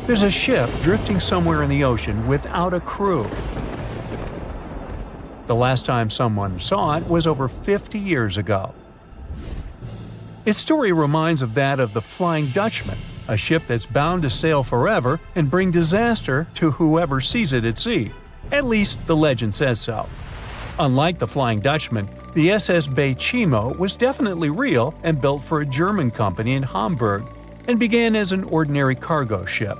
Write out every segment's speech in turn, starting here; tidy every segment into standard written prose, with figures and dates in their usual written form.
There's a ship drifting somewhere in the ocean without a crew. The last time someone saw it was over 50 years ago. Its story reminds of that of the Flying Dutchman, a ship that's bound to sail forever and bring disaster to whoever sees it at sea. At least the legend says so. Unlike the Flying Dutchman, the SS Baychimo was definitely real and built for a German company in Hamburg and began as an ordinary cargo ship.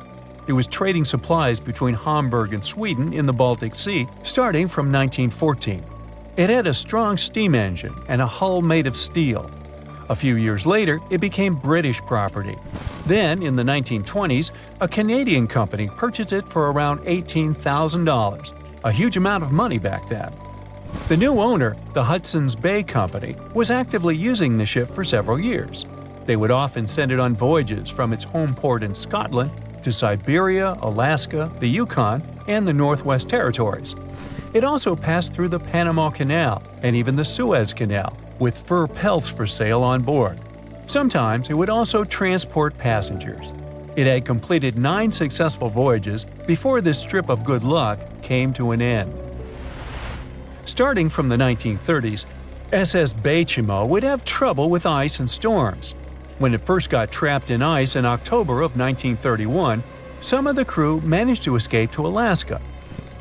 It was trading supplies between Hamburg and Sweden in the Baltic Sea starting from 1914. It had a strong steam engine and a hull made of steel. A few years later, it became British property. Then, in the 1920s, a Canadian company purchased it for around $18,000, a huge amount of money back then. The new owner, the Hudson's Bay Company, was actively using the ship for several years. They would often send it on voyages from its home port in Scotland to Siberia, Alaska, the Yukon, and the Northwest Territories. It also passed through the Panama Canal and even the Suez Canal, with fur pelts for sale on board. Sometimes it would also transport passengers. It had completed 9 successful voyages before this strip of good luck came to an end. Starting from the 1930s, SS Baychimo would have trouble with ice and storms. When it first got trapped in ice in October of 1931, some of the crew managed to escape to Alaska.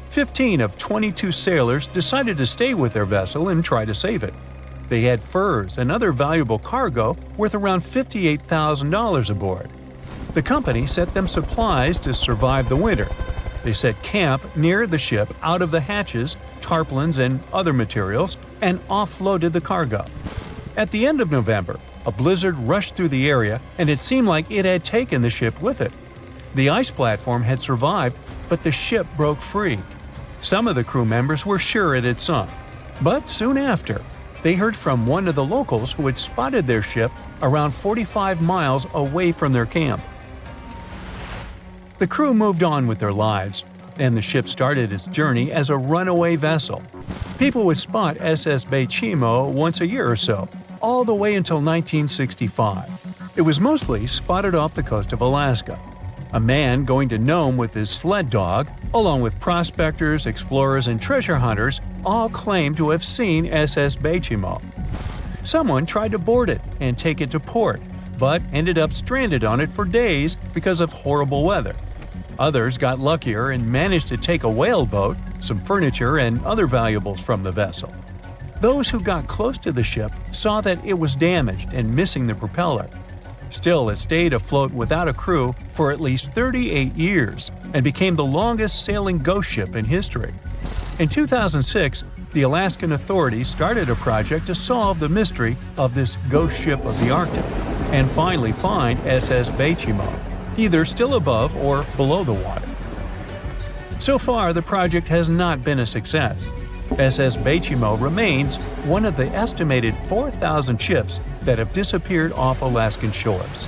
15 of 22 sailors decided to stay with their vessel and try to save it. They had furs and other valuable cargo worth around $58,000 aboard. The company sent them supplies to survive the winter. They set camp near the ship out of the hatches, tarpaulins, and other materials, and offloaded the cargo. At the end of November, a blizzard rushed through the area, and it seemed like it had taken the ship with it. The ice platform had survived, but the ship broke free. Some of the crew members were sure it had sunk. But soon after, they heard from one of the locals who had spotted their ship around 45 miles away from their camp. The crew moved on with their lives, and the ship started its journey as a runaway vessel. People would spot SS Baychimo once a year or so, all the way until 1965. It was mostly spotted off the coast of Alaska. A man going to Nome with his sled dog, along with prospectors, explorers, and treasure hunters, all claimed to have seen SS Baychimo. Someone tried to board it and take it to port, but ended up stranded on it for days because of horrible weather. Others got luckier and managed to take a whaleboat, some furniture, and other valuables from the vessel. Those who got close to the ship saw that it was damaged and missing the propeller. Still, it stayed afloat without a crew for at least 38 years and became the longest sailing ghost ship in history. In 2006, the Alaskan authorities started a project to solve the mystery of this ghost ship of the Arctic and finally find SS Baychimo, either still above or below the water. So far, the project has not been a success. SS Baychimo remains one of the estimated 4,000 ships that have disappeared off Alaskan shores.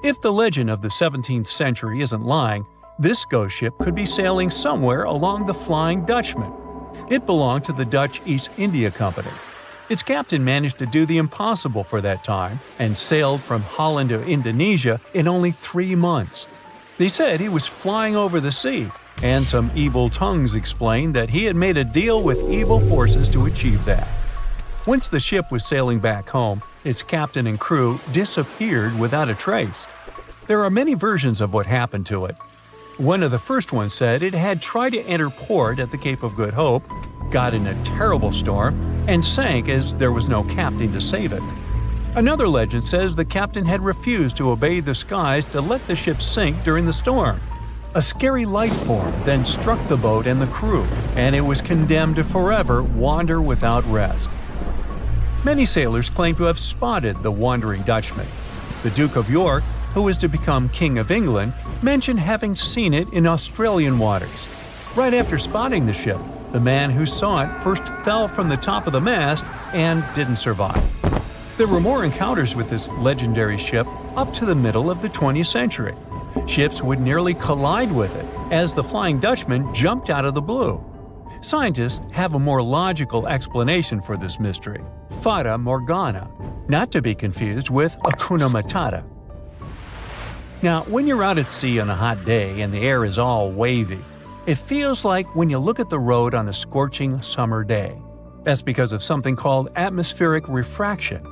If the legend of the 17th century isn't lying, this ghost ship could be sailing somewhere along the Flying Dutchman. It belonged to the Dutch East India Company. Its captain managed to do the impossible for that time and sailed from Holland to Indonesia in only 3 months. They said he was flying over the sea, and some evil tongues explained that he had made a deal with evil forces to achieve that. Once the ship was sailing back home, its captain and crew disappeared without a trace. There are many versions of what happened to it. One of the first ones said it had tried to enter port at the Cape of Good Hope, got in a terrible storm, and sank as there was no captain to save it. Another legend says the captain had refused to obey the skies to let the ship sink during the storm. A scary life form then struck the boat and the crew, and it was condemned to forever wander without rest. Many sailors claim to have spotted the wandering Dutchman. The Duke of York, who was to become King of England, mentioned having seen it in Australian waters. Right after spotting the ship, the man who saw it first fell from the top of the mast and didn't survive. There were more encounters with this legendary ship up to the middle of the 20th century. Ships would nearly collide with it as the Flying Dutchman jumped out of the blue. Scientists have a more logical explanation for this mystery: Fata Morgana, not to be confused with Hakuna Matata. Now, when you're out at sea on a hot day and the air is all wavy, it feels like when you look at the road on a scorching summer day. That's because of something called atmospheric refraction.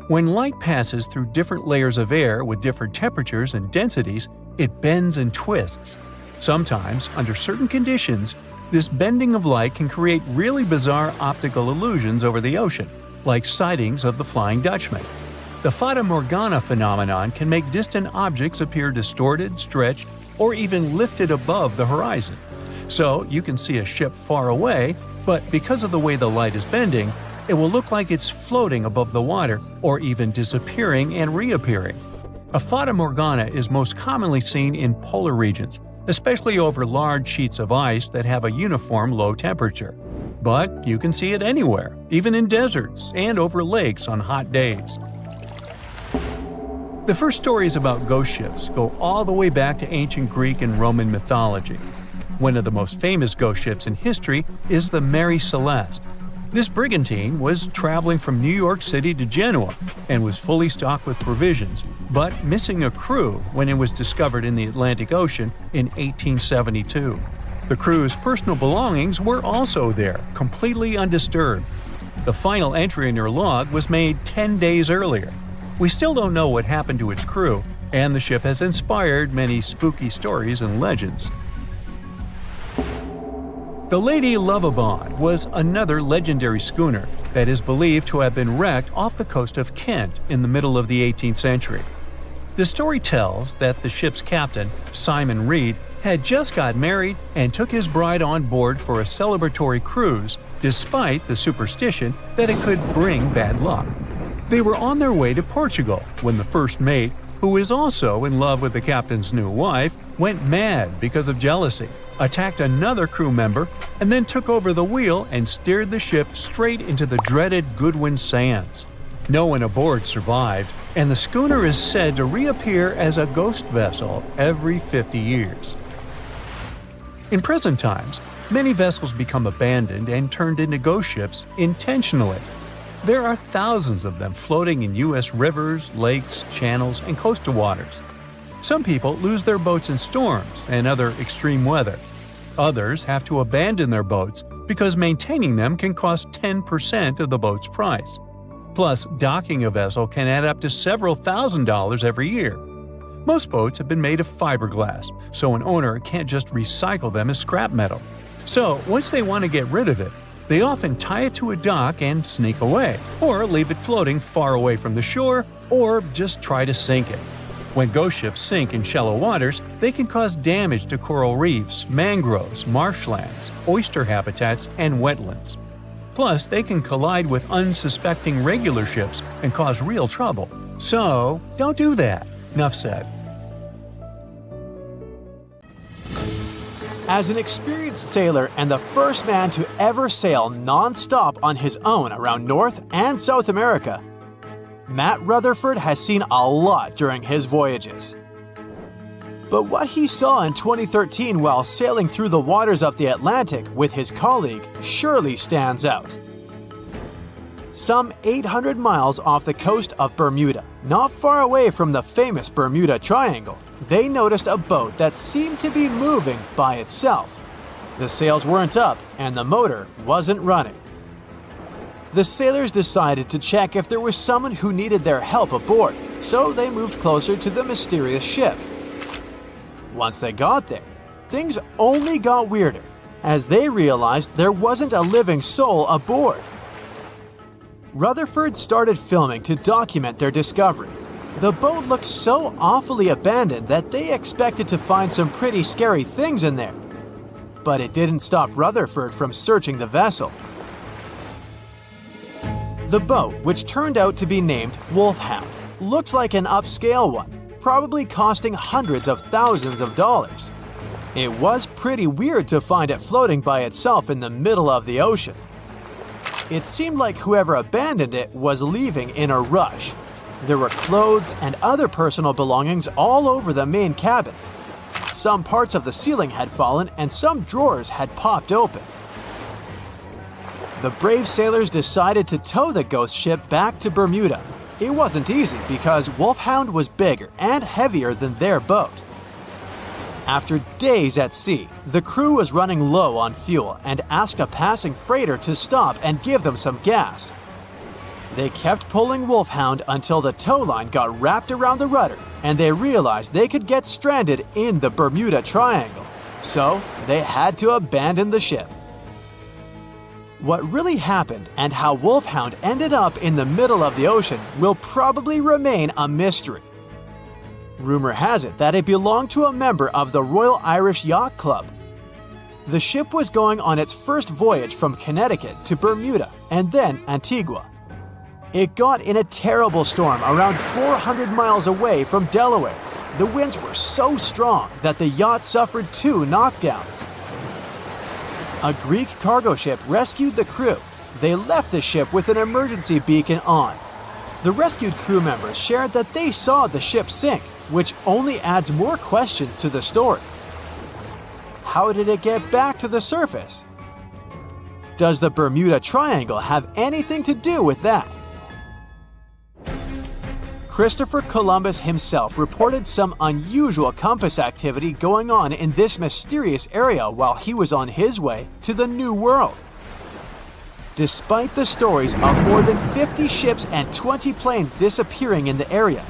When light passes through different layers of air with different temperatures and densities, it bends and twists. Sometimes, under certain conditions, this bending of light can create really bizarre optical illusions over the ocean, like sightings of the Flying Dutchman. The Fata Morgana phenomenon can make distant objects appear distorted, stretched, or even lifted above the horizon. So you can see a ship far away, but because of the way the light is bending, it will look like it's floating above the water or even disappearing and reappearing. A Fata Morgana is most commonly seen in polar regions, especially over large sheets of ice that have a uniform low temperature. But you can see it anywhere, even in deserts and over lakes on hot days. The first stories about ghost ships go all the way back to ancient Greek and Roman mythology. One of the most famous ghost ships in history is the Mary Celeste. This brigantine was traveling from New York City to Genoa and was fully stocked with provisions, but missing a crew when it was discovered in the Atlantic Ocean in 1872. The crew's personal belongings were also there, completely undisturbed. The final entry in her log was made 10 days earlier. We still don't know what happened to its crew, and the ship has inspired many spooky stories and legends. The Lady Lovibond was another legendary schooner that is believed to have been wrecked off the coast of Kent in the middle of the 18th century. The story tells that the ship's captain, Simon Reed, had just got married and took his bride on board for a celebratory cruise, despite the superstition that it could bring bad luck. They were on their way to Portugal when the first mate, who is also in love with the captain's new wife, went mad because of jealousy, attacked another crew member, and then took over the wheel and steered the ship straight into the dreaded Goodwin Sands. No one aboard survived, and the schooner is said to reappear as a ghost vessel every 50 years. In present times, many vessels become abandoned and turned into ghost ships intentionally. There are thousands of them floating in U.S. rivers, lakes, channels, and coastal waters. Some people lose their boats in storms and other extreme weather. Others have to abandon their boats because maintaining them can cost 10% of the boat's price. Plus, docking a vessel can add up to several $1,000s every year. Most boats have been made of fiberglass, so an owner can't just recycle them as scrap metal. So, once they want to get rid of it, they often tie it to a dock and sneak away, or leave it floating far away from the shore, or just try to sink it. When ghost ships sink in shallow waters, they can cause damage to coral reefs, mangroves, marshlands, oyster habitats, and wetlands. Plus, they can collide with unsuspecting regular ships and cause real trouble. So, don't do that. Enough said. As an experienced sailor and the first man to ever sail non-stop on his own around North and South America, Matt Rutherford has seen a lot during his voyages. But what he saw in 2013 while sailing through the waters of the Atlantic with his colleague surely stands out. Some 800 miles off the coast of Bermuda, not far away from the famous Bermuda Triangle, they noticed a boat that seemed to be moving by itself. The sails weren't up and the motor wasn't running. The sailors decided to check if there was someone who needed their help aboard, so they moved closer to the mysterious ship. Once they got there, things only got weirder, as they realized there wasn't a living soul aboard. Rutherford started filming to document their discovery. The boat looked so awfully abandoned that they expected to find some pretty scary things in there. But it didn't stop Rutherford from searching the vessel. The boat, which turned out to be named Wolfhound, looked like an upscale one, probably costing hundreds of thousands of dollars. It was pretty weird to find it floating by itself in the middle of the ocean. It seemed like whoever abandoned it was leaving in a rush. There were clothes and other personal belongings all over the main cabin. Some parts of the ceiling had fallen and some drawers had popped open. The brave sailors decided to tow the ghost ship back to Bermuda. It wasn't easy because Wolfhound was bigger and heavier than their boat. After days at sea, the crew was running low on fuel and asked a passing freighter to stop and give them some gas. They kept pulling Wolfhound until the tow line got wrapped around the rudder and they realized they could get stranded in the Bermuda Triangle. So they had to abandon the ship. What really happened and how Wolfhound ended up in the middle of the ocean will probably remain a mystery. Rumor has it that it belonged to a member of the Royal Irish Yacht Club. The ship was going on its first voyage from Connecticut to Bermuda and then Antigua. It got in a terrible storm around 400 miles away from Delaware. The winds were so strong that the yacht suffered 2 knockdowns. A Greek cargo ship rescued the crew. They left the ship with an emergency beacon on. The rescued crew members shared that they saw the ship sink, which only adds more questions to the story. How did it get back to the surface? Does the Bermuda Triangle have anything to do with that? Christopher Columbus himself reported some unusual compass activity going on in this mysterious area while he was on his way to the New World. Despite the stories of more than 50 ships and 20 planes disappearing in the area,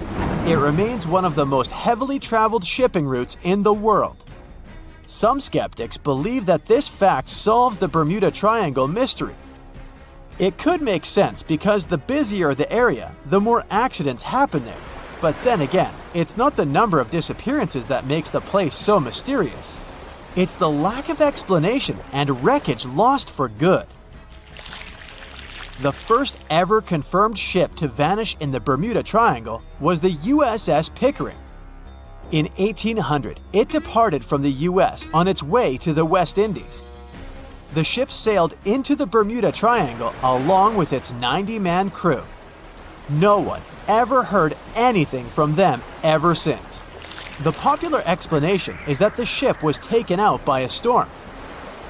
it remains one of the most heavily traveled shipping routes in the world. Some skeptics believe that this fact solves the Bermuda Triangle mystery. It could make sense because the busier the area, the more accidents happen there. But then again, it's not the number of disappearances that makes the place so mysterious. It's the lack of explanation and wreckage lost for good. The first ever confirmed ship to vanish in the Bermuda Triangle was the USS Pickering. In 1800, it departed from the US on its way to the West Indies. The ship sailed into the Bermuda Triangle along with its 90-man crew. No one ever heard anything from them ever since. The popular explanation is that the ship was taken out by a storm.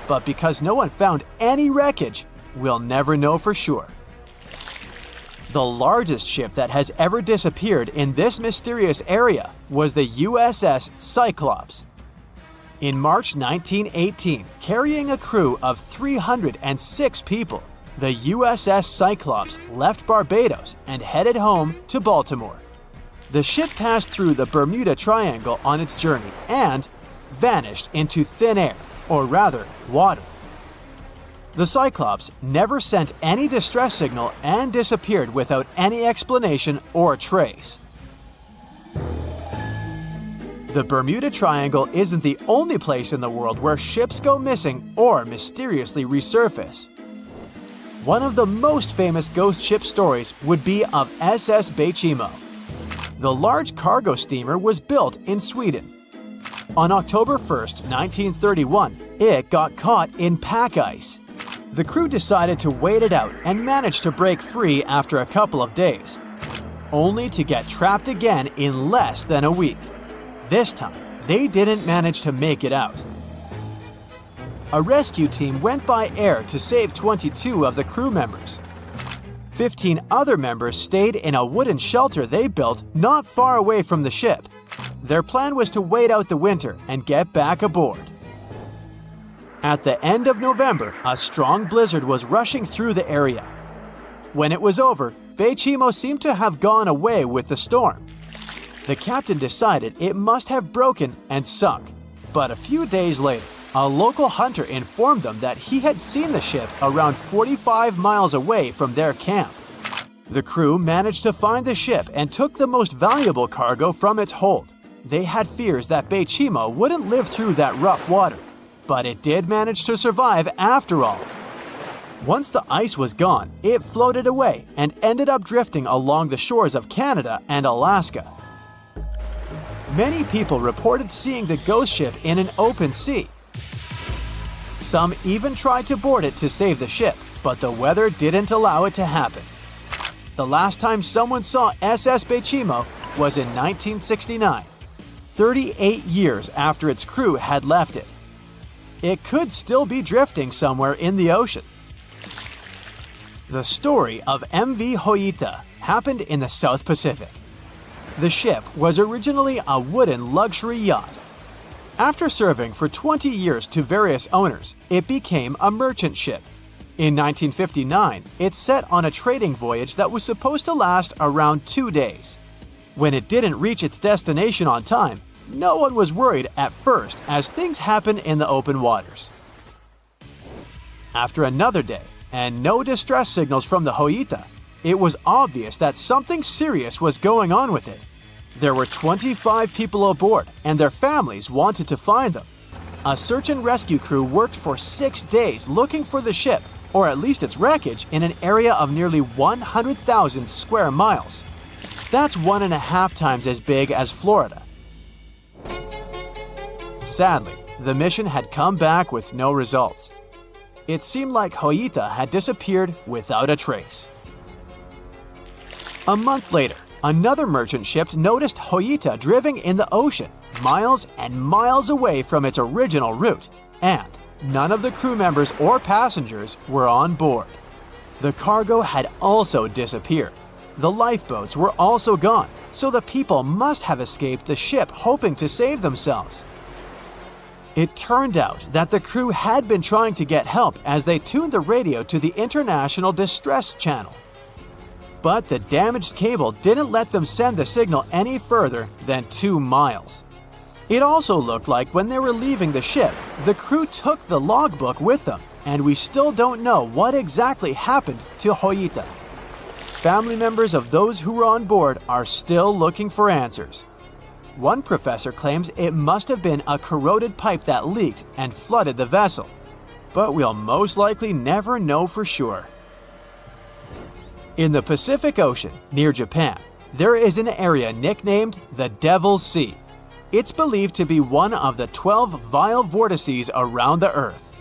But because no one found any wreckage, we'll never know for sure. The largest ship that has ever disappeared in this mysterious area was the USS Cyclops. In March 1918, carrying a crew of 306 people, the USS Cyclops left Barbados and headed home to Baltimore. The ship passed through the Bermuda Triangle on its journey and vanished into thin air, or rather, water. The Cyclops never sent any distress signal and disappeared without any explanation or trace. The Bermuda Triangle isn't the only place in the world where ships go missing or mysteriously resurface. One of the most famous ghost ship stories would be of SS Baychimo. The large cargo steamer was built in Sweden. On October 1st, 1931, it got caught in pack ice. The crew decided to wait it out and managed to break free after a couple of days, only to get trapped again in less than a week. This time, they didn't manage to make it out. A rescue team went by air to save 22 of the crew members. 15 other members stayed in a wooden shelter they built not far away from the ship. Their plan was to wait out the winter and get back aboard. At the end of November, a strong blizzard was rushing through the area. When it was over, Baychimo seemed to have gone away with the storm. The captain decided it must have broken and sunk, but a few days later, a local hunter informed them that he had seen the ship around 45 miles away from their camp. The crew managed to find the ship and took the most valuable cargo from its hold. They had fears that Baychimo wouldn't live through that rough water, but it did manage to survive after all. Once the ice was gone, it floated away and ended up drifting along the shores of Canada and Alaska. Many people reported seeing the ghost ship in an open sea. Some even tried to board it to save the ship, but the weather didn't allow it to happen. The last time someone saw SS Baychimo was in 1969, 38 years after its crew had left it. It could still be drifting somewhere in the ocean. The story of MV Hoita happened in the South Pacific. The ship was originally a wooden luxury yacht. After serving for 20 years to various owners, it became a merchant ship. In 1959, it set on a trading voyage that was supposed to last around 2 days. When it didn't reach its destination on time, no one was worried at first as things happen in the open waters. After another day, and no distress signals from the Hoita, it was obvious that something serious was going on with it. There were 25 people aboard, and their families wanted to find them. A search and rescue crew worked for 6 days looking for the ship, or at least its wreckage, in an area of nearly 100,000 square miles. That's 1.5 times as big as Florida. Sadly, the mission had come back with no results. It seemed like Hoita had disappeared without a trace. A month later, another merchant ship noticed Hoita drifting in the ocean, miles and miles away from its original route, and none of the crew members or passengers were on board. The cargo had also disappeared. The lifeboats were also gone, so the people must have escaped the ship hoping to save themselves. It turned out that the crew had been trying to get help as they tuned the radio to the International Distress Channel. But the damaged cable didn't let them send the signal any further than 2 miles. It also looked like when they were leaving the ship, the crew took the logbook with them, and we still don't know what exactly happened to Hoita. Family members of those who were on board are still looking for answers. One professor claims it must have been a corroded pipe that leaked and flooded the vessel, but we'll most likely never know for sure. In the Pacific Ocean, near Japan, there is an area nicknamed the Devil's Sea. It's believed to be one of the 12 vile vortices around the Earth.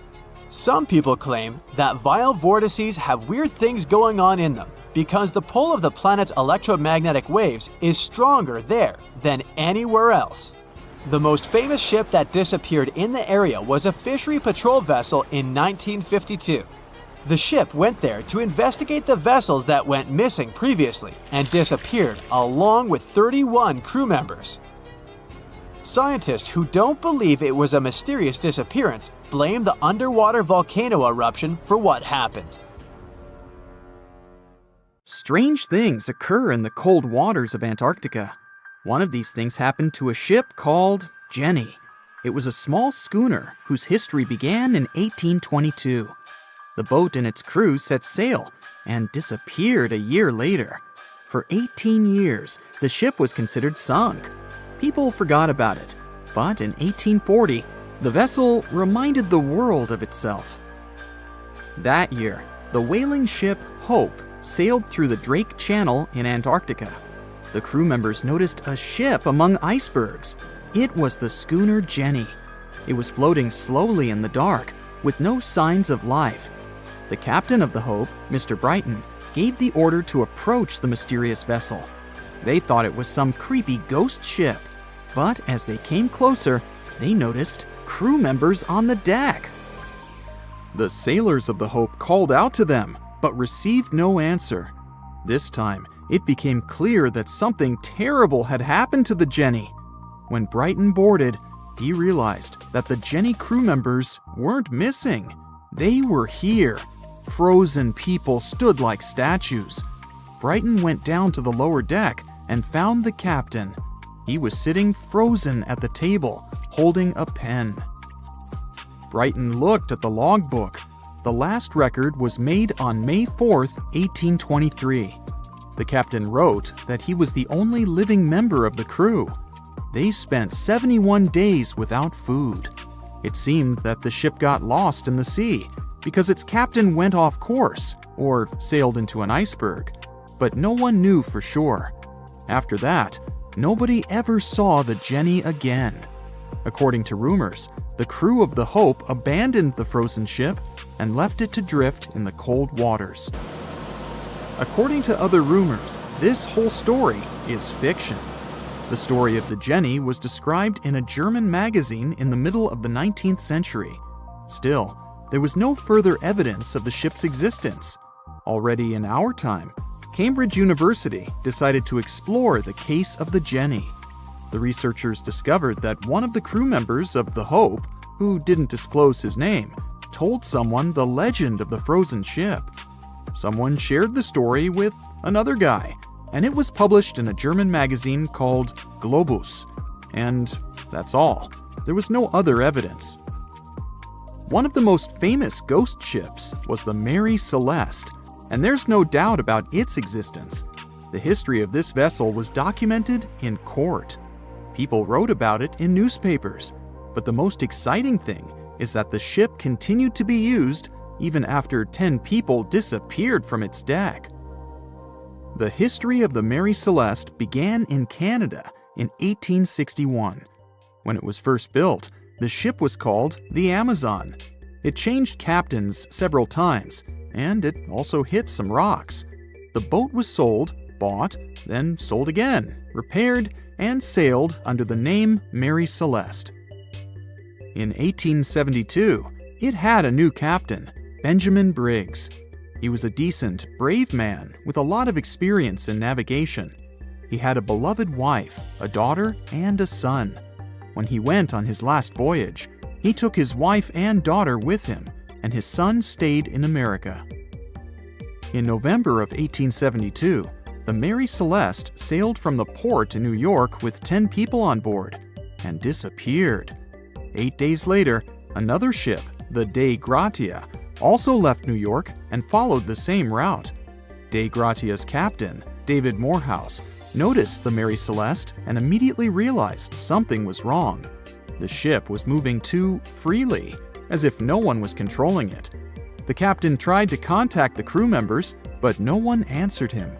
Some people claim that vile vortices have weird things going on in them because the pull of the planet's electromagnetic waves is stronger there than anywhere else. The most famous ship that disappeared in the area was a fishery patrol vessel in 1952. The ship went there to investigate the vessels that went missing previously and disappeared along with 31 crew members. Scientists who don't believe it was a mysterious disappearance blame the underwater volcano eruption for what happened. Strange things occur in the cold waters of Antarctica. One of these things happened to a ship called Jenny. It was a small schooner whose history began in 1822. The boat and its crew set sail and disappeared a year later. For 18 years, the ship was considered sunk. People forgot about it, but in 1840, the vessel reminded the world of itself. That year, the whaling ship Hope sailed through the Drake Channel in Antarctica. The crew members noticed a ship among icebergs. It was the schooner Jenny. It was floating slowly in the dark, with no signs of life. The captain of the Hope, Mr. Brighton, gave the order to approach the mysterious vessel. They thought it was some creepy ghost ship, but as they came closer, they noticed crew members on the deck. The sailors of the Hope called out to them, but received no answer. This time, it became clear that something terrible had happened to the Jenny. When Brighton boarded, he realized that the Jenny crew members weren't missing. They were here. Frozen people stood like statues. Brighton went down to the lower deck and found the captain. He was sitting frozen at the table, holding a pen. Brighton looked at the logbook. The last record was made on May 4th, 1823. The captain wrote that he was the only living member of the crew. They spent 71 days without food. It seemed that the ship got lost in the sea because its captain went off course or sailed into an iceberg, but no one knew for sure. After that, nobody ever saw the Jenny again. According to rumors, the crew of the Hope abandoned the frozen ship and left it to drift in the cold waters. According to other rumors, this whole story is fiction. The story of the Jenny was described in a German magazine in the middle of the 19th century. Still, there was no further evidence of the ship's existence. Already in our time, Cambridge University decided to explore the case of the Jenny. The researchers discovered that one of the crew members of the Hope, who didn't disclose his name, told someone the legend of the frozen ship. Someone shared the story with another guy, and it was published in a German magazine called Globus. And that's all. There was no other evidence. One of the most famous ghost ships was the Mary Celeste, and there's no doubt about its existence. The history of this vessel was documented in court. People wrote about it in newspapers, but the most exciting thing is that the ship continued to be used even after 10 people disappeared from its deck. The history of the Mary Celeste began in Canada in 1861. When it was first built, the ship was called the Amazon. It changed captains several times, and it also hit some rocks. The boat was sold, bought, then sold again, repaired, and sailed under the name Mary Celeste. In 1872, it had a new captain, Benjamin Briggs. He was a decent, brave man with a lot of experience in navigation. He had a beloved wife, a daughter, and a son. When he went on his last voyage, he took his wife and daughter with him, and his son stayed in America. In November of 1872, the Mary Celeste sailed from the port in New York with 10 people on board and disappeared. 8 days later, another ship, the Dei Gratia, also left New York and followed the same route. Dei Gratia's captain, David Morehouse, noticed the Mary Celeste and immediately realized something was wrong. The ship was moving too freely, as if no one was controlling it. The captain tried to contact the crew members, but no one answered him.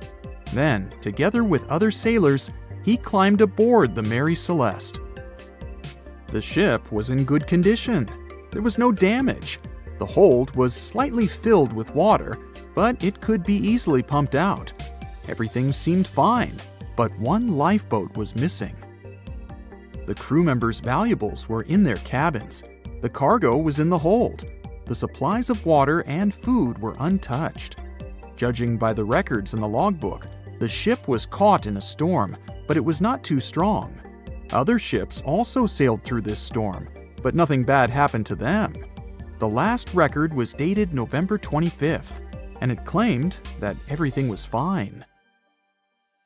Then, together with other sailors, he climbed aboard the Mary Celeste. The ship was in good condition. There was no damage. The hold was slightly filled with water, but it could be easily pumped out. Everything seemed fine, but one lifeboat was missing. The crew members' valuables were in their cabins. The cargo was in the hold. The supplies of water and food were untouched. Judging by the records in the logbook, the ship was caught in a storm, but it was not too strong. Other ships also sailed through this storm, but nothing bad happened to them. The last record was dated November 25th, and it claimed that everything was fine.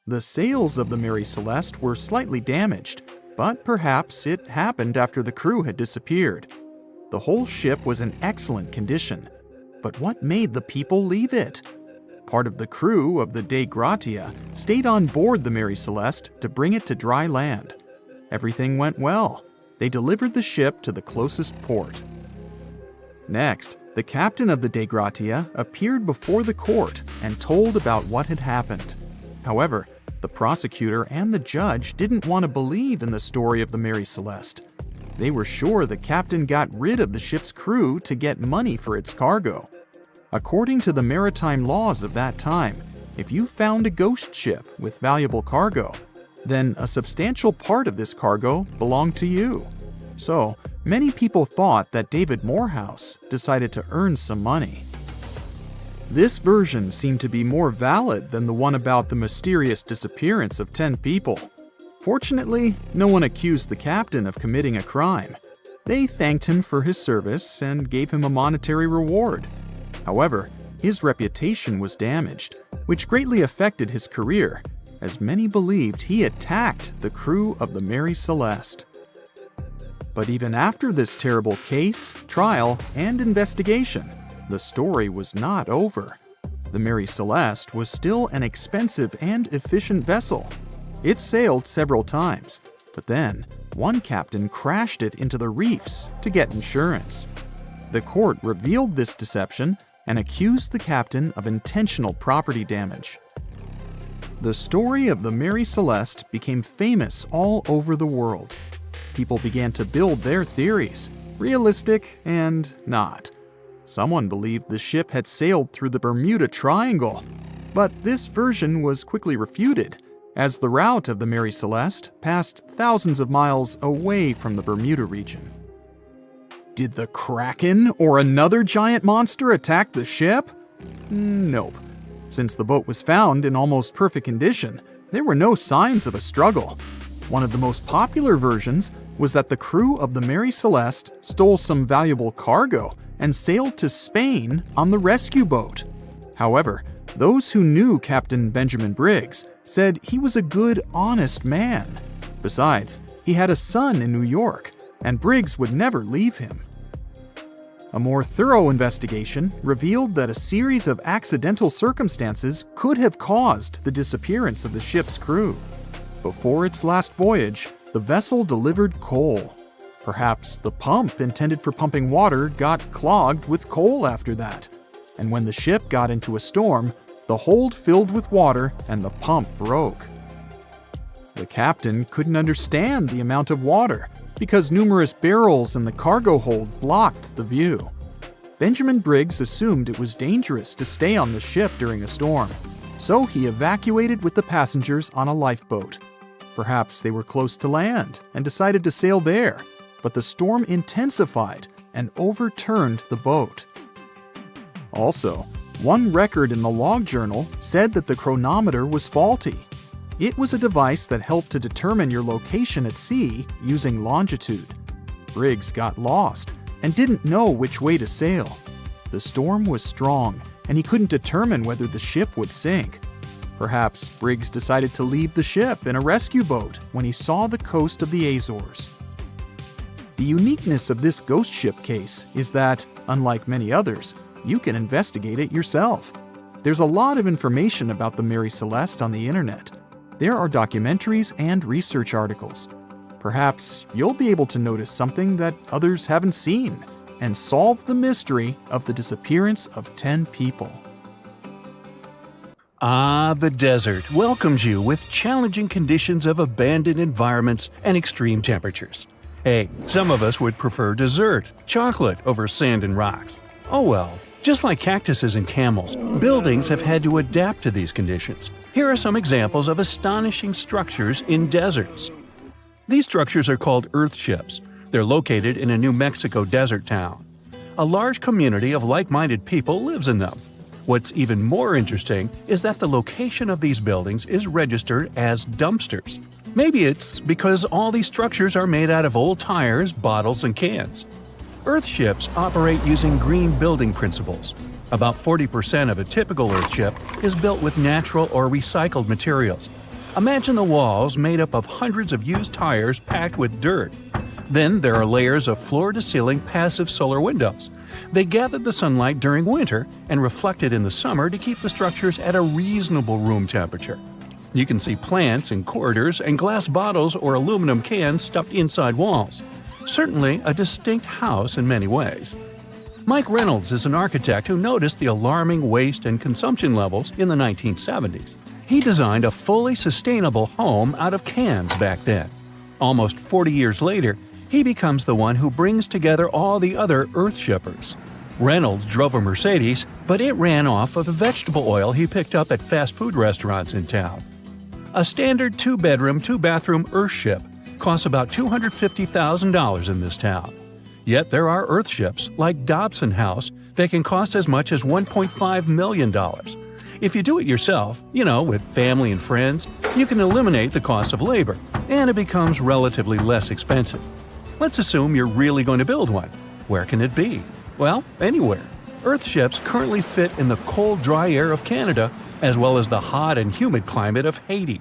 The sails of the Mary Celeste were slightly damaged, but perhaps it happened after the crew had disappeared. The whole ship was in excellent condition, but what made the people leave it? Part of the crew of the Dei Gratia stayed on board the Mary Celeste to bring it to dry land. Everything went well. They delivered the ship to the closest port. Next, the captain of the Dei Gratia appeared before the court and told about what had happened. However, the prosecutor and the judge didn't want to believe in the story of the Mary Celeste. They were sure the captain got rid of the ship's crew to get money for its cargo. According to the maritime laws of that time, if you found a ghost ship with valuable cargo, then a substantial part of this cargo belonged to you. So, many people thought that David Morehouse decided to earn some money. This version seemed to be more valid than the one about the mysterious disappearance of 10 people. Fortunately, no one accused the captain of committing a crime. They thanked him for his service and gave him a monetary reward. However, his reputation was damaged, which greatly affected his career, as many believed he attacked the crew of the Mary Celeste. But even after this terrible case, trial, and investigation, the story was not over. The Mary Celeste was still an expensive and efficient vessel. It sailed several times, but then one captain crashed it into the reefs to get insurance. The court revealed this deception and accused the captain of intentional property damage. The story of the Mary Celeste became famous all over the world. People began to build their theories, realistic and not. Someone believed the ship had sailed through the Bermuda Triangle, but this version was quickly refuted, as the route of the Mary Celeste passed thousands of miles away from the Bermuda region. Did the kraken or another giant monster attack the ship? Nope. Since the boat was found in almost perfect condition, there were no signs of a struggle. One of the most popular versions was that the crew of the Mary Celeste stole some valuable cargo and sailed to Spain on the rescue boat. However, those who knew Captain Benjamin Briggs said he was a good, honest man. Besides, he had a son in New York, and Briggs would never leave him. A more thorough investigation revealed that a series of accidental circumstances could have caused the disappearance of the ship's crew. Before its last voyage, the vessel delivered coal. Perhaps the pump intended for pumping water got clogged with coal after that. And when the ship got into a storm, the hold filled with water and the pump broke. The captain couldn't understand the amount of water because numerous barrels in the cargo hold blocked the view. Benjamin Briggs assumed it was dangerous to stay on the ship during a storm, so he evacuated with the passengers on a lifeboat. Perhaps they were close to land and decided to sail there, but the storm intensified and overturned the boat. Also, one record in the log journal said that the chronometer was faulty. It was a device that helped to determine your location at sea using longitude. Briggs got lost and didn't know which way to sail. The storm was strong, and he couldn't determine whether the ship would sink. Perhaps Briggs decided to leave the ship in a rescue boat when he saw the coast of the Azores. The uniqueness of this ghost ship case is that, unlike many others, you can investigate it yourself. There's a lot of information about the Mary Celeste on the internet. There are documentaries and research articles. Perhaps you'll be able to notice something that others haven't seen and solve the mystery of the disappearance of 10 people. The desert welcomes you with challenging conditions of abandoned environments and extreme temperatures. Hey, some of us would prefer dessert, chocolate over sand and rocks. Oh well. Just like cactuses and camels, buildings have had to adapt to these conditions. Here are some examples of astonishing structures in deserts. These structures are called earthships. They're located in a New Mexico desert town. A large community of like-minded people lives in them. What's even more interesting is that the location of these buildings is registered as dumpsters. Maybe it's because all these structures are made out of old tires, bottles, and cans. Earthships operate using green building principles. About 40% of a typical earthship is built with natural or recycled materials. Imagine the walls made up of hundreds of used tires packed with dirt. Then there are layers of floor-to-ceiling passive solar windows. They gather the sunlight during winter and reflect it in the summer to keep the structures at a reasonable room temperature. You can see plants in corridors and glass bottles or aluminum cans stuffed inside walls. Certainly a distinct house in many ways. Mike Reynolds is an architect who noticed the alarming waste and consumption levels in the 1970s. He designed a fully sustainable home out of cans back then. Almost 40 years later, he becomes the one who brings together all the other earthshippers. Reynolds drove a Mercedes, but it ran off of the vegetable oil he picked up at fast food restaurants in town. A standard 2-bedroom, 2-bathroom earthship costs about $250,000 in this town. Yet there are earthships like Dobson House that can cost as much as $1.5 million. If you do it yourself, with family and friends, you can eliminate the cost of labor, and it becomes relatively less expensive. Let's assume you're really going to build one. Where can it be? Well, anywhere. Earthships currently fit in the cold, dry air of Canada, as well as the hot and humid climate of Haiti.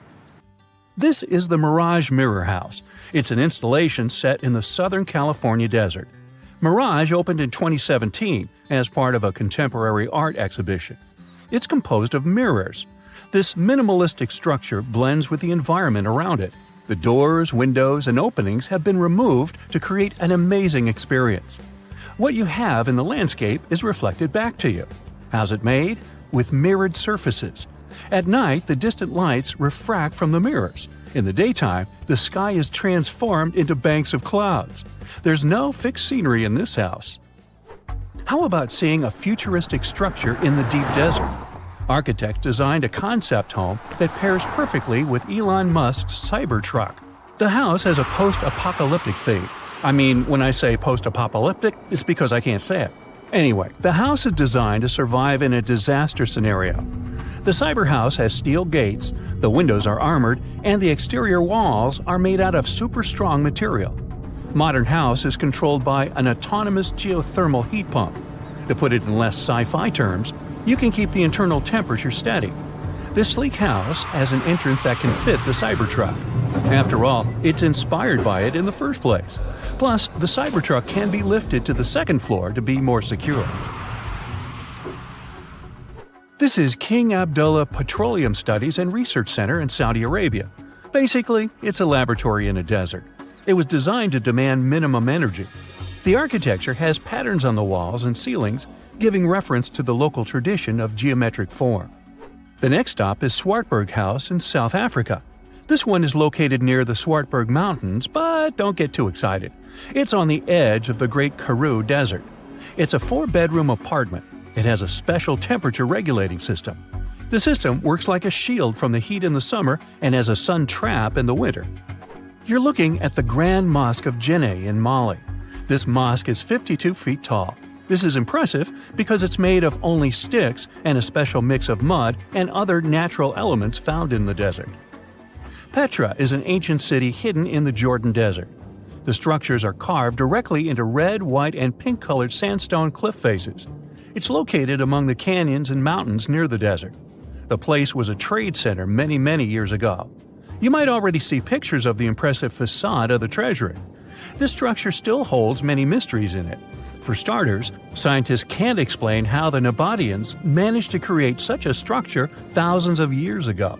This is the Mirage Mirror House. It's an installation set in the Southern California desert. Mirage opened in 2017 as part of a contemporary art exhibition. It's composed of mirrors. This minimalistic structure blends with the environment around it. The doors, windows, and openings have been removed to create an amazing experience. What you have in the landscape is reflected back to you. How's it made? With mirrored surfaces. At night, the distant lights refract from the mirrors. In the daytime, the sky is transformed into banks of clouds. There's no fixed scenery in this house. How about seeing a futuristic structure in the deep desert? Architects designed a concept home that pairs perfectly with Elon Musk's Cybertruck. The house has a post-apocalyptic theme. When I say post-apocalyptic, it's because I can't say it. Anyway, the house is designed to survive in a disaster scenario. The cyber house has steel gates, the windows are armored, and the exterior walls are made out of super strong material. Modern house is controlled by an autonomous geothermal heat pump. To put it in less sci-fi terms, you can keep the internal temperature steady. This sleek house has an entrance that can fit the Cybertruck. After all, it's inspired by it in the first place. Plus, the Cybertruck can be lifted to the second floor to be more secure. This is King Abdullah Petroleum Studies and Research Center in Saudi Arabia. Basically, it's a laboratory in a desert. It was designed to demand minimum energy. The architecture has patterns on the walls and ceilings, giving reference to the local tradition of geometric form. The next stop is Swartberg House in South Africa. This one is located near the Swartberg Mountains, but don't get too excited. It's on the edge of the Great Karoo Desert. It's a 4-bedroom apartment. It has a special temperature regulating system. The system works like a shield from the heat in the summer and as a sun trap in the winter. You're looking at the Grand Mosque of Djenné in Mali. This mosque is 52 feet tall. This is impressive because it's made of only sticks and a special mix of mud and other natural elements found in the desert. Petra is an ancient city hidden in the Jordan Desert. The structures are carved directly into red, white, and pink-colored sandstone cliff faces. It's located among the canyons and mountains near the desert. The place was a trade center many years ago. You might already see pictures of the impressive facade of the treasury. This structure still holds many mysteries in it. For starters, scientists can't explain how the Nabateans managed to create such a structure thousands of years ago.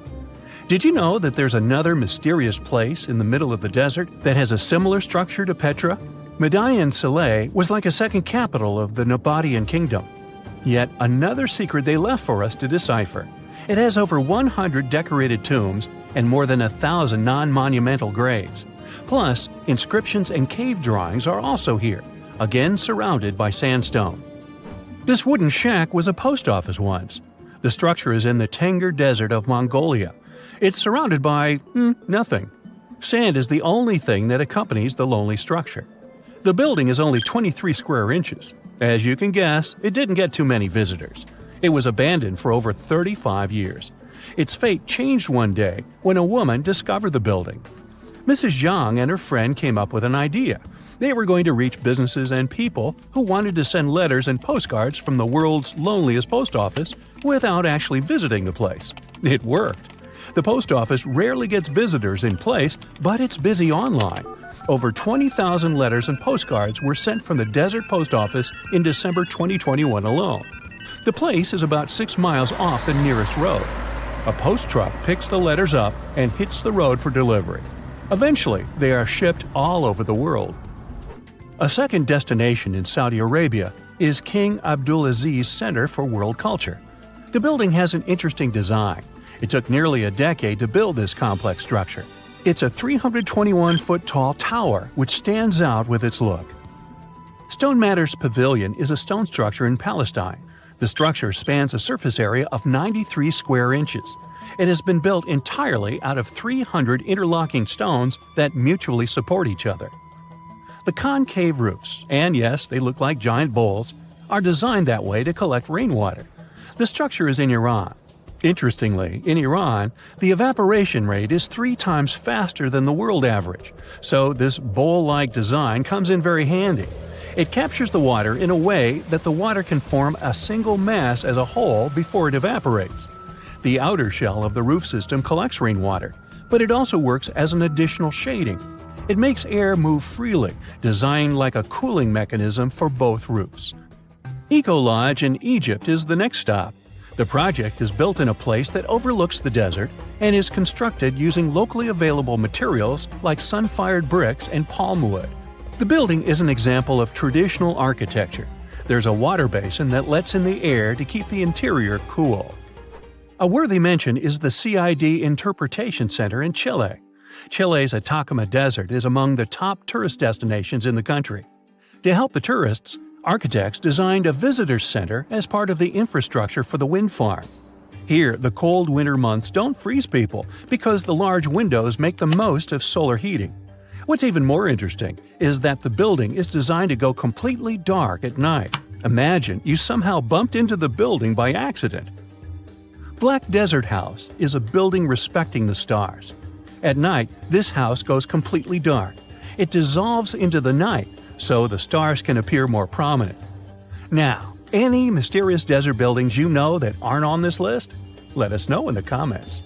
Did you know that there's another mysterious place in the middle of the desert that has a similar structure to Petra? Madain Saleh was like a second capital of the Nabatean kingdom. Yet another secret they left for us to decipher. It has over 100 decorated tombs and more than 1,000 non-monumental graves. Plus, inscriptions and cave drawings are also here, again surrounded by sandstone. This wooden shack was a post office once. The structure is in the Tengger Desert of Mongolia. It's surrounded by nothing. Sand is the only thing that accompanies the lonely structure. The building is only 23 square inches. As you can guess, it didn't get too many visitors. It was abandoned for over 35 years. Its fate changed one day when a woman discovered the building. Mrs. Zhang and her friend came up with an idea. They were going to reach businesses and people who wanted to send letters and postcards from the world's loneliest post office without actually visiting the place. It worked. The post office rarely gets visitors in place, but it's busy online. Over 20,000 letters and postcards were sent from the Desert Post Office in December 2021 alone. The place is about 6 miles off the nearest road. A post truck picks the letters up and hits the road for delivery. Eventually, they are shipped all over the world. A second destination in Saudi Arabia is King Abdulaziz Center for World Culture. The building has an interesting design. It took nearly a decade to build this complex structure. It's a 321-foot-tall tower which stands out with its look. Stone Matters Pavilion is a stone structure in Palestine. The structure spans a surface area of 93 square inches. It has been built entirely out of 300 interlocking stones that mutually support each other. The concave roofs, and yes, they look like giant bowls, are designed that way to collect rainwater. The structure is in Iran. Interestingly, in Iran, the evaporation rate is 3 times faster than the world average, so this bowl-like design comes in very handy. It captures the water in a way that the water can form a single mass as a whole before it evaporates. The outer shell of the roof system collects rainwater, but it also works as an additional shading. It makes air move freely, designed like a cooling mechanism for both roofs. Eco Lodge in Egypt is the next stop. The project is built in a place that overlooks the desert and is constructed using locally available materials like sun-fired bricks and palm wood. The building is an example of traditional architecture. There's a water basin that lets in the air to keep the interior cool. A worthy mention is the CID Interpretation Center in Chile. Chile's Atacama Desert is among the top tourist destinations in the country. To help the tourists, architects designed a visitors center as part of the infrastructure for the wind farm. Here, the cold winter months don't freeze people because the large windows make the most of solar heating. What's even more interesting is that the building is designed to go completely dark at night. Imagine you somehow bumped into the building by accident. Black Desert House is a building respecting the stars. At night, this house goes completely dark. It dissolves into the night, so the stars can appear more prominent. Now, any mysterious desert buildings you know that aren't on this list? Let us know in the comments.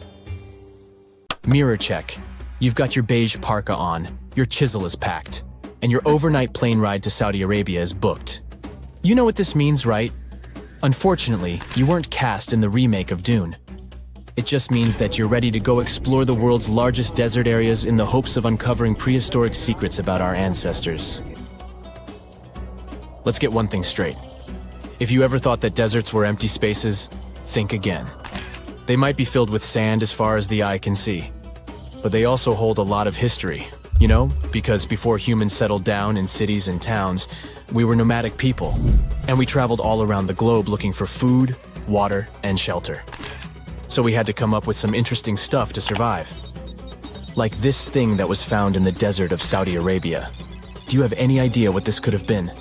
Mirror check. You've got your beige parka on, your chisel is packed, and your overnight plane ride to Saudi Arabia is booked. You know what this means, right? Unfortunately, you weren't cast in the remake of Dune. It just means that you're ready to go explore the world's largest desert areas in the hopes of uncovering prehistoric secrets about our ancestors. Let's get one thing straight. If you ever thought that deserts were empty spaces, think again. They might be filled with sand as far as the eye can see, but they also hold a lot of history, you know, because before humans settled down in cities and towns, we were nomadic people, and we traveled all around the globe looking for food, water, and shelter. So we had to come up with some interesting stuff to survive. Like this thing that was found in the desert of Saudi Arabia. Do you have any idea what this could have been?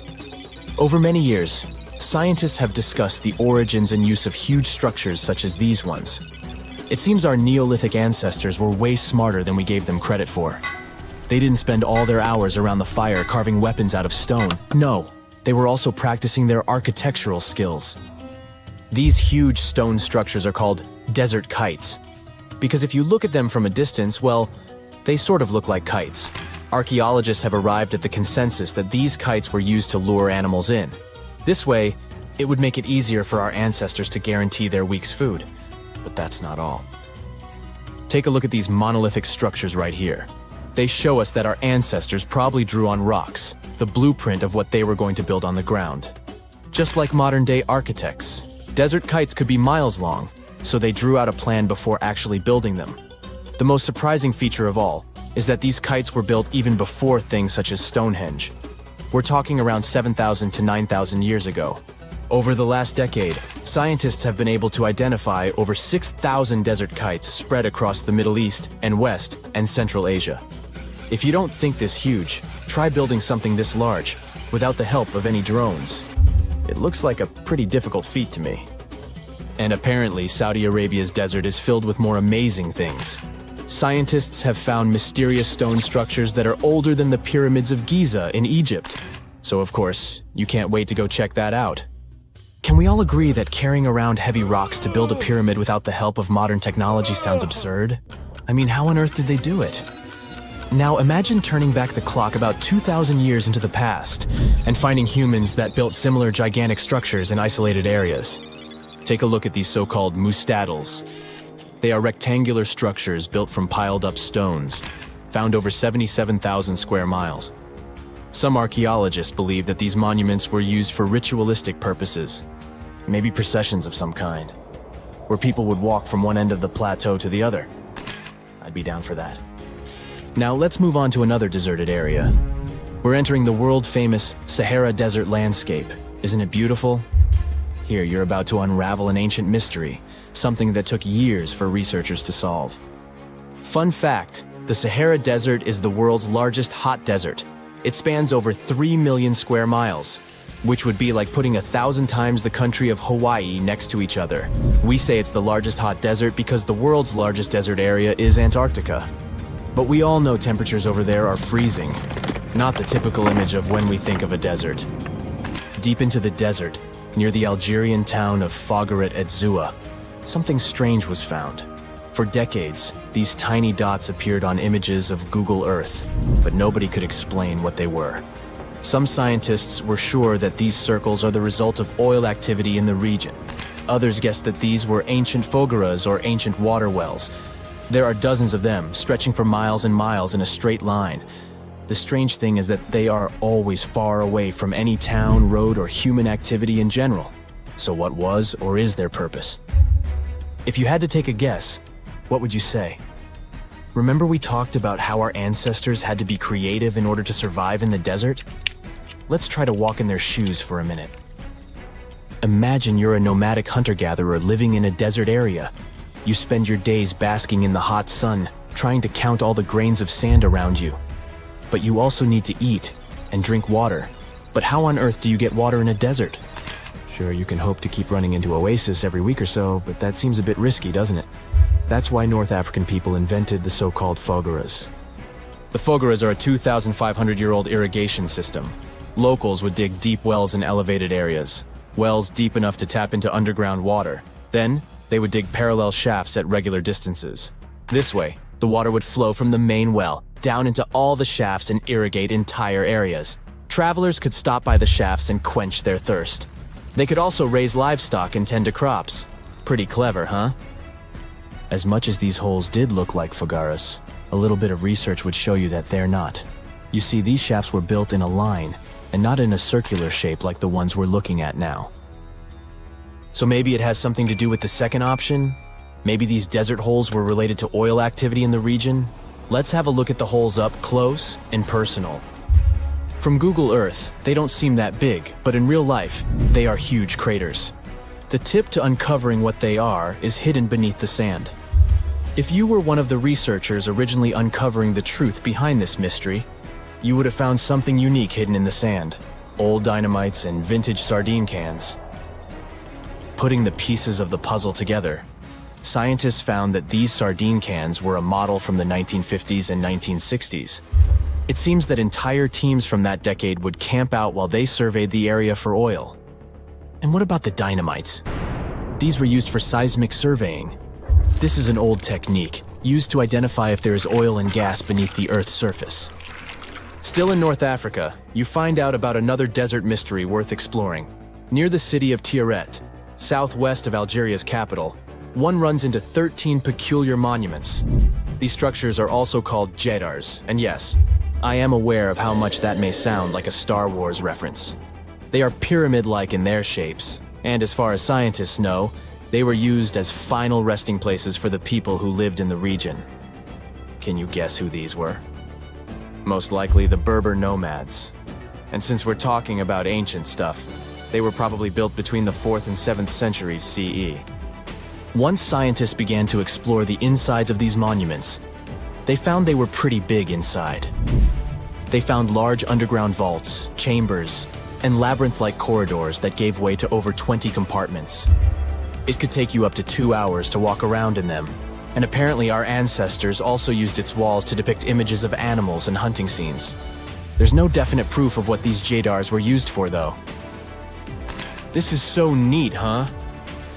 Over many years, scientists have discussed the origins and use of huge structures such as these ones. It seems our Neolithic ancestors were way smarter than we gave them credit for. They didn't spend all their hours around the fire carving weapons out of stone. No, they were also practicing their architectural skills. These huge stone structures are called desert kites, because if you look at them from a distance, well, they sort of look like kites. Archaeologists have arrived at the consensus that these kites were used to lure animals in. This way, it would make it easier for our ancestors to guarantee their week's food. But that's not all. Take a look at these monolithic structures right here. They show us that our ancestors probably drew on rocks, the blueprint of what they were going to build on the ground. Just like modern-day architects, desert kites could be miles long, so they drew out a plan before actually building them. The most surprising feature of all is that these kites were built even before things such as Stonehenge. We're talking around 7,000 to 9,000 years ago. Over the last decade, scientists have been able to identify over 6,000 desert kites spread across the Middle East and West and Central Asia. If you don't think this huge, try building something this large without the help of any drones. It looks like a pretty difficult feat to me. And apparently, Saudi Arabia's desert is filled with more amazing things. Scientists have found mysterious stone structures that are older than the pyramids of Giza in Egypt. So of course, you can't wait to go check that out. Can we all agree that carrying around heavy rocks to build a pyramid without the help of modern technology sounds absurd? I mean, how on earth did they do it? Now imagine turning back the clock about 2,000 years into the past and finding humans that built similar gigantic structures in isolated areas. Take a look at these so-called mustadils. They are rectangular structures built from piled-up stones, found over 77,000 square miles. Some archaeologists believe that these monuments were used for ritualistic purposes, maybe processions of some kind, where people would walk from one end of the plateau to the other. I'd be down for that. Now let's move on to another deserted area. We're entering the world-famous Sahara Desert landscape. Isn't it beautiful? Here, you're about to unravel an ancient mystery, something that took years for researchers to solve. Fun fact, the Sahara Desert is the world's largest hot desert. It spans over 3 million square miles, which would be like putting 1,000 times the country of Hawaii next to each other. We say it's the largest hot desert because the world's largest desert area is Antarctica. But we all know temperatures over there are freezing, not the typical image of when we think of a desert. Deep into the desert, near the Algerian town of Fougeret et Zoua, something strange was found. For decades, these tiny dots appeared on images of Google Earth, but nobody could explain what they were. Some scientists were sure that these circles are the result of oil activity in the region. Others guessed that these were ancient fogeras or ancient water wells. There are dozens of them, stretching for miles and miles in a straight line. The strange thing is that they are always far away from any town, road, or human activity in general. So what was or is their purpose? If you had to take a guess, what would you say? Remember we talked about how our ancestors had to be creative in order to survive in the desert? Let's try to walk in their shoes for a minute. Imagine you're a nomadic hunter-gatherer living in a desert area. You spend your days basking in the hot sun, trying to count all the grains of sand around you. But you also need to eat and drink water. But how on earth do you get water in a desert? Sure, you can hope to keep running into oasis every week or so, but that seems a bit risky, doesn't it? That's why North African people invented the so-called fogaras. The fogaras are a 2,500-year-old irrigation system. Locals would dig deep wells in elevated areas, wells deep enough to tap into underground water. Then, they would dig parallel shafts at regular distances. This way, the water would flow from the main well down into all the shafts and irrigate entire areas. Travelers could stop by the shafts and quench their thirst. They could also raise livestock and tend to crops. Pretty clever, huh? As much as these holes did look like fogaras, a little bit of research would show you that they're not. You see, these shafts were built in a line, and not in a circular shape like the ones we're looking at now. So maybe it has something to do with the second option? Maybe these desert holes were related to oil activity in the region? Let's have a look at the holes up close and personal. From Google Earth, they don't seem that big, but in real life, they are huge craters. The tip to uncovering what they are is hidden beneath the sand. If you were one of the researchers originally uncovering the truth behind this mystery, you would have found something unique hidden in the sand. Old dynamites and vintage sardine cans. Putting the pieces of the puzzle together, scientists found that these sardine cans were a model from the 1950s and 1960s. It seems that entire teams from that decade would camp out while they surveyed the area for oil. And what about the dynamites? These were used for seismic surveying. This is an old technique, used to identify if there is oil and gas beneath the Earth's surface. Still in North Africa, you find out about another desert mystery worth exploring. Near the city of Tiaret, southwest of Algeria's capital, one runs into 13 peculiar monuments. These structures are also called jedars, and yes, I am aware of how much that may sound like a Star Wars reference. They are pyramid-like in their shapes, and as far as scientists know, they were used as final resting places for the people who lived in the region. Can you guess who these were? Most likely the Berber nomads. And since we're talking about ancient stuff, they were probably built between the 4th and 7th centuries CE. Once scientists began to explore the insides of these monuments, they found they were pretty big inside. They found large underground vaults, chambers, and labyrinth-like corridors that gave way to over 20 compartments. It could take you up to 2 hours to walk around in them, and apparently our ancestors also used its walls to depict images of animals and hunting scenes. There's no definite proof of what these jedars were used for, though. This is so neat, huh?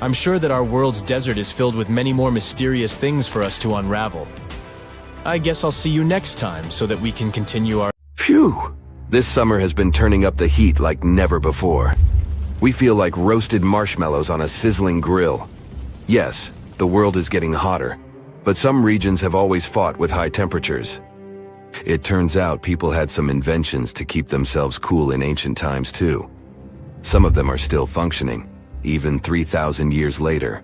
I'm sure that our world's desert is filled with many more mysterious things for us to unravel. I guess I'll see you next time so that we can continue our— Phew! This summer has been turning up the heat like never before. We feel like roasted marshmallows on a sizzling grill. Yes, the world is getting hotter, but some regions have always fought with high temperatures. It turns out people had some inventions to keep themselves cool in ancient times too. Some of them are still functioning, even 3,000 years later.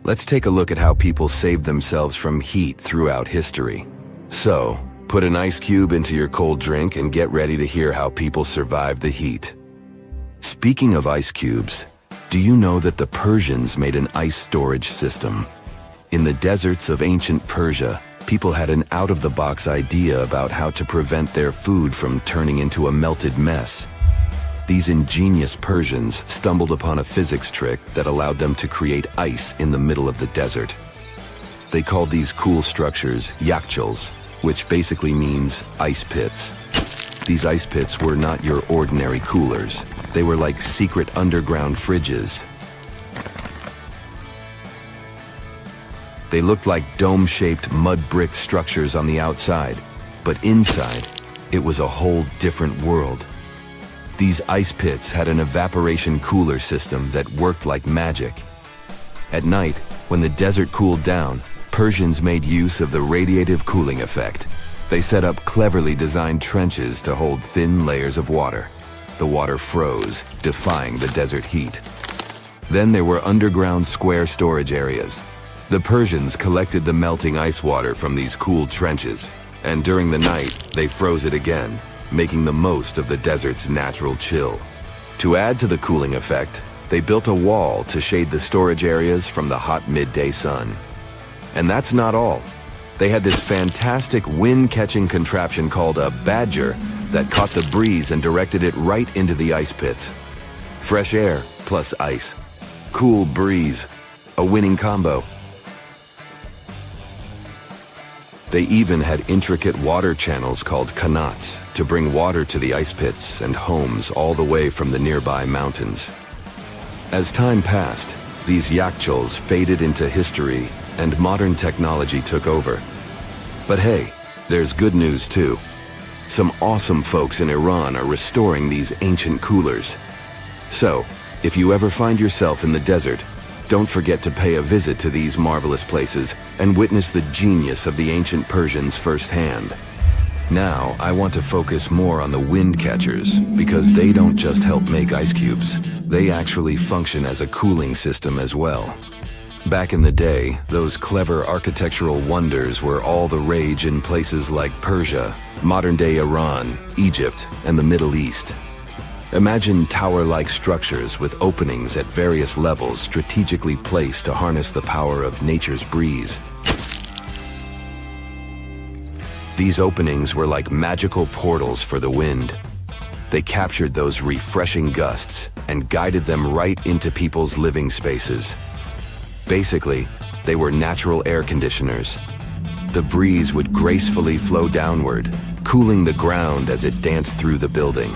Let's take a look at how people saved themselves from heat throughout history. So, put an ice cube into your cold drink and get ready to hear how people survived the heat. Speaking of ice cubes, do you know that the Persians made an ice storage system? In the deserts of ancient Persia, people had an out-of-the-box idea about how to prevent their food from turning into a melted mess. These ingenious Persians stumbled upon a physics trick that allowed them to create ice in the middle of the desert. They called these cool structures yakhchuls, which basically means ice pits. These ice pits were not your ordinary coolers. They were like secret underground fridges. They looked like dome-shaped mud brick structures on the outside, but inside, it was a whole different world. These ice pits had an evaporation cooler system that worked like magic. At night, when the desert cooled down, Persians made use of the radiative cooling effect. They set up cleverly designed trenches to hold thin layers of water. The water froze, defying the desert heat. Then there were underground square storage areas. The Persians collected the melting ice water from these cooled trenches, and during the night, they froze it again, making the most of the desert's natural chill. To add to the cooling effect, they built a wall to shade the storage areas from the hot midday sun. And that's not all. They had this fantastic wind-catching contraption called a badger that caught the breeze and directed it right into the ice pits. Fresh air, plus ice. Cool breeze. A winning combo. They even had intricate water channels called kanats to bring water to the ice pits and homes all the way from the nearby mountains. As time passed, these yakhchols faded into history and modern technology took over. But hey, there's good news too. Some awesome folks in Iran are restoring these ancient coolers. So, if you ever find yourself in the desert, don't forget to pay a visit to these marvelous places and witness the genius of the ancient Persians firsthand. Now, I want to focus more on the wind catchers because they don't just help make ice cubes. They actually function as a cooling system as well. Back in the day, those clever architectural wonders were all the rage in places like Persia, modern-day Iran, Egypt, and the Middle East. Imagine tower-like structures with openings at various levels strategically placed to harness the power of nature's breeze. These openings were like magical portals for the wind. They captured those refreshing gusts and guided them right into people's living spaces. Basically, they were natural air conditioners. The breeze would gracefully flow downward, cooling the ground as it danced through the building.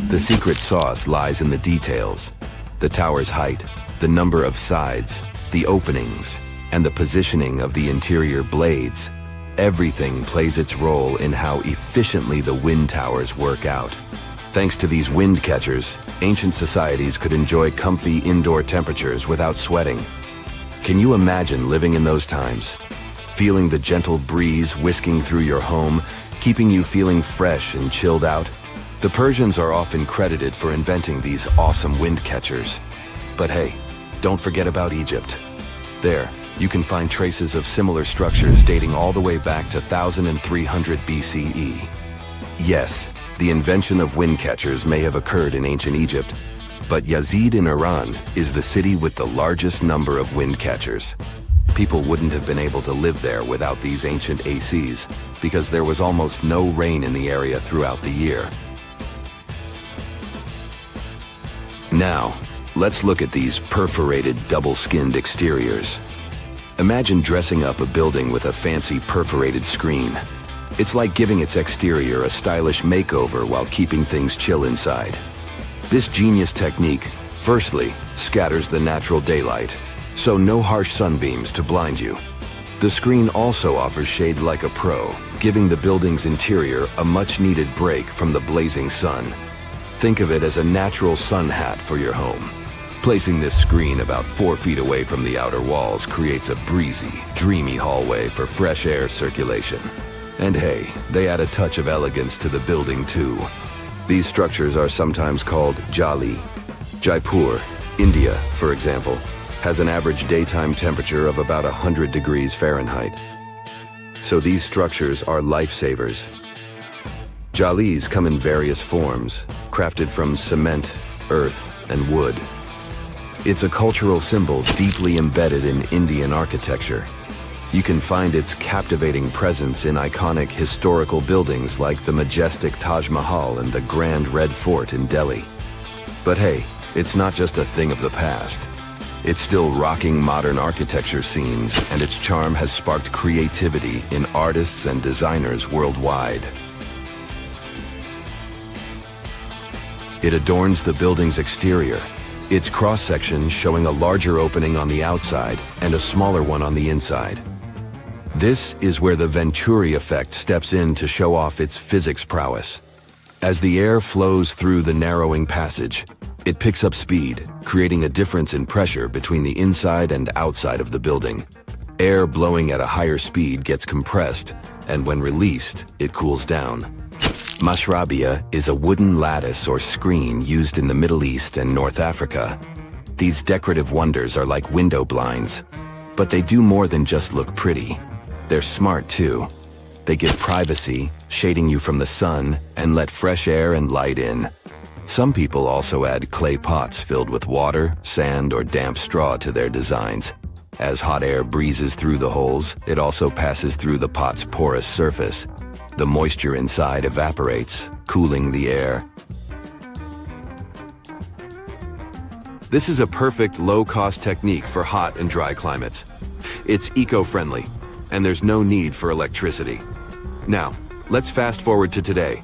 The secret sauce lies in the details: the tower's height, the number of sides, the openings, and the positioning of the interior blades. Everything plays its role in how efficiently the wind towers work out. Thanks to these wind catchers, ancient societies could enjoy comfy indoor temperatures without sweating. Can you imagine living in those times? Feeling the gentle breeze whisking through your home, keeping you feeling fresh and chilled out? The Persians are often credited for inventing these awesome wind catchers. But hey, don't forget about Egypt. There, you can find traces of similar structures dating all the way back to 1300 BCE. Yes, the invention of wind catchers may have occurred in ancient Egypt, but Yazid in Iran is the city with the largest number of wind catchers. People wouldn't have been able to live there without these ancient ACs because there was almost no rain in the area throughout the year. Now, let's look at these perforated double-skinned exteriors. Imagine dressing up a building with a fancy perforated screen. It's like giving its exterior a stylish makeover while keeping things chill inside. This genius technique, firstly, scatters the natural daylight, so no harsh sunbeams to blind you. The screen also offers shade like a pro, giving the building's interior a much-needed break from the blazing sun. Think of it as a natural sun hat for your home. Placing this screen about 4 feet away from the outer walls creates a breezy, dreamy hallway for fresh air circulation. And hey, they add a touch of elegance to the building too. These structures are sometimes called jali. Jaipur, India, for example, has an average daytime temperature of about 100 degrees Fahrenheit. So these structures are lifesavers. Jalis come in various forms, crafted from cement, earth, and wood. It's a cultural symbol deeply embedded in Indian architecture. You can find its captivating presence in iconic historical buildings like the majestic Taj Mahal and the Grand Red Fort in Delhi. But hey, it's not just a thing of the past. It's still rocking modern architecture scenes, and its charm has sparked creativity in artists and designers worldwide. It adorns the building's exterior, its cross-section showing a larger opening on the outside and a smaller one on the inside. This is where the Venturi effect steps in to show off its physics prowess. As the air flows through the narrowing passage, it picks up speed, creating a difference in pressure between the inside and outside of the building. Air blowing at a higher speed gets compressed, and when released, it cools down. Mashrabia is a wooden lattice or screen used in the Middle East and North Africa. These decorative wonders are like window blinds, but they do more than just look pretty. They're smart too. They give privacy, shading you from the sun, and let fresh air and light in. Some people also add clay pots filled with water, sand, or damp straw to their designs. As hot air breezes through the holes, it also passes through the pot's porous surface. The moisture inside evaporates, cooling the air. This is a perfect low-cost technique for hot and dry climates. It's eco-friendly, and there's no need for electricity. Now, let's fast forward to today.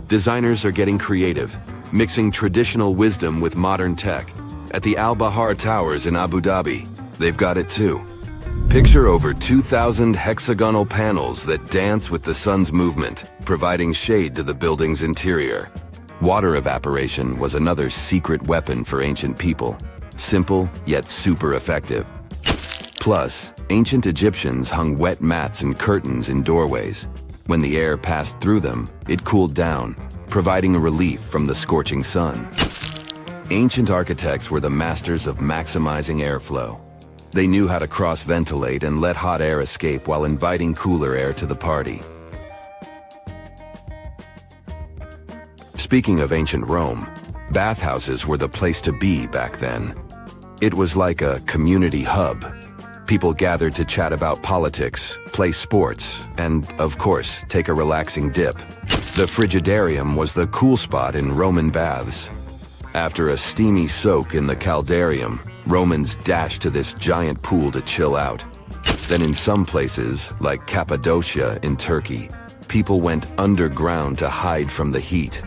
Designers are getting creative, mixing traditional wisdom with modern tech. At the Al Bahar Towers in Abu Dhabi, they've got it too. Picture over 2,000 hexagonal panels that dance with the sun's movement, providing shade to the building's interior. Water evaporation was another secret weapon for ancient people. Simple, yet super effective. Plus, ancient Egyptians hung wet mats and curtains in doorways. When the air passed through them, it cooled down, providing a relief from the scorching sun. Ancient architects were the masters of maximizing airflow. They knew how to cross-ventilate and let hot air escape while inviting cooler air to the party. Speaking of ancient Rome, bathhouses were the place to be back then. It was like a community hub. People gathered to chat about politics, play sports, and, of course, take a relaxing dip. The frigidarium was the cool spot in Roman baths. After a steamy soak in the caldarium, Romans dashed to this giant pool to chill out. Then in some places, like Cappadocia in Turkey, people went underground to hide from the heat.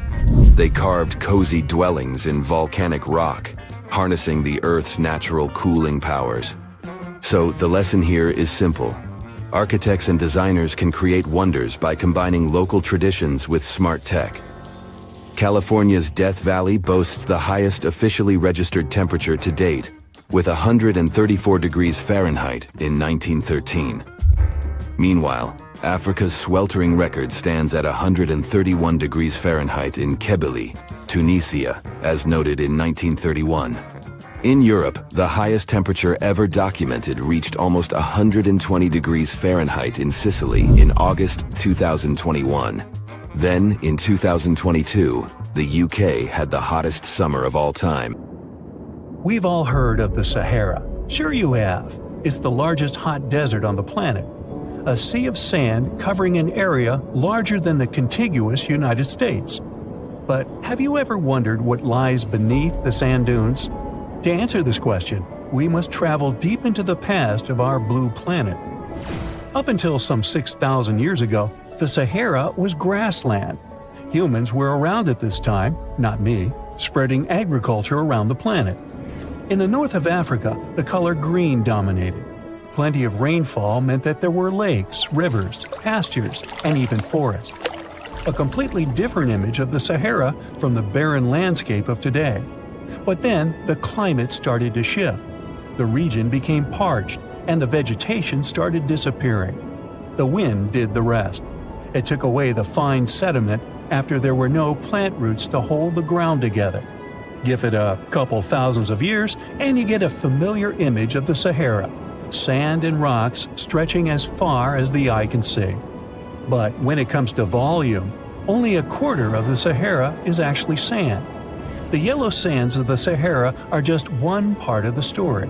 They carved cozy dwellings in volcanic rock, harnessing the Earth's natural cooling powers. So the lesson here is simple. Architects and designers can create wonders by combining local traditions with smart tech. California's Death Valley boasts the highest officially registered temperature to date, with 134 degrees Fahrenheit in 1913. Meanwhile, Africa's sweltering record stands at 131 degrees Fahrenheit in Kebili, Tunisia, as noted in 1931. In Europe, the highest temperature ever documented reached almost 120 degrees Fahrenheit in Sicily in August 2021. Then, in 2022, the UK had the hottest summer of all time. We've all heard of the Sahara. Sure you have. It's the largest hot desert on the planet. A sea of sand covering an area larger than the contiguous United States. But have you ever wondered what lies beneath the sand dunes? To answer this question, we must travel deep into the past of our blue planet. Up until some 6,000 years ago, the Sahara was grassland. Humans were around at this time, not me, spreading agriculture around the planet. In the north of Africa, the color green dominated. Plenty of rainfall meant that there were lakes, rivers, pastures, and even forests. A completely different image of the Sahara from the barren landscape of today. But then, the climate started to shift. The region became parched, and the vegetation started disappearing. The wind did the rest. It took away the fine sediment after there were no plant roots to hold the ground together. Give it a couple thousands of years, and you get a familiar image of the Sahara. Sand and rocks stretching as far as the eye can see. But when it comes to volume, only a quarter of the Sahara is actually sand. The yellow sands of the Sahara are just one part of the story.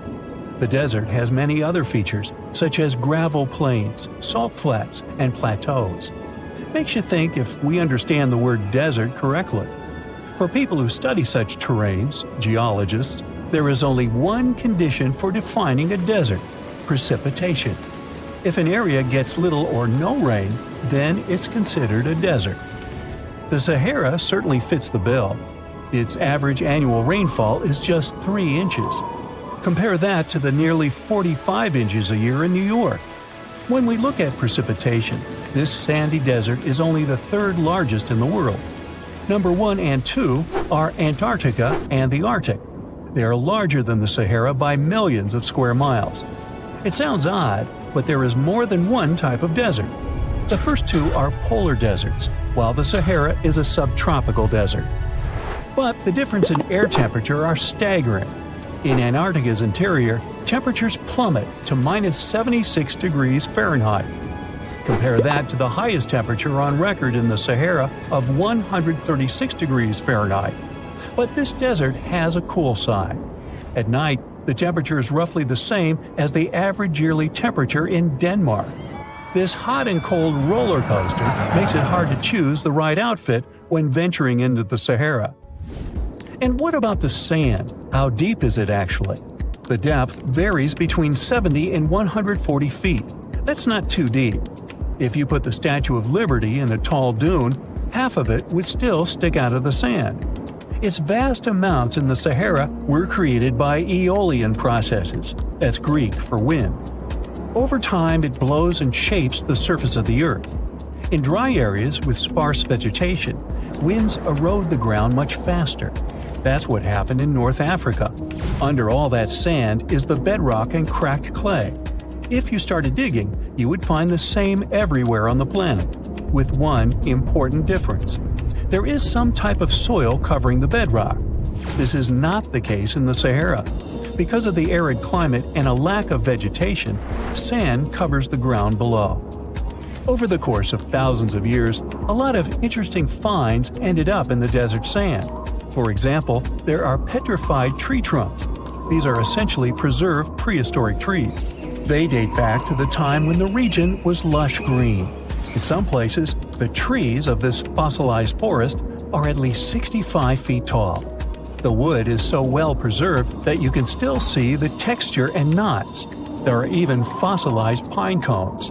The desert has many other features, such as gravel plains, salt flats, and plateaus. Makes you think if we understand the word desert correctly. For people who study such terrains, geologists, there is only one condition for defining a desert: precipitation. If an area gets little or no rain, then it's considered a desert. The Sahara certainly fits the bill. Its average annual rainfall is just 3 inches. Compare that to the nearly 45 inches a year in New York. When we look at precipitation, this sandy desert is only the third largest in the world. Number 1 and 2 are Antarctica and the Arctic. They are larger than the Sahara by millions of square miles. It sounds odd, but there is more than one type of desert. The first two are polar deserts, while the Sahara is a subtropical desert. But the difference in air temperature are staggering. In Antarctica's interior, temperatures plummet to minus 76 degrees Fahrenheit. Compare that to the highest temperature on record in the Sahara of 136 degrees Fahrenheit. But this desert has a cool side. At night, the temperature is roughly the same as the average yearly temperature in Denmark. This hot and cold roller coaster makes it hard to choose the right outfit when venturing into the Sahara. And what about the sand? How deep is it actually? The depth varies between 70 and 140 feet. That's not too deep. If you put the Statue of Liberty in a tall dune, half of it would still stick out of the sand. Its vast amounts in the Sahara were created by aeolian processes. That's Greek for wind. Over time, it blows and shapes the surface of the Earth. In dry areas with sparse vegetation, winds erode the ground much faster. That's what happened in North Africa. Under all that sand is the bedrock and cracked clay. If you started digging, you would find the same everywhere on the planet, with one important difference. There is some type of soil covering the bedrock. This is not the case in the Sahara. Because of the arid climate and a lack of vegetation, sand covers the ground below. Over the course of thousands of years, a lot of interesting finds ended up in the desert sand. For example, there are petrified tree trunks. These are essentially preserved prehistoric trees. They date back to the time when the region was lush green. In some places, the trees of this fossilized forest are at least 65 feet tall. The wood is so well preserved that you can still see the texture and knots. There are even fossilized pine cones.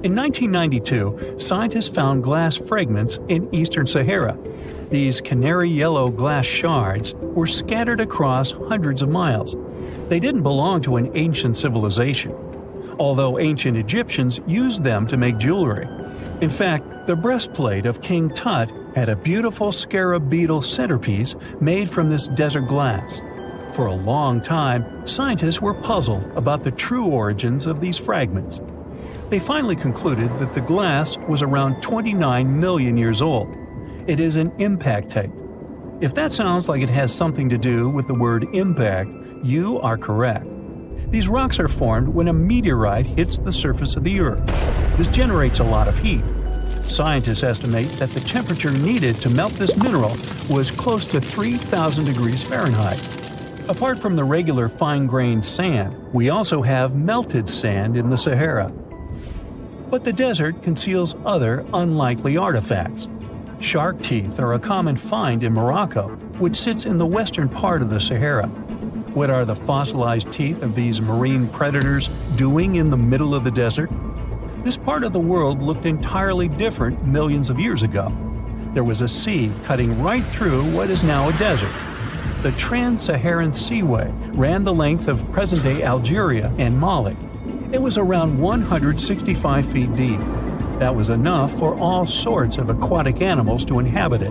In 1992, scientists found glass fragments in eastern Sahara. These canary yellow glass shards were scattered across hundreds of miles. They didn't belong to an ancient civilization, although ancient Egyptians used them to make jewelry. In fact, the breastplate of King Tut had a beautiful scarab beetle centerpiece made from this desert glass. For a long time, scientists were puzzled about the true origins of these fragments. They finally concluded that the glass was around 29 million years old. It is an impact tape. If that sounds like it has something to do with the word impact, you are correct. These rocks are formed when a meteorite hits the surface of the Earth. This generates a lot of heat. Scientists estimate that the temperature needed to melt this mineral was close to 3,000 degrees Fahrenheit. Apart from the regular fine-grained sand, we also have melted sand in the Sahara. But the desert conceals other unlikely artifacts. Shark teeth are a common find in Morocco, which sits in the western part of the Sahara. What are the fossilized teeth of these marine predators doing in the middle of the desert? This part of the world looked entirely different millions of years ago. There was a sea cutting right through what is now a desert. The Trans-Saharan Seaway ran the length of present-day Algeria and Mali. It was around 165 feet deep. That was enough for all sorts of aquatic animals to inhabit it.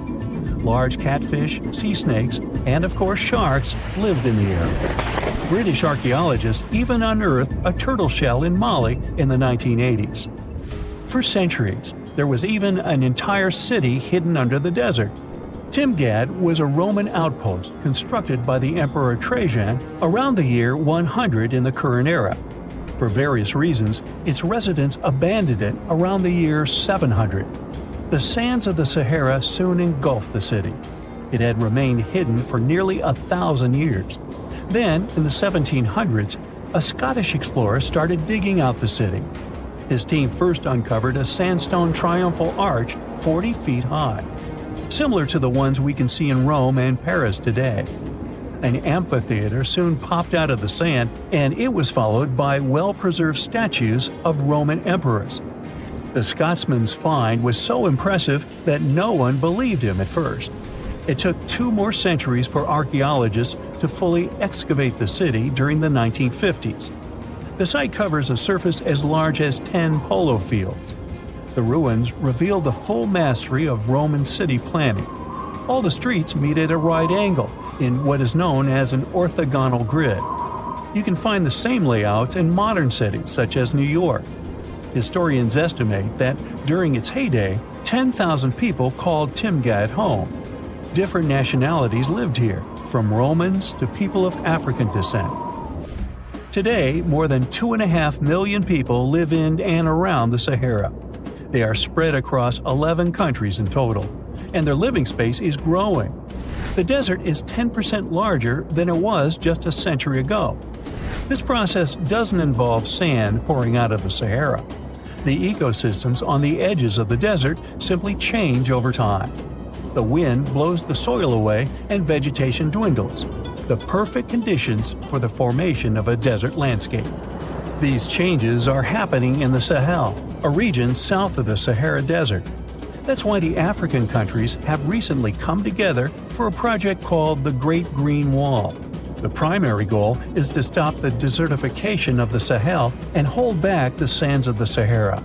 Large catfish, sea snakes, and of course sharks lived in the area. British archaeologists even unearthed a turtle shell in Mali in the 1980s. For centuries, there was even an entire city hidden under the desert. Timgad was a Roman outpost constructed by the Emperor Trajan around the year 100 in the current era. For various reasons, its residents abandoned it around the year 700. The sands of the Sahara soon engulfed the city. It had remained hidden for nearly 1,000 years. Then, in the 1700s, a Scottish explorer started digging out the city. His team first uncovered a sandstone triumphal arch 40 feet high, similar to the ones we can see in Rome and Paris today. An amphitheater soon popped out of the sand, and it was followed by well-preserved statues of Roman emperors. The Scotsman's find was so impressive that no one believed him at first. It took 2 more centuries for archaeologists to fully excavate the city during the 1950s. The site covers a surface as large as 10 polo fields. The ruins reveal the full mastery of Roman city planning. All the streets meet at a right angle in what is known as an orthogonal grid. You can find the same layout in modern cities such as New York. Historians estimate that during its heyday, 10,000 people called Timgad home. Different nationalities lived here, from Romans to people of African descent. Today, more than 2.5 million people live in and around the Sahara. They are spread across 11 countries in total, and their living space is growing. The desert is 10% larger than it was just a century ago. This process doesn't involve sand pouring out of the Sahara. The ecosystems on the edges of the desert simply change over time. The wind blows the soil away and vegetation dwindles. The perfect conditions for the formation of a desert landscape. These changes are happening in the Sahel, a region south of the Sahara Desert. That's why the African countries have recently come together for a project called the Great Green Wall. The primary goal is to stop the desertification of the Sahel and hold back the sands of the Sahara.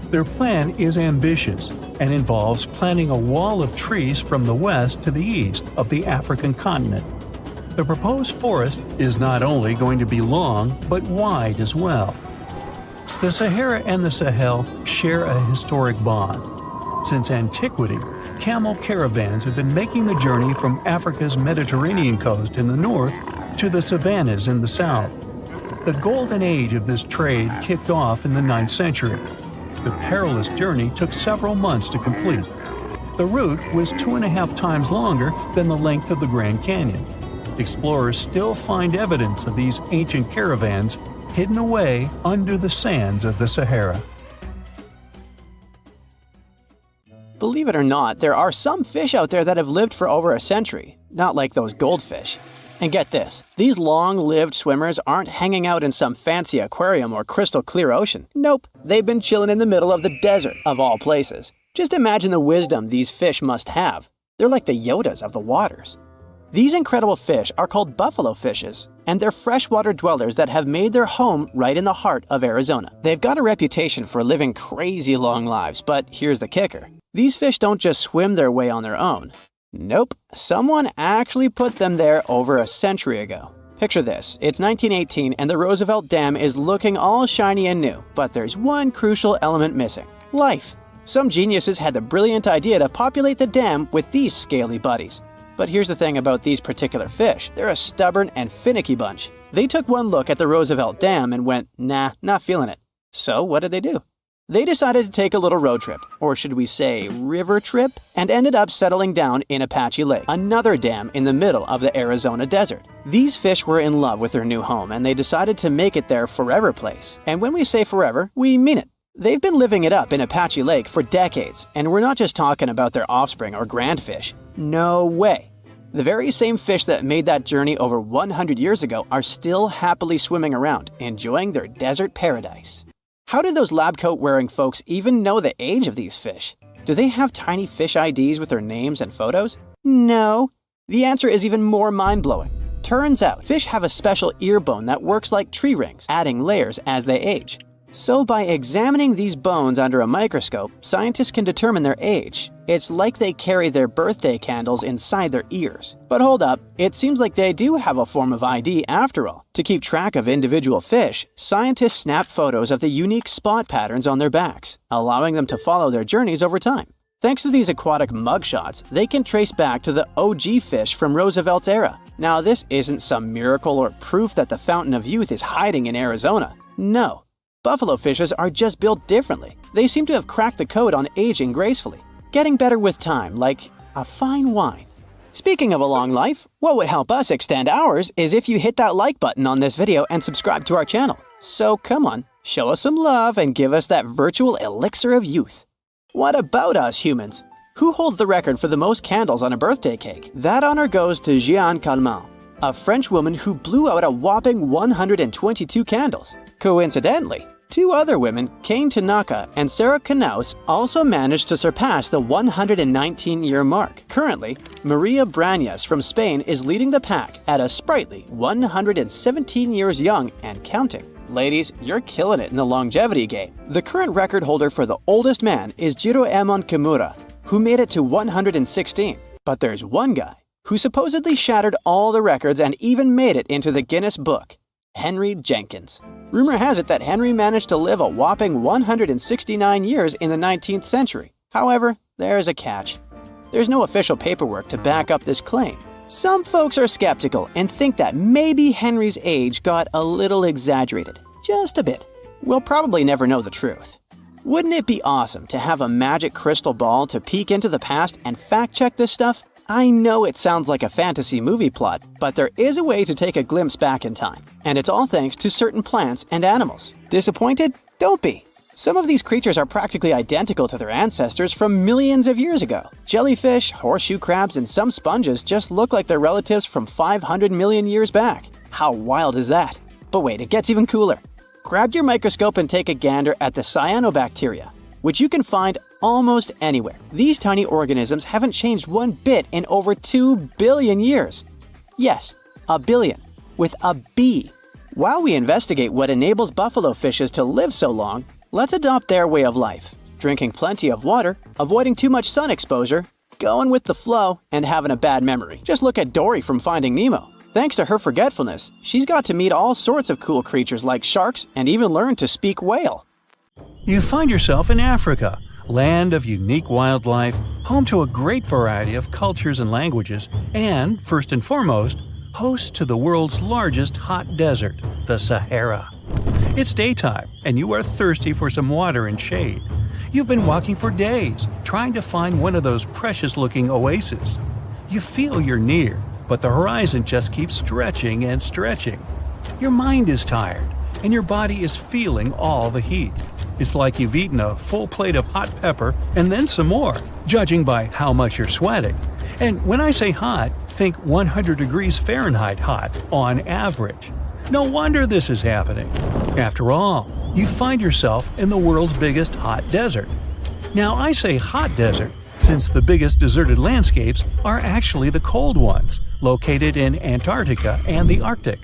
Their plan is ambitious and involves planting a wall of trees from the west to the east of the African continent. The proposed forest is not only going to be long, but wide as well. The Sahara and the Sahel share a historic bond. Since antiquity, camel caravans have been making the journey from Africa's Mediterranean coast in the north to the savannas in the south. The golden age of this trade kicked off in the 9th century. The perilous journey took several months to complete. The route was 2.5 times longer than the length of the Grand Canyon. Explorers still find evidence of these ancient caravans hidden away under the sands of the Sahara. Believe it or not, there are some fish out there that have lived for over a century, not like those goldfish. And get this, these long-lived swimmers aren't hanging out in some fancy aquarium or crystal clear ocean. Nope, they've been chilling in the middle of the desert, of all places. Just imagine the wisdom these fish must have. They're like the Yodas of the waters. These incredible fish are called buffalo fishes, and they're freshwater dwellers that have made their home right in the heart of Arizona. They've got a reputation for living crazy long lives, but here's the kicker. These fish don't just swim their way on their own. Nope, someone actually put them there over a century ago. Picture this, it's 1918 and the Roosevelt Dam is looking all shiny and new, but there's one crucial element missing: life. Some geniuses had the brilliant idea to populate the dam with these scaly buddies. But here's the thing about these particular fish, they're a stubborn and finicky bunch. They took one look at the Roosevelt Dam and went, nah, not feeling it. So what did they do? They decided to take a little road trip, or should we say river trip, and ended up settling down in Apache Lake, another dam in the middle of the Arizona desert. These fish were in love with their new home and they decided to make it their forever place. And when we say forever, we mean it. They've been living it up in Apache Lake for decades, and we're not just talking about their offspring or grandfish. No way. The very same fish that made that journey over 100 years ago are still happily swimming around, enjoying their desert paradise. How did those lab coat-wearing folks even know the age of these fish? Do they have tiny fish IDs with their names and photos? No. The answer is even more mind-blowing. Turns out, fish have a special ear bone that works like tree rings, adding layers as they age. So by examining these bones under a microscope, scientists can determine their age. It's like they carry their birthday candles inside their ears. But hold up, it seems like they do have a form of ID after all. To keep track of individual fish, scientists snap photos of the unique spot patterns on their backs, allowing them to follow their journeys over time. Thanks to these aquatic mugshots, they can trace back to the OG fish from Roosevelt's era. Now this isn't some miracle or proof that the fountain of youth is hiding in Arizona. No. Buffalo fishes are just built differently. They seem to have cracked the code on aging gracefully, getting better with time, like a fine wine. Speaking of a long life, what would help us extend ours is if you hit that like button on this video and subscribe to our channel. So come on, show us some love and give us that virtual elixir of youth. What about us humans? Who holds the record for the most candles on a birthday cake? That honor goes to Jeanne Calment, a French woman who blew out a whopping 122 candles. Coincidentally, two other women, Kane Tanaka and Sarah Knaus, also managed to surpass the 119-year mark. Currently, Maria Brañas from Spain is leading the pack at a sprightly 117 years young and counting. Ladies, you're killing it in the longevity game. The current record holder for the oldest man is Jiroemon Kimura, who made it to 116. But there's one guy who supposedly shattered all the records and even made it into the Guinness Book: Henry Jenkins. Rumor has it that Henry managed to live a whopping 169 years in the 19th century. However, there's a catch. There's no official paperwork to back up this claim. Some folks are skeptical and think that maybe Henry's age got a little exaggerated. Just a bit. We'll probably never know the truth. Wouldn't it be awesome to have a magic crystal ball to peek into the past and fact-check this stuff? I know it sounds like a fantasy movie plot, but there is a way to take a glimpse back in time. And it's all thanks to certain plants and animals. Disappointed? Don't be. Some of these creatures are practically identical to their ancestors from millions of years ago. Jellyfish, horseshoe crabs, and some sponges just look like their relatives from 500 million years back. How wild is that? But wait, it gets even cooler. Grab your microscope and take a gander at the cyanobacteria, which you can find almost anywhere. These tiny organisms haven't changed one bit in over 2 billion years. Yes, a billion, with a B. While we investigate what enables buffalo fishes to live so long, let's adopt their way of life. Drinking plenty of water, avoiding too much sun exposure, going with the flow, and having a bad memory. Just look at Dory from Finding Nemo. Thanks to her forgetfulness, she's got to meet all sorts of cool creatures like sharks and even learn to speak whale. You find yourself in Africa, land of unique wildlife, home to a great variety of cultures and languages, and, first and foremost, host to the world's largest hot desert, the Sahara. It's daytime, and you are thirsty for some water and shade. You've been walking for days, trying to find one of those precious-looking oases. You feel you're near, but the horizon just keeps stretching and stretching. Your mind is tired, and your body is feeling all the heat. It's like you've eaten a full plate of hot pepper and then some more, judging by how much you're sweating. And when I say hot, think 100 degrees Fahrenheit hot, on average. No wonder this is happening. After all, you find yourself in the world's biggest hot desert. Now, I say hot desert since the biggest deserted landscapes are actually the cold ones, located in Antarctica and the Arctic.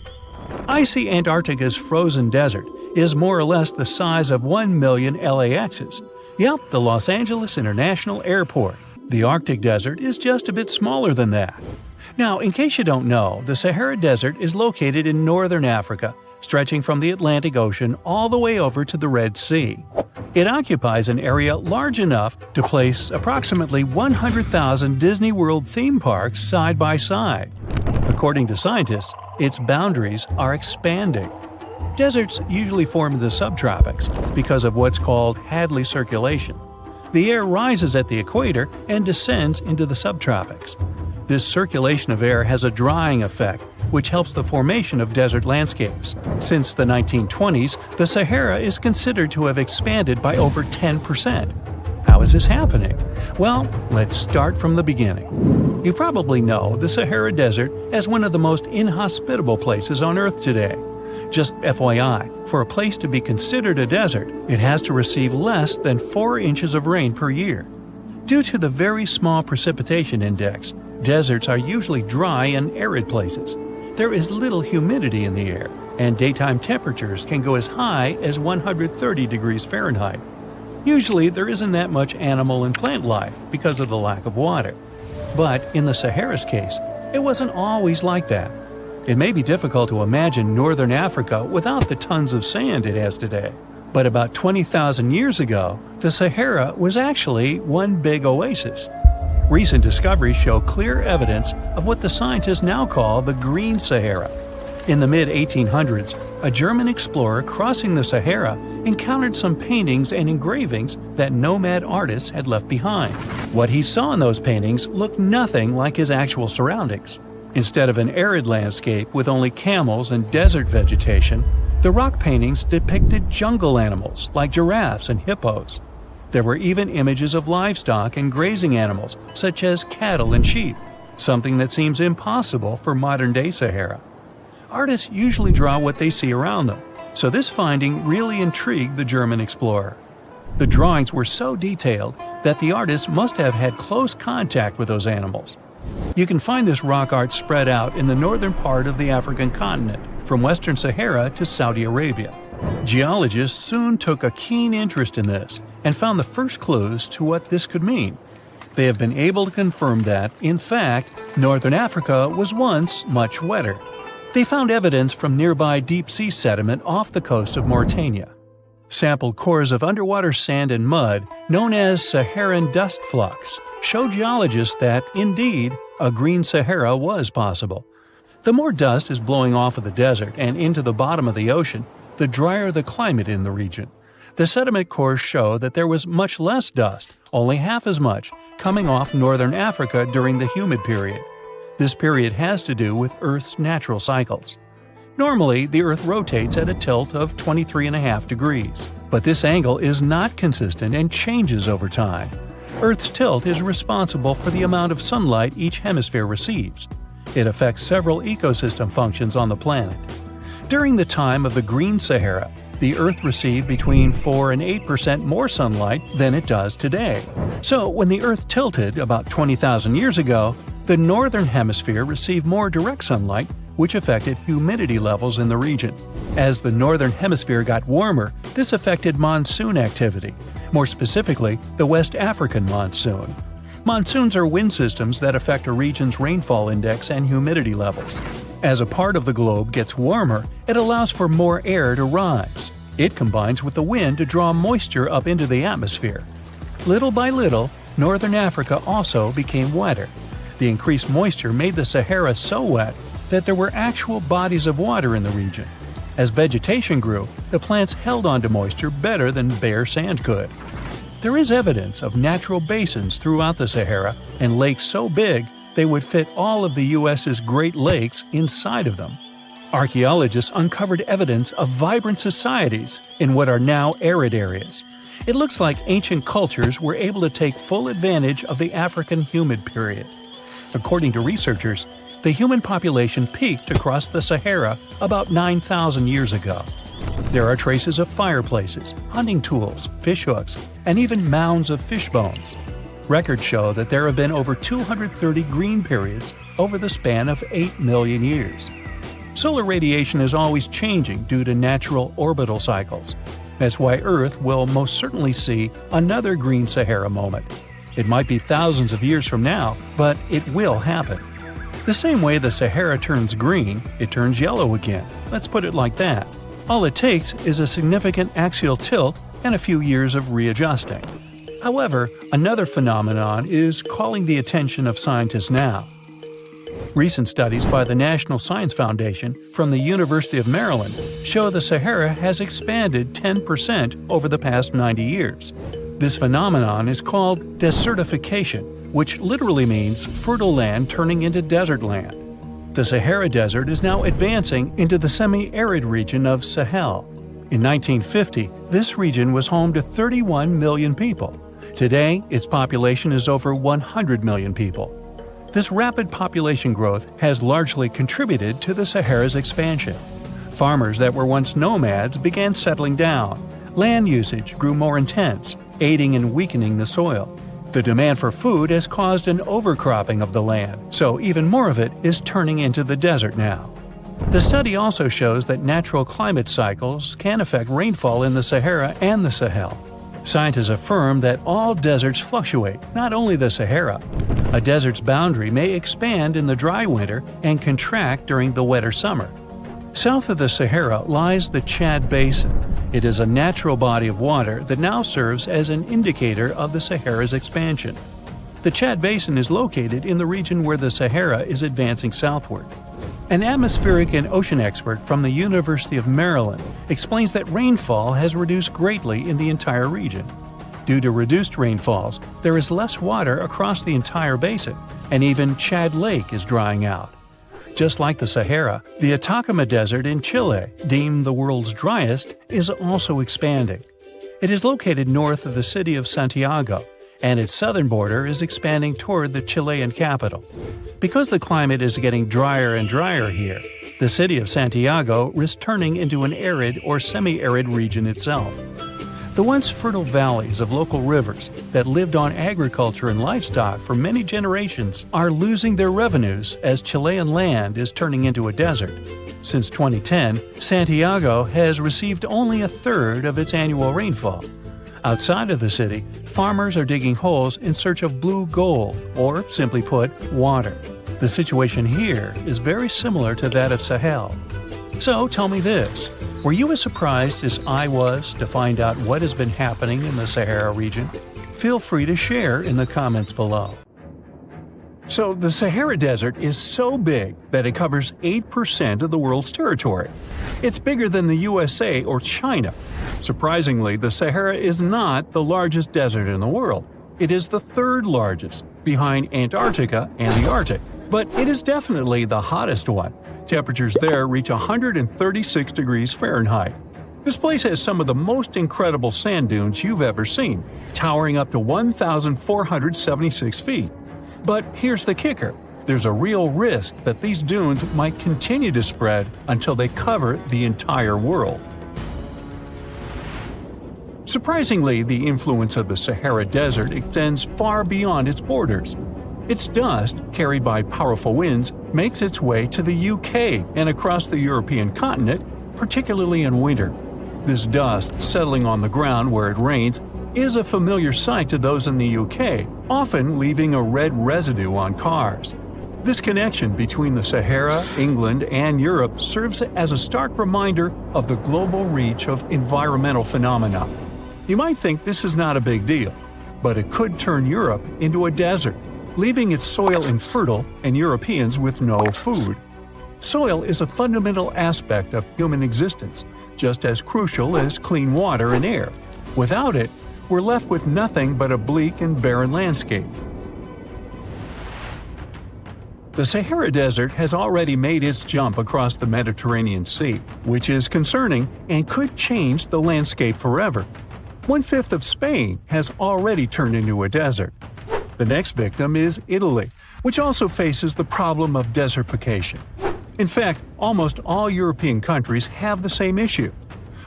Icy Antarctica's frozen desert is more or less the size of 1 million LAXs. Yep, the Los Angeles International Airport. The Arctic desert is just a bit smaller than that. Now, in case you don't know, the Sahara Desert is located in northern Africa, stretching from the Atlantic Ocean all the way over to the Red Sea. It occupies an area large enough to place approximately 100,000 Disney World theme parks side by side. According to scientists, its boundaries are expanding. Deserts usually form in the subtropics because of what's called Hadley circulation. The air rises at the equator and descends into the subtropics. This circulation of air has a drying effect, which helps the formation of desert landscapes. Since the 1920s, the Sahara is considered to have expanded by over 10%. How is this happening? Well, let's start from the beginning. You probably know the Sahara Desert as one of the most inhospitable places on Earth today. Just FYI, for a place to be considered a desert, it has to receive less than 4 inches of rain per year. Due to the very small precipitation index, deserts are usually dry and arid places. There is little humidity in the air, and daytime temperatures can go as high as 130 degrees Fahrenheit. Usually, there isn't that much animal and plant life because of the lack of water. But in the Sahara's case, it wasn't always like that. It may be difficult to imagine northern Africa without the tons of sand it has today. But about 20,000 years ago, the Sahara was actually one big oasis. Recent discoveries show clear evidence of what the scientists now call the Green Sahara. In the mid-1800s, a German explorer crossing the Sahara encountered some paintings and engravings that nomad artists had left behind. What he saw in those paintings looked nothing like his actual surroundings. Instead of an arid landscape with only camels and desert vegetation, the rock paintings depicted jungle animals like giraffes and hippos. There were even images of livestock and grazing animals such as cattle and sheep, something that seems impossible for modern-day Sahara. Artists usually draw what they see around them, so this finding really intrigued the German explorer. The drawings were so detailed that the artists must have had close contact with those animals. You can find this rock art spread out in the northern part of the African continent, from western Sahara to Saudi Arabia. Geologists soon took a keen interest in this and found the first clues to what this could mean. They have been able to confirm that, in fact, northern Africa was once much wetter. They found evidence from nearby deep-sea sediment off the coast of Mauritania. Sampled cores of underwater sand and mud, known as Saharan dust flux, show geologists that, indeed, a green Sahara was possible. The more dust is blowing off of the desert and into the bottom of the ocean, the drier the climate in the region. The sediment cores show that there was much less dust, only half as much, coming off northern Africa during the humid period. This period has to do with Earth's natural cycles. Normally, the Earth rotates at a tilt of 23.5 degrees. But this angle is not consistent and changes over time. Earth's tilt is responsible for the amount of sunlight each hemisphere receives. It affects several ecosystem functions on the planet. During the time of the Green Sahara, the Earth received between 4 and 8% more sunlight than it does today. So when the Earth tilted about 20,000 years ago, the northern hemisphere received more direct sunlight, which affected humidity levels in the region. As the northern hemisphere got warmer, this affected monsoon activity, more specifically the West African monsoon. Monsoons are wind systems that affect a region's rainfall index and humidity levels. As a part of the globe gets warmer, it allows for more air to rise. It combines with the wind to draw moisture up into the atmosphere. Little by little, northern Africa also became wetter. The increased moisture made the Sahara so wet that there were actual bodies of water in the region. As vegetation grew, the plants held onto moisture better than bare sand could. There is evidence of natural basins throughout the Sahara and lakes so big they would fit all of the U.S.'s Great Lakes inside of them. Archaeologists uncovered evidence of vibrant societies in what are now arid areas. It looks like ancient cultures were able to take full advantage of the African humid period. According to researchers, the human population peaked across the Sahara about 9,000 years ago. There are traces of fireplaces, hunting tools, fishhooks, and even mounds of fish bones. Records show that there have been over 230 green periods over the span of 8 million years. Solar radiation is always changing due to natural orbital cycles. That's why Earth will most certainly see another green Sahara moment. It might be thousands of years from now, but it will happen. The same way the Sahara turns green, it turns yellow again. Let's put it like that. All it takes is a significant axial tilt and a few years of readjusting. However, another phenomenon is calling the attention of scientists now. Recent studies by the National Science Foundation from the University of Maryland show the Sahara has expanded 10% over the past 90 years. This phenomenon is called desertification, which literally means fertile land turning into desert land. The Sahara Desert is now advancing into the semi-arid region of Sahel. In 1950, this region was home to 31 million people. Today, its population is over 100 million people. This rapid population growth has largely contributed to the Sahara's expansion. Farmers that were once nomads began settling down. Land usage grew more intense, aiding in weakening the soil. The demand for food has caused an overcropping of the land, so even more of it is turning into the desert now. The study also shows that natural climate cycles can affect rainfall in the Sahara and the Sahel. Scientists affirm that all deserts fluctuate, not only the Sahara. A desert's boundary may expand in the dry winter and contract during the wetter summer. South of the Sahara lies the Chad Basin. It is a natural body of water that now serves as an indicator of the Sahara's expansion. The Chad Basin is located in the region where the Sahara is advancing southward. An atmospheric and ocean expert from the University of Maryland explains that rainfall has reduced greatly in the entire region. Due to reduced rainfalls, there is less water across the entire basin, and even Chad Lake is drying out. Just like the Sahara, the Atacama Desert in Chile, deemed the world's driest, is also expanding. It is located north of the city of Santiago, and its southern border is expanding toward the Chilean capital. Because the climate is getting drier and drier here, the city of Santiago risks turning into an arid or semi-arid region itself. The once fertile valleys of local rivers that lived on agriculture and livestock for many generations are losing their revenues as Chilean land is turning into a desert. Since 2010, Santiago has received only a third of its annual rainfall. Outside of the city, farmers are digging holes in search of blue gold, or simply put, water. The situation here is very similar to that of Sahel. So tell me this, were you as surprised as I was to find out what has been happening in the Sahara region? Feel free to share in the comments below. So the Sahara Desert is so big that it covers 8% of the world's territory. It's bigger than the USA or China. Surprisingly, the Sahara is not the largest desert in the world. It is the third largest, behind Antarctica and the Arctic. But it is definitely the hottest one. Temperatures there reach 136 degrees Fahrenheit. This place has some of the most incredible sand dunes you've ever seen, towering up to 1,476 feet. But here's the kicker. There's a real risk that these dunes might continue to spread until they cover the entire world. Surprisingly, the influence of the Sahara Desert extends far beyond its borders. Its dust, carried by powerful winds, makes its way to the UK and across the European continent, particularly in winter. This dust settling on the ground where it rains is a familiar sight to those in the UK, often leaving a red residue on cars. This connection between the Sahara, England, and Europe serves as a stark reminder of the global reach of environmental phenomena. You might think this is not a big deal, but it could turn Europe into a desert, leaving its soil infertile and Europeans with no food. Soil is a fundamental aspect of human existence, just as crucial as clean water and air. Without it, we're left with nothing but a bleak and barren landscape. The Sahara Desert has already made its jump across the Mediterranean Sea, which is concerning and could change the landscape forever. 1/5 of Spain has already turned into a desert. The next victim is Italy, which also faces the problem of desertification. In fact, almost all European countries have the same issue.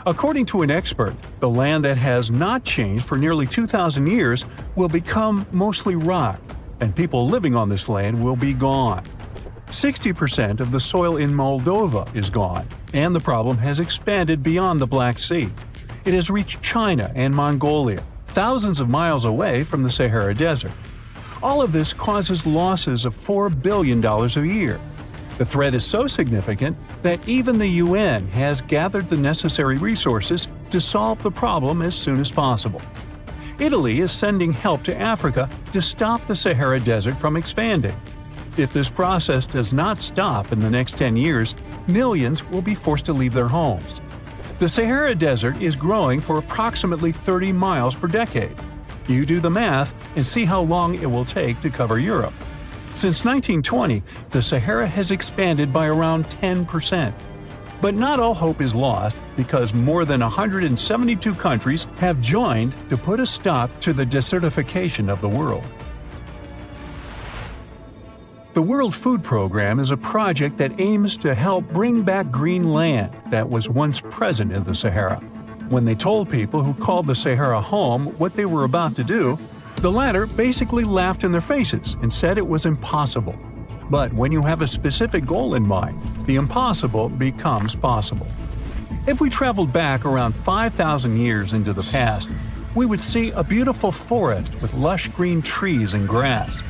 According to an expert, the land that has not changed for nearly 2,000 years will become mostly rock, and people living on this land will be gone. 60% of the soil in Moldova is gone, and the problem has expanded beyond the Black Sea. It has reached China and Mongolia, thousands of miles away from the Sahara Desert. All of this causes losses of $4 billion a year. The threat is so significant that even the UN has gathered the necessary resources to solve the problem as soon as possible. Italy is sending help to Africa to stop the Sahara Desert from expanding. If this process does not stop in the next 10 years, millions will be forced to leave their homes. The Sahara Desert is growing for approximately 30 miles per decade. You do the math and see how long it will take to cover Europe. Since 1920, the Sahara has expanded by around 10%. But not all hope is lost because more than 172 countries have joined to put a stop to the desertification of the world. The World Food Program is a project that aims to help bring back green land that was once present in the Sahara. When they told people who called the Sahara home what they were about to do, the latter basically laughed in their faces and said it was impossible. But when you have a specific goal in mind, the impossible becomes possible. If we traveled back around 5,000 years into the past, we would see a beautiful forest with lush green trees and grass.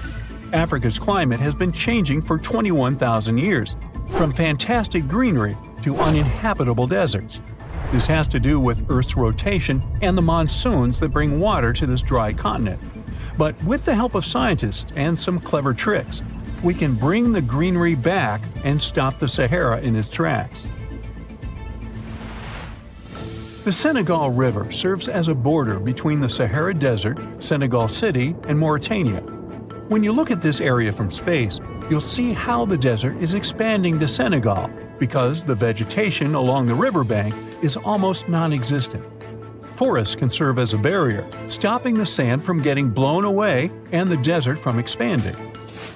Africa's climate has been changing for 21,000 years, from fantastic greenery to uninhabitable deserts. This has to do with Earth's rotation and the monsoons that bring water to this dry continent. But with the help of scientists and some clever tricks, we can bring the greenery back and stop the Sahara in its tracks. The Senegal River serves as a border between the Sahara Desert, Senegal City, and Mauritania. When you look at this area from space, you'll see how the desert is expanding to Senegal because the vegetation along the riverbank is almost non-existent. Forests can serve as a barrier, stopping the sand from getting blown away and the desert from expanding.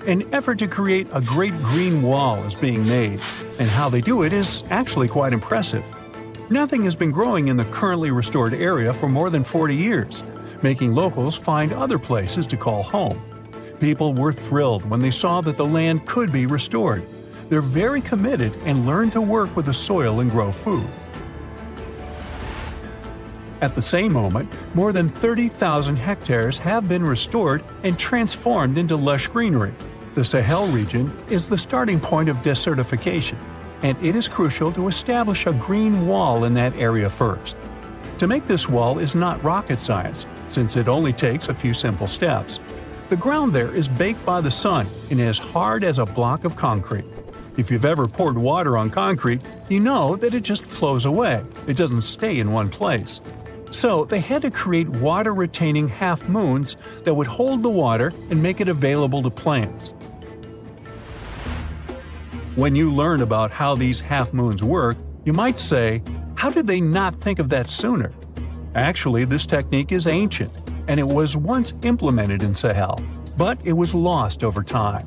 An effort to create a great green wall is being made, and how they do it is actually quite impressive. Nothing has been growing in the currently restored area for more than 40 years, making locals find other places to call home. People were thrilled when they saw that the land could be restored. They're very committed and learn to work with the soil and grow food. At the same moment, more than 30,000 hectares have been restored and transformed into lush greenery. The Sahel region is the starting point of desertification, and it is crucial to establish a green wall in that area first. To make this wall is not rocket science, since it only takes a few simple steps. The ground there is baked by the sun and as hard as a block of concrete. If you've ever poured water on concrete, you know that it just flows away. It doesn't stay in one place. So they had to create water-retaining half-moons that would hold the water and make it available to plants. When you learn about how these half-moons work, you might say, How did they not think of that sooner? Actually, this technique is ancient, and it was once implemented in Sahel, but it was lost over time.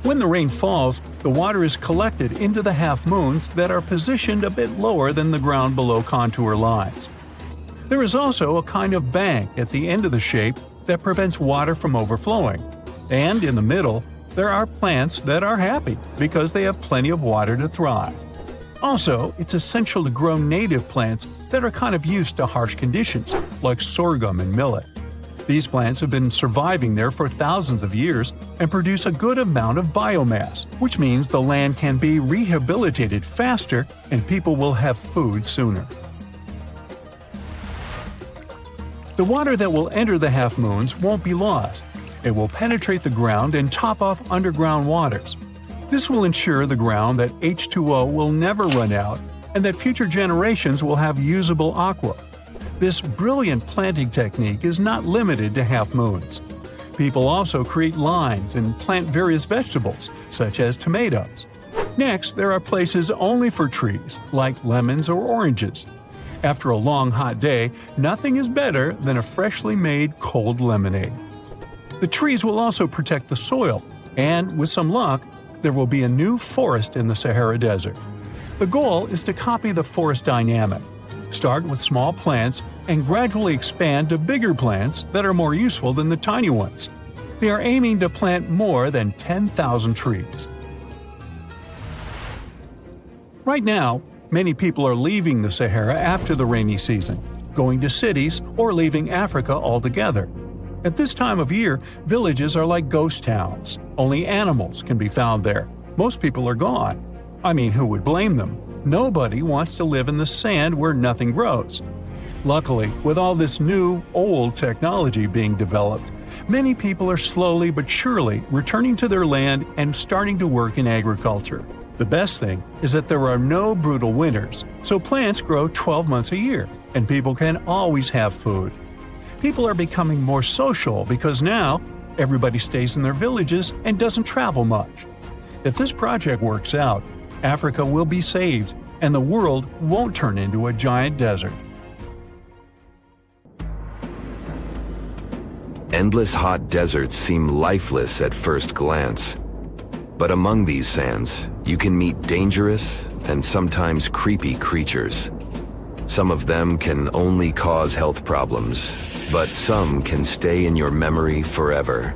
When the rain falls, the water is collected into the half-moons that are positioned a bit lower than the ground below contour lines. There is also a kind of bank at the end of the shape that prevents water from overflowing, and in the middle, there are plants that are happy because they have plenty of water to thrive. Also, it's essential to grow native plants that are kind of used to harsh conditions, like sorghum and millet. These plants have been surviving there for thousands of years and produce a good amount of biomass, which means the land can be rehabilitated faster and people will have food sooner. The water that will enter the half-moons won't be lost. It will penetrate the ground and top off underground waters. This will ensure the ground that H2O will never run out and that future generations will have usable aqua. This brilliant planting technique is not limited to half-moons. People also create lines and plant various vegetables, such as tomatoes. Next, there are places only for trees, like lemons or oranges. After a long hot day, nothing is better than a freshly made cold lemonade. The trees will also protect the soil, and with some luck, there will be a new forest in the Sahara Desert. The goal is to copy the forest dynamic. Start with small plants and gradually expand to bigger plants that are more useful than the tiny ones. They are aiming to plant more than 10,000 trees. Right now, many people are leaving the Sahara after the rainy season, going to cities or leaving Africa altogether. At this time of year, villages are like ghost towns. Only animals can be found there. Most people are gone. I mean, who would blame them? Nobody wants to live in the sand where nothing grows. Luckily, with all this new, old technology being developed, many people are slowly but surely returning to their land and starting to work in agriculture. The best thing is that there are no brutal winters, so plants grow 12 months a year, and people can always have food. People are becoming more social because now everybody stays in their villages and doesn't travel much. If this project works out, Africa will be saved, and the world won't turn into a giant desert. Endless hot deserts seem lifeless at first glance. But among these sands, you can meet dangerous and sometimes creepy creatures. Some of them can only cause health problems, but some can stay in your memory forever.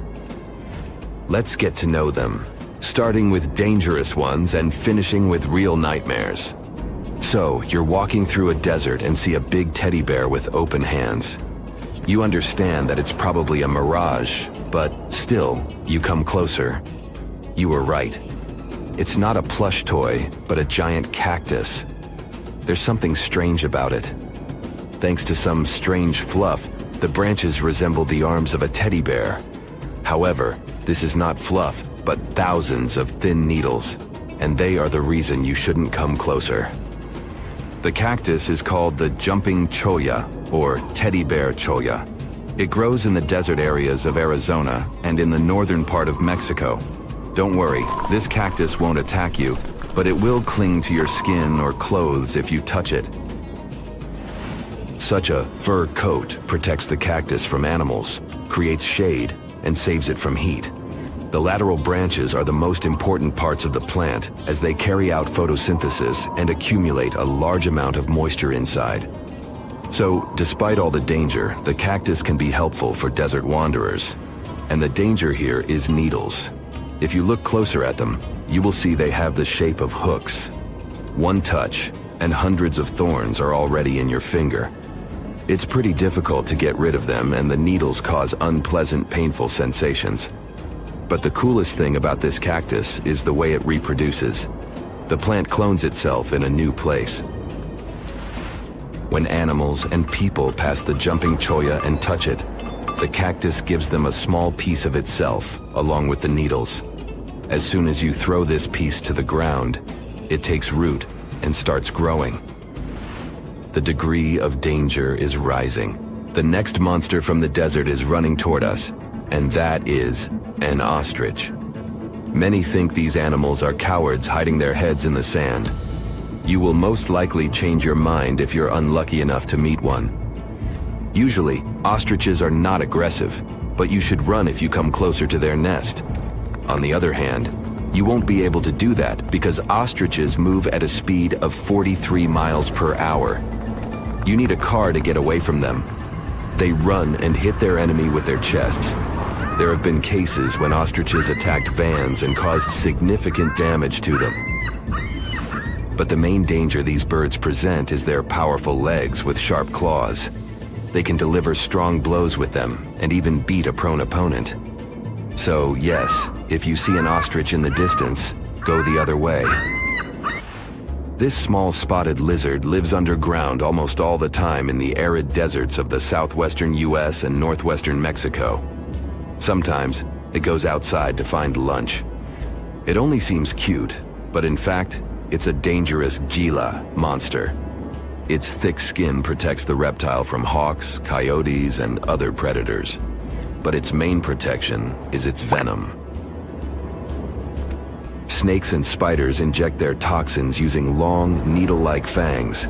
Let's get to know them, starting with dangerous ones and finishing with real nightmares. So, you're walking through a desert and see a big teddy bear with open hands. You understand that it's probably a mirage, but still, you come closer. You were right. It's not a plush toy, but a giant cactus. There's something strange about it. Thanks to some strange fluff, the branches resemble the arms of a teddy bear. However, this is not fluff, but thousands of thin needles, and they are the reason you shouldn't come closer. The cactus is called the jumping cholla, or teddy bear cholla. It grows in the desert areas of Arizona and in the northern part of Mexico. Don't worry, this cactus won't attack you, but it will cling to your skin or clothes if you touch it. Such a fur coat protects the cactus from animals, creates shade, and saves it from heat. The lateral branches are the most important parts of the plant as they carry out photosynthesis and accumulate a large amount of moisture inside. So, despite all the danger, the cactus can be helpful for desert wanderers. And the danger here is needles. If you look closer at them, you will see they have the shape of hooks. One touch, and hundreds of thorns are already in your finger. It's pretty difficult to get rid of them, and the needles cause unpleasant, painful sensations. But the coolest thing about this cactus is the way it reproduces. The plant clones itself in a new place. When animals and people pass the jumping cholla and touch it, the cactus gives them a small piece of itself, along with the needles. As soon as you throw this piece to the ground, it takes root and starts growing. The degree of danger is rising. The next monster from the desert is running toward us, and that is an ostrich. Many think these animals are cowards hiding their heads in the sand. You will most likely change your mind if you're unlucky enough to meet one. Usually, ostriches are not aggressive, but you should run if you come closer to their nest. On the other hand, you won't be able to do that because ostriches move at a speed of 43 miles per hour. You need a car to get away from them. They run and hit their enemy with their chests. There have been cases when ostriches attacked vans and caused significant damage to them. But the main danger these birds present is their powerful legs with sharp claws. They can deliver strong blows with them and even beat a prone opponent. So yes, if you see an ostrich in the distance, go the other way. This small spotted lizard lives underground almost all the time in the arid deserts of the southwestern US and northwestern Mexico. Sometimes it goes outside to find lunch. It only seems cute, but in fact, it's a dangerous Gila monster. Its thick skin protects the reptile from hawks, coyotes, and other predators. But its main protection is its venom. Snakes and spiders inject their toxins using long, needle-like fangs.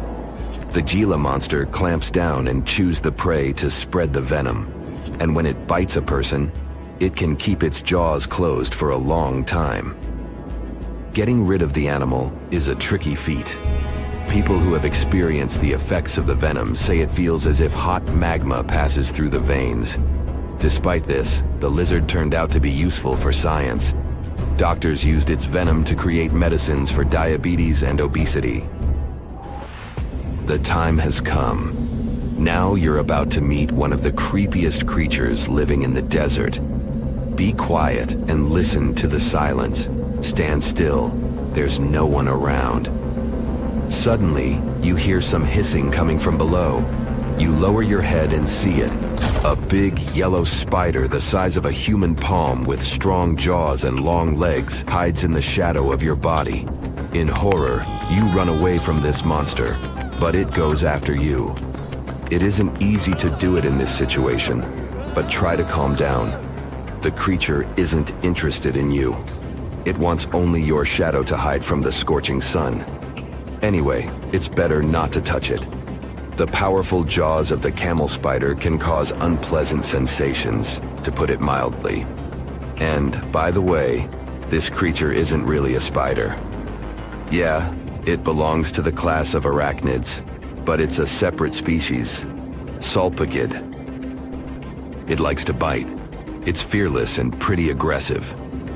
The Gila monster clamps down and chews the prey to spread the venom. And when it bites a person, it can keep its jaws closed for a long time. Getting rid of the animal is a tricky feat. People who have experienced the effects of the venom say it feels as if hot magma passes through the veins. Despite this, the lizard turned out to be useful for science. Doctors used its venom to create medicines for diabetes and obesity. The time has come. Now you're about to meet one of the creepiest creatures living in the desert. Be quiet and listen to the silence. Stand still. There's no one around. Suddenly, you hear some hissing coming from below. You lower your head and see it. A big yellow spider the size of a human palm with strong jaws and long legs hides in the shadow of your body. In horror, you run away from this monster, but it goes after you. It isn't easy to do it in this situation, but try to calm down. The creature isn't interested in you. It wants only your shadow to hide from the scorching sun. Anyway, it's better not to touch it. The powerful jaws of the camel spider can cause unpleasant sensations, to put it mildly. And, by the way, this creature isn't really a spider. Yeah, it belongs to the class of arachnids, but it's a separate species, Sulpagid. It likes to bite. It's fearless and pretty aggressive.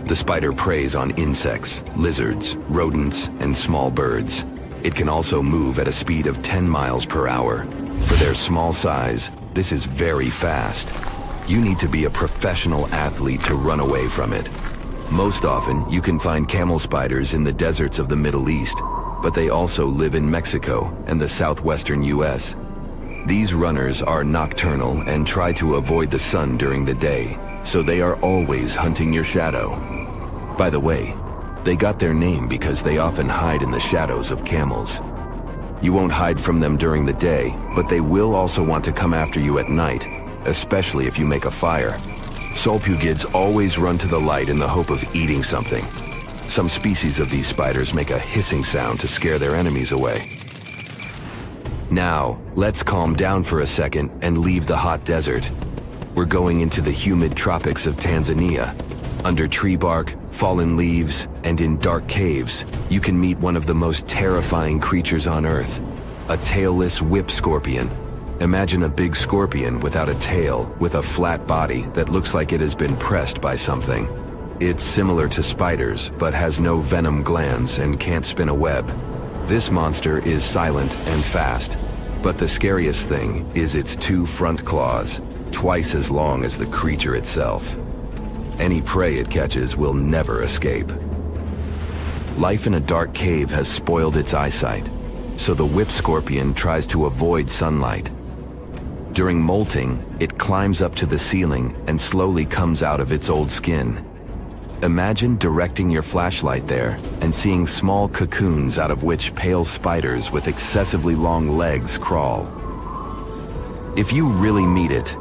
The spider preys on insects, lizards, rodents, and small birds. It can also move at a speed of 10 miles per hour. For their small size, this is very fast. You need to be a professional athlete to run away from it. Most often, you can find camel spiders in the deserts of the Middle East, but they also live in Mexico and the southwestern US. These runners are nocturnal and try to avoid the sun during the day, so they are always hunting your shadow. By the way, they got their name because they often hide in the shadows of camels. You won't hide from them during the day, but they will also want to come after you at night, especially if you make a fire. Sulpugids always run to the light in the hope of eating something. Some species of these spiders make a hissing sound to scare their enemies away. Now, let's calm down for a second and leave the hot desert. We're going into the humid tropics of Tanzania. Under tree bark, fallen leaves, and in dark caves, you can meet one of the most terrifying creatures on Earth, a tailless whip scorpion. Imagine a big scorpion without a tail, with a flat body that looks like it has been pressed by something. It's similar to spiders, but has no venom glands and can't spin a web. This monster is silent and fast, but the scariest thing is its two front claws, twice as long as the creature itself. Any prey it catches will never escape. Life in a dark cave has spoiled its eyesight, so the whip scorpion tries to avoid sunlight. During molting, it climbs up to the ceiling and slowly comes out of its old skin. Imagine directing your flashlight there and seeing small cocoons out of which pale spiders with excessively long legs crawl. If you really meet it,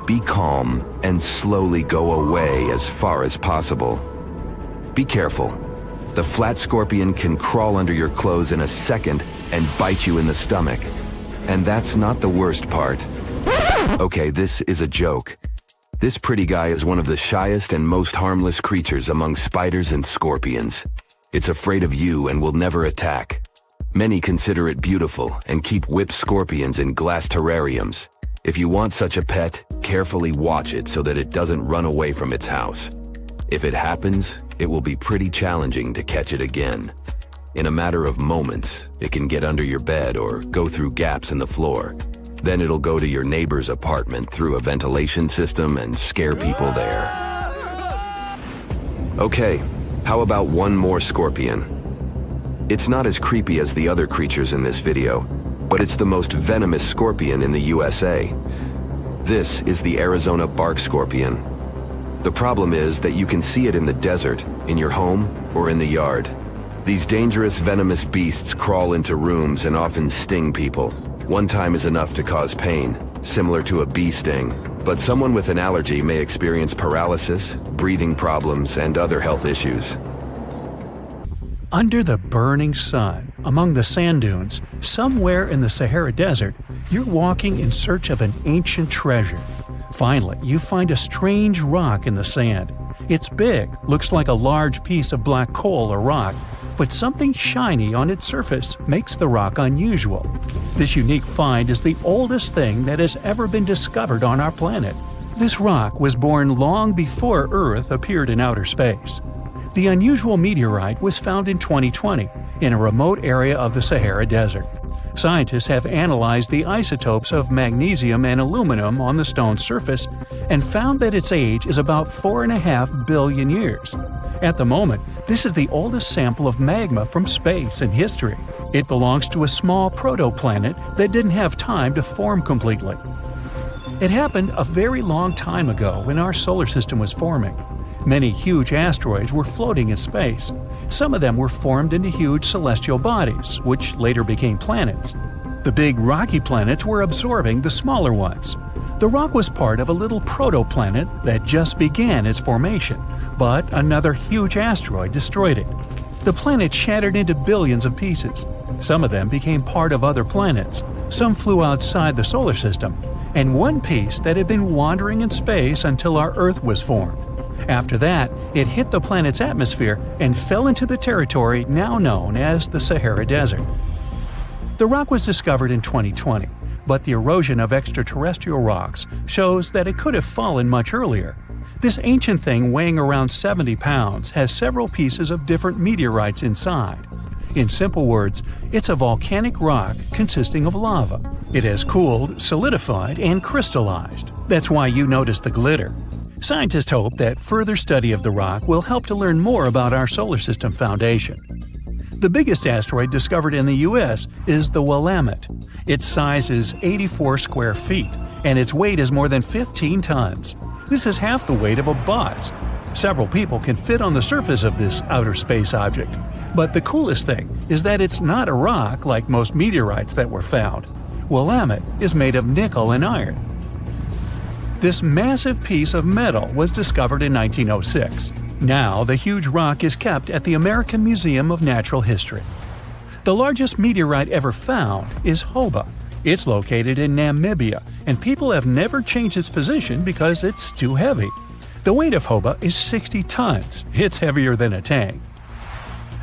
be calm and slowly go away as far as possible. Be careful. The flat scorpion can crawl under your clothes in a second and bite you in the stomach. And that's not the worst part. Okay, this is a joke. This pretty guy is one of the shyest and most harmless creatures among spiders and scorpions. It's afraid of you and will never attack. Many consider it beautiful and keep whip scorpions in glass terrariums. If you want such a pet, carefully watch it so that it doesn't run away from its house. If it happens, it will be pretty challenging to catch it again. In a matter of moments, it can get under your bed or go through gaps in the floor. Then it'll go to your neighbor's apartment through a ventilation system and scare people there. Okay, how about one more scorpion? It's not as creepy as the other creatures in this video, but it's the most venomous scorpion in the USA. This is the Arizona bark scorpion. The problem is that you can see it in the desert, in your home, or in the yard. These dangerous venomous beasts crawl into rooms and often sting people. One time is enough to cause pain, similar to a bee sting, but someone with an allergy may experience paralysis, breathing problems, and other health issues. Under the burning sun, among the sand dunes, somewhere in the Sahara Desert, you're walking in search of an ancient treasure. Finally, you find a strange rock in the sand. It's big, looks like a large piece of black coal or rock, but something shiny on its surface makes the rock unusual. This unique find is the oldest thing that has ever been discovered on our planet. This rock was born long before Earth appeared in outer space. The unusual meteorite was found in 2020 in a remote area of the Sahara Desert. Scientists have analyzed the isotopes of magnesium and aluminum on the stone's surface and found that its age is about 4.5 billion years. At the moment, this is the oldest sample of magma from space in history. It belongs to a small protoplanet that didn't have time to form completely. It happened a very long time ago when our solar system was forming. Many huge asteroids were floating in space. Some of them were formed into huge celestial bodies, which later became planets. The big rocky planets were absorbing the smaller ones. The rock was part of a little protoplanet that just began its formation, but another huge asteroid destroyed it. The planet shattered into billions of pieces. Some of them became part of other planets. Some flew outside the solar system, and one piece that had been wandering in space until our Earth was formed. After that, it hit the planet's atmosphere and fell into the territory now known as the Sahara Desert. The rock was discovered in 2020, but the erosion of extraterrestrial rocks shows that it could have fallen much earlier. This ancient thing weighing around 70 pounds has several pieces of different meteorites inside. In simple words, it's a volcanic rock consisting of lava. It has cooled, solidified, and crystallized. That's why you notice the glitter. Scientists hope that further study of the rock will help to learn more about our solar system foundation. The biggest asteroid discovered in the U.S. is the Willamette. Its size is 84 square feet, and its weight is more than 15 tons. This is half the weight of a bus. Several people can fit on the surface of this outer space object. But the coolest thing is that it's not a rock like most meteorites that were found. Willamette is made of nickel and iron. This massive piece of metal was discovered in 1906. Now, the huge rock is kept at the American Museum of Natural History. The largest meteorite ever found is Hoba. It's located in Namibia, and people have never changed its position because it's too heavy. The weight of Hoba is 60 tons. It's heavier than a tank.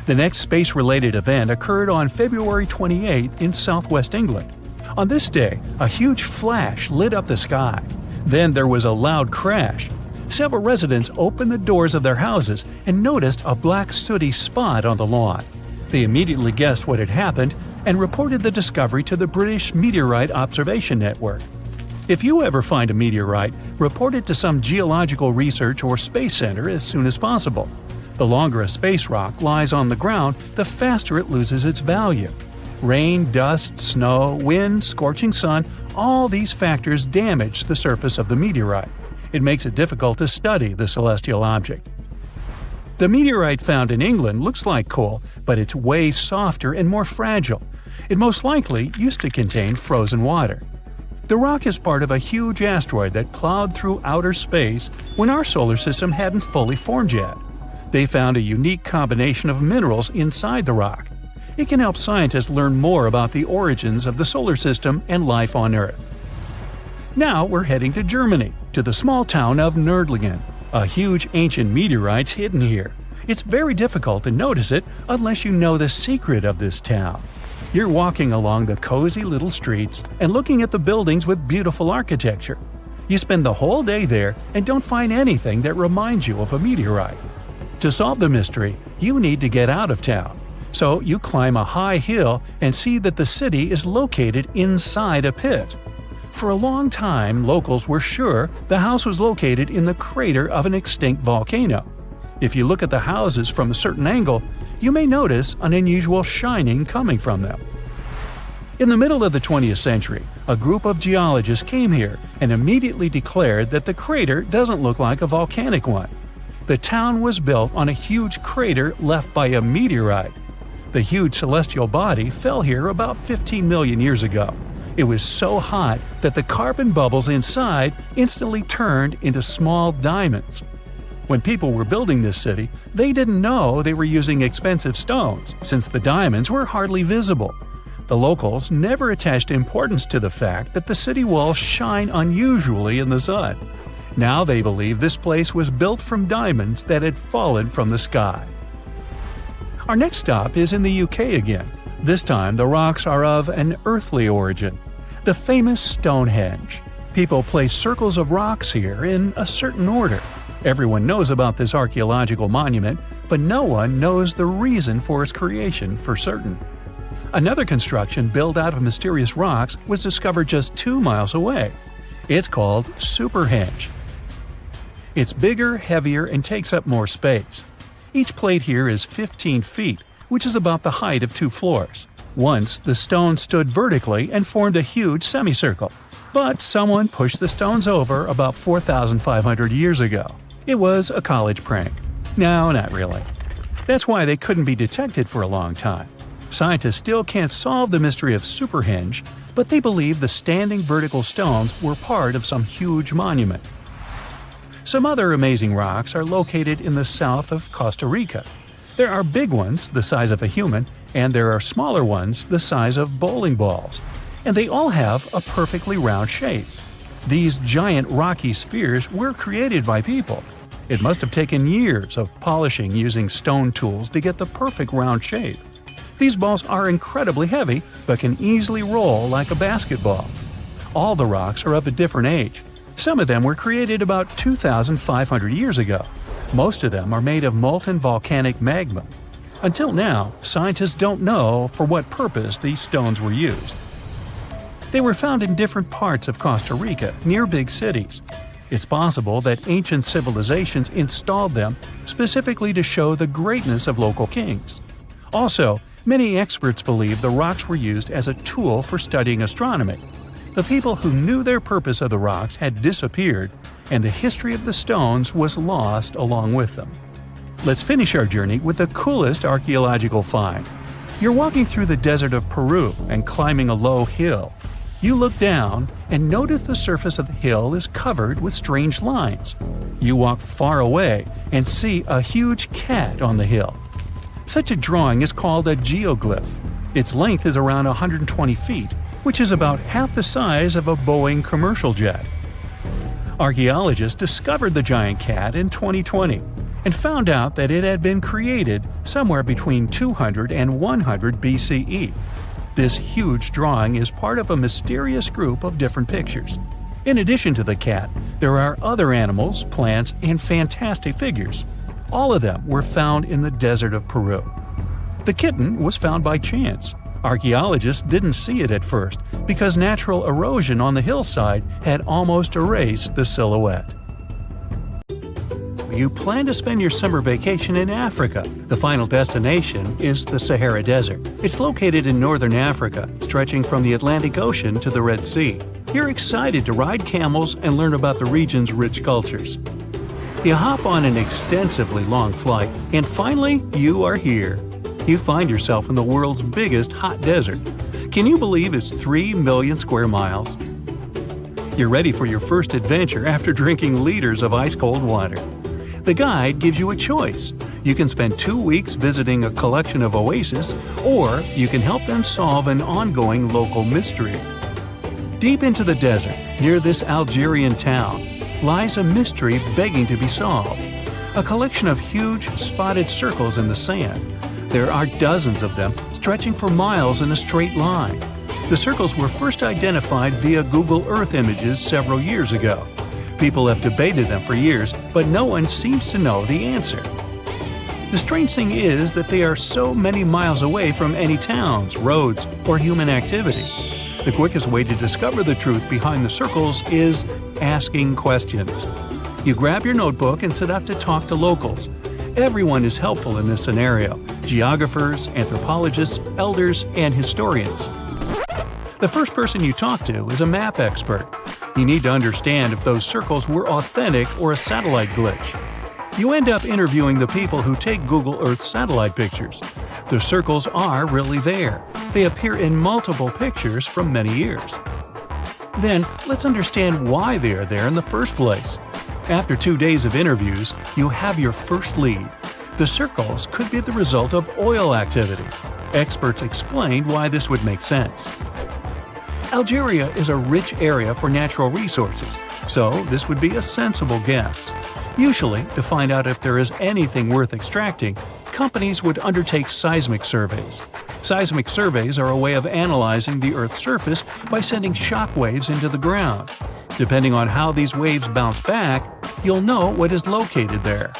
The next space-related event occurred on February 28 in southwest England. On this day, a huge flash lit up the sky. Then there was a loud crash. Several residents opened the doors of their houses and noticed a black sooty spot on the lawn. They immediately guessed what had happened and reported the discovery to the British Meteorite Observation Network. If you ever find a meteorite, report it to some geological research or space center as soon as possible. The longer a space rock lies on the ground, the faster it loses its value. Rain, dust, snow, wind, scorching sun, all these factors damage the surface of the meteorite. It makes it difficult to study the celestial object. The meteorite found in England looks like coal, but it's way softer and more fragile. It most likely used to contain frozen water. The rock is part of a huge asteroid that plowed through outer space when our solar system hadn't fully formed yet. They found a unique combination of minerals inside the rock. It can help scientists learn more about the origins of the solar system and life on Earth. Now we're heading to Germany, to the small town of Nördlingen. A huge ancient meteorite's hidden here. It's very difficult to notice it unless you know the secret of this town. You're walking along the cozy little streets and looking at the buildings with beautiful architecture. You spend the whole day there and don't find anything that reminds you of a meteorite. To solve the mystery, you need to get out of town. So you climb a high hill and see that the city is located inside a pit. For a long time, locals were sure the house was located in the crater of an extinct volcano. If you look at the houses from a certain angle, you may notice an unusual shining coming from them. In the middle of the 20th century, a group of geologists came here and immediately declared that the crater doesn't look like a volcanic one. The town was built on a huge crater left by a meteorite. The huge celestial body fell here about 15 million years ago. It was so hot that the carbon bubbles inside instantly turned into small diamonds. When people were building this city, they didn't know they were using expensive stones, since the diamonds were hardly visible. The locals never attached importance to the fact that the city walls shine unusually in the sun. Now they believe this place was built from diamonds that had fallen from the sky. Our next stop is in the UK again. This time the rocks are of an earthly origin. The famous Stonehenge. People place circles of rocks here in a certain order. Everyone knows about this archaeological monument, but no one knows the reason for its creation for certain. Another construction built out of mysterious rocks was discovered just 2 miles away. It's called Superhenge. It's bigger, heavier, and takes up more space. Each plate here is 15 feet, which is about the height of 2 floors. Once, the stone stood vertically and formed a huge semicircle. But someone pushed the stones over about 4,500 years ago. It was a college prank. No, not really. That's why they couldn't be detected for a long time. Scientists still can't solve the mystery of Superhenge, but they believe the standing vertical stones were part of some huge monument. Some other amazing rocks are located in the south of Costa Rica. There are big ones, the size of a human, and there are smaller ones, the size of bowling balls. And they all have a perfectly round shape. These giant rocky spheres were created by people. It must have taken years of polishing using stone tools to get the perfect round shape. These balls are incredibly heavy, but can easily roll like a basketball. All the rocks are of a different age. Some of them were created about 2,500 years ago. Most of them are made of molten volcanic magma. Until now, scientists don't know for what purpose these stones were used. They were found in different parts of Costa Rica, near big cities. It's possible that ancient civilizations installed them specifically to show the greatness of local kings. Also, many experts believe the rocks were used as a tool for studying astronomy. The people who knew their purpose of the rocks had disappeared, and the history of the stones was lost along with them. Let's finish our journey with the coolest archaeological find. You're walking through the desert of Peru and climbing a low hill. You look down and notice the surface of the hill is covered with strange lines. You walk far away and see a huge cat on the hill. Such a drawing is called a geoglyph. Its length is around 120 feet, which is about half the size of a Boeing commercial jet. Archaeologists discovered the giant cat in 2020 and found out that it had been created somewhere between 200 and 100 BCE. This huge drawing is part of a mysterious group of different pictures. In addition to the cat, there are other animals, plants, and fantastic figures. All of them were found in the desert of Peru. The kitten was found by chance. Archaeologists didn't see it at first because natural erosion on the hillside had almost erased the silhouette. You plan to spend your summer vacation in Africa. The final destination is the Sahara Desert. It's located in northern Africa, stretching from the Atlantic Ocean to the Red Sea. You're excited to ride camels and learn about the region's rich cultures. You hop on an extensively long flight, and finally, you are here. You find yourself in the world's biggest hot desert. Can you believe it's 3 million square miles? You're ready for your first adventure after drinking liters of ice-cold water. The guide gives you a choice. You can spend 2 weeks visiting a collection of oases, or you can help them solve an ongoing local mystery. Deep into the desert, near this Algerian town, lies a mystery begging to be solved. A collection of huge, spotted circles in the sand. There are dozens of them, stretching for miles in a straight line. The circles were first identified via Google Earth images several years ago. People have debated them for years, but no one seems to know the answer. The strange thing is that they are so many miles away from any towns, roads, or human activity. The quickest way to discover the truth behind the circles is asking questions. You grab your notebook and set out to talk to locals. Everyone is helpful in this scenario: geographers, anthropologists, elders, and historians. The first person you talk to is a map expert. You need to understand if those circles were authentic or a satellite glitch. You end up interviewing the people who take Google Earth satellite pictures. The circles are really there. They appear in multiple pictures from many years. Then, let's understand why they are there in the first place. After 2 days of interviews, you have your first lead. The circles could be the result of oil activity. Experts explained why this would make sense. Algeria is a rich area for natural resources, so this would be a sensible guess. Usually, to find out if there is anything worth extracting, companies would undertake seismic surveys. Seismic surveys are a way of analyzing the Earth's surface by sending shock waves into the ground. Depending on how these waves bounce back, you'll know what is located there.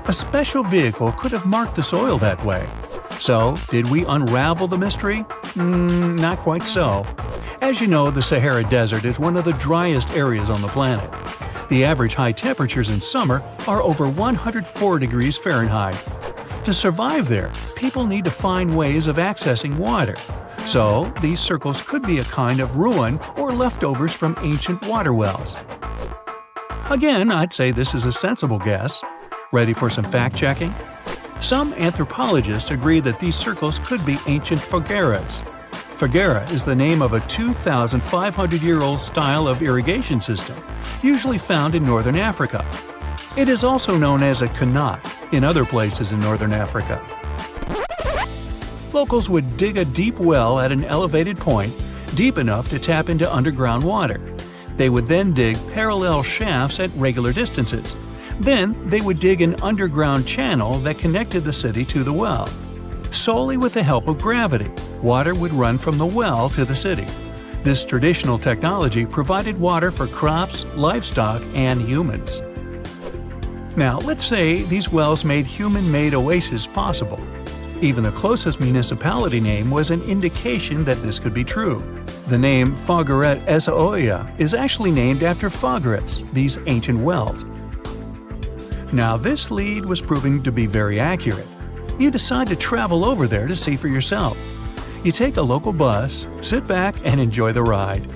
A special vehicle could have marked the soil that way. So, did we unravel the mystery? Not quite so. As you know, the Sahara Desert is one of the driest areas on the planet. The average high temperatures in summer are over 104 degrees Fahrenheit. To survive there, people need to find ways of accessing water. So, these circles could be a kind of ruin or leftovers from ancient water wells. Again, I'd say this is a sensible guess. Ready for some fact-checking? Some anthropologists agree that these circles could be ancient fogueras. Foguera is the name of a 2,500-year-old style of irrigation system, usually found in northern Africa. It is also known as a qanat in other places in northern Africa. Locals would dig a deep well at an elevated point, deep enough to tap into underground water. They would then dig parallel shafts at regular distances. Then they would dig an underground channel that connected the city to the well. Solely with the help of gravity, water would run from the well to the city. This traditional technology provided water for crops, livestock, and humans. Now, let's say these wells made human-made oases possible. Even the closest municipality name was an indication that this could be true. The name Fogueret Essaouira is actually named after Fogueras, these ancient wells. Now, this lead was proving to be very accurate. You decide to travel over there to see for yourself. You take a local bus, sit back, and enjoy the ride.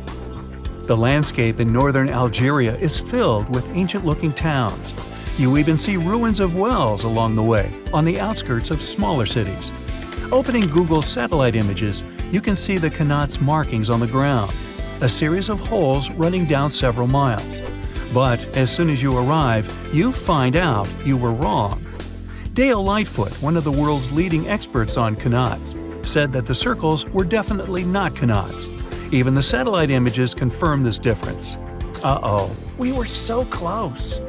The landscape in northern Algeria is filled with ancient-looking towns. You even see ruins of wells along the way, on the outskirts of smaller cities. Opening Google's satellite images, you can see the qanat's markings on the ground, a series of holes running down several miles. But as soon as you arrive, you find out you were wrong. Dale Lightfoot, one of the world's leading experts on qanats, said that the circles were definitely not qanats. Even the satellite images confirm this difference. Uh-oh, we were so close.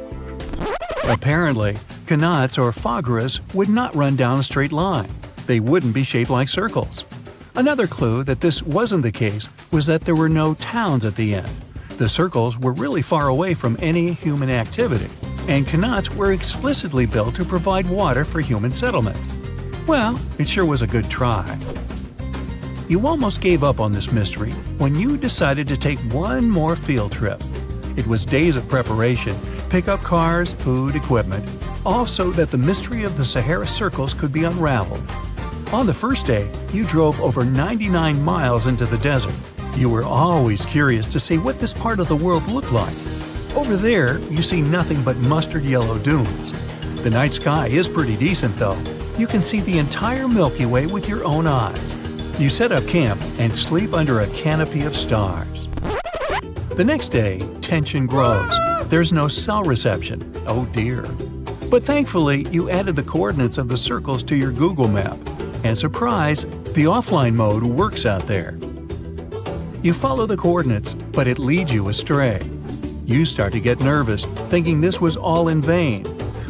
Apparently, qanats or fogueras would not run down a straight line. They wouldn't be shaped like circles. Another clue that this wasn't the case was that there were no towns at the end. The circles were really far away from any human activity, and qanats were explicitly built to provide water for human settlements. Well, it sure was a good try. You almost gave up on this mystery when you decided to take one more field trip. It was days of preparation, pick up cars, food, equipment, all so that the mystery of the Sahara Circles could be unraveled. On the first day, you drove over 99 miles into the desert. You were always curious to see what this part of the world looked like. Over there, you see nothing but mustard yellow dunes. The night sky is pretty decent though. You can see the entire Milky Way with your own eyes. You set up camp and sleep under a canopy of stars. The next day, tension grows. There's no cell reception. Oh dear. But thankfully, you added the coordinates of the circles to your Google map. And surprise, the offline mode works out there. You follow the coordinates, but it leads you astray. You start to get nervous, thinking this was all in vain.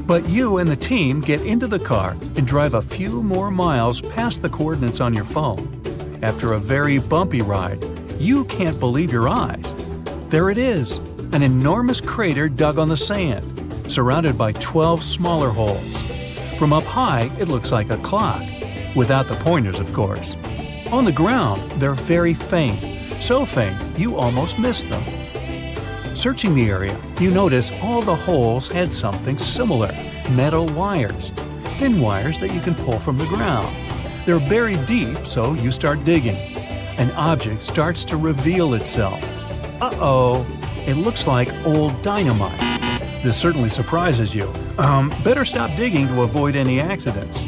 But you and the team get into the car and drive a few more miles past the coordinates on your phone. After a very bumpy ride, you can't believe your eyes. There it is, an enormous crater dug on the sand, surrounded by 12 smaller holes. From up high, it looks like a clock, without the pointers, of course. On the ground, they're very faint, so faint you almost miss them. Searching the area, you notice all the holes had something similar: metal wires, thin wires that you can pull from the ground. They're buried deep, so you start digging. An object starts to reveal itself. Uh-oh, it looks like old dynamite. This certainly surprises you. Better stop digging to avoid any accidents.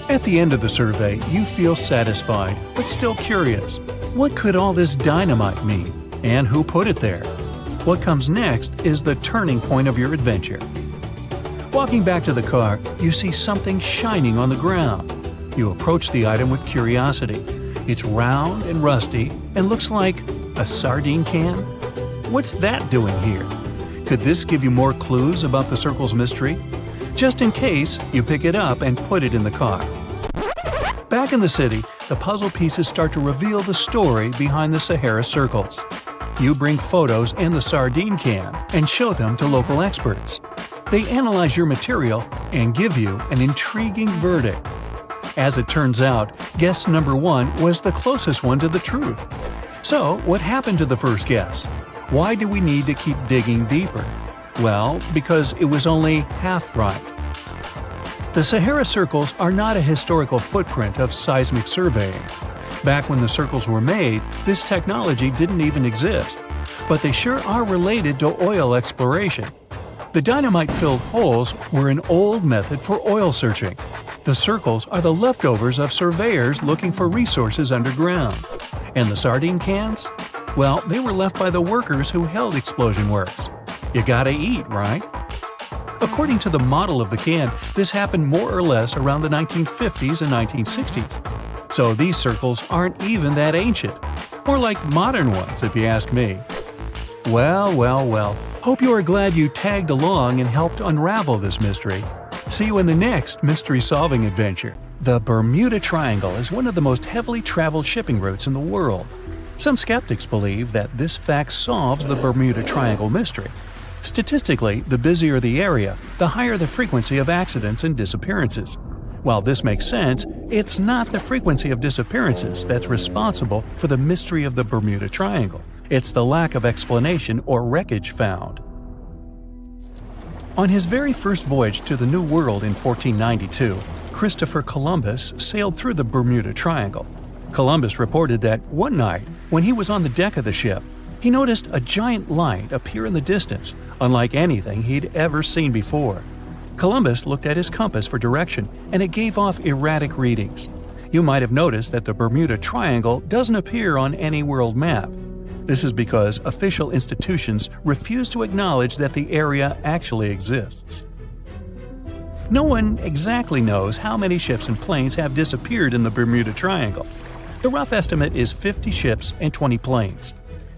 At the end of the survey, you feel satisfied, but still curious. What could all this dynamite mean? And who put it there? What comes next is the turning point of your adventure. Walking back to the car, you see something shining on the ground. You approach the item with curiosity. It's round and rusty and looks like a sardine can. What's that doing here? Could this give you more clues about the circle's mystery? Just in case, you pick it up and put it in the car. Back in the city, the puzzle pieces start to reveal the story behind the Sahara circles. You bring photos and the sardine can and show them to local experts. They analyze your material and give you an intriguing verdict. As it turns out, guess number 1 was the closest one to the truth. So, what happened to the first guess? Why do we need to keep digging deeper? Well, because it was only half right. The Sahara circles are not a historical footprint of seismic surveying. Back when the circles were made, this technology didn't even exist. But they sure are related to oil exploration. The dynamite-filled holes were an old method for oil searching. The circles are the leftovers of surveyors looking for resources underground. And the sardine cans? Well, they were left by the workers who held explosion works. You gotta eat, right? According to the model of the can, this happened more or less around the 1950s and 1960s. So these circles aren't even that ancient. More like modern ones, if you ask me. Well. Hope you are glad you tagged along and helped unravel this mystery. See you in the next mystery-solving adventure. The Bermuda Triangle is one of the most heavily traveled shipping routes in the world. Some skeptics believe that this fact solves the Bermuda Triangle mystery. Statistically, the busier the area, the higher the frequency of accidents and disappearances. While this makes sense, it's not the frequency of disappearances that's responsible for the mystery of the Bermuda Triangle. It's the lack of explanation or wreckage found. On his very first voyage to the New World in 1492, Christopher Columbus sailed through the Bermuda Triangle. Columbus reported that one night, when he was on the deck of the ship, he noticed a giant light appear in the distance, unlike anything he'd ever seen before. Columbus looked at his compass for direction, and it gave off erratic readings. You might have noticed that the Bermuda Triangle doesn't appear on any world map. This is because official institutions refuse to acknowledge that the area actually exists. No one exactly knows how many ships and planes have disappeared in the Bermuda Triangle. The rough estimate is 50 ships and 20 planes.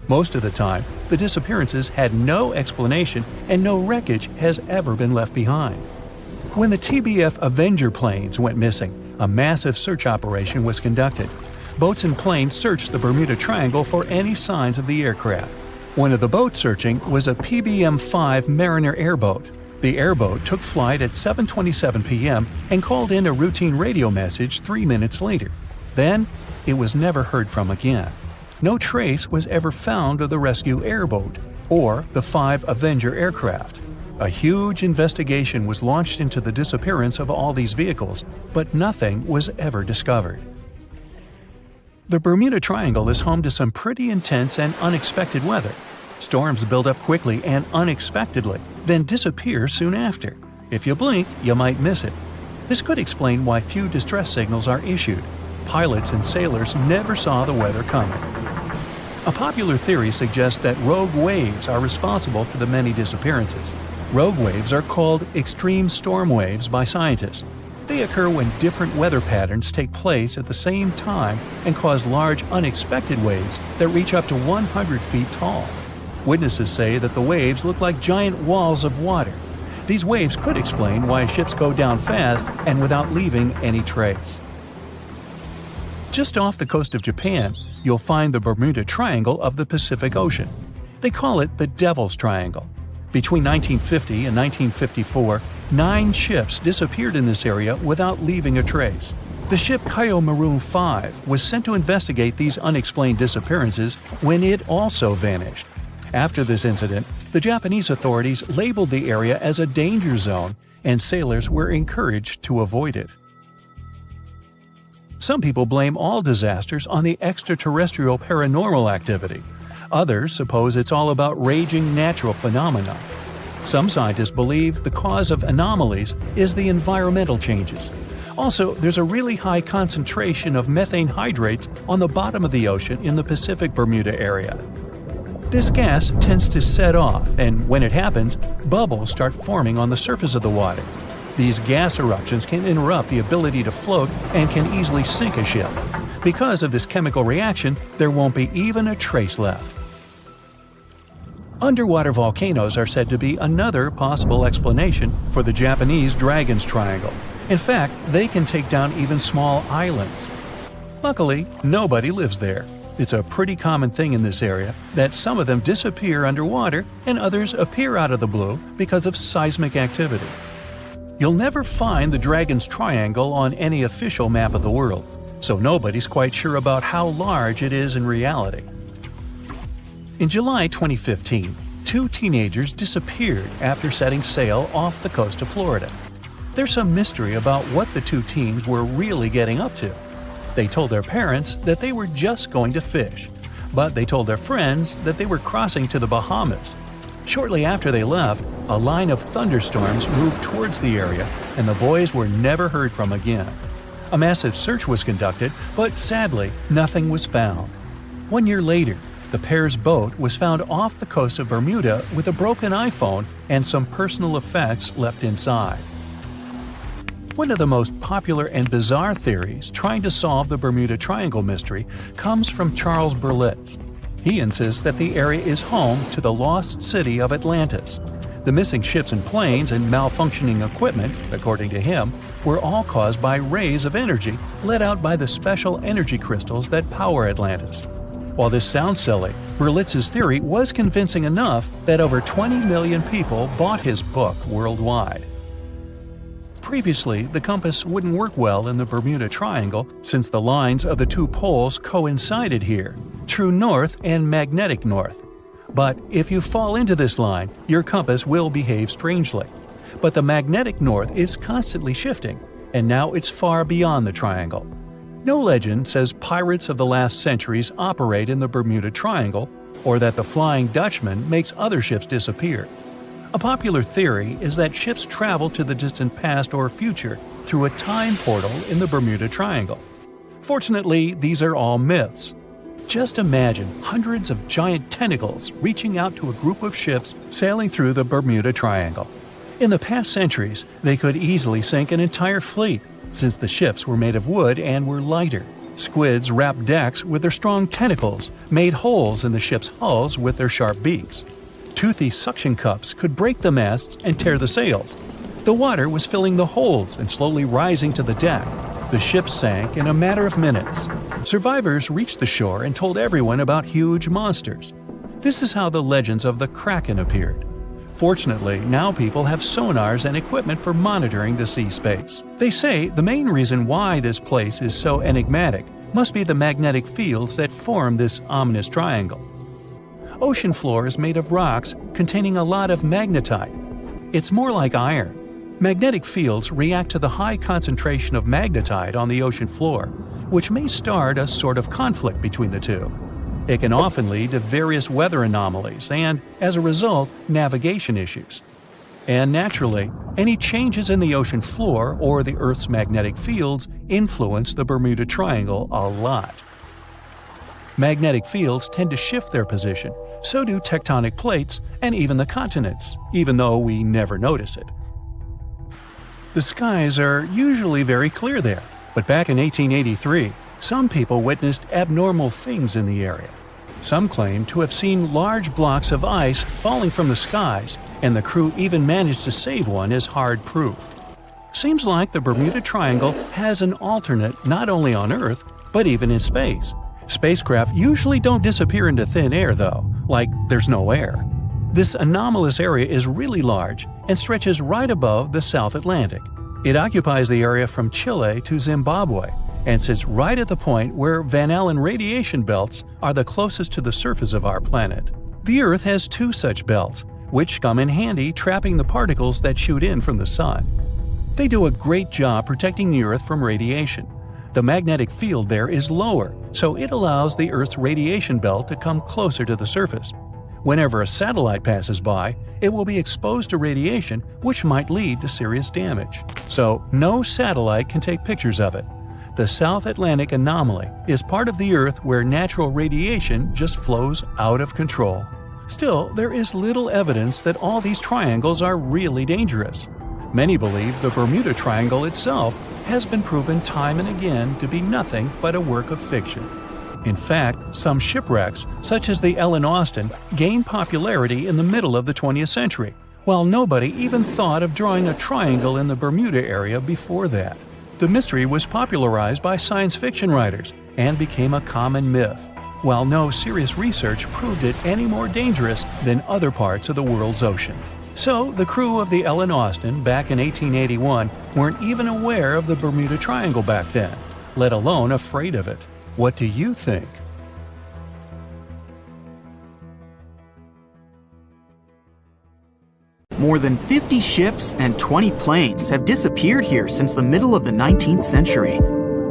Most of the time, the disappearances had no explanation and no wreckage has ever been left behind. When the TBF Avenger planes went missing, a massive search operation was conducted. Boats and planes searched the Bermuda Triangle for any signs of the aircraft. One of the boats searching was a PBM-5 Mariner airboat. The airboat took flight at 7:27 p.m. and called in a routine radio message 3 minutes later. Then, it was never heard from again. No trace was ever found of the rescue airboat or the 5 Avenger aircraft. A huge investigation was launched into the disappearance of all these vehicles, but nothing was ever discovered. The Bermuda Triangle is home to some pretty intense and unexpected weather. Storms build up quickly and unexpectedly, then disappear soon after. If you blink, you might miss it. This could explain why few distress signals are issued. Pilots and sailors never saw the weather coming. A popular theory suggests that rogue waves are responsible for the many disappearances. Rogue waves are called extreme storm waves by scientists. They occur when different weather patterns take place at the same time and cause large unexpected waves that reach up to 100 feet tall. Witnesses say that the waves look like giant walls of water. These waves could explain why ships go down fast and without leaving any trace. Just off the coast of Japan, you'll find the Bermuda Triangle of the Pacific Ocean. They call it the Devil's Triangle. Between 1950 and 1954, 9 ships disappeared in this area without leaving a trace. The ship Maroon 5 was sent to investigate these unexplained disappearances when it also vanished. After this incident, the Japanese authorities labeled the area as a danger zone, and sailors were encouraged to avoid it. Some people blame all disasters on the extraterrestrial paranormal activity. Others suppose it's all about raging natural phenomena. Some scientists believe the cause of anomalies is the environmental changes. Also, there's a really high concentration of methane hydrates on the bottom of the ocean in the Pacific Bermuda area. This gas tends to set off, and when it happens, bubbles start forming on the surface of the water. These gas eruptions can interrupt the ability to float and can easily sink a ship. Because of this chemical reaction, there won't be even a trace left. Underwater volcanoes are said to be another possible explanation for the Japanese Dragon's Triangle. In fact, they can take down even small islands. Luckily, nobody lives there. It's a pretty common thing in this area that some of them disappear underwater and others appear out of the blue because of seismic activity. You'll never find the Dragon's Triangle on any official map of the world, so nobody's quite sure about how large it is in reality. In July 2015, 2 teenagers disappeared after setting sail off the coast of Florida. There's some mystery about what the 2 teens were really getting up to. They told their parents that they were just going to fish, but they told their friends that they were crossing to the Bahamas. Shortly after they left, a line of thunderstorms moved towards the area, and the boys were never heard from again. A massive search was conducted, but sadly, nothing was found. 1 year later, the pair's boat was found off the coast of Bermuda with a broken iPhone and some personal effects left inside. One of the most popular and bizarre theories trying to solve the Bermuda Triangle mystery comes from Charles Berlitz. He insists that the area is home to the lost city of Atlantis. The missing ships and planes and malfunctioning equipment, according to him, were all caused by rays of energy let out by the special energy crystals that power Atlantis. While this sounds silly, Berlitz's theory was convincing enough that over 20 million people bought his book worldwide. Previously, the compass wouldn't work well in the Bermuda Triangle since the lines of the 2 poles coincided here, true north and magnetic north. But if you fall into this line, your compass will behave strangely. But the magnetic north is constantly shifting, and now it's far beyond the triangle. No legend says pirates of the last centuries operate in the Bermuda Triangle, or that the Flying Dutchman makes other ships disappear. A popular theory is that ships travel to the distant past or future through a time portal in the Bermuda Triangle. Fortunately, these are all myths. Just imagine hundreds of giant tentacles reaching out to a group of ships sailing through the Bermuda Triangle. In the past centuries, they could easily sink an entire fleet, since the ships were made of wood and were lighter. Squids wrapped decks with their strong tentacles, made holes in the ship's hulls with their sharp beaks. Toothy suction cups could break the masts and tear the sails. The water was filling the holds and slowly rising to the deck. The ship sank in a matter of minutes. Survivors reached the shore and told everyone about huge monsters. This is how the legends of the kraken appeared. Fortunately, now people have sonars and equipment for monitoring the sea space. They say the main reason why this place is so enigmatic must be the magnetic fields that form this ominous triangle. Ocean floor is made of rocks containing a lot of magnetite. It's more like iron. Magnetic fields react to the high concentration of magnetite on the ocean floor, which may start a sort of conflict between the two. It can often lead to various weather anomalies and, as a result, navigation issues. And naturally, any changes in the ocean floor or the Earth's magnetic fields influence the Bermuda Triangle a lot. Magnetic fields tend to shift their position, so do tectonic plates and even the continents, even though we never notice it. The skies are usually very clear there, but back in 1883, some people witnessed abnormal things in the area. Some claim to have seen large blocks of ice falling from the skies, and the crew even managed to save one as hard proof. Seems like the Bermuda Triangle has an alternate not only on Earth, but even in space. Spacecraft usually don't disappear into thin air though, like there's no air. This anomalous area is really large and stretches right above the South Atlantic. It occupies the area from Chile to Zimbabwe and sits right at the point where Van Allen radiation belts are the closest to the surface of our planet. The Earth has two such belts, which come in handy trapping the particles that shoot in from the Sun. They do a great job protecting the Earth from radiation. The magnetic field there is lower, so it allows the Earth's radiation belt to come closer to the surface. Whenever a satellite passes by, it will be exposed to radiation, which might lead to serious damage. So, no satellite can take pictures of it. The South Atlantic anomaly is part of the Earth where natural radiation just flows out of control. Still, there is little evidence that all these triangles are really dangerous. Many believe the Bermuda Triangle itself has been proven time and again to be nothing but a work of fiction. In fact, some shipwrecks, such as the Ellen Austin, gained popularity in the middle of the 20th century, while nobody even thought of drawing a triangle in the Bermuda area before that. The mystery was popularized by science fiction writers and became a common myth, while no serious research proved it any more dangerous than other parts of the world's ocean. So, the crew of the Ellen Austin back in 1881 weren't even aware of the Bermuda Triangle back then, let alone afraid of it. What do you think? More than 50 ships and 20 planes have disappeared here since the middle of the 19th century.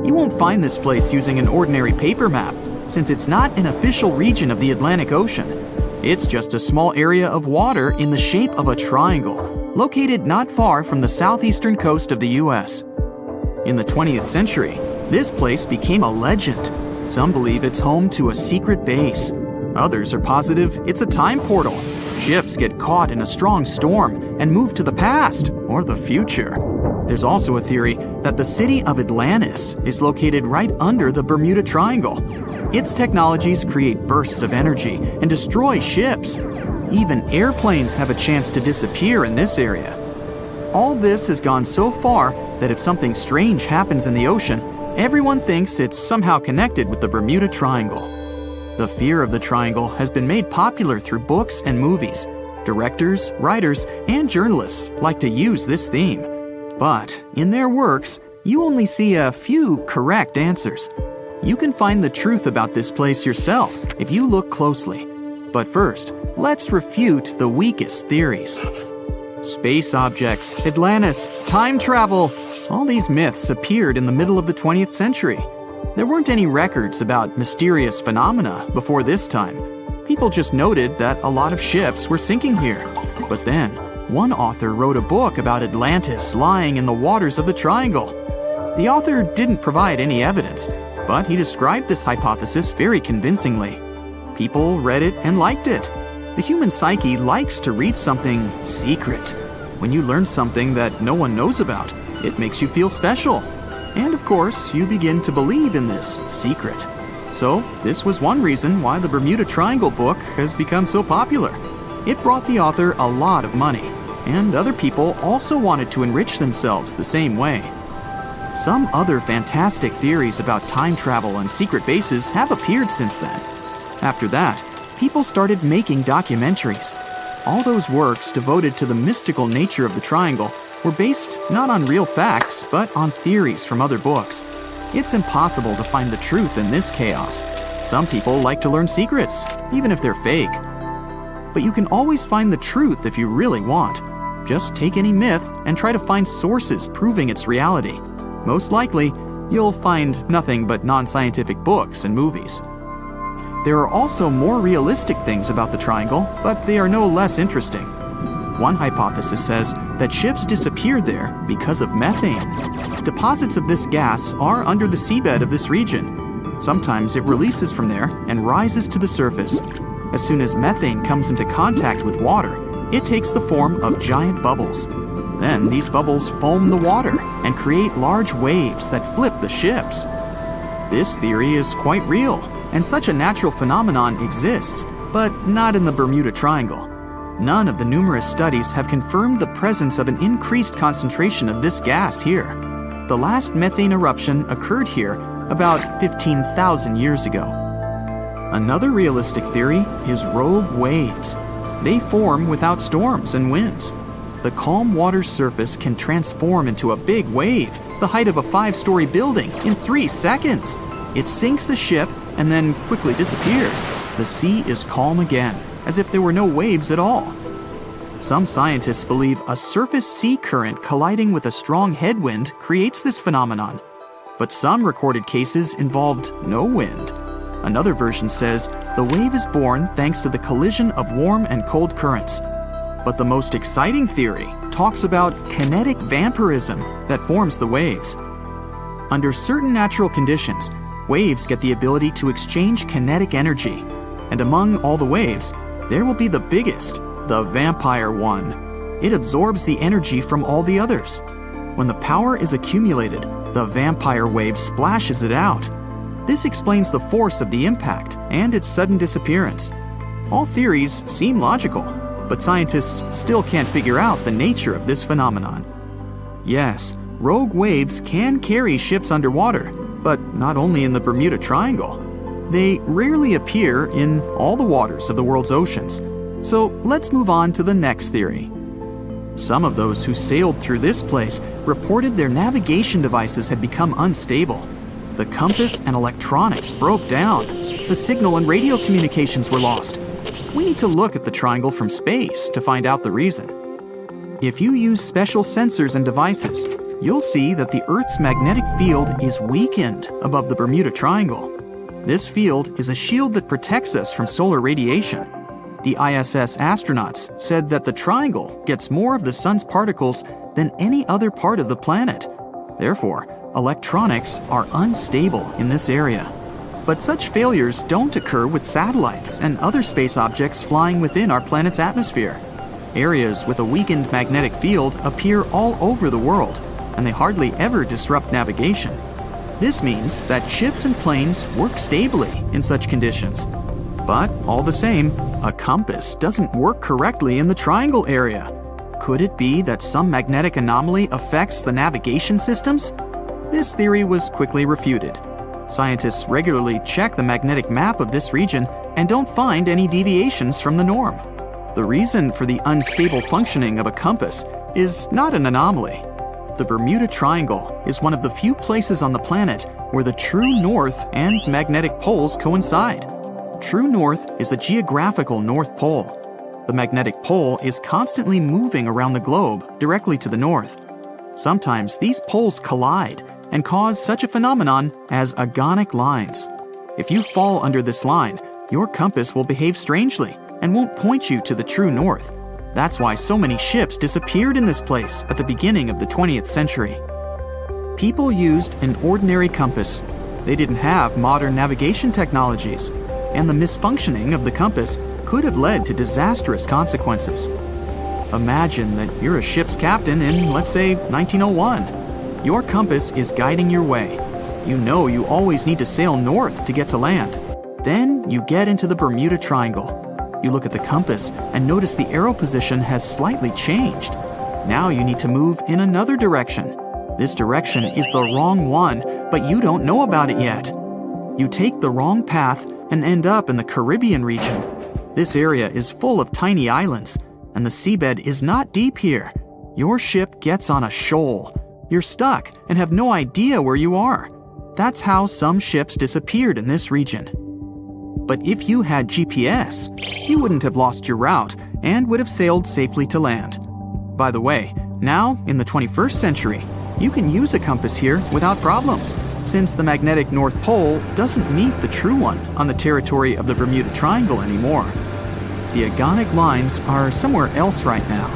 You won't find this place using an ordinary paper map, since it's not an official region of the Atlantic Ocean. It's just a small area of water in the shape of a triangle, located not far from the southeastern coast of the US. In the 20th century, this place became a legend. Some believe it's home to a secret base. Others are positive it's a time portal. Ships get caught in a strong storm and move to the past or the future. There's also a theory that the city of Atlantis is located right under the Bermuda Triangle. Its technologies create bursts of energy and destroy ships. Even airplanes have a chance to disappear in this area. All this has gone so far that if something strange happens in the ocean, everyone thinks it's somehow connected with the Bermuda Triangle. The fear of the triangle has been made popular through books and movies. Directors, writers, and journalists like to use this theme. But in their works, you only see a few correct answers. You can find the truth about this place yourself if you look closely. But first, let's refute the weakest theories. Space objects, Atlantis, time travel. All these myths appeared in the middle of the 20th century. There weren't any records about mysterious phenomena before this time. People just noted that a lot of ships were sinking here. But then, one author wrote a book about Atlantis lying in the waters of the Triangle. The author didn't provide any evidence, but he described this hypothesis very convincingly. People read it and liked it. The human psyche likes to read something secret. When you learn something that no one knows about, it makes you feel special. And of course, you begin to believe in this secret. So, this was one reason why the Bermuda Triangle book has become so popular. It brought the author a lot of money, and other people also wanted to enrich themselves the same way. Some other fantastic theories about time travel and secret bases have appeared since then. After that, people started making documentaries. All those works devoted to the mystical nature of the triangle were based not on real facts, but on theories from other books. It's impossible to find the truth in this chaos. Some people like to learn secrets, even if they're fake. But you can always find the truth if you really want. Just take any myth and try to find sources proving its reality. Most likely, you'll find nothing but non-scientific books and movies. There are also more realistic things about the triangle, but they are no less interesting. One hypothesis says that ships disappeared there because of methane. Deposits of this gas are under the seabed of this region. Sometimes it releases from there and rises to the surface. As soon as methane comes into contact with water, it takes the form of giant bubbles. Then these bubbles foam the water and create large waves that flip the ships. This theory is quite real, and such a natural phenomenon exists, but not in the Bermuda Triangle. None of the numerous studies have confirmed the presence of an increased concentration of this gas here. The last methane eruption occurred here about 15,000 years ago. Another realistic theory is rogue waves. They form without storms and winds. The calm water surface can transform into a big wave, the height of a 5-story building, in 3 seconds. It sinks a ship and then quickly disappears. The sea is calm again, as if there were no waves at all. Some scientists believe a surface sea current colliding with a strong headwind creates this phenomenon. But some recorded cases involved no wind. Another version says the wave is born thanks to the collision of warm and cold currents. But the most exciting theory talks about kinetic vampirism that forms the waves. Under certain natural conditions, waves get the ability to exchange kinetic energy. And among all the waves, there will be the biggest, the vampire one. It absorbs the energy from all the others. When the power is accumulated, the vampire wave splashes it out. This explains the force of the impact and its sudden disappearance. All theories seem logical, but scientists still can't figure out the nature of this phenomenon. Yes, rogue waves can carry ships underwater, but not only in the Bermuda Triangle. They rarely appear in all the waters of the world's oceans. So let's move on to the next theory. Some of those who sailed through this place reported their navigation devices had become unstable. The compass and electronics broke down. The signal and radio communications were lost. We need to look at the triangle from space to find out the reason. If you use special sensors and devices, you'll see that the Earth's magnetic field is weakened above the Bermuda Triangle. This field is a shield that protects us from solar radiation. The ISS astronauts said that the triangle gets more of the sun's particles than any other part of the planet. Therefore, electronics are unstable in this area. But such failures don't occur with satellites and other space objects flying within our planet's atmosphere. Areas with a weakened magnetic field appear all over the world, and they hardly ever disrupt navigation. This means that ships and planes work stably in such conditions. But all the same, a compass doesn't work correctly in the triangle area. Could it be that some magnetic anomaly affects the navigation systems? This theory was quickly refuted. Scientists regularly check the magnetic map of this region and don't find any deviations from the norm. The reason for the unstable functioning of a compass is not an anomaly. The Bermuda Triangle is one of the few places on the planet where the true north and magnetic poles coincide. True north is the geographical North Pole. The magnetic pole is constantly moving around the globe directly to the north. Sometimes these poles collide and cause such a phenomenon as agonic lines. If you fall under this line, your compass will behave strangely and won't point you to the true north. That's why so many ships disappeared in this place at the beginning of the 20th century. People used an ordinary compass. They didn't have modern navigation technologies, and the misfunctioning of the compass could have led to disastrous consequences. Imagine that you're a ship's captain in, let's say, 1901. Your compass is guiding your way. You know you always need to sail north to get to land. Then you get into the Bermuda Triangle. You look at the compass and notice the arrow position has slightly changed. Now you need to move in another direction. This direction is the wrong one, but you don't know about it yet. You take the wrong path and end up in the Caribbean region. This area is full of tiny islands, and the seabed is not deep here. Your ship gets on a shoal. You're stuck and have no idea where you are. That's how some ships disappeared in this region. But if you had GPS, you wouldn't have lost your route and would have sailed safely to land. By the way, now, in the 21st century, you can use a compass here without problems, since the magnetic North Pole doesn't meet the true one on the territory of the Bermuda Triangle anymore. The agonic lines are somewhere else right now.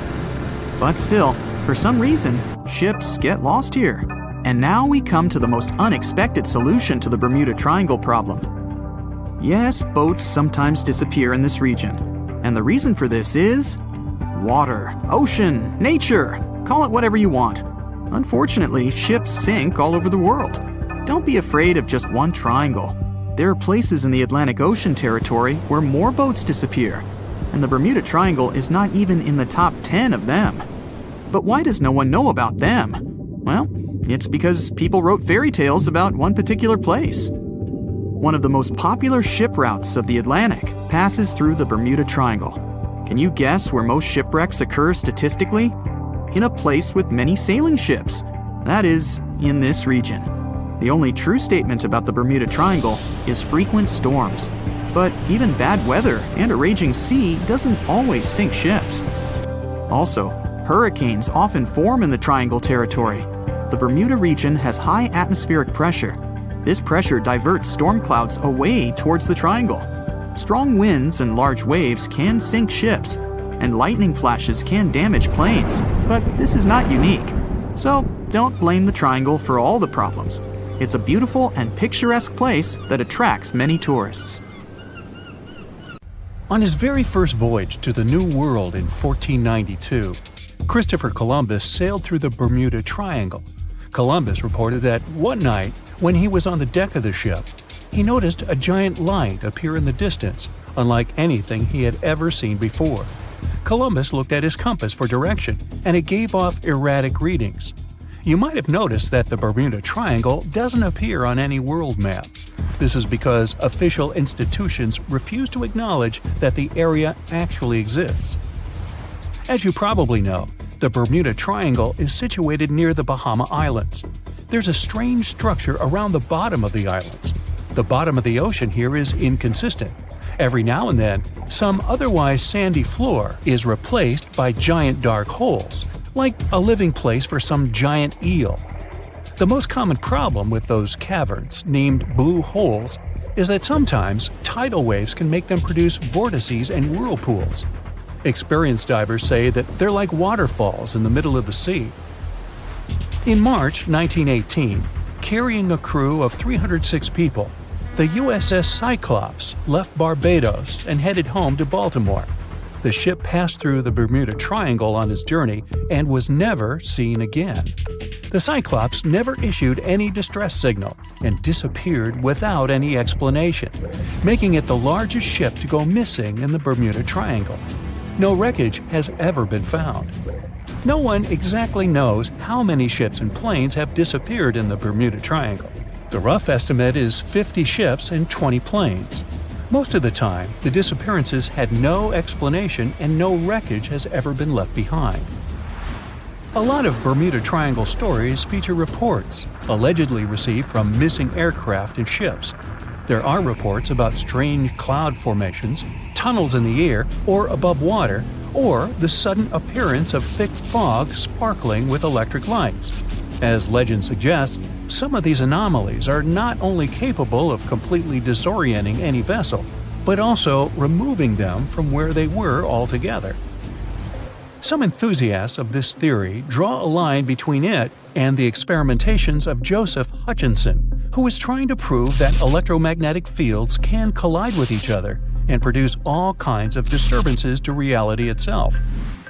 But still, for some reason, ships get lost here. And now we come to the most unexpected solution to the Bermuda Triangle problem. Yes, boats sometimes disappear in this region. And the reason for this is water, ocean, nature, call it whatever you want. Unfortunately, ships sink all over the world. Don't be afraid of just one triangle. There are places in the Atlantic Ocean territory where more boats disappear, and the Bermuda Triangle is not even in the top 10 of them. But why does no one know about them? Well, it's because people wrote fairy tales about one particular place. One of the most popular ship routes of the Atlantic passes through the Bermuda Triangle. Can you guess where most shipwrecks occur statistically? In a place with many sailing ships. That is, in this region. The only true statement about the Bermuda Triangle is frequent storms. But even bad weather and a raging sea doesn't always sink ships. Also, hurricanes often form in the Triangle territory. The Bermuda region has high atmospheric pressure. This pressure diverts storm clouds away towards the Triangle. Strong winds and large waves can sink ships, and lightning flashes can damage planes, but this is not unique. So don't blame the Triangle for all the problems. It's a beautiful and picturesque place that attracts many tourists. On his very first voyage to the New World in 1492, Christopher Columbus sailed through the Bermuda Triangle. Columbus reported that one night, when he was on the deck of the ship, he noticed a giant light appear in the distance, unlike anything he had ever seen before. Columbus looked at his compass for direction, and it gave off erratic readings. You might have noticed that the Bermuda Triangle doesn't appear on any world map. This is because official institutions refuse to acknowledge that the area actually exists. As you probably know, the Bermuda Triangle is situated near the Bahama Islands. There's a strange structure around the bottom of the islands. The bottom of the ocean here is inconsistent. Every now and then, some otherwise sandy floor is replaced by giant dark holes, like a living place for some giant eel. The most common problem with those caverns, named blue holes, is that sometimes tidal waves can make them produce vortices and whirlpools. Experienced divers say that they're like waterfalls in the middle of the sea. In March 1918, carrying a crew of 306 people, the USS Cyclops left Barbados and headed home to Baltimore. The ship passed through the Bermuda Triangle on its journey and was never seen again. The Cyclops never issued any distress signal and disappeared without any explanation, making it the largest ship to go missing in the Bermuda Triangle. No wreckage has ever been found. No one exactly knows how many ships and planes have disappeared in the Bermuda Triangle. The rough estimate is 50 ships and 20 planes. Most of the time, the disappearances had no explanation and no wreckage has ever been left behind. A lot of Bermuda Triangle stories feature reports allegedly received from missing aircraft and ships. There are reports about strange cloud formations, tunnels in the air or above water, or the sudden appearance of thick fog sparkling with electric lights. As legend suggests, some of these anomalies are not only capable of completely disorienting any vessel, but also removing them from where they were altogether. Some enthusiasts of this theory draw a line between it and the experimentations of Joseph Hutchinson, who is trying to prove that electromagnetic fields can collide with each other and produce all kinds of disturbances to reality itself.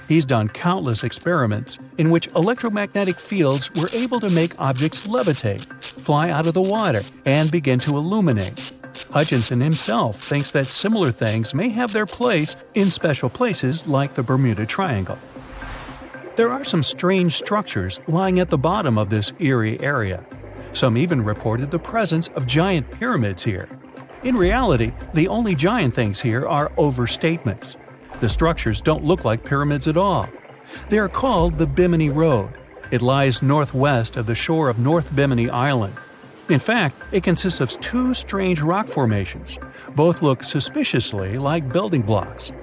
He's done countless experiments in which electromagnetic fields were able to make objects levitate, fly out of the water, and begin to illuminate. Hutchinson himself thinks that similar things may have their place in special places like the Bermuda Triangle. There are some strange structures lying at the bottom of this eerie area. Some even reported the presence of giant pyramids here. In reality, the only giant things here are overstatements. The structures don't look like pyramids at all. They are called the Bimini Road. It lies northwest of the shore of North Bimini Island. In fact, it consists of two strange rock formations. Both look suspiciously like building blocks.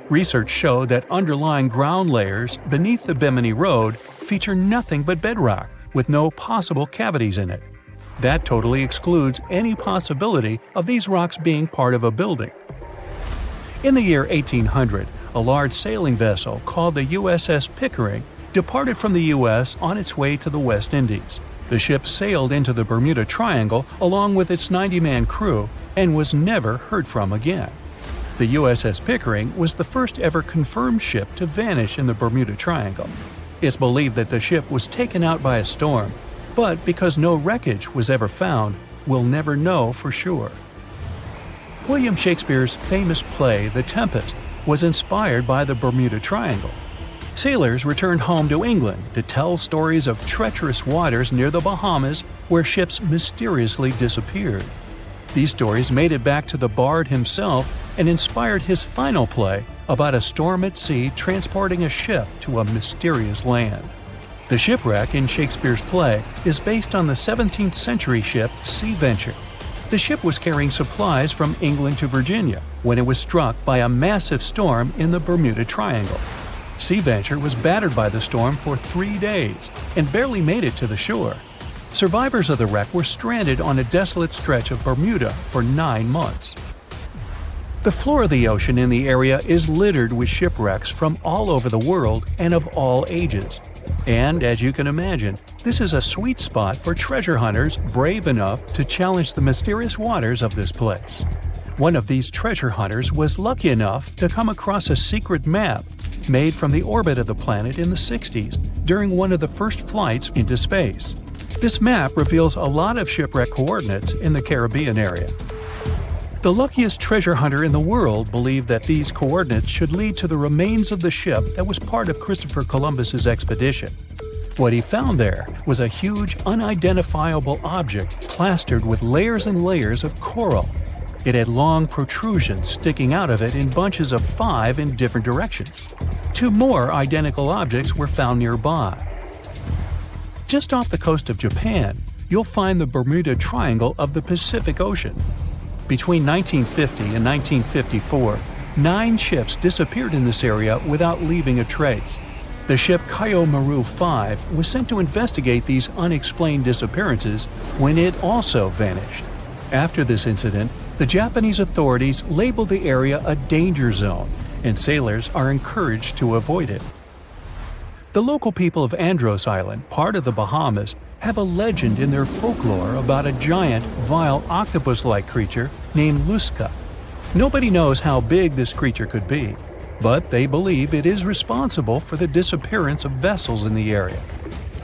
Research showed that underlying ground layers beneath the Bimini Road feature nothing but bedrock, with no possible cavities in it. That totally excludes any possibility of these rocks being part of a building. In the year 1800, a large sailing vessel called the USS Pickering departed from the U.S. on its way to the West Indies. The ship sailed into the Bermuda Triangle along with its 90-man crew and was never heard from again. The USS Pickering was the first ever confirmed ship to vanish in the Bermuda Triangle. It's believed that the ship was taken out by a storm, but because no wreckage was ever found, we'll never know for sure. William Shakespeare's famous play The Tempest was inspired by the Bermuda Triangle. Sailors returned home to England to tell stories of treacherous waters near the Bahamas where ships mysteriously disappeared. These stories made it back to the bard himself and inspired his final play about a storm at sea transporting a ship to a mysterious land. The shipwreck in Shakespeare's play is based on the 17th century ship Sea Venture. The ship was carrying supplies from England to Virginia when it was struck by a massive storm in the Bermuda Triangle. Sea Venture was battered by the storm for 3 days and barely made it to the shore. Survivors of the wreck were stranded on a desolate stretch of Bermuda for 9 months. The floor of the ocean in the area is littered with shipwrecks from all over the world and of all ages. And as you can imagine, this is a sweet spot for treasure hunters brave enough to challenge the mysterious waters of this place. One of these treasure hunters was lucky enough to come across a secret map made from the orbit of the planet in the 60s during one of the first flights into space. This map reveals a lot of shipwreck coordinates in the Caribbean area. The luckiest treasure hunter in the world believed that these coordinates should lead to the remains of the ship that was part of Christopher Columbus's expedition. What he found there was a huge, unidentifiable object plastered with layers and layers of coral. It had long protrusions sticking out of it in bunches of 5 in different directions. 2 more identical objects were found nearby. Just off the coast of Japan, you'll find the Bermuda Triangle of the Pacific Ocean. Between 1950 and 1954, 9 ships disappeared in this area without leaving a trace. The ship Kaiomaru 5 was sent to investigate these unexplained disappearances when it also vanished. After this incident, the Japanese authorities labeled the area a danger zone, and sailors are encouraged to avoid it. The local people of Andros Island, part of the Bahamas, have a legend in their folklore about a giant, vile octopus-like creature named Lusca. Nobody knows how big this creature could be, but they believe it is responsible for the disappearance of vessels in the area.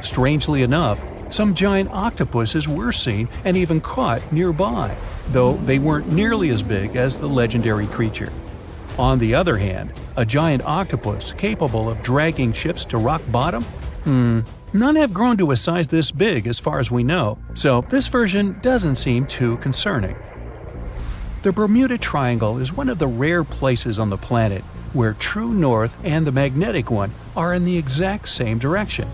Strangely enough, some giant octopuses were seen and even caught nearby, though they weren't nearly as big as the legendary creature. On the other hand, a giant octopus capable of dragging ships to rock bottom? None have grown to a size this big as far as we know, so this version doesn't seem too concerning. The Bermuda Triangle is one of the rare places on the planet where true north and the magnetic one are in the exact same direction.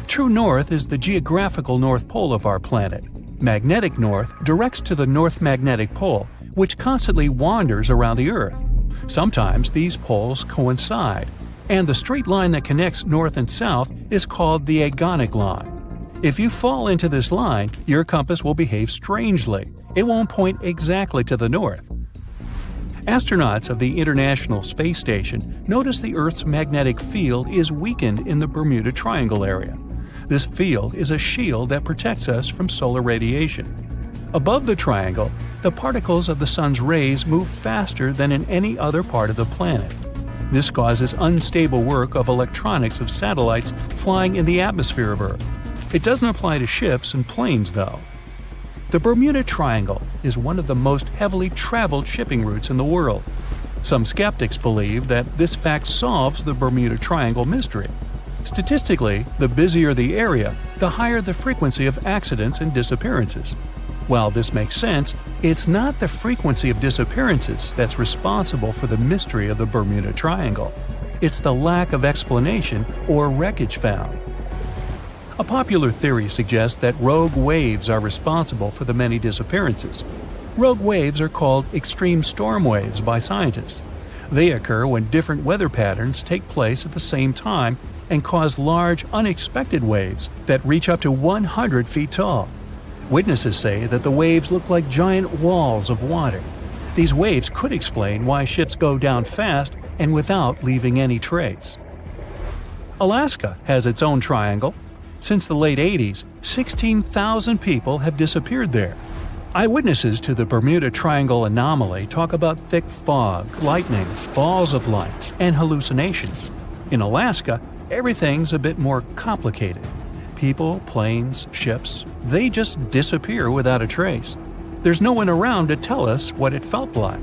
True north is the geographical North Pole of our planet. Magnetic north directs to the North Magnetic Pole, which constantly wanders around the Earth. Sometimes these poles coincide, and the straight line that connects north and south is called the agonic line. If you fall into this line, your compass will behave strangely. It won't point exactly to the north. Astronauts of the International Space Station notice the Earth's magnetic field is weakened in the Bermuda Triangle area. This field is a shield that protects us from solar radiation. Above the triangle, the particles of the sun's rays move faster than in any other part of the planet. This causes unstable work of electronics of satellites flying in the atmosphere of Earth. It doesn't apply to ships and planes, though. The Bermuda Triangle is one of the most heavily traveled shipping routes in the world. Some skeptics believe that this fact solves the Bermuda Triangle mystery. Statistically, the busier the area, the higher the frequency of accidents and disappearances. While this makes sense, it's not the frequency of disappearances that's responsible for the mystery of the Bermuda Triangle. It's the lack of explanation or wreckage found. A popular theory suggests that rogue waves are responsible for the many disappearances. Rogue waves are called extreme storm waves by scientists. They occur when different weather patterns take place at the same time and cause large, unexpected waves that reach up to 100 feet tall. Witnesses say that the waves look like giant walls of water. These waves could explain why ships go down fast and without leaving any trace. Alaska has its own triangle. Since the late 80s, 16,000 people have disappeared there. Eyewitnesses to the Bermuda Triangle anomaly talk about thick fog, lightning, balls of light, and hallucinations. In Alaska, everything's a bit more complicated. People, planes, ships, they just disappear without a trace. There's no one around to tell us what it felt like.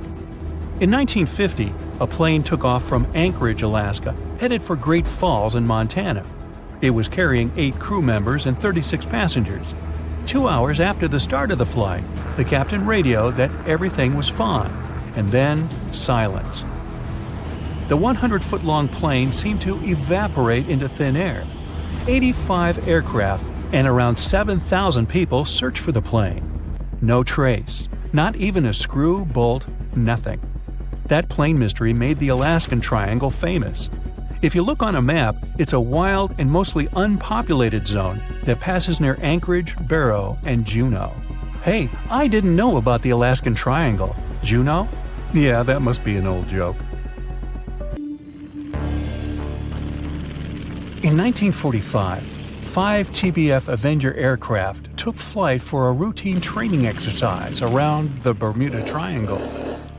In 1950, a plane took off from Anchorage, Alaska, headed for Great Falls in Montana. It was carrying 8 crew members and 36 passengers. 2 hours after the start of the flight, the captain radioed that everything was fine, and then silence. The 100-foot-long plane seemed to evaporate into thin air. 85 aircraft and around 7,000 people searched for the plane. No trace, not even a screw, bolt, nothing. That plane mystery made the Alaskan Triangle famous. If you look on a map, it's a wild and mostly unpopulated zone that passes near Anchorage, Barrow, and Juneau. Hey, I didn't know about the Alaskan Triangle. Juneau? Yeah, that must be an old joke. In 1945, 5 TBF Avenger aircraft took flight for a routine training exercise around the Bermuda Triangle.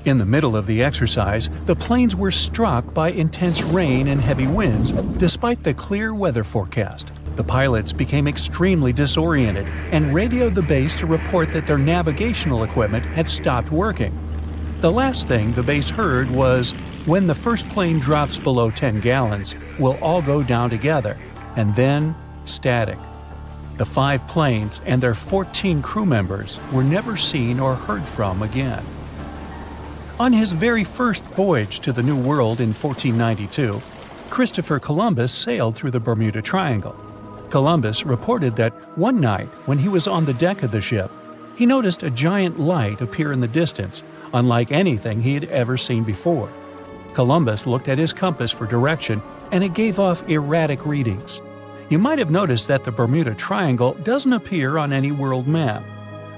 In the middle of the exercise, the planes were struck by intense rain and heavy winds, despite the clear weather forecast. The pilots became extremely disoriented and radioed the base to report that their navigational equipment had stopped working. The last thing the base heard was, "When the first plane drops below 10 gallons, we'll all go down together," and then static. The 5 planes and their 14 crew members were never seen or heard from again. On his very first voyage to the New World in 1492, Christopher Columbus sailed through the Bermuda Triangle. Columbus reported that one night, when he was on the deck of the ship, he noticed a giant light appear in the distance, unlike anything he had ever seen before. Columbus looked at his compass for direction, and it gave off erratic readings. You might have noticed that the Bermuda Triangle doesn't appear on any world map.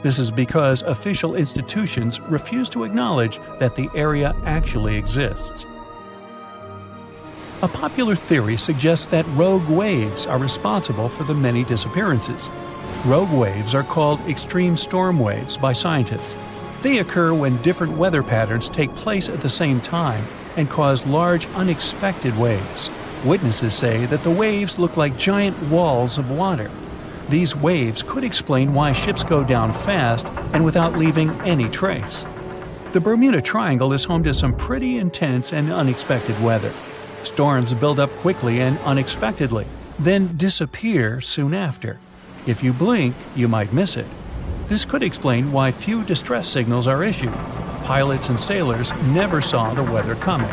This is because official institutions refuse to acknowledge that the area actually exists. A popular theory suggests that rogue waves are responsible for the many disappearances. Rogue waves are called extreme storm waves by scientists. They occur when different weather patterns take place at the same time and cause large, unexpected waves. Witnesses say that the waves look like giant walls of water. These waves could explain why ships go down fast and without leaving any trace. The Bermuda Triangle is home to some pretty intense and unexpected weather. Storms build up quickly and unexpectedly, then disappear soon after. If you blink, you might miss it. This could explain why few distress signals are issued. Pilots and sailors never saw the weather coming.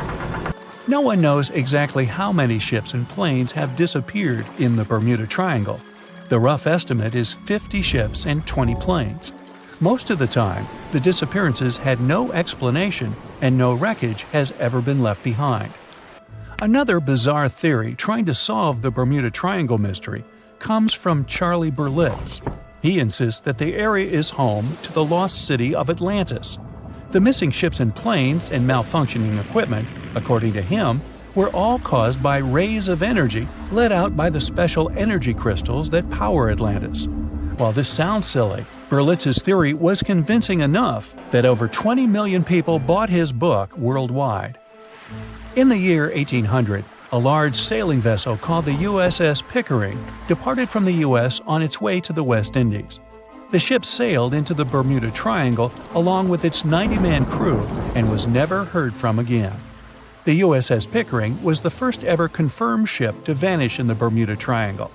No one knows exactly how many ships and planes have disappeared in the Bermuda Triangle. The rough estimate is 50 ships and 20 planes. Most of the time, the disappearances had no explanation and no wreckage has ever been left behind. Another bizarre theory trying to solve the Bermuda Triangle mystery comes from Charlie Berlitz. He insists that the area is home to the lost city of Atlantis. The missing ships and planes and malfunctioning equipment, according to him, were all caused by rays of energy let out by the special energy crystals that power Atlantis. While this sounds silly, Berlitz's theory was convincing enough that over 20 million people bought his book worldwide. In the year 1800, a large sailing vessel called the USS Pickering departed from the U.S. on its way to the West Indies. The ship sailed into the Bermuda Triangle along with its 90-man crew and was never heard from again. The USS Pickering was the first ever confirmed ship to vanish in the Bermuda Triangle.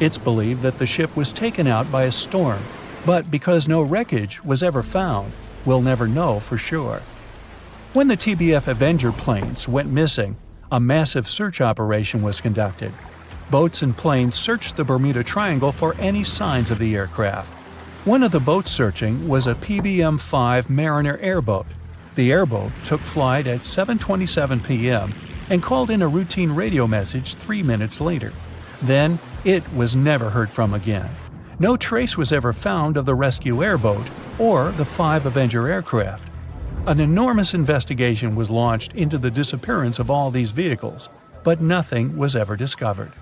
It's believed that the ship was taken out by a storm, but because no wreckage was ever found, we'll never know for sure. When the TBF Avenger planes went missing, a massive search operation was conducted. Boats and planes searched the Bermuda Triangle for any signs of the aircraft. One of the boats searching was a PBM-5 Mariner airboat. The airboat took flight at 7:27 p.m. and called in a routine radio message 3 minutes later. Then, it was never heard from again. No trace was ever found of the rescue airboat or the 5 Avenger aircraft. An enormous investigation was launched into the disappearance of all these vehicles, but nothing was ever discovered.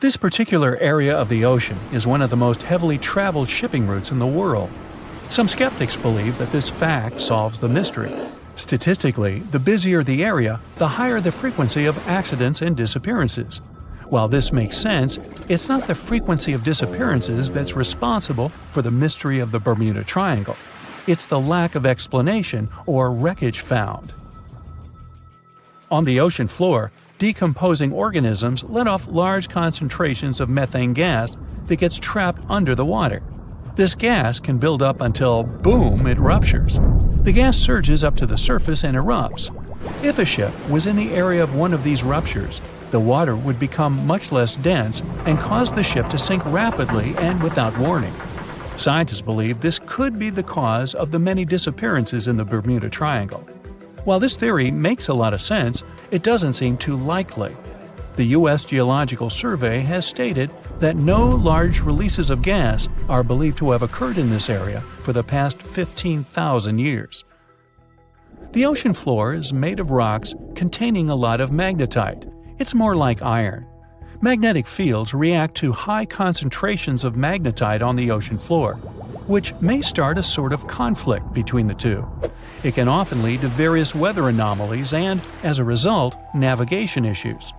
This particular area of the ocean is one of the most heavily traveled shipping routes in the world. Some skeptics believe that this fact solves the mystery. Statistically, the busier the area, the higher the frequency of accidents and disappearances. While this makes sense, it's not the frequency of disappearances that's responsible for the mystery of the Bermuda Triangle. It's the lack of explanation or wreckage found. On the ocean floor, decomposing organisms let off large concentrations of methane gas that gets trapped under the water. This gas can build up until, boom, it ruptures. The gas surges up to the surface and erupts. If a ship was in the area of one of these ruptures, the water would become much less dense and cause the ship to sink rapidly and without warning. Scientists believe this could be the cause of the many disappearances in the Bermuda Triangle. While this theory makes a lot of sense, it doesn't seem too likely. The U.S. Geological Survey has stated that no large releases of gas are believed to have occurred in this area for the past 15,000 years. The ocean floor is made of rocks containing a lot of magnetite. It's more like iron. Magnetic fields react to high concentrations of magnetite on the ocean floor, which may start a sort of conflict between the two. It can often lead to various weather anomalies and, as a result, navigation issues.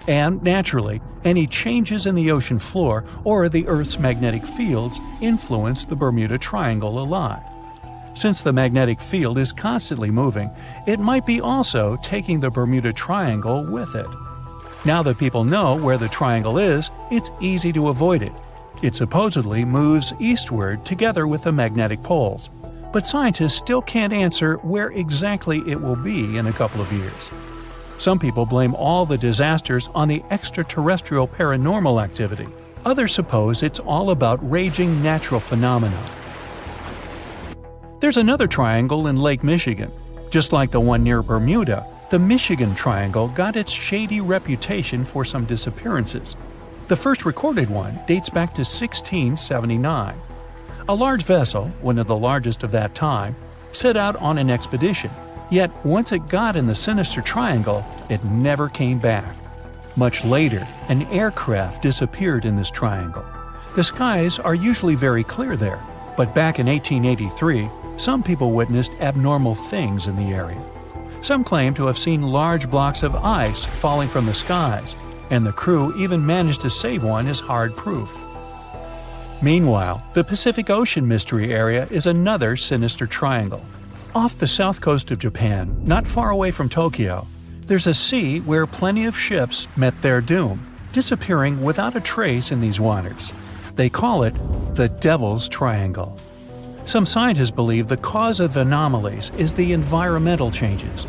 And, naturally, any changes in the ocean floor or the Earth's magnetic fields influence the Bermuda Triangle a lot. Since the magnetic field is constantly moving, it might be also taking the Bermuda Triangle with it. Now that people know where the triangle is, it's easy to avoid it. It supposedly moves eastward together with the magnetic poles, but scientists still can't answer where exactly it will be in a couple of years. Some people blame all the disasters on the extraterrestrial paranormal activity. Others suppose it's all about raging natural phenomena. There's another triangle in Lake Michigan. Just like the one near Bermuda, the Michigan Triangle got its shady reputation for some disappearances. The first recorded one dates back to 1679. A large vessel, one of the largest of that time, set out on an expedition. Yet, once it got in the sinister triangle, it never came back. Much later, an aircraft disappeared in this triangle. The skies are usually very clear there, but back in 1883, some people witnessed abnormal things in the area. Some claim to have seen large blocks of ice falling from the skies, and the crew even managed to save one as hard proof. Meanwhile, the Pacific Ocean mystery area is another sinister triangle. Off the south coast of Japan, not far away from Tokyo, there's a sea where plenty of ships met their doom, disappearing without a trace in these waters. They call it the Devil's Triangle. Some scientists believe the cause of anomalies is the environmental changes.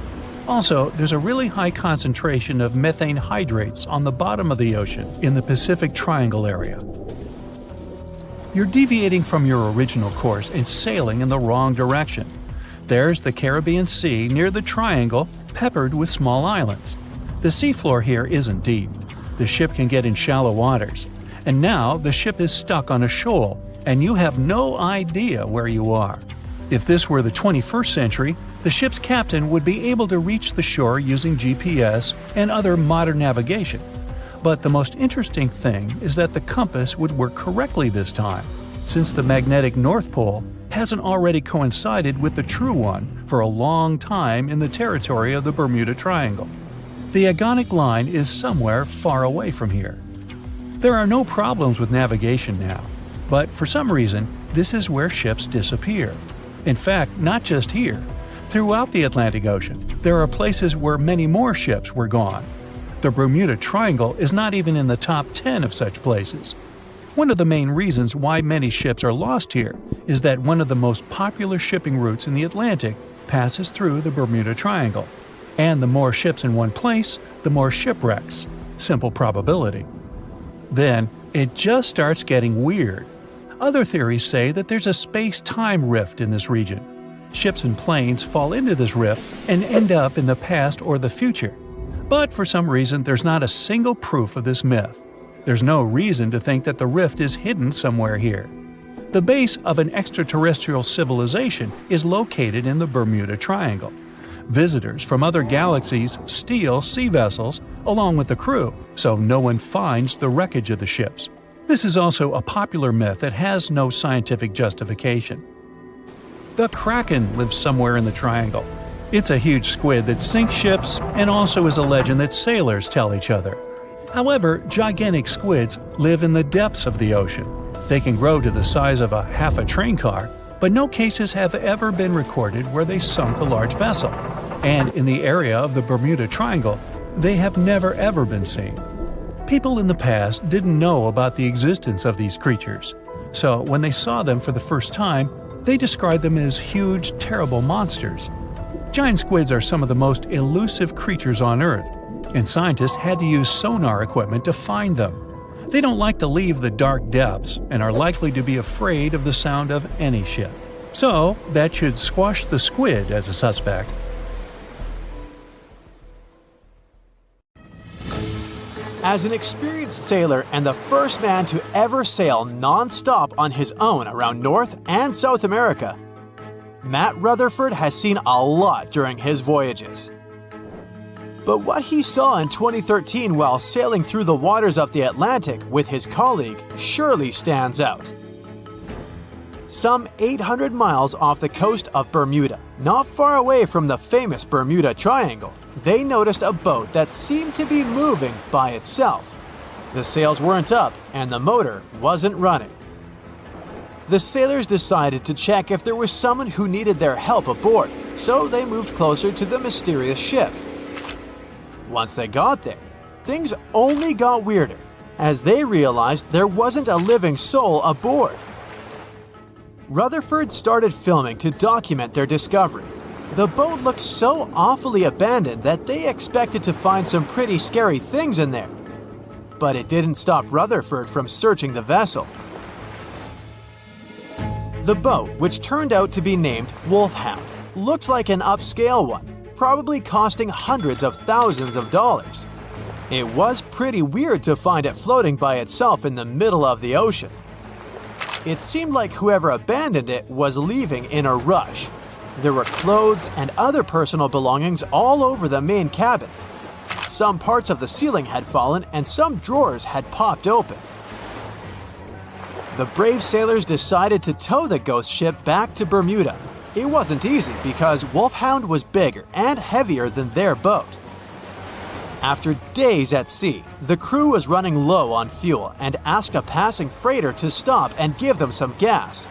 Also, there's a really high concentration of methane hydrates on the bottom of the ocean in the Pacific Triangle area. You're deviating from your original course and sailing in the wrong direction. There's the Caribbean Sea near the triangle, peppered with small islands. The seafloor here isn't deep. The ship can get in shallow waters. And now the ship is stuck on a shoal, and you have no idea where you are. If this were the 21st century, the ship's captain would be able to reach the shore using GPS and other modern navigation. But the most interesting thing is that the compass would work correctly this time, since the magnetic North Pole hasn't already coincided with the true one for a long time in the territory of the Bermuda Triangle. The agonic line is somewhere far away from here. There are no problems with navigation now, but for some reason, this is where ships disappear. In fact, not just here. Throughout the Atlantic Ocean, there are places where many more ships were gone. The Bermuda Triangle is not even in the top 10 of such places. One of the main reasons why many ships are lost here is that one of the most popular shipping routes in the Atlantic passes through the Bermuda Triangle. And the more ships in one place, the more shipwrecks. Simple probability. Then, it just starts getting weird. Other theories say that there's a space-time rift in this region. Ships and planes fall into this rift and end up in the past or the future. But for some reason, there's not a single proof of this myth. There's no reason to think that the rift is hidden somewhere here. The base of an extraterrestrial civilization is located in the Bermuda Triangle. Visitors from other galaxies steal sea vessels along with the crew, so no one finds the wreckage of the ships. This is also a popular myth that has no scientific justification. The kraken lives somewhere in the triangle. It's a huge squid that sinks ships and also is a legend that sailors tell each other. However, gigantic squids live in the depths of the ocean. They can grow to the size of half a train car, but no cases have ever been recorded where they sunk a large vessel. And in the area of the Bermuda Triangle, they have never ever been seen. People in the past didn't know about the existence of these creatures, so when they saw them for the first time, they described them as huge, terrible monsters. Giant squids are some of the most elusive creatures on Earth, and scientists had to use sonar equipment to find them. They don't like to leave the dark depths and are likely to be afraid of the sound of any ship. So, that should squash the squid as a suspect. As an experienced sailor and the first man to ever sail non-stop on his own around North and South America, Matt Rutherford has seen a lot during his voyages. But what he saw in 2013 while sailing through the waters of the Atlantic with his colleague surely stands out. Some 800 miles off the coast of Bermuda, not far away from the famous Bermuda Triangle, they noticed a boat that seemed to be moving by itself. The sails weren't up and the motor wasn't running. The sailors decided to check if there was someone who needed their help aboard, so they moved closer to the mysterious ship. Once they got there, things only got weirder, as they realized there wasn't a living soul aboard. Rutherford started filming to document their discovery. The boat looked so awfully abandoned that they expected to find some pretty scary things in there. But it didn't stop Rutherford from searching the vessel. The boat, which turned out to be named Wolfhound, looked like an upscale one, probably costing hundreds of thousands of dollars. It was pretty weird to find it floating by itself in the middle of the ocean. It seemed like whoever abandoned it was leaving in a rush. There were clothes and other personal belongings all over the main cabin. Some parts of the ceiling had fallen and some drawers had popped open. The brave sailors decided to tow the ghost ship back to Bermuda. It wasn't easy because Wolfhound was bigger and heavier than their boat. After days at sea, the crew was running low on fuel and asked a passing freighter to stop and give them some gas.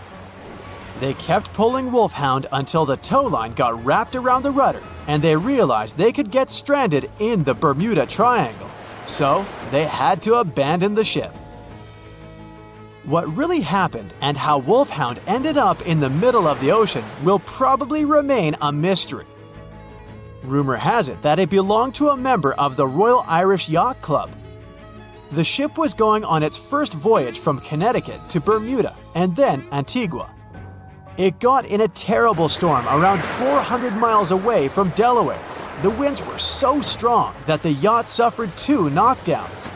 They kept pulling Wolfhound until the tow line got wrapped around the rudder and they realized they could get stranded in the Bermuda Triangle. So they had to abandon the ship. What really happened and how Wolfhound ended up in the middle of the ocean will probably remain a mystery. Rumor has it that it belonged to a member of the Royal Irish Yacht Club. The ship was going on its first voyage from Connecticut to Bermuda and then Antigua. It got in a terrible storm around 400 miles away from Delaware. The winds were so strong that the yacht suffered 2 knockdowns.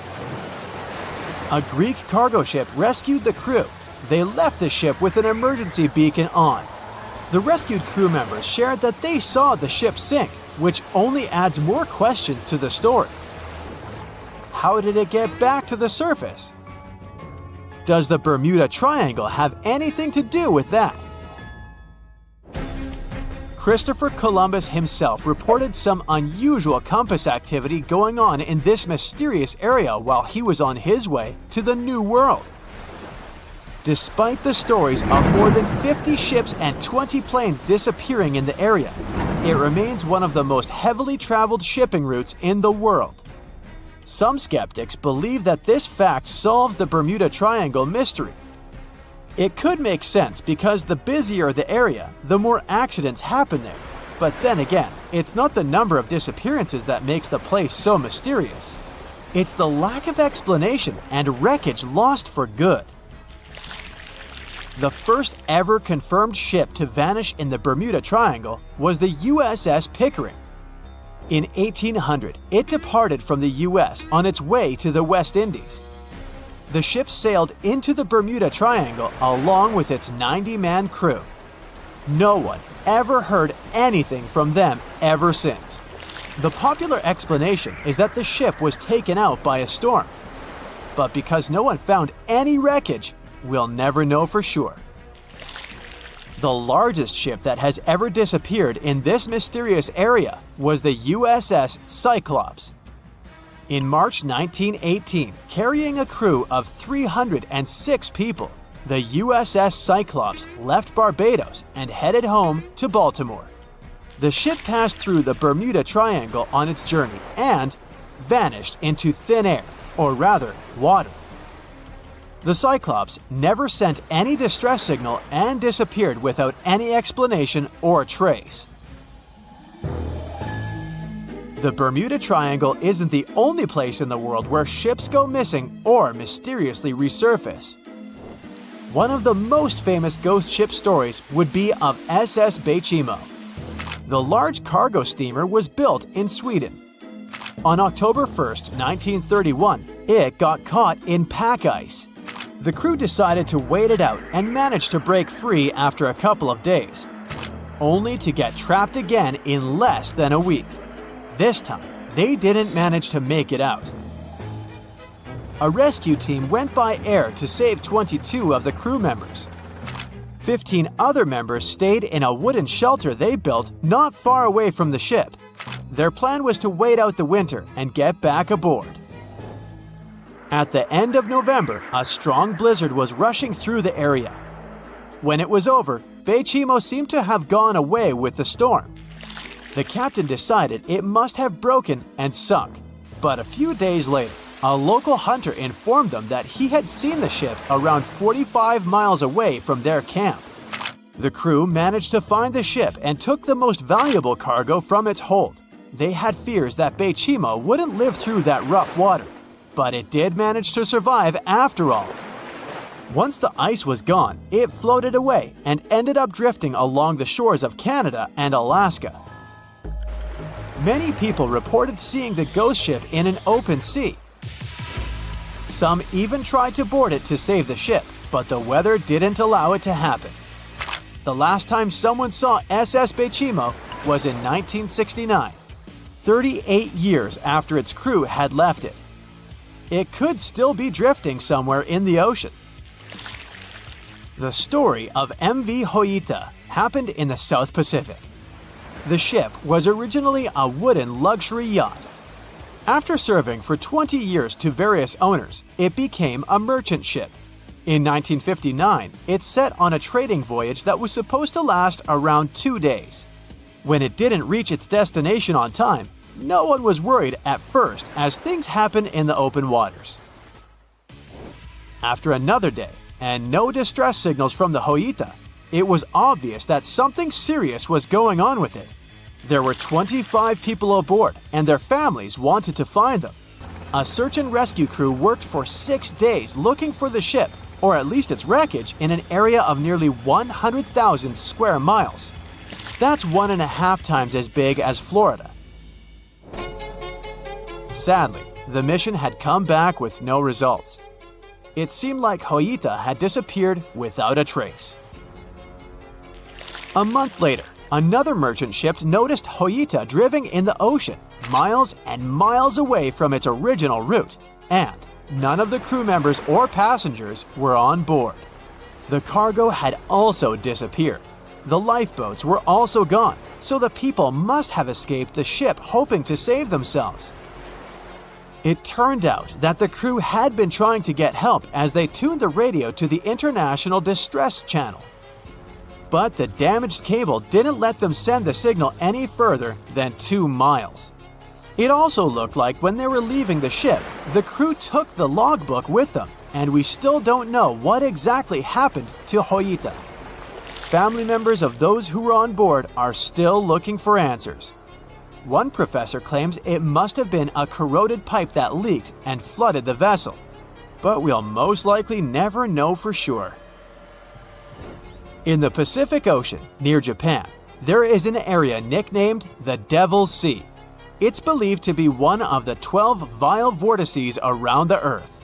A Greek cargo ship rescued the crew. They left the ship with an emergency beacon on. The rescued crew members shared that they saw the ship sink, which only adds more questions to the story. How did it get back to the surface? Does the Bermuda Triangle have anything to do with that? Christopher Columbus himself reported some unusual compass activity going on in this mysterious area while he was on his way to the New World. Despite the stories of more than 50 ships and 20 planes disappearing in the area, it remains one of the most heavily traveled shipping routes in the world. Some skeptics believe that this fact solves the Bermuda Triangle mystery. It could make sense because the busier the area, the more accidents happen there. But then again, it's not the number of disappearances that makes the place so mysterious. It's the lack of explanation and wreckage lost for good. The first ever confirmed ship to vanish in the Bermuda Triangle was the USS Pickering. In 1800, it departed from the US on its way to the West Indies. The ship sailed into the Bermuda Triangle along with its 90-man crew. No one ever heard anything from them ever since. The popular explanation is that the ship was taken out by a storm. But because no one found any wreckage, we'll never know for sure. The largest ship that has ever disappeared in this mysterious area was the USS Cyclops. In March 1918, carrying a crew of 306 people, the USS Cyclops left Barbados and headed home to Baltimore. The ship passed through the Bermuda Triangle on its journey and vanished into thin air, or rather, water. The Cyclops never sent any distress signal and disappeared without any explanation or trace. The Bermuda Triangle isn't the only place in the world where ships go missing or mysteriously resurface. One of the most famous ghost ship stories would be of SS Baychimo. The large cargo steamer was built in Sweden. On October 1st, 1931, it got caught in pack ice. The crew decided to wait it out and managed to break free after a couple of days, only to get trapped again in less than a week. This time, they didn't manage to make it out. A rescue team went by air to save 22 of the crew members. 15 other members stayed in a wooden shelter they built not far away from the ship. Their plan was to wait out the winter and get back aboard. At the end of November, a strong blizzard was rushing through the area. When it was over, Baychimo seemed to have gone away with the storm. The captain decided it must have broken and sunk, but a few days later, a local hunter informed them that he had seen the ship around 45 miles away from their camp. The crew managed to find the ship and took the most valuable cargo from its hold. They had fears that Baychimo wouldn't live through that rough water, but it did manage to survive after all. Once the ice was gone, it floated away and ended up drifting along the shores of Canada and Alaska. Many people reported seeing the ghost ship in an open sea. Some even tried to board it to save the ship, but the weather didn't allow it to happen. The last time someone saw SS Baychimo was in 1969, 38 years after its crew had left it. It could still be drifting somewhere in the ocean. The story of MV Hoita happened in the South Pacific. The ship was originally a wooden luxury yacht. After serving for 20 years to various owners, it became a merchant ship. In 1959, it set on a trading voyage that was supposed to last around 2 days. When it didn't reach its destination on time, no one was worried at first as things happen in the open waters. After another day, and no distress signals from the Hoita, it was obvious that something serious was going on with it. There were 25 people aboard, and their families wanted to find them. A search and rescue crew worked for 6 days looking for the ship, or at least its wreckage, in an area of nearly 100,000 square miles. That's 1.5 times as big as Florida. Sadly, the mission had come back with no results. It seemed like Hoita had disappeared without a trace. A month later, another merchant ship noticed Hoita drifting in the ocean, miles and miles away from its original route, and none of the crew members or passengers were on board. The cargo had also disappeared. The lifeboats were also gone, so the people must have escaped the ship hoping to save themselves. It turned out that the crew had been trying to get help as they tuned the radio to the International Distress Channel. But the damaged cable didn't let them send the signal any further than 2 miles. It also looked like when they were leaving the ship, the crew took the logbook with them, and we still don't know what exactly happened to Hoita. Family members of those who were on board are still looking for answers. One professor claims it must have been a corroded pipe that leaked and flooded the vessel, but we'll most likely never know for sure. In the Pacific Ocean, near Japan, there is an area nicknamed the Devil's Sea. It's believed to be one of the 12 vile vortices around the Earth.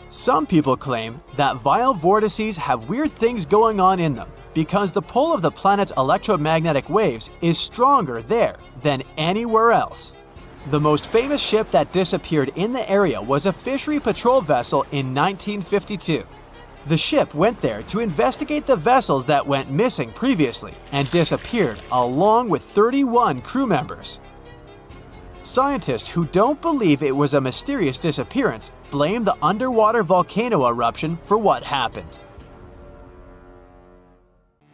Some people claim that vile vortices have weird things going on in them, because the pull of the planet's electromagnetic waves is stronger there than anywhere else. The most famous ship that disappeared in the area was a fishery patrol vessel in 1952. The ship went there to investigate the vessels that went missing previously and disappeared along with 31 crew members. Scientists who don't believe it was a mysterious disappearance blame the underwater volcano eruption for what happened.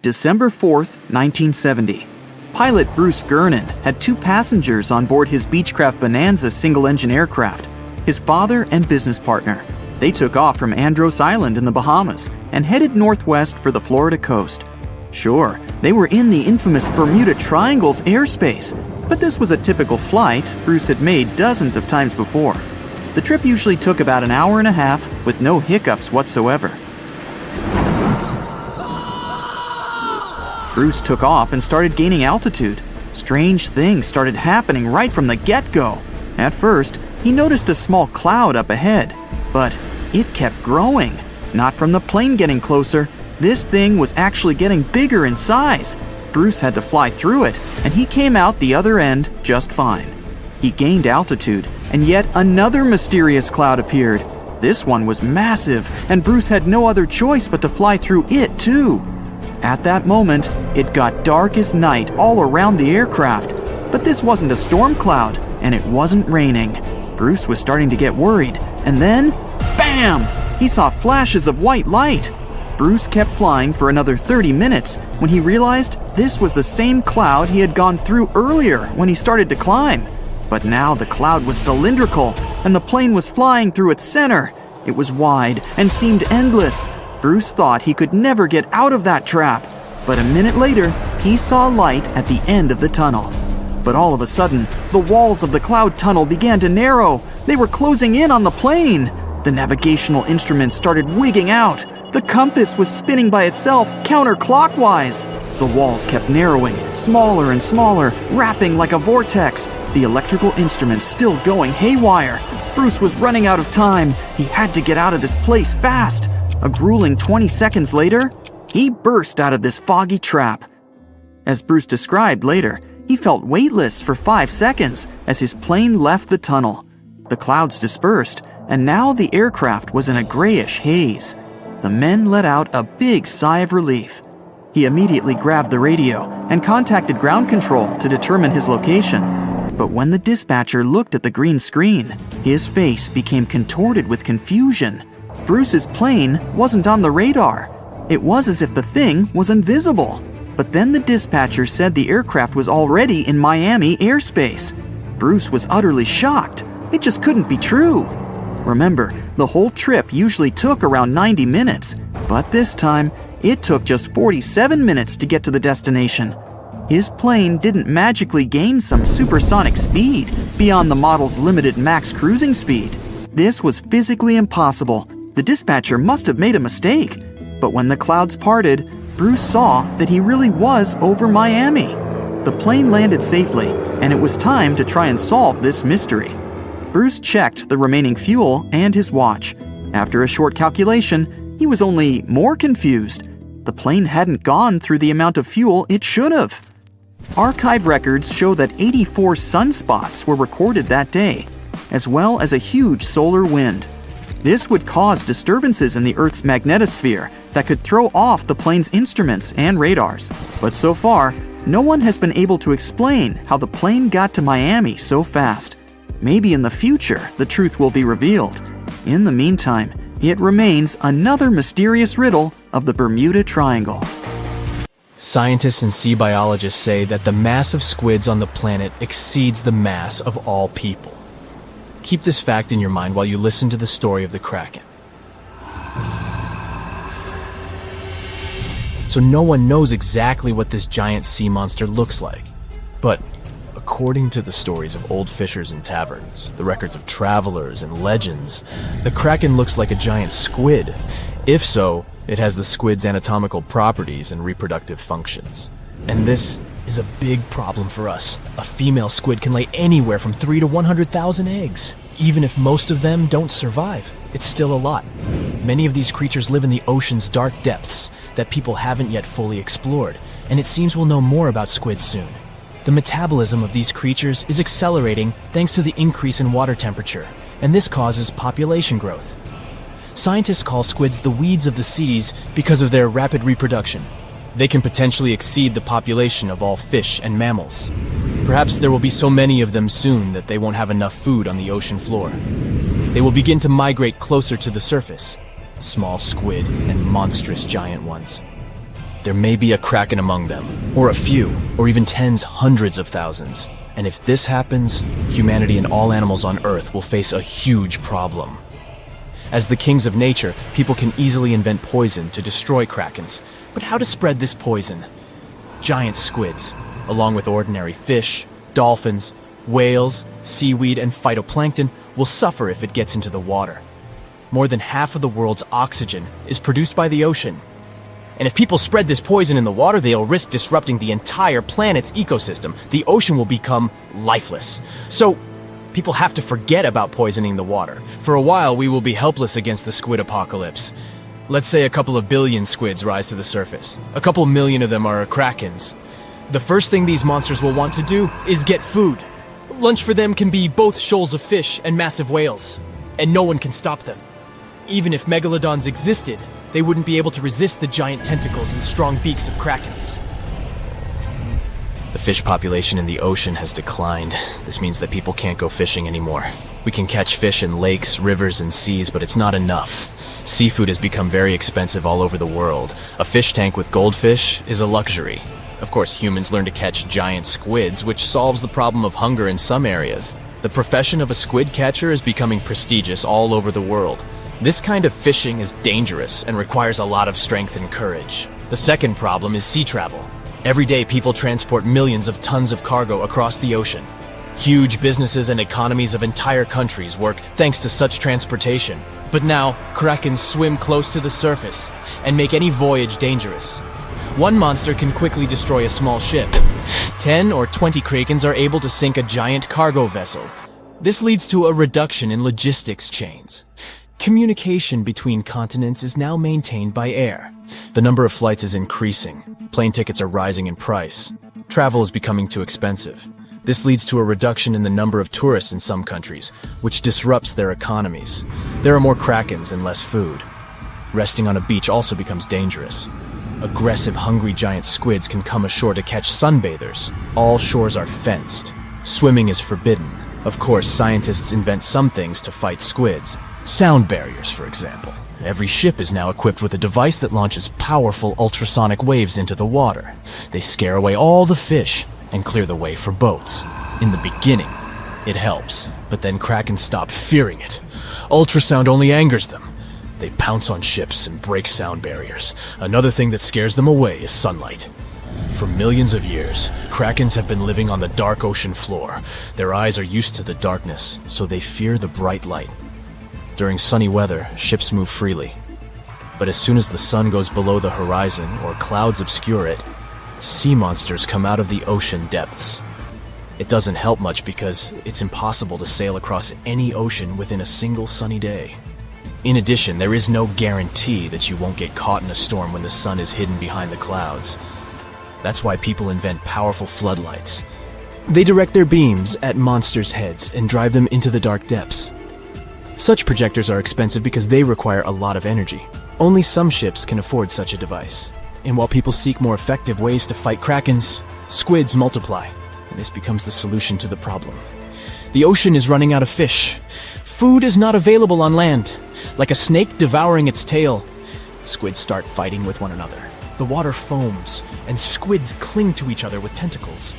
December 4th, 1970. Pilot Bruce Gernon had 2 passengers on board his Beechcraft Bonanza single-engine aircraft, his father and business partner. They took off from Andros Island in the Bahamas and headed northwest for the Florida coast. Sure, they were in the infamous Bermuda Triangle's airspace, but this was a typical flight Bruce had made dozens of times before. The trip usually took about an hour and a half with no hiccups whatsoever. Bruce took off and started gaining altitude. Strange things started happening right from the get-go. At first, he noticed a small cloud up ahead, but it kept growing. Not from the plane getting closer. This thing was actually getting bigger in size. Bruce had to fly through it, and he came out the other end just fine. He gained altitude, and yet another mysterious cloud appeared. This one was massive, and Bruce had no other choice but to fly through it too. At that moment, it got dark as night all around the aircraft. But this wasn't a storm cloud, and it wasn't raining. Bruce was starting to get worried, and then, bam! He saw flashes of white light. Bruce kept flying for another 30 minutes when he realized this was the same cloud he had gone through earlier when he started to climb. But now the cloud was cylindrical, and the plane was flying through its center. It was wide and seemed endless. Bruce thought he could never get out of that trap. But a minute later, he saw light at the end of the tunnel. But all of a sudden, the walls of the cloud tunnel began to narrow. They were closing in on the plane. The navigational instruments started wigging out. The compass was spinning by itself counterclockwise. The walls kept narrowing, smaller and smaller, wrapping like a vortex. The electrical instruments still going haywire. Bruce was running out of time. He had to get out of this place fast. A grueling 20 seconds later, he burst out of this foggy trap. As Bruce described later, he felt weightless for 5 seconds as his plane left the tunnel. The clouds dispersed, and now the aircraft was in a grayish haze. The men let out a big sigh of relief. He immediately grabbed the radio and contacted ground control to determine his location. But when the dispatcher looked at the green screen, his face became contorted with confusion. Bruce's plane wasn't on the radar. It was as if the thing was invisible. But then the dispatcher said the aircraft was already in Miami airspace. Bruce was utterly shocked. It just couldn't be true. Remember, the whole trip usually took around 90 minutes, but this time, it took just 47 minutes to get to the destination. His plane didn't magically gain some supersonic speed beyond the model's limited max cruising speed. This was physically impossible. The dispatcher must have made a mistake. But when the clouds parted, Bruce saw that he really was over Miami. The plane landed safely, and it was time to try and solve this mystery. Bruce checked the remaining fuel and his watch. After a short calculation, he was only more confused. The plane hadn't gone through the amount of fuel it should have. Archive records show that 84 sunspots were recorded that day, as well as a huge solar wind. This would cause disturbances in the Earth's magnetosphere that could throw off the plane's instruments and radars. But so far, no one has been able to explain how the plane got to Miami so fast. Maybe in the future, the truth will be revealed. In the meantime, it remains another mysterious riddle of the Bermuda Triangle. Scientists and sea biologists say that the mass of squids on the planet exceeds the mass of all people. Keep this fact in your mind while you listen to the story of the kraken. So no one knows exactly what this giant sea monster looks like. But according to the stories of old fishers and taverns, the records of travelers and legends, the kraken looks like a giant squid. If so, it has the squid's anatomical properties and reproductive functions. And this is a big problem for us. A female squid can lay anywhere from 3 to 100,000 eggs. Even if most of them don't survive, it's still a lot. Many of these creatures live in the ocean's dark depths that people haven't yet fully explored, and it seems we'll know more about squids soon. The metabolism of these creatures is accelerating thanks to the increase in water temperature, and this causes population growth. Scientists call squids the weeds of the seas because of their rapid reproduction. They can potentially exceed the population of all fish and mammals. Perhaps there will be so many of them soon that they won't have enough food on the ocean floor. They will begin to migrate closer to the surface, small squid and monstrous giant ones. There may be a kraken among them, or a few, or even tens, hundreds of thousands. And if this happens, humanity and all animals on Earth will face a huge problem. As the kings of nature, people can easily invent poison to destroy krakens. But how to spread this poison? Giant squids, along with ordinary fish, dolphins, whales, seaweed, and phytoplankton, will suffer if it gets into the water. More than half of the world's oxygen is produced by the ocean. And if people spread this poison in the water, they'll risk disrupting the entire planet's ecosystem. The ocean will become lifeless. So, people have to forget about poisoning the water. For a while, we will be helpless against the squid apocalypse. Let's say a couple of billion squids rise to the surface. A couple million of them are krakens. The first thing these monsters will want to do is get food. Lunch for them can be both shoals of fish and massive whales. And no one can stop them. Even if megalodons existed, they wouldn't be able to resist the giant tentacles and strong beaks of krakens. The fish population in the ocean has declined. This means that people can't go fishing anymore. We can catch fish in lakes, rivers, and seas, but it's not enough. Seafood has become very expensive all over the world. A fish tank with goldfish is a luxury. Of course, humans learn to catch giant squids, which solves the problem of hunger in some areas. The profession of a squid catcher is becoming prestigious all over the world. This kind of fishing is dangerous and requires a lot of strength and courage. The second problem is sea travel. Every day people transport millions of tons of cargo across the ocean. Huge businesses and economies of entire countries work thanks to such transportation. But now, krakens swim close to the surface and make any voyage dangerous. One monster can quickly destroy a small ship. 10 or 20 krakens are able to sink a giant cargo vessel. This leads to a reduction in logistics chains. Communication between continents is now maintained by air. The number of flights is increasing. Plane tickets are rising in price. Travel is becoming too expensive. This leads to a reduction in the number of tourists in some countries, which disrupts their economies. There are more krakens and less food. Resting on a beach also becomes dangerous. Aggressive, hungry giant squids can come ashore to catch sunbathers. All shores are fenced. Swimming is forbidden. Of course, scientists invent some things to fight squids. Sound barriers, for example. Every ship is now equipped with a device that launches powerful ultrasonic waves into the water. They scare away all the fish and clear the way for boats. In the beginning, it helps, but then krakens stop fearing it. Ultrasound only angers them. They pounce on ships and break sound barriers. Another thing that scares them away is sunlight. For millions of years, krakens have been living on the dark ocean floor. Their eyes are used to the darkness, so they fear the bright light. During sunny weather, ships move freely. But as soon as the sun goes below the horizon or clouds obscure it, sea monsters come out of the ocean depths. It doesn't help much because it's impossible to sail across any ocean within a single sunny day. In addition, there is no guarantee that you won't get caught in a storm when the sun is hidden behind the clouds. That's why people invent powerful floodlights. They direct their beams at monsters' heads and drive them into the dark depths. Such projectors are expensive because they require a lot of energy. Only some ships can afford such a device. And while people seek more effective ways to fight krakens, squids multiply, and this becomes the solution to the problem. The ocean is running out of fish. Food is not available on land. Like a snake devouring its tail, squids start fighting with one another. The water foams, and squids cling to each other with tentacles.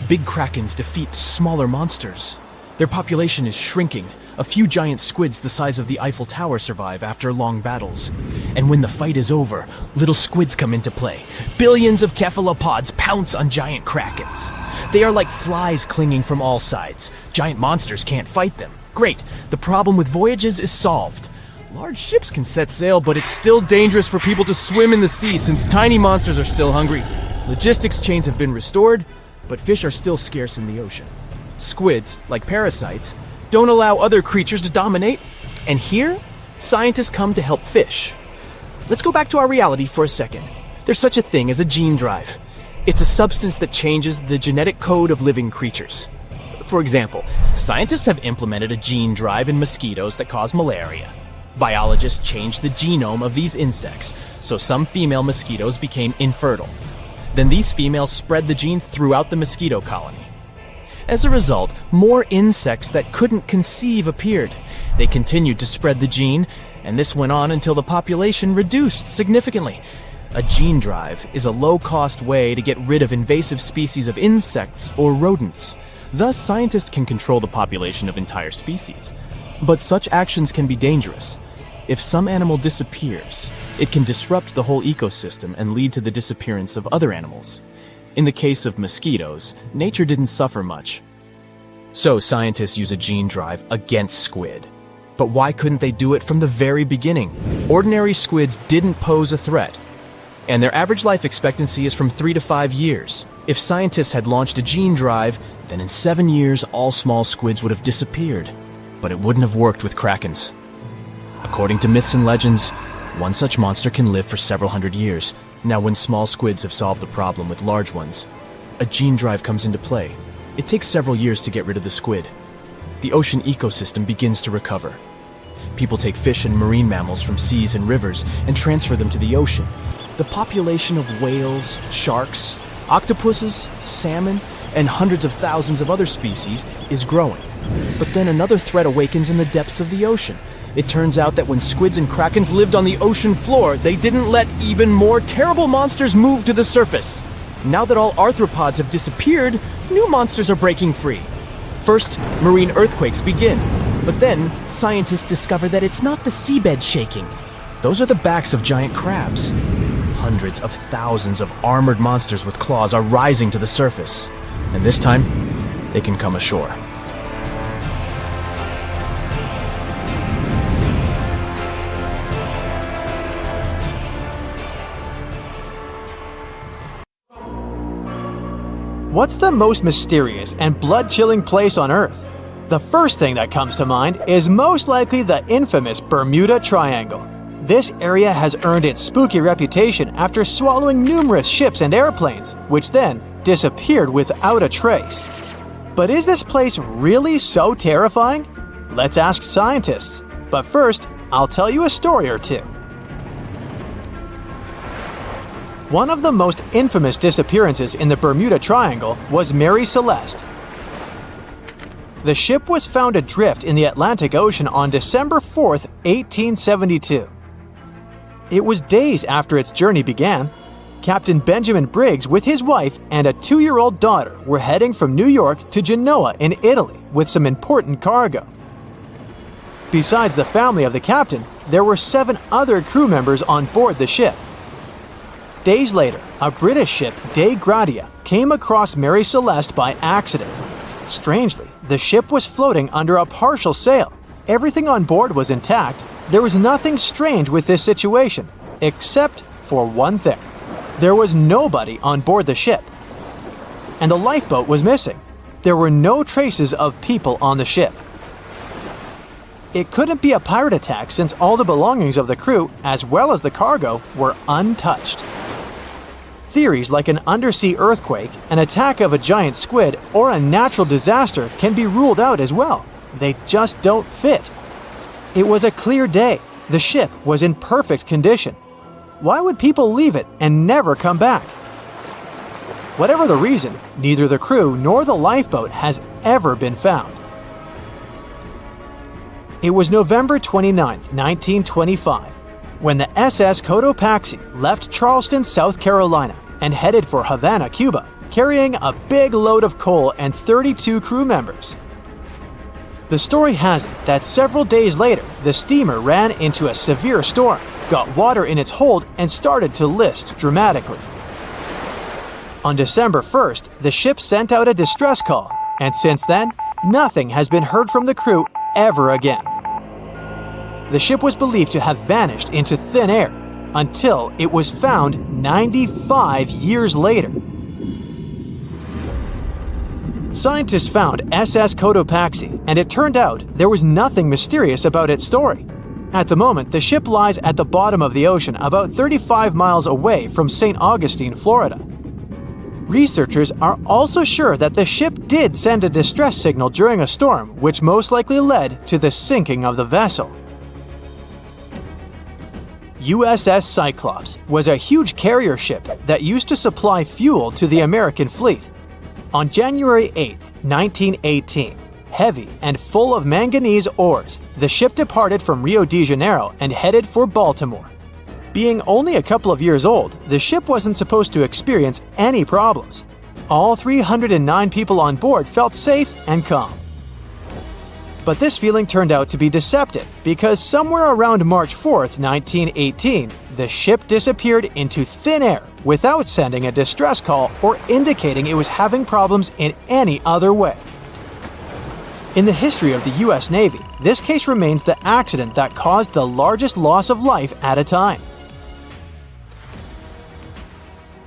Big krakens defeat smaller monsters. Their population is shrinking. A few giant squids the size of the Eiffel Tower survive after long battles. And when the fight is over, little squids come into play. Billions of cephalopods pounce on giant krakens. They are like flies clinging from all sides. Giant monsters can't fight them. Great, the problem with voyages is solved. Large ships can set sail, but it's still dangerous for people to swim in the sea since tiny monsters are still hungry. Logistics chains have been restored, but fish are still scarce in the ocean. Squids, like parasites, don't allow other creatures to dominate. And here, scientists come to help fish. Let's go back to our reality for a second. There's such a thing as a gene drive. It's a substance that changes the genetic code of living creatures. For example, scientists have implemented a gene drive in mosquitoes that cause malaria. Biologists changed the genome of these insects, so some female mosquitoes became infertile. Then these females spread the gene throughout the mosquito colony. As a result, more insects that couldn't conceive appeared. They continued to spread the gene, and this went on until the population reduced significantly. A gene drive is a low-cost way to get rid of invasive species of insects or rodents. Thus, scientists can control the population of entire species. But such actions can be dangerous. If some animal disappears, it can disrupt the whole ecosystem and lead to the disappearance of other animals. In the case of mosquitoes, nature didn't suffer much. So scientists use a gene drive against squid. But why couldn't they do it from the very beginning? Ordinary squids didn't pose a threat, and their average life expectancy is from 3 to 5 years. If scientists had launched a gene drive, then in 7 years all small squids would have disappeared. But it wouldn't have worked with krakens. According to myths and legends, one such monster can live for several hundred years. Now, when small squids have solved the problem with large ones, a gene drive comes into play. It takes several years to get rid of the squid. The ocean ecosystem begins to recover. People take fish and marine mammals from seas and rivers and transfer them to the ocean. The population of whales, sharks, octopuses, salmon, and hundreds of thousands of other species is growing. But then another threat awakens in the depths of the ocean. It turns out that when squids and krakens lived on the ocean floor, they didn't let even more terrible monsters move to the surface. Now that all arthropods have disappeared, new monsters are breaking free. First, marine earthquakes begin. But then, scientists discover that it's not the seabed shaking. Those are the backs of giant crabs. Hundreds of thousands of armored monsters with claws are rising to the surface. And this time, they can come ashore. What's the most mysterious and blood-chilling place on Earth? The first thing that comes to mind is most likely the infamous Bermuda Triangle. This area has earned its spooky reputation after swallowing numerous ships and airplanes, which then disappeared without a trace. But is this place really so terrifying? Let's ask scientists. But first, I'll tell you a story or two. One of the most infamous disappearances in the Bermuda Triangle was Mary Celeste. The ship was found adrift in the Atlantic Ocean on December 4, 1872. It was days after its journey began. Captain Benjamin Briggs, with his wife and a 2-year-old daughter, were heading from New York to Genoa in Italy with some important cargo. Besides the family of the captain, there were 7 other crew members on board the ship. Days later, a British ship, Dei Gratia, came across Mary Celeste by accident. Strangely, the ship was floating under a partial sail. Everything on board was intact. There was nothing strange with this situation, except for one thing. There was nobody on board the ship. And the lifeboat was missing. There were no traces of people on the ship. It couldn't be a pirate attack since all the belongings of the crew, as well as the cargo, were untouched. Theories like an undersea earthquake, an attack of a giant squid, or a natural disaster can be ruled out as well. They just don't fit. It was a clear day. The ship was in perfect condition. Why would people leave it and never come back? Whatever the reason, neither the crew nor the lifeboat has ever been found. It was November 29, 1925, when the SS Cotopaxi left Charleston, South Carolina, and headed for Havana, Cuba, carrying a big load of coal and 32 crew members. The story has it that several days later, the steamer ran into a severe storm, got water in its hold, and started to list dramatically. On December 1st, the ship sent out a distress call, and since then, nothing has been heard from the crew ever again. The ship was believed to have vanished into thin air until it was found 95 years later. Scientists found SS Cotopaxi, and it turned out there was nothing mysterious about its story. At the moment, the ship lies at the bottom of the ocean about 35 miles away from St. Augustine, Florida. Researchers are also sure that the ship did send a distress signal during a storm, which most likely led to the sinking of the vessel. USS Cyclops was a huge carrier ship that used to supply fuel to the American fleet. On January 8, 1918, heavy and full of manganese ores, the ship departed from Rio de Janeiro and headed for Baltimore. Being only a couple of years old, the ship wasn't supposed to experience any problems. All 309 people on board felt safe and calm. But this feeling turned out to be deceptive because somewhere around March 4th, 1918, the ship disappeared into thin air without sending a distress call or indicating it was having problems in any other way. In the history of the US Navy, this case remains the accident that caused the largest loss of life at a time.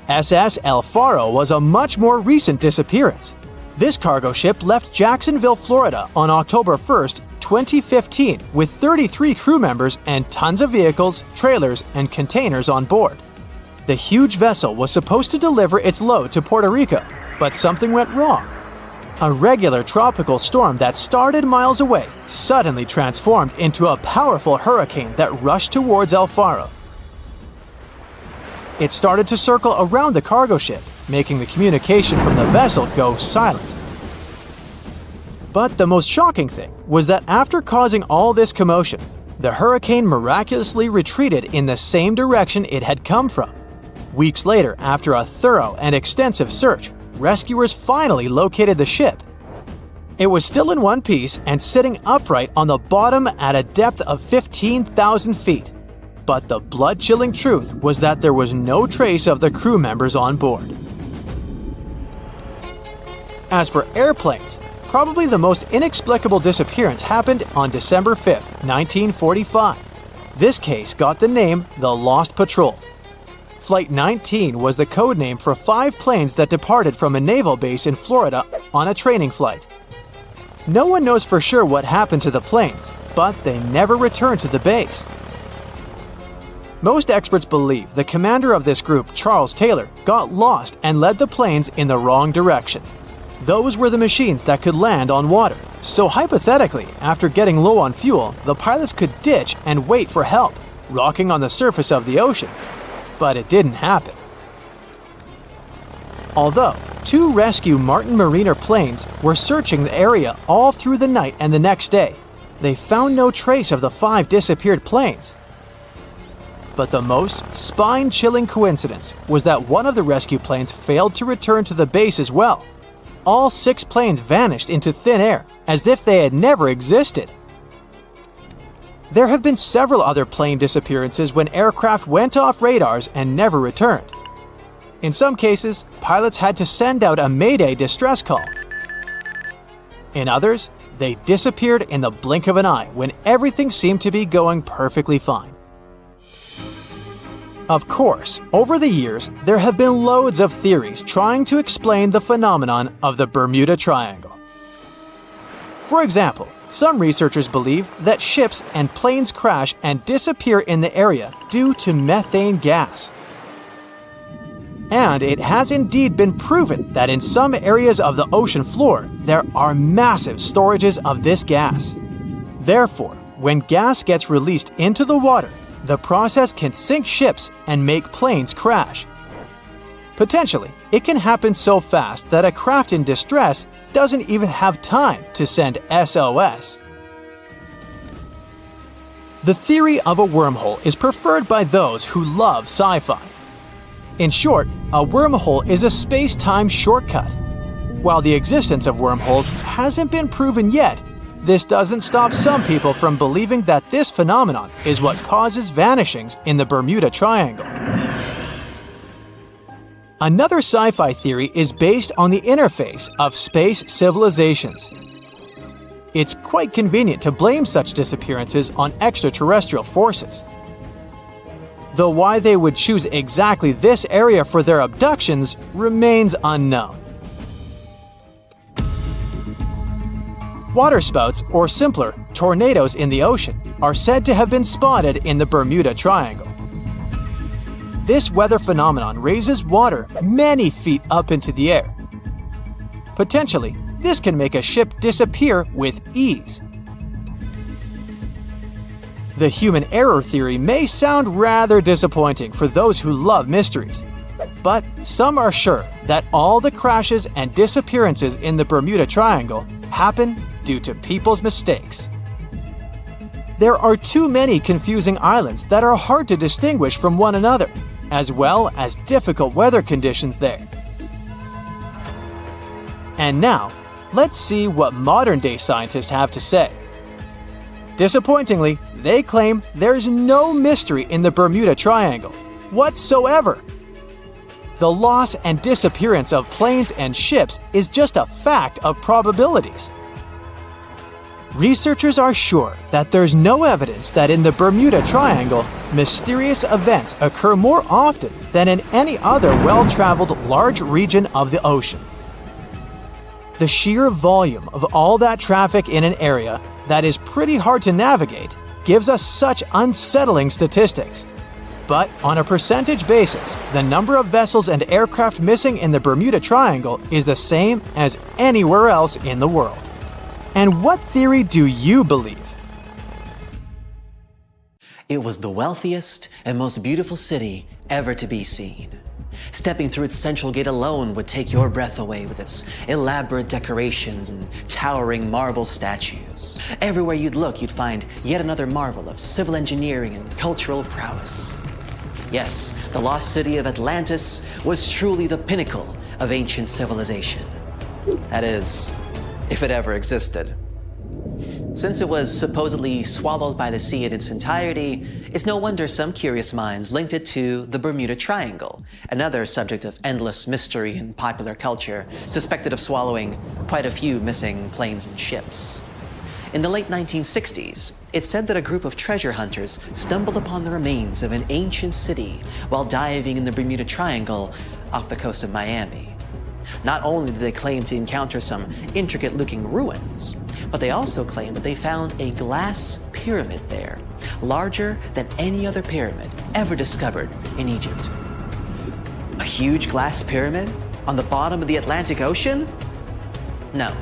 SS El Faro was a much more recent disappearance. This cargo ship left Jacksonville, Florida on October 1st, 2015 with 33 crew members and tons of vehicles, trailers, and containers on board. The huge vessel was supposed to deliver its load to Puerto Rico, but something went wrong. A regular tropical storm that started miles away suddenly transformed into a powerful hurricane that rushed towards El Faro. It started to circle around the cargo ship, making the communication from the vessel go silent. But the most shocking thing was that after causing all this commotion, the hurricane miraculously retreated in the same direction it had come from. Weeks later, after a thorough and extensive search, rescuers finally located the ship. It was still in one piece and sitting upright on the bottom at a depth of 15,000 feet. But the blood-chilling truth was that there was no trace of the crew members on board. As for airplanes, probably the most inexplicable disappearance happened on December 5, 1945. This case got the name the Lost Patrol. Flight 19 was the code name for 5 planes that departed from a naval base in Florida on a training flight. No one knows for sure what happened to the planes, but they never returned to the base. Most experts believe the commander of this group, Charles Taylor, got lost and led the planes in the wrong direction. Those were the machines that could land on water, so hypothetically, after getting low on fuel, the pilots could ditch and wait for help, rocking on the surface of the ocean. But it didn't happen. Although 2 rescue Martin Mariner planes were searching the area all through the night and the next day, they found no trace of the 5 disappeared planes. But the most spine-chilling coincidence was that one of the rescue planes failed to return to the base as well. All 6 planes vanished into thin air, as if they had never existed. There have been several other plane disappearances when aircraft went off radars and never returned. In some cases, pilots had to send out a Mayday distress call. In others, they disappeared in the blink of an eye when everything seemed to be going perfectly fine. Of course, over the years, there have been loads of theories trying to explain the phenomenon of the Bermuda Triangle. For example, some researchers believe that ships and planes crash and disappear in the area due to methane gas. And it has indeed been proven that in some areas of the ocean floor, there are massive storages of this gas. Therefore, when gas gets released into the water, the process can sink ships and make planes crash. Potentially, it can happen so fast that a craft in distress doesn't even have time to send SOS. The theory of a wormhole is preferred by those who love sci-fi. In short, a wormhole is a space-time shortcut. While the existence of wormholes hasn't been proven yet, this doesn't stop some people from believing that this phenomenon is what causes vanishings in the Bermuda Triangle. Another sci-fi theory is based on the interface of space civilizations. It's quite convenient to blame such disappearances on extraterrestrial forces. Though why they would choose exactly this area for their abductions remains unknown. Waterspouts, or simpler, tornadoes in the ocean, are said to have been spotted in the Bermuda Triangle. This weather phenomenon raises water many feet up into the air. Potentially, this can make a ship disappear with ease. The human error theory may sound rather disappointing for those who love mysteries, but some are sure that all the crashes and disappearances in the Bermuda Triangle happen due to people's mistakes. There are too many confusing islands that are hard to distinguish from one another, as well as difficult weather conditions there. And now, let's see what modern-day scientists have to say. Disappointingly, they claim there's no mystery in the Bermuda Triangle whatsoever. The loss and disappearance of planes and ships is just a fact of probabilities. Researchers are sure that there's no evidence that in the Bermuda Triangle, mysterious events occur more often than in any other well-traveled large region of the ocean. The sheer volume of all that traffic in an area that is pretty hard to navigate gives us such unsettling statistics. But on a percentage basis, the number of vessels and aircraft missing in the Bermuda Triangle is the same as anywhere else in the world. And what theory do you believe? It was the wealthiest and most beautiful city ever to be seen. Stepping through its central gate alone would take your breath away with its elaborate decorations and towering marble statues. Everywhere you'd look, you'd find yet another marvel of civil engineering and cultural prowess. Yes, the lost city of Atlantis was truly the pinnacle of ancient civilization. That is, if it ever existed. Since it was supposedly swallowed by the sea in its entirety, it's no wonder some curious minds linked it to the Bermuda Triangle, another subject of endless mystery in popular culture, suspected of swallowing quite a few missing planes and ships. In the late 1960s, it's said that a group of treasure hunters stumbled upon the remains of an ancient city while diving in the Bermuda Triangle off the coast of Miami. Not only did they claim to encounter some intricate-looking ruins, but they also claimed that they found a glass pyramid there, larger than any other pyramid ever discovered in Egypt. A huge glass pyramid on the bottom of the Atlantic Ocean? No,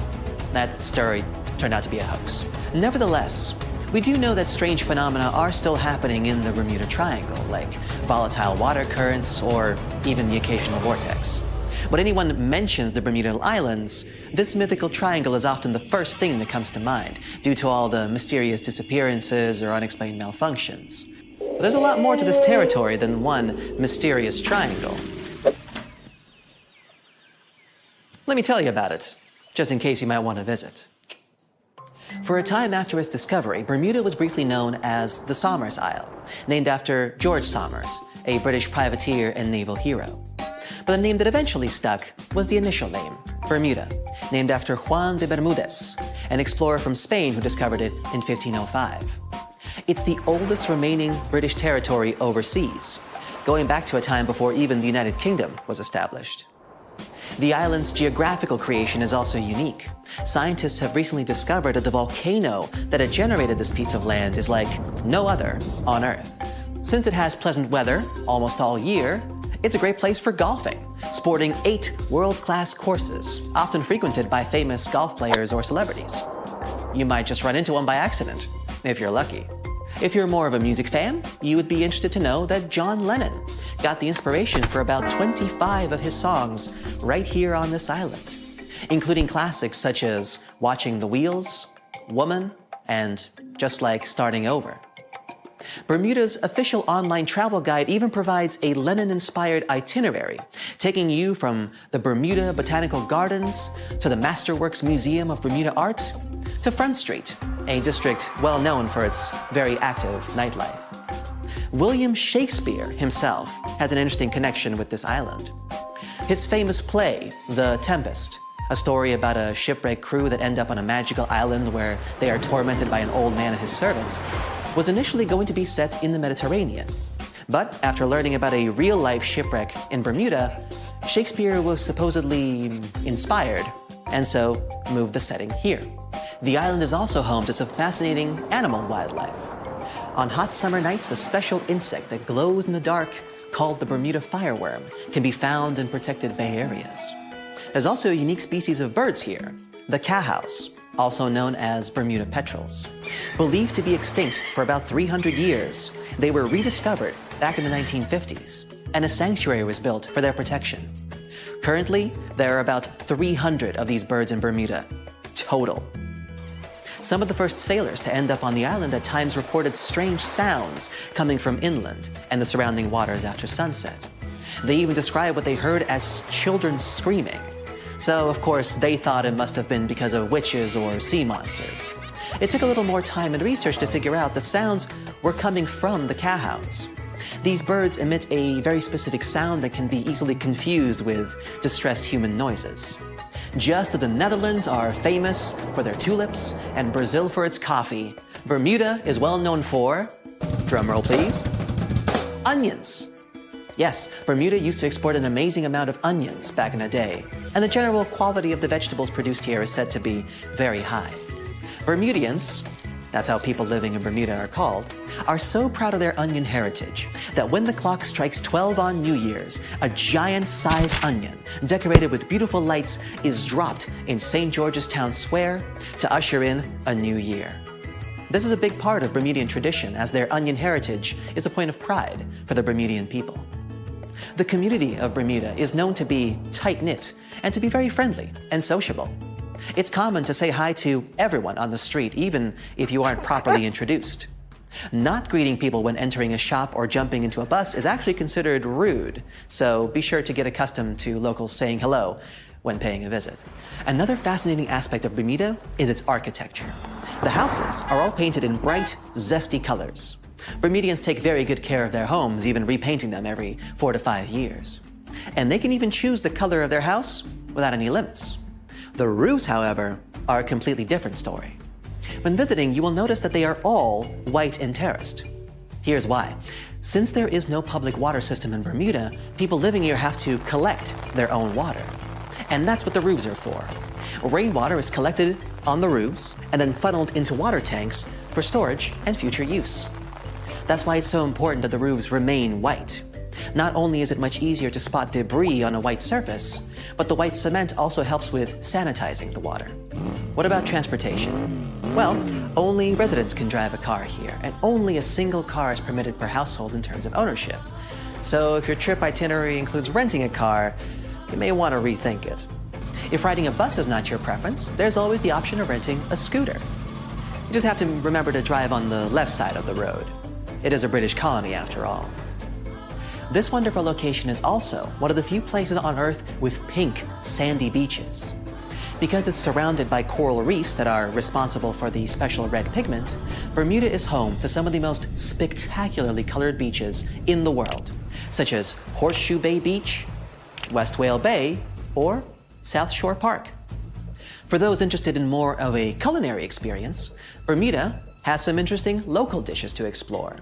that story turned out to be a hoax. Nevertheless, we do know that strange phenomena are still happening in the Bermuda Triangle, like volatile water currents or even the occasional vortex. When anyone mentions the Bermuda Islands, this mythical triangle is often the first thing that comes to mind, due to all the mysterious disappearances or unexplained malfunctions. But there's a lot more to this territory than one mysterious triangle. Let me tell you about it, just in case you might want to visit. For a time after its discovery, Bermuda was briefly known as the Somers Isle, named after George Somers, a British privateer and naval hero. But the name that eventually stuck was the initial name, Bermuda, named after Juan de Bermudez, an explorer from Spain who discovered it in 1505. It's the oldest remaining British territory overseas, going back to a time before even the United Kingdom was established. The island's geographical creation is also unique. Scientists have recently discovered that the volcano that had generated this piece of land is like no other on Earth. Since it has pleasant weather almost all year, it's a great place for golfing, sporting 8 world-class courses, often frequented by famous golf players or celebrities. You might just run into one by accident, if you're lucky. If you're more of a music fan, you would be interested to know that John Lennon got the inspiration for about 25 of his songs right here on this island, including classics such as Watching the Wheels, Woman, and Just Like Starting Over. Bermuda's official online travel guide even provides a Lennon-inspired itinerary, taking you from the Bermuda Botanical Gardens to the Masterworks Museum of Bermuda Art to Front Street, a district well known for its very active nightlife. William Shakespeare himself has an interesting connection with this island. His famous play, The Tempest, a story about a shipwrecked crew that end up on a magical island where they are tormented by an old man and his servants, was initially going to be set in the Mediterranean. But after learning about a real-life shipwreck in Bermuda, Shakespeare was supposedly inspired, and so moved the setting here. The island is also home to some fascinating animal wildlife. On hot summer nights, a special insect that glows in the dark, called the Bermuda fireworm, can be found in protected bay areas. There's also a unique species of birds here, the cowhouse, also known as Bermuda petrels. Believed to be extinct for about 300 years, they were rediscovered back in the 1950s, and a sanctuary was built for their protection. Currently, there are about 300 of these birds in Bermuda, total. Some of the first sailors to end up on the island at times reported strange sounds coming from inland and the surrounding waters after sunset. They even described what they heard as children screaming. So, of course, they thought it must have been because of witches or sea monsters. It took a little more time and research to figure out the sounds were coming from the cowhouse. These birds emit a very specific sound that can be easily confused with distressed human noises. Just as the Netherlands are famous for their tulips and Brazil for its coffee, Bermuda is well known for, drumroll please, onions. Yes, Bermuda used to export an amazing amount of onions back in the day, and the general quality of the vegetables produced here is said to be very high. Bermudians, that's how people living in Bermuda are called, are so proud of their onion heritage that when the clock strikes 12 on New Year's, a giant-sized onion decorated with beautiful lights is dropped in St. George's Town Square to usher in a new year. This is a big part of Bermudian tradition, as their onion heritage is a point of pride for the Bermudian people. The community of Bermuda is known to be tight-knit and to be very friendly and sociable. It's common to say hi to everyone on the street, even if you aren't properly introduced. Not greeting people when entering a shop or jumping into a bus is actually considered rude, so be sure to get accustomed to locals saying hello when paying a visit. Another fascinating aspect of Bermuda is its architecture. The houses are all painted in bright, zesty colors. Bermudians take very good care of their homes, even repainting them every 4 to 5 years. And they can even choose the color of their house without any limits. The roofs, however, are a completely different story. When visiting, you will notice that they are all white and terraced. Here's why. Since there is no public water system in Bermuda, people living here have to collect their own water. And that's what the roofs are for. Rainwater is collected on the roofs and then funneled into water tanks for storage and future use. That's why it's so important that the roofs remain white. Not only is it much easier to spot debris on a white surface, but the white cement also helps with sanitizing the water. What about transportation? Well, only residents can drive a car here, and only a single car is permitted per household in terms of ownership. So if your trip itinerary includes renting a car, you may want to rethink it. If riding a bus is not your preference, there's always the option of renting a scooter. You just have to remember to drive on the left side of the road. It is a British colony after all. This wonderful location is also one of the few places on Earth with pink, sandy beaches. Because it's surrounded by coral reefs that are responsible for the special red pigment, Bermuda is home to some of the most spectacularly colored beaches in the world, such as Horseshoe Bay Beach, West Whale Bay, or South Shore Park. For those interested in more of a culinary experience, Bermuda has some interesting local dishes to explore.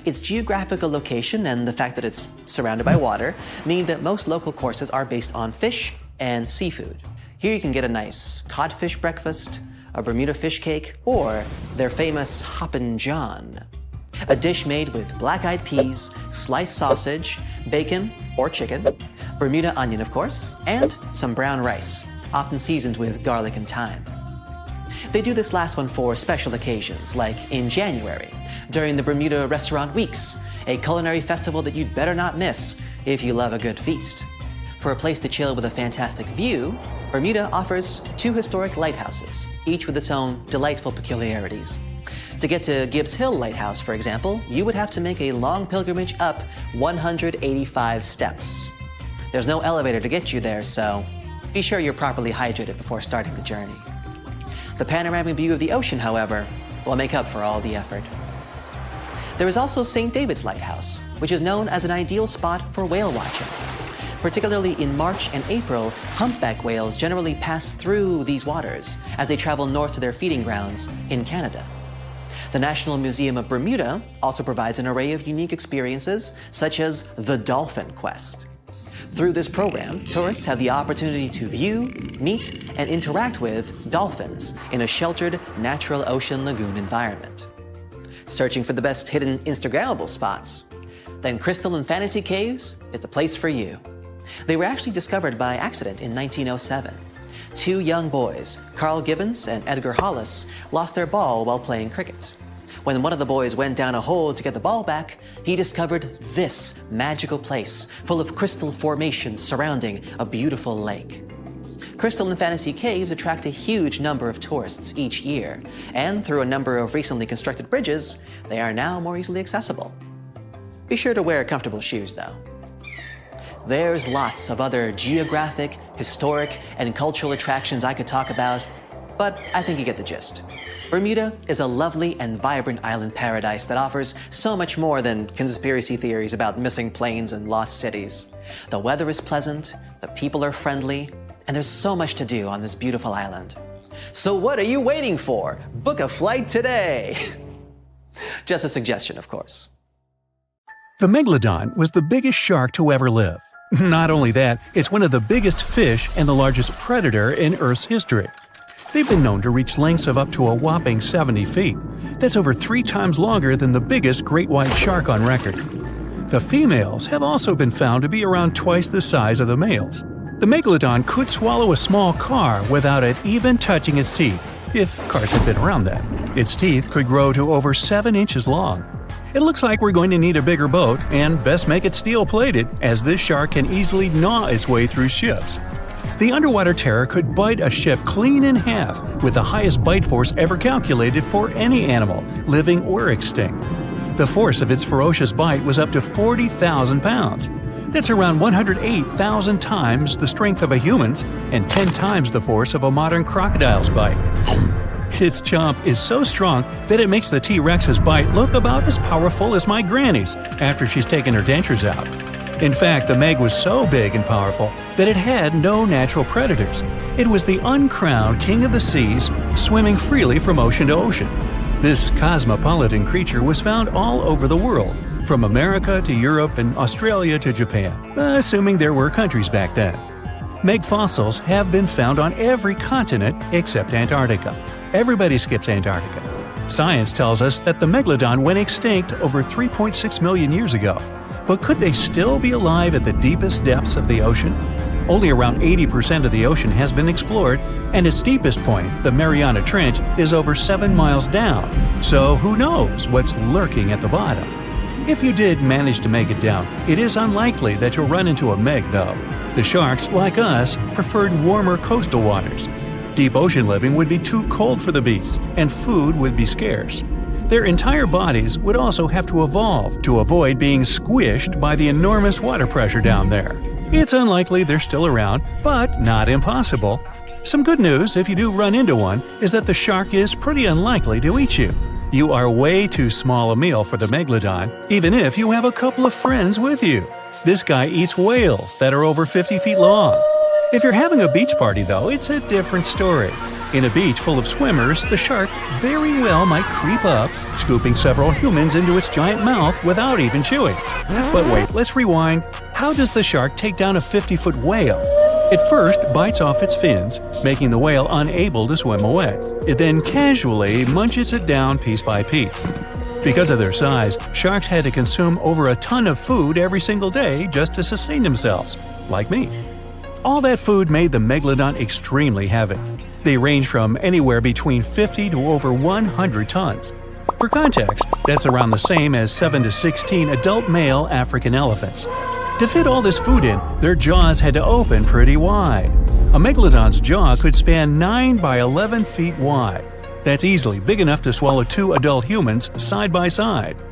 Its geographical location and the fact that it's surrounded by water mean that most local courses are based on fish and seafood. Here you can get a nice codfish breakfast, a Bermuda fish cake, or their famous Hoppin' John, a dish made with black-eyed peas, sliced sausage, bacon or chicken, Bermuda onion, of course, and some brown rice, often seasoned with garlic and thyme. They do this last one for special occasions, like in January, during the Bermuda Restaurant Weeks, a culinary festival that you'd better not miss if you love a good feast. For a place to chill with a fantastic view, Bermuda offers 2 historic lighthouses, each with its own delightful peculiarities. To get to Gibbs Hill Lighthouse, for example, you would have to make a long pilgrimage up 185 steps. There's no elevator to get you there, so be sure you're properly hydrated before starting the journey. The panoramic view of the ocean, however, will make up for all the effort. There is also St. David's Lighthouse, which is known as an ideal spot for whale watching. Particularly in March and April, humpback whales generally pass through these waters as they travel north to their feeding grounds in Canada. The National Museum of Bermuda also provides an array of unique experiences, such as the Dolphin Quest. Through this program, tourists have the opportunity to view, meet, and interact with dolphins in a sheltered natural ocean lagoon environment. Searching for the best hidden Instagrammable spots? Then Crystal and Fantasy Caves is the place for you. They were actually discovered by accident in 1907. Two young boys, Carl Gibbons and Edgar Hollis, lost their ball while playing cricket. When one of the boys went down a hole to get the ball back, he discovered this magical place full of crystal formations surrounding a beautiful lake. Crystal and Fantasy Caves attract a huge number of tourists each year, and through a number of recently constructed bridges, they are now more easily accessible. Be sure to wear comfortable shoes, though. There's lots of other geographic, historic, and cultural attractions I could talk about, but I think you get the gist. Bermuda is a lovely and vibrant island paradise that offers so much more than conspiracy theories about missing planes and lost cities. The weather is pleasant, the people are friendly, and there's so much to do on this beautiful island. So what are you waiting for? Book a flight today! Just a suggestion, of course. The Megalodon was the biggest shark to ever live. Not only that, it's one of the biggest fish and the largest predator in Earth's history. They've been known to reach lengths of up to a whopping 70 feet. That's over 3 times longer than the biggest great white shark on record. The females have also been found to be around twice the size of the males. The Megalodon could swallow a small car without it even touching its teeth, if cars had been around then. Its teeth could grow to over 7 inches long. It looks like we're going to need a bigger boat, and best make it steel-plated, as this shark can easily gnaw its way through ships. The underwater terror could bite a ship clean in half, with the highest bite force ever calculated for any animal, living or extinct. The force of its ferocious bite was up to 40,000 pounds. That's around 108,000 times the strength of a human's and 10 times the force of a modern crocodile's bite. Its chomp is so strong that it makes the T-Rex's bite look about as powerful as my granny's after she's taken her dentures out. In fact, the Meg was so big and powerful that it had no natural predators. It was the uncrowned king of the seas, swimming freely from ocean to ocean. This cosmopolitan creature was found all over the world, from America to Europe and Australia to Japan, assuming there were countries back then. Meg fossils have been found on every continent except Antarctica. Everybody skips Antarctica. Science tells us that the Megalodon went extinct over 3.6 million years ago. But could they still be alive at the deepest depths of the ocean? Only around 80% of the ocean has been explored, and its deepest point, the Mariana Trench, is over 7 miles down. So who knows what's lurking at the bottom? If you did manage to make it down, it is unlikely that you'll run into a Meg, though. The sharks, like us, preferred warmer coastal waters. Deep ocean living would be too cold for the beasts, and food would be scarce. Their entire bodies would also have to evolve to avoid being squished by the enormous water pressure down there. It's unlikely they're still around, but not impossible. Some good news, if you do run into one, is that the shark is pretty unlikely to eat you. You are way too small a meal for the Megalodon, even if you have a couple of friends with you. This guy eats whales that are over 50 feet long. If you're having a beach party, though, it's a different story. In a beach full of swimmers, the shark very well might creep up, scooping several humans into its giant mouth without even chewing. But wait, let's rewind. How does the shark take down a 50-foot whale? It first bites off its fins, making the whale unable to swim away. It then casually munches it down piece by piece. Because of their size, sharks had to consume over a ton of food every single day just to sustain themselves, like me. All that food made the Megalodon extremely heavy. They range from anywhere between 50 to over 100 tons. For context, that's around the same as 7 to 16 adult male African elephants. To fit all this food in, their jaws had to open pretty wide. A Megalodon's jaw could span 9 by 11 feet wide. That's easily big enough to swallow 2 adult humans side by side.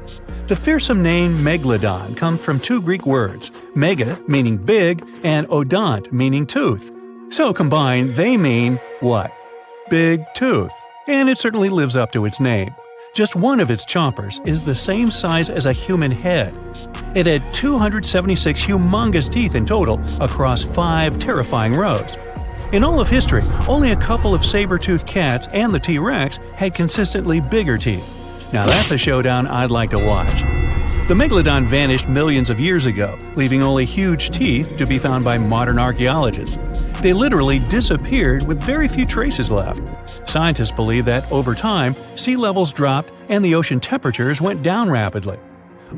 The fearsome name Megalodon comes from 2 Greek words, mega meaning big and odont meaning tooth. So combined, they mean what? Big tooth. And it certainly lives up to its name. Just one of its chompers is the same size as a human head. It had 276 humongous teeth in total across 5 terrifying rows. In all of history, only a couple of saber-toothed cats and the T-Rex had consistently bigger teeth. Now that's a showdown I'd like to watch. The Megalodon vanished millions of years ago, leaving only huge teeth to be found by modern archaeologists. They literally disappeared with very few traces left. Scientists believe that over time, sea levels dropped and the ocean temperatures went down rapidly.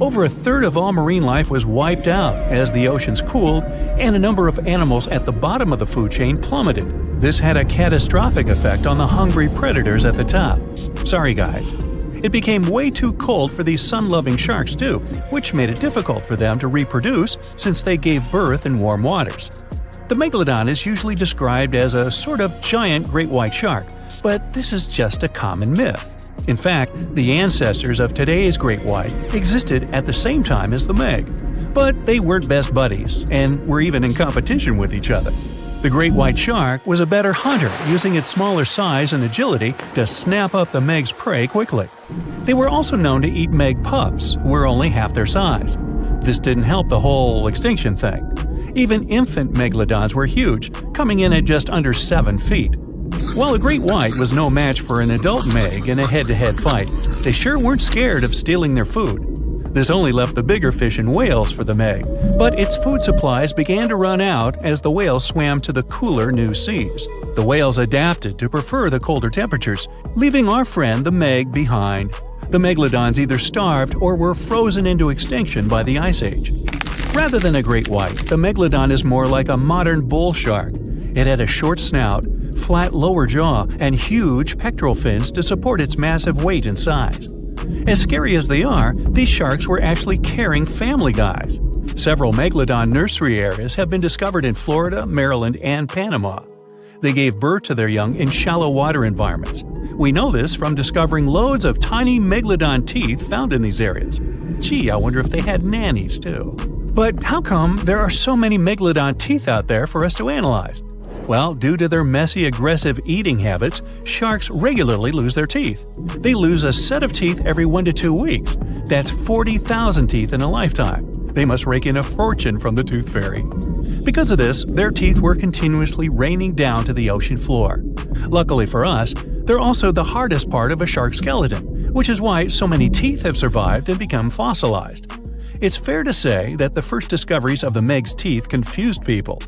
Over a third of all marine life was wiped out as the oceans cooled and a number of animals at the bottom of the food chain plummeted. This had a catastrophic effect on the hungry predators at the top. Sorry guys. It became way too cold for these sun-loving sharks too, which made it difficult for them to reproduce since they gave birth in warm waters. The Megalodon is usually described as a sort of giant great white shark, but this is just a common myth. In fact, the ancestors of today's great white existed at the same time as the Meg. But they weren't best buddies, and were even in competition with each other. The great white shark was a better hunter, using its smaller size and agility to snap up the Meg's prey quickly. They were also known to eat Meg pups, who were only half their size. This didn't help the whole extinction thing. Even infant Megalodons were huge, coming in at just under 7 feet. While a great white was no match for an adult Meg in a head-to-head fight, they sure weren't scared of stealing their food. This only left the bigger fish and whales for the Meg, but its food supplies began to run out as the whales swam to the cooler new seas. The whales adapted to prefer the colder temperatures, leaving our friend the Meg behind. The Megalodons either starved or were frozen into extinction by the Ice Age. Rather than a great white, the Megalodon is more like a modern bull shark. It had a short snout, flat lower jaw, and huge pectoral fins to support its massive weight and size. As scary as they are, these sharks were actually caring family guys. Several Megalodon nursery areas have been discovered in Florida, Maryland, and Panama. They gave birth to their young in shallow water environments. We know this from discovering loads of tiny Megalodon teeth found in these areas. Gee, I wonder if they had nannies too. But how come there are so many Megalodon teeth out there for us to analyze? Well, due to their messy, aggressive eating habits, sharks regularly lose their teeth. They lose a set of teeth every 1 to 2 weeks. That's 40,000 teeth in a lifetime. They must rake in a fortune from the tooth fairy. Because of this, their teeth were continuously raining down to the ocean floor. Luckily for us, they're also the hardest part of a shark's skeleton, which is why so many teeth have survived and become fossilized. It's fair to say that the first discoveries of the Meg's teeth confused people.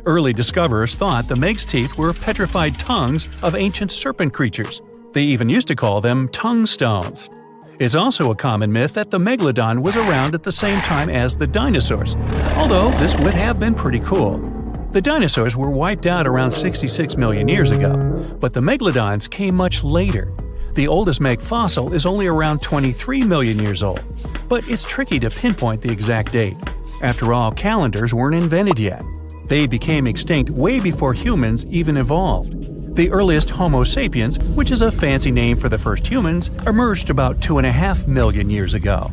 Early discoverers thought the Meg's teeth were petrified tongues of ancient serpent creatures. They even used to call them tongue stones. It's also a common myth that the Megalodon was around at the same time as the dinosaurs, although this would have been pretty cool. The dinosaurs were wiped out around 66 million years ago, but the Megalodons came much later. The oldest Meg fossil is only around 23 million years old, but it's tricky to pinpoint the exact date. After all, calendars weren't invented yet. They became extinct way before humans even evolved. The earliest Homo sapiens, which is a fancy name for the first humans, emerged about 2.5 million years ago.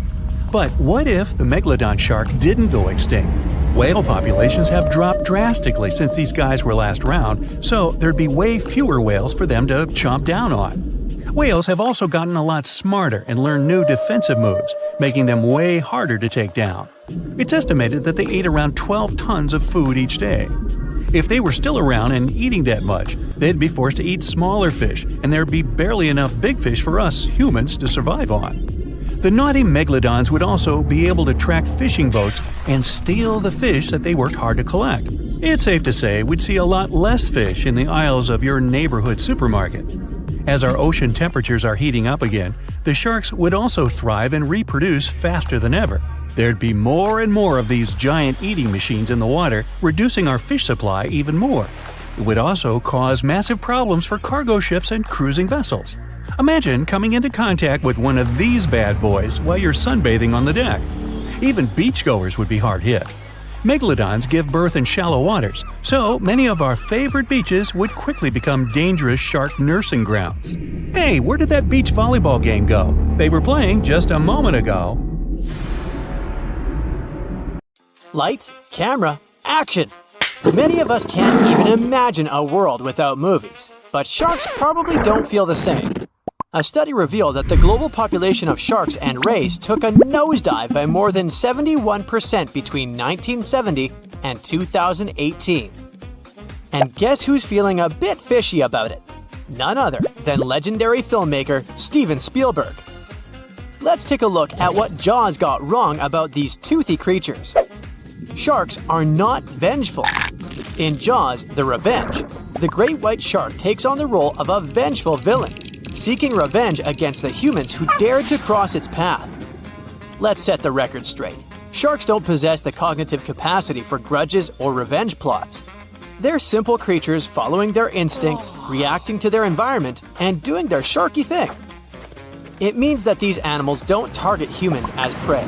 But what if the Megalodon shark didn't go extinct? Whale populations have dropped drastically since these guys were last around, so there'd be way fewer whales for them to chomp down on. Whales have also gotten a lot smarter and learned new defensive moves, making them way harder to take down. It's estimated that they ate around 12 tons of food each day. If they were still around and eating that much, they'd be forced to eat smaller fish, and there'd be barely enough big fish for us humans to survive on. The naughty Megalodons would also be able to track fishing boats and steal the fish that they worked hard to collect. It's safe to say we'd see a lot less fish in the aisles of your neighborhood supermarket. As our ocean temperatures are heating up again, the sharks would also thrive and reproduce faster than ever. There'd be more and more of these giant eating machines in the water, reducing our fish supply even more. It would also cause massive problems for cargo ships and cruising vessels. Imagine coming into contact with one of these bad boys while you're sunbathing on the deck. Even beachgoers would be hard hit. Megalodons give birth in shallow waters, so many of our favorite beaches would quickly become dangerous shark nursing grounds. Hey, where did that beach volleyball game go? They were playing just a moment ago. Lights, camera, action! Many of us can't even imagine a world without movies, but sharks probably don't feel the same. A study revealed that the global population of sharks and rays took a nosedive by more than 71% between 1970 and 2018. And guess who's feeling a bit fishy about it? None other than legendary filmmaker Steven Spielberg. Let's take a look at what Jaws got wrong about these toothy creatures. Sharks are not vengeful. In Jaws: The Revenge, the great white shark takes on the role of a vengeful villain, seeking revenge against the humans who dared to cross its path. Let's set the record straight. Sharks don't possess the cognitive capacity for grudges or revenge plots. They're simple creatures following their instincts, reacting to their environment, and doing their sharky thing. It means that these animals don't target humans as prey.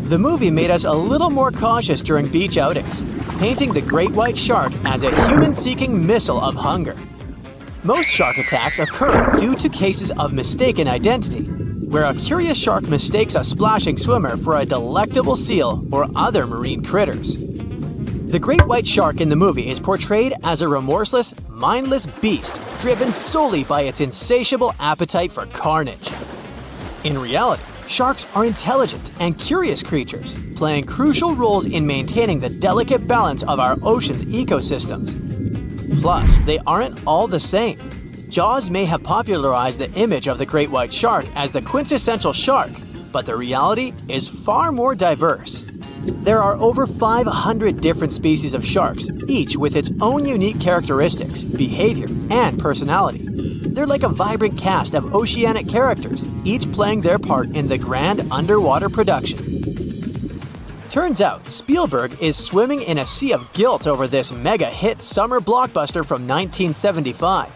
The movie made us a little more cautious during beach outings, painting the great white shark as a human-seeking missile of hunger. Most shark attacks occur due to cases of mistaken identity, where a curious shark mistakes a splashing swimmer for a delectable seal or other marine critters. The great white shark in the movie is portrayed as a remorseless, mindless beast driven solely by its insatiable appetite for carnage. In reality, sharks are intelligent and curious creatures, playing crucial roles in maintaining the delicate balance of our ocean's ecosystems. Plus, they aren't all the same. Jaws may have popularized the image of the great white shark as the quintessential shark, but the reality is far more diverse. There are over 500 different species of sharks, each with its own unique characteristics, behavior, and personality. They're like a vibrant cast of oceanic characters, each playing their part in the grand underwater production. Turns out, Spielberg is swimming in a sea of guilt over this mega-hit summer blockbuster from 1975.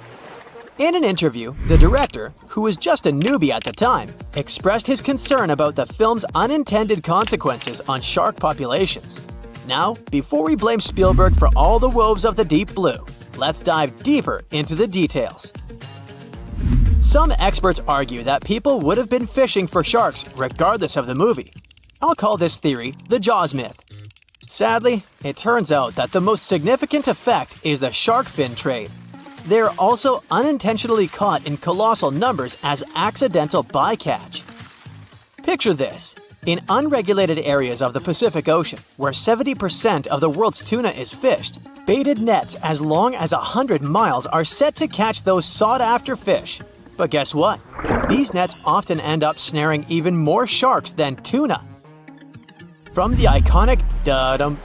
In an interview, the director, who was just a newbie at the time, expressed his concern about the film's unintended consequences on shark populations. Now, before we blame Spielberg for all the woes of the deep blue, let's dive deeper into the details. Some experts argue that people would have been fishing for sharks regardless of the movie. I'll call this theory the Jaws myth. Sadly, it turns out that the most significant effect is the shark fin trade. They are also unintentionally caught in colossal numbers as accidental bycatch. Picture this. In unregulated areas of the Pacific Ocean, where 70% of the world's tuna is fished, baited nets as long as 100 miles are set to catch those sought-after fish. But guess what? These nets often end up snaring even more sharks than tuna. From the iconic da-dum,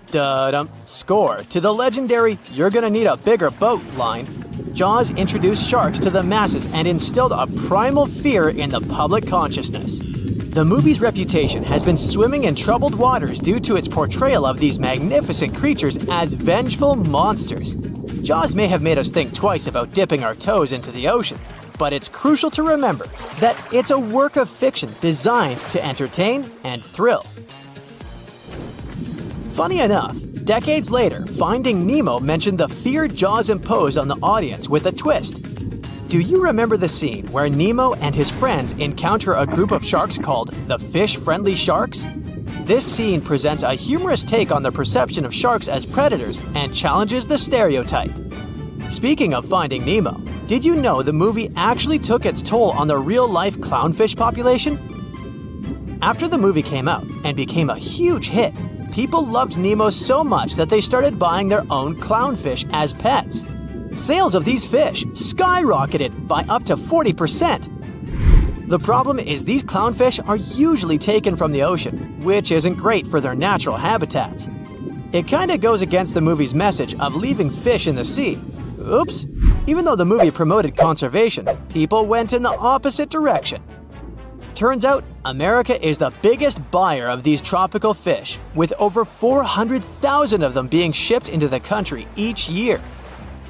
da-dum score to the legendary "you're gonna need a bigger boat" line, Jaws introduced sharks to the masses and instilled a primal fear in the public consciousness. The movie's reputation has been swimming in troubled waters due to its portrayal of these magnificent creatures as vengeful monsters. Jaws may have made us think twice about dipping our toes into the ocean, but it's crucial to remember that it's a work of fiction designed to entertain and thrill. Funny enough, decades later, Finding Nemo mentioned the fear Jaws imposed on the audience with a twist. Do you remember the scene where Nemo and his friends encounter a group of sharks called the fish-friendly sharks? This scene presents a humorous take on the perception of sharks as predators and challenges the stereotype. Speaking of Finding Nemo, did you know the movie actually took its toll on the real-life clownfish population? After the movie came out and became a huge hit, people loved Nemo so much that they started buying their own clownfish as pets. Sales of these fish skyrocketed by up to 40%. The problem is these clownfish are usually taken from the ocean, which isn't great for their natural habitats. It kinda goes against the movie's message of leaving fish in the sea. Oops! Even though the movie promoted conservation, people went in the opposite direction. Turns out, America is the biggest buyer of these tropical fish, with over 400,000 of them being shipped into the country each year.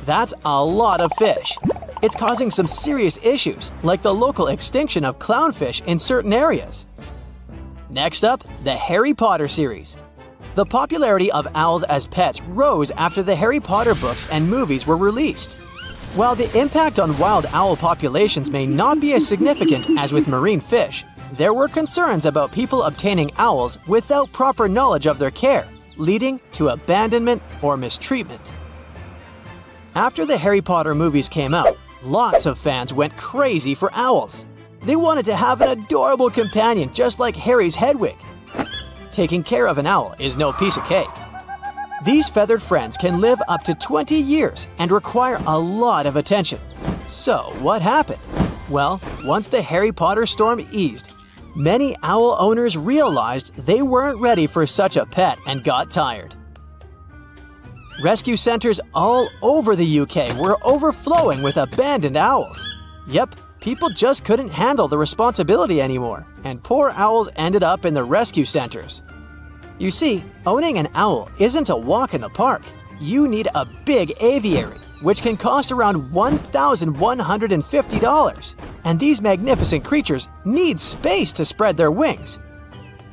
That's a lot of fish. It's causing some serious issues, like the local extinction of clownfish in certain areas. Next up, the Harry Potter series. The popularity of owls as pets rose after the Harry Potter books and movies were released. While the impact on wild owl populations may not be as significant as with marine fish, there were concerns about people obtaining owls without proper knowledge of their care, leading to abandonment or mistreatment. After the Harry Potter movies came out, lots of fans went crazy for owls. They wanted to have an adorable companion just like Harry's Hedwig. Taking care of an owl is no piece of cake. These feathered friends can live up to 20 years and require a lot of attention. So, what happened? Well, once the Harry Potter storm eased, many owl owners realized they weren't ready for such a pet and got tired. Rescue centers all over the UK were overflowing with abandoned owls. Yep, people just couldn't handle the responsibility anymore, and poor owls ended up in the rescue centers. You see, owning an owl isn't a walk in the park. You need a big aviary, which can cost around $1,150. And these magnificent creatures need space to spread their wings.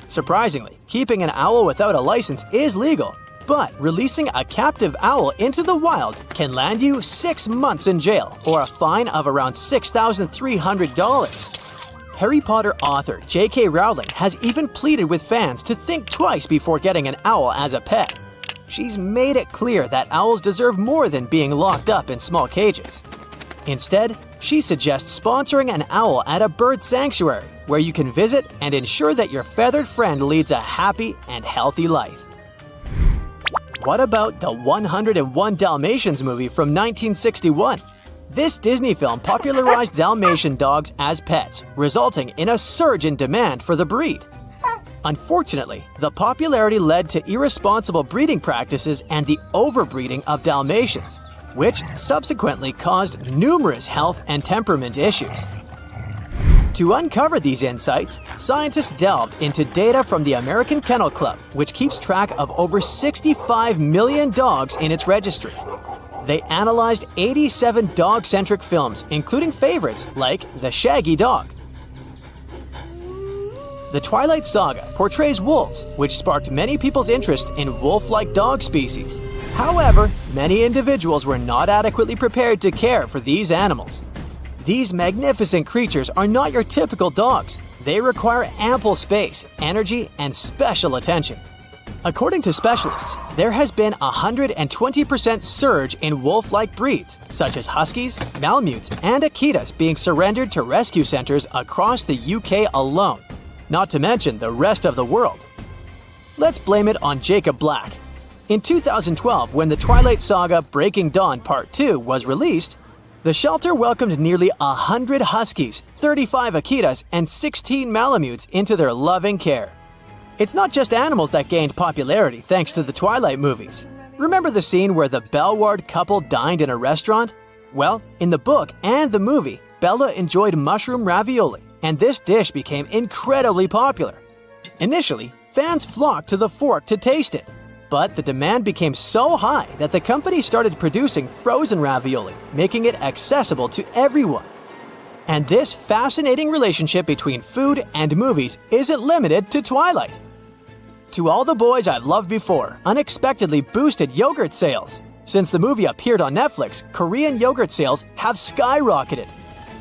Surprisingly, keeping an owl without a license is legal, but releasing a captive owl into the wild can land you 6 months in jail or a fine of around $6,300. Harry Potter author J.K. Rowling has even pleaded with fans to think twice before getting an owl as a pet. She's made it clear that owls deserve more than being locked up in small cages. Instead, she suggests sponsoring an owl at a bird sanctuary where you can visit and ensure that your feathered friend leads a happy and healthy life. What about the 101 Dalmatians movie from 1961? This Disney film popularized Dalmatian dogs as pets, resulting in a surge in demand for the breed. Unfortunately, the popularity led to irresponsible breeding practices and the overbreeding of Dalmatians, which subsequently caused numerous health and temperament issues. To uncover these insights, scientists delved into data from the American Kennel Club, which keeps track of over 65 million dogs in its registry. They analyzed 87 dog-centric films, including favorites like The Shaggy Dog. The Twilight Saga portrays wolves, which sparked many people's interest in wolf-like dog species. However, many individuals were not adequately prepared to care for these animals. These magnificent creatures are not your typical dogs. They require ample space, energy, and special attention. According to specialists, there has been a 120% surge in wolf-like breeds, such as huskies, malamutes, and Akitas being surrendered to rescue centers across the UK alone, not to mention the rest of the world. Let's blame it on Jacob Black. In 2012, when the Twilight Saga Breaking Dawn Part 2 was released, the shelter welcomed nearly 100 huskies, 35 Akitas, and 16 malamutes into their loving care. It's not just animals that gained popularity thanks to the Twilight movies. Remember the scene where the Bellward couple dined in a restaurant? Well, in the book and the movie, Bella enjoyed mushroom ravioli, and this dish became incredibly popular. Initially, fans flocked to the fort to taste it, but the demand became so high that the company started producing frozen ravioli, making it accessible to everyone. And this fascinating relationship between food and movies isn't limited to Twilight. To All the Boys I've Loved Before unexpectedly boosted yogurt sales. Since the movie appeared on Netflix, Korean yogurt sales have skyrocketed.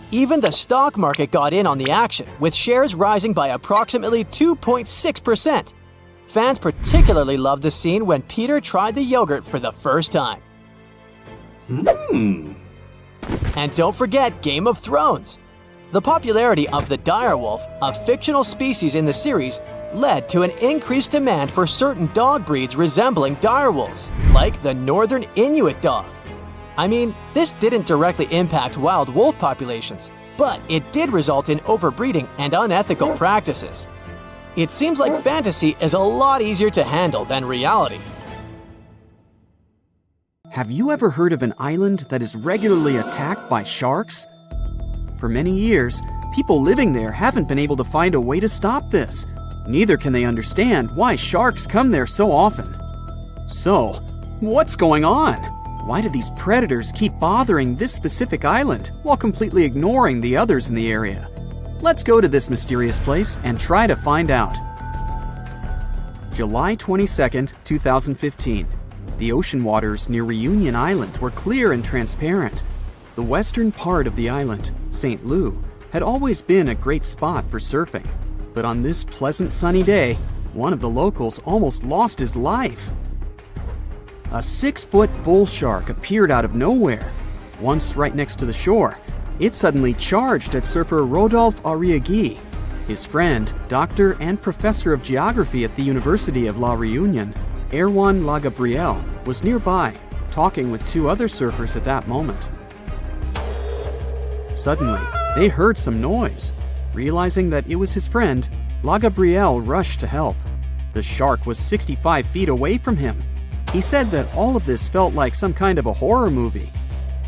Even the stock market got in on the action, with shares rising by approximately 2.6%. Fans particularly loved the scene when Peter tried the yogurt for the first time. And don't forget Game of Thrones. The popularity of the direwolf, a fictional species in the series, led to an increased demand for certain dog breeds resembling direwolves, like the Northern Inuit dog. I mean, this didn't directly impact wild wolf populations, but it did result in overbreeding and unethical practices. It seems like fantasy is a lot easier to handle than reality. Have you ever heard of an island that is regularly attacked by sharks? For many years, people living there haven't been able to find a way to stop this. Neither can they understand why sharks come there so often. So, what's going on? Why do these predators keep bothering this specific island while completely ignoring the others in the area? Let's go to this mysterious place and try to find out. July 22nd, 2015. The ocean waters near Reunion Island were clear and transparent. The western part of the island, St. Lou, had always been a great spot for surfing. But on this pleasant sunny day, one of the locals almost lost his life. A 6-foot bull shark appeared out of nowhere. Once right next to the shore, it suddenly charged at surfer Rodolphe Arriaghi. His friend, doctor and professor of geography at the University of La Reunion, Erwan Lagabriel, was nearby, talking with 2 other surfers at that moment. Suddenly, they heard some noise. Realizing that it was his friend, Lagabriel rushed to help. The shark was 65 feet away from him. He said that all of this felt like some kind of a horror movie.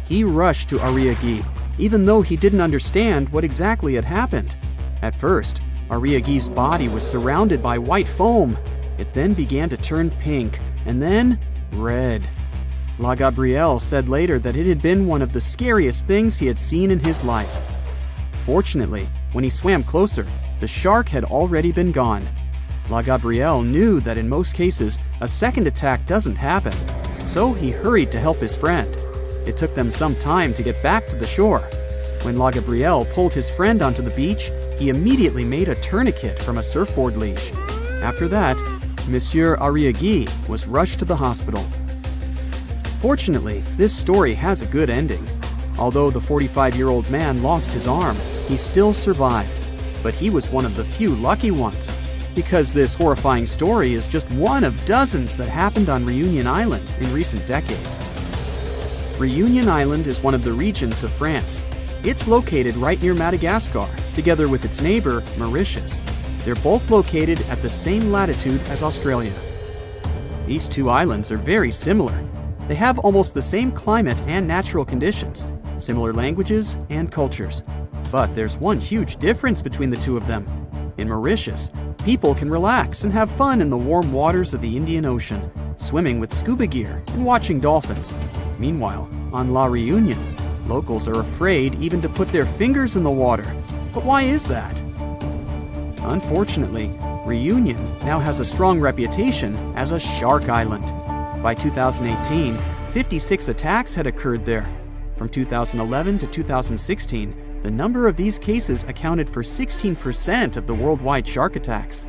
He rushed to Ariagi, even though he didn't understand what exactly had happened. At first, Ariagi's body was surrounded by white foam. It then began to turn pink, and then red. La Gabrielle said later that it had been one of the scariest things he had seen in his life. Fortunately, when he swam closer, the shark had already been gone. La Gabrielle knew that in most cases, a second attack doesn't happen, so he hurried to help his friend. It took them some time to get back to the shore. When La Gabrielle pulled his friend onto the beach, he immediately made a tourniquet from a surfboard leash. After that, Monsieur Ariagi was rushed to the hospital. Fortunately, this story has a good ending. Although the 45-year-old man lost his arm, he still survived. But he was one of the few lucky ones, because this horrifying story is just one of dozens that happened on Reunion Island in recent decades. Reunion Island is one of the regions of France. It's located right near Madagascar, together with its neighbor, Mauritius. They're both located at the same latitude as Australia. These two islands are very similar. They have almost the same climate and natural conditions, similar languages and cultures. But there's one huge difference between the two of them. In Mauritius, people can relax and have fun in the warm waters of the Indian Ocean, swimming with scuba gear and watching dolphins. Meanwhile, on La Reunion, locals are afraid even to put their fingers in the water. But why is that? Unfortunately, Reunion now has a strong reputation as a shark island. By 2018, 56 attacks had occurred there. From 2011 to 2016, the number of these cases accounted for 16% of the worldwide shark attacks.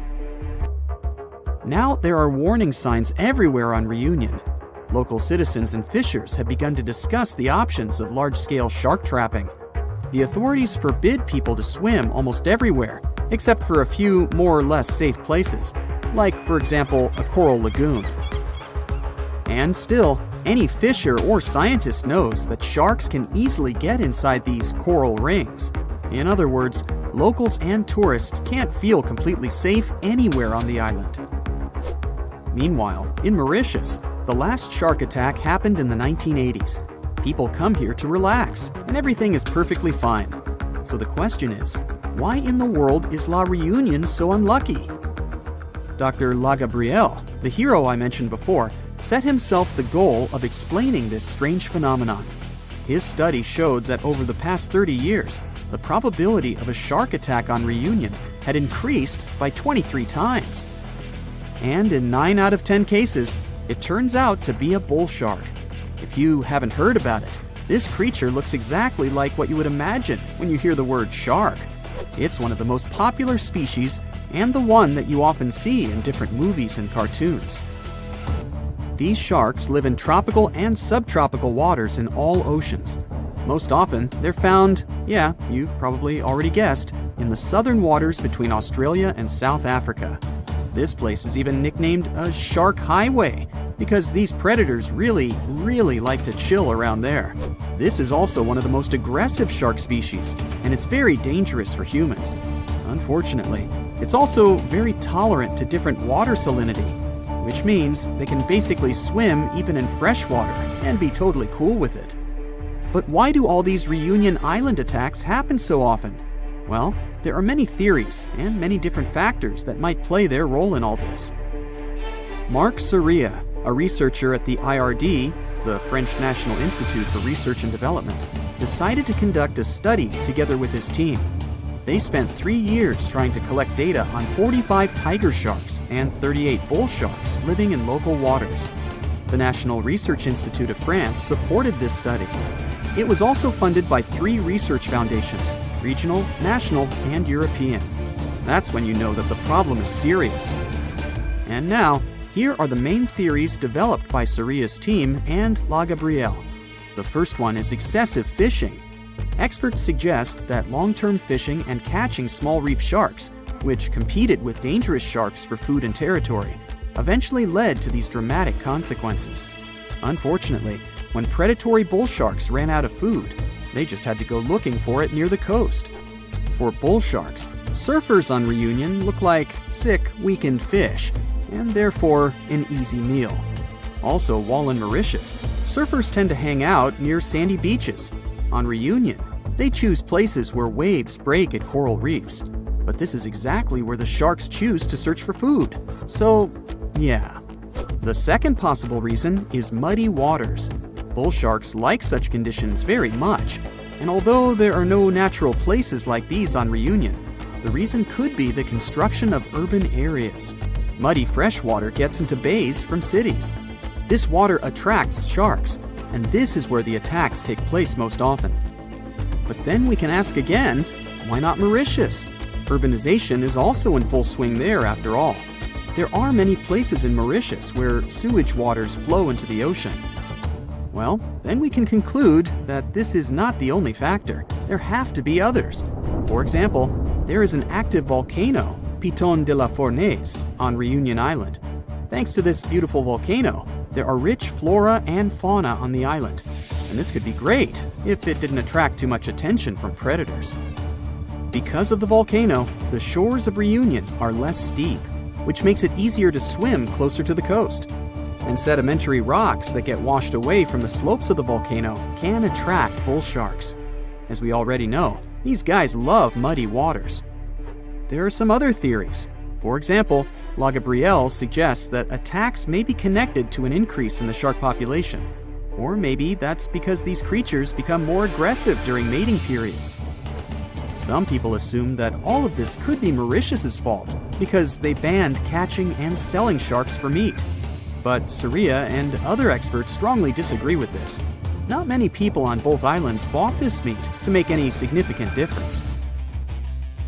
Now there are warning signs everywhere on Reunion. Local citizens and fishers have begun to discuss the options of large-scale shark trapping. The authorities forbid people to swim almost everywhere, except for a few more or less safe places, like, for example, a coral lagoon. And still, any fisher or scientist knows that sharks can easily get inside these coral rings. In other words, locals and tourists can't feel completely safe anywhere on the island. Meanwhile, in Mauritius, the last shark attack happened in the 1980s. People come here to relax, and everything is perfectly fine. So the question is, why in the world is La Reunion so unlucky? Dr. La Gabrielle, the hero I mentioned before, set himself the goal of explaining this strange phenomenon. His study showed that over the past 30 years, the probability of a shark attack on Reunion had increased by 23 times. And in 9 out of 10 cases, it turns out to be a bull shark. If you haven't heard about it, this creature looks exactly like what you would imagine when you hear the word shark. It's one of the most popular species and the one that you often see in different movies and cartoons. These sharks live in tropical and subtropical waters in all oceans. Most often, they're found, yeah, you've probably already guessed, in the southern waters between Australia and South Africa. This place is even nicknamed a shark highway because these predators really like to chill around there. This is also one of the most aggressive shark species, and it's very dangerous for humans. Unfortunately, it's also very tolerant to different water salinity, which means they can basically swim even in fresh water and be totally cool with it. But why do all these Reunion Island attacks happen so often? Well, there are many theories and many different factors that might play their role in all this. Marc Soria, a researcher at the IRD, the French National Institute for Research and Development, decided to conduct a study together with his team. They spent 3 years trying to collect data on 45 tiger sharks and 38 bull sharks living in local waters. The National Research Institute of France supported this study. It was also funded by 3 research foundations: regional, national, and European. That's when you know that the problem is serious. And now, here are the main theories developed by Soria's team and La Gabrielle. The first one is excessive fishing. Experts suggest that long-term fishing and catching small reef sharks, which competed with dangerous sharks for food and territory, eventually led to these dramatic consequences. Unfortunately, when predatory bull sharks ran out of food, they just had to go looking for it near the coast. For bull sharks, surfers on Reunion look like sick, weakened fish, and therefore an easy meal. Also, while in Mauritius, surfers tend to hang out near sandy beaches. On Reunion, they choose places where waves break at coral reefs. But this is exactly where the sharks choose to search for food. So, yeah. The second possible reason is muddy waters. Bull sharks like such conditions very much, and although there are no natural places like these on Reunion, the reason could be the construction of urban areas. Muddy freshwater gets into bays from cities. This water attracts sharks, and this is where the attacks take place most often. But then we can ask again, why not Mauritius? Urbanization is also in full swing there after all. There are many places in Mauritius where sewage waters flow into the ocean. Well, then we can conclude that this is not the only factor. There have to be others. For example, there is an active volcano, Piton de la Fournaise, on Reunion Island. Thanks to this beautiful volcano, there are rich flora and fauna on the island. And this could be great if it didn't attract too much attention from predators. Because of the volcano, the shores of Reunion are less steep, which makes it easier to swim closer to the coast. And sedimentary rocks that get washed away from the slopes of the volcano can attract bull sharks. As we already know, these guys love muddy waters. There are some other theories. For example, La Gabrielle suggests that attacks may be connected to an increase in the shark population. Or maybe that's because these creatures become more aggressive during mating periods. Some people assume that all of this could be Mauritius's fault because they banned catching and selling sharks for meat. But Surya and other experts strongly disagree with this. Not many people on both islands bought this meat to make any significant difference.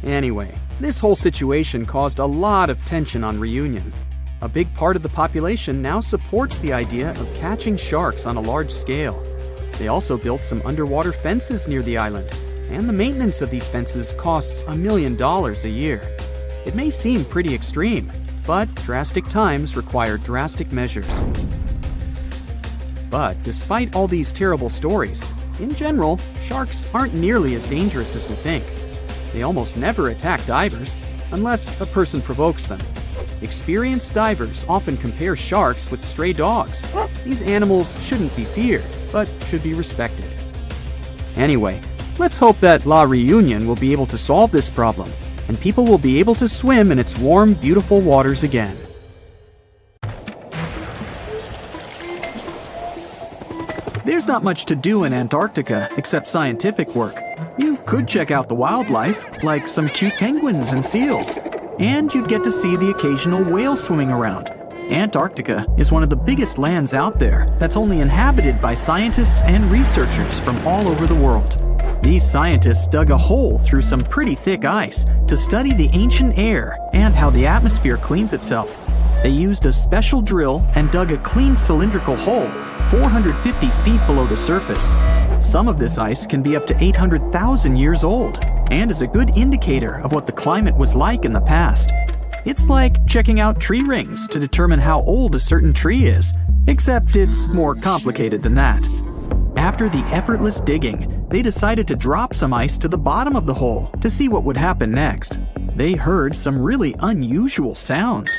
Anyway, this whole situation caused a lot of tension on Reunion. A big part of the population now supports the idea of catching sharks on a large scale. They also built some underwater fences near the island, and the maintenance of these fences costs $1 million a year. It may seem pretty extreme, but drastic times require drastic measures. But despite all these terrible stories, in general, sharks aren't nearly as dangerous as we think. They almost never attack divers, unless a person provokes them. Experienced divers often compare sharks with stray dogs. These animals shouldn't be feared, but should be respected. Anyway, let's hope that La Reunion will be able to solve this problem, and people will be able to swim in its warm, beautiful waters again. There's not much to do in Antarctica except scientific work. You could check out the wildlife, like some cute penguins and seals, and you'd get to see the occasional whale swimming around. Antarctica is one of the biggest lands out there that's only inhabited by scientists and researchers from all over the world. These scientists dug a hole through some pretty thick ice to study the ancient air and how the atmosphere cleans itself. They used a special drill and dug a clean cylindrical hole 450 feet below the surface. Some of this ice can be up to 800,000 years old and is a good indicator of what the climate was like in the past. It's like checking out tree rings to determine how old a certain tree is, except it's more complicated than that. After the effortless digging, they decided to drop some ice to the bottom of the hole to see what would happen next. They heard some really unusual sounds.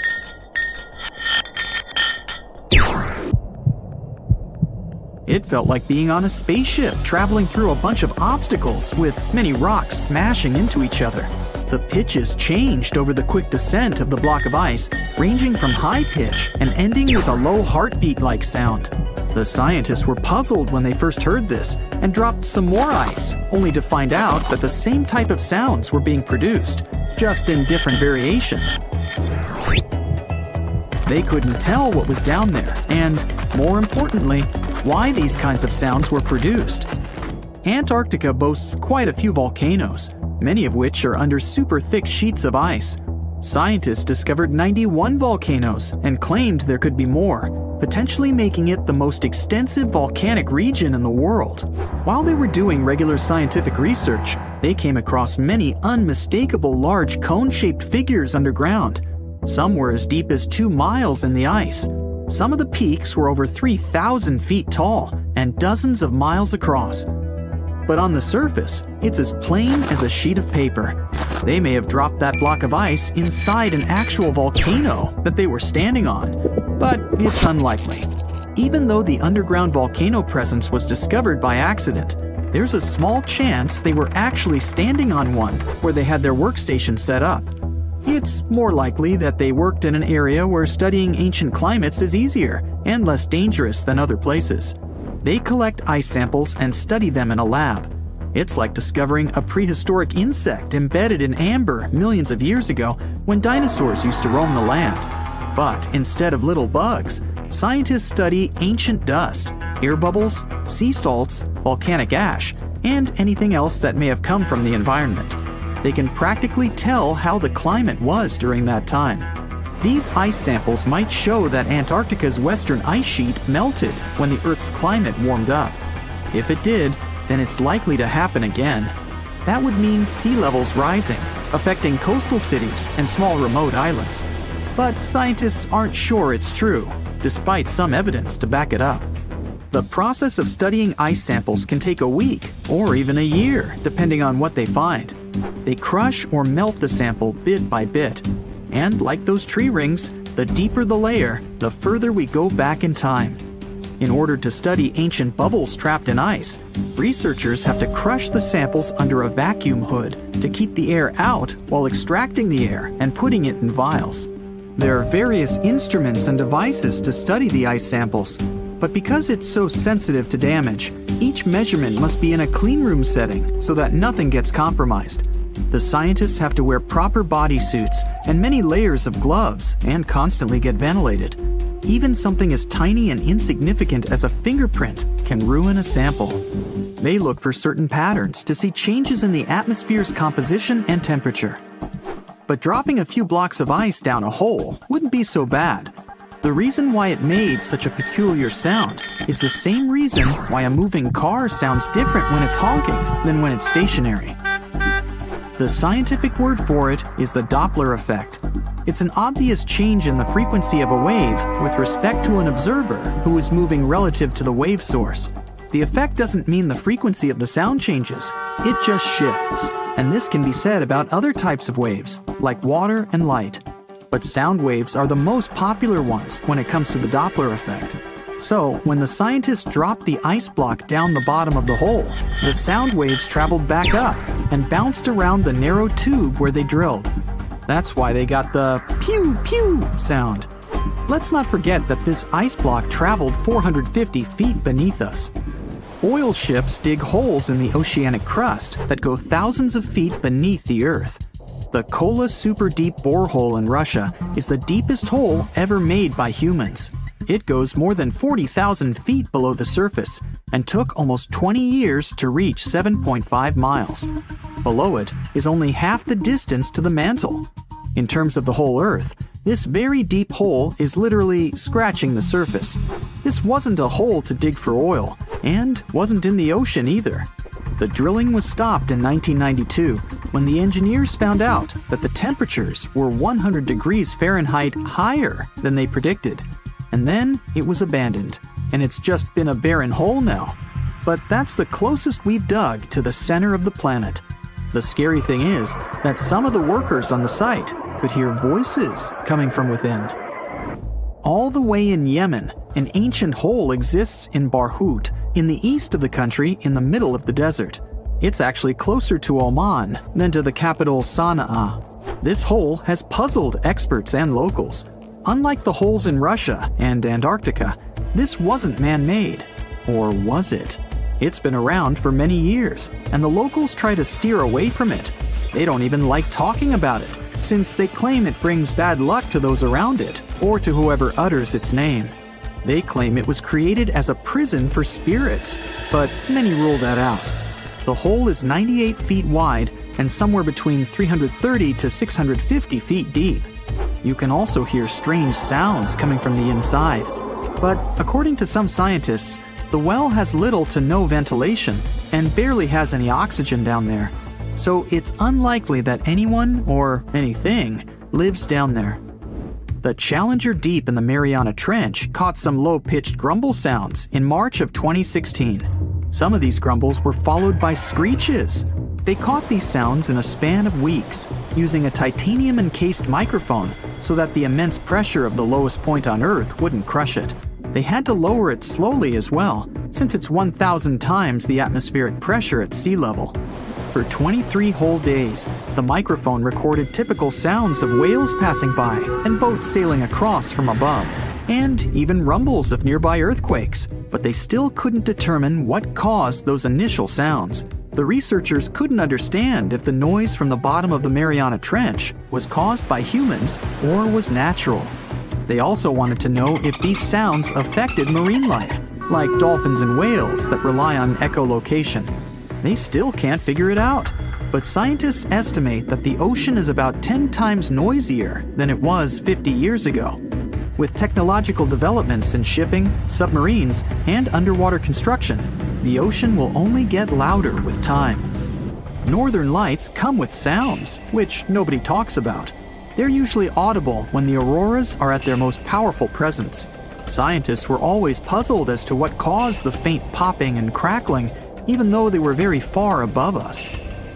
It felt like being on a spaceship traveling through a bunch of obstacles with many rocks smashing into each other. The pitches changed over the quick descent of the block of ice, ranging from high pitch and ending with a low heartbeat-like sound. The scientists were puzzled when they first heard this and dropped some more ice, only to find out that the same type of sounds were being produced, just in different variations. They couldn't tell what was down there, and, more importantly, why these kinds of sounds were produced. Antarctica boasts quite a few volcanoes, many of which are under super thick sheets of ice. Scientists discovered 91 volcanoes and claimed there could be more, potentially making it the most extensive volcanic region in the world. While they were doing regular scientific research, they came across many unmistakable large cone-shaped figures underground. Some were as deep as 2 miles in the ice. Some of the peaks were over 3,000 feet tall and dozens of miles across. But on the surface, it's as plain as a sheet of paper. They may have dropped that block of ice inside an actual volcano that they were standing on, but it's unlikely. Even though the underground volcano presence was discovered by accident, there's a small chance they were actually standing on one where they had their workstation set up. It's more likely that they worked in an area where studying ancient climates is easier and less dangerous than other places. They collect ice samples and study them in a lab. It's like discovering a prehistoric insect embedded in amber millions of years ago when dinosaurs used to roam the land. But instead of little bugs, scientists study ancient dust, air bubbles, sea salts, volcanic ash, and anything else that may have come from the environment. They can practically tell how the climate was during that time. These ice samples might show that Antarctica's western ice sheet melted when the Earth's climate warmed up. If it did, then it's likely to happen again. That would mean sea levels rising, affecting coastal cities and small remote islands. But scientists aren't sure it's true, despite some evidence to back it up. The process of studying ice samples can take a week or even a year, depending on what they find. They crush or melt the sample bit by bit. And like those tree rings, the deeper the layer, the further we go back in time. In order to study ancient bubbles trapped in ice, researchers have to crush the samples under a vacuum hood to keep the air out while extracting the air and putting it in vials. There are various instruments and devices to study the ice samples, but because it's so sensitive to damage, each measurement must be in a clean room setting so that nothing gets compromised. The scientists have to wear proper bodysuits and many layers of gloves and constantly get ventilated. Even something as tiny and insignificant as a fingerprint can ruin a sample. They look for certain patterns to see changes in the atmosphere's composition and temperature. But dropping a few blocks of ice down a hole wouldn't be so bad. The reason why it made such a peculiar sound is the same reason why a moving car sounds different when it's honking than when it's stationary. The scientific word for it is the Doppler effect. It's an obvious change in the frequency of a wave with respect to an observer who is moving relative to the wave source. The effect doesn't mean the frequency of the sound changes, it just shifts. And this can be said about other types of waves, like water and light. But sound waves are the most popular ones when it comes to the Doppler effect. So, when the scientists dropped the ice block down the bottom of the hole, the sound waves traveled back up and bounced around the narrow tube where they drilled. That's why they got the pew pew sound. Let's not forget that this ice block traveled 450 feet beneath us. Oil ships dig holes in the oceanic crust that go thousands of feet beneath the Earth. The Kola Super Deep Borehole in Russia is the deepest hole ever made by humans. It goes more than 40,000 feet below the surface and took almost 20 years to reach 7.5 miles. Below it is only half the distance to the mantle. In terms of the whole Earth, this very deep hole is literally scratching the surface. This wasn't a hole to dig for oil, and wasn't in the ocean either. The drilling was stopped in 1992 when the engineers found out that the temperatures were 100 degrees Fahrenheit higher than they predicted. And then it was abandoned, and it's just been a barren hole now. But that's the closest we've dug to the center of the planet. The scary thing is that some of the workers on the site could hear voices coming from within. All the way in Yemen, an ancient hole exists in Barhout, in the east of the country in the middle of the desert. It's actually closer to Oman than to the capital Sana'a. This hole has puzzled experts and locals. Unlike the holes in Russia and Antarctica, this wasn't man-made. Or was it? It's been around for many years, and the locals try to steer away from it. They don't even like talking about it, since they claim it brings bad luck to those around it, or to whoever utters its name. They claim it was created as a prison for spirits, but many rule that out. The hole is 98 feet wide and somewhere between 330 to 650 feet deep. You can also hear strange sounds coming from the inside. But according to some scientists, the well has little to no ventilation and barely has any oxygen down there. So it's unlikely that anyone, or anything, lives down there. The Challenger Deep in the Mariana Trench caught some low-pitched grumble sounds in March of 2016. Some of these grumbles were followed by screeches. They caught these sounds in a span of weeks, using a titanium-encased microphone so that the immense pressure of the lowest point on Earth wouldn't crush it. They had to lower it slowly as well, since it's 1,000 times the atmospheric pressure at sea level. For 23 whole days, the microphone recorded typical sounds of whales passing by and boats sailing across from above, and even rumbles of nearby earthquakes, but they still couldn't determine what caused those initial sounds. The researchers couldn't understand if the noise from the bottom of the Mariana Trench was caused by humans or was natural. They also wanted to know if these sounds affected marine life, like dolphins and whales that rely on echolocation. They still can't figure it out, but scientists estimate that the ocean is about 10 times noisier than it was 50 years ago. With technological developments in shipping, submarines, and underwater construction, the ocean will only get louder with time. Northern lights come with sounds, which nobody talks about. They're usually audible when the auroras are at their most powerful presence. Scientists were always puzzled as to what caused the faint popping and crackling, even though they were very far above us.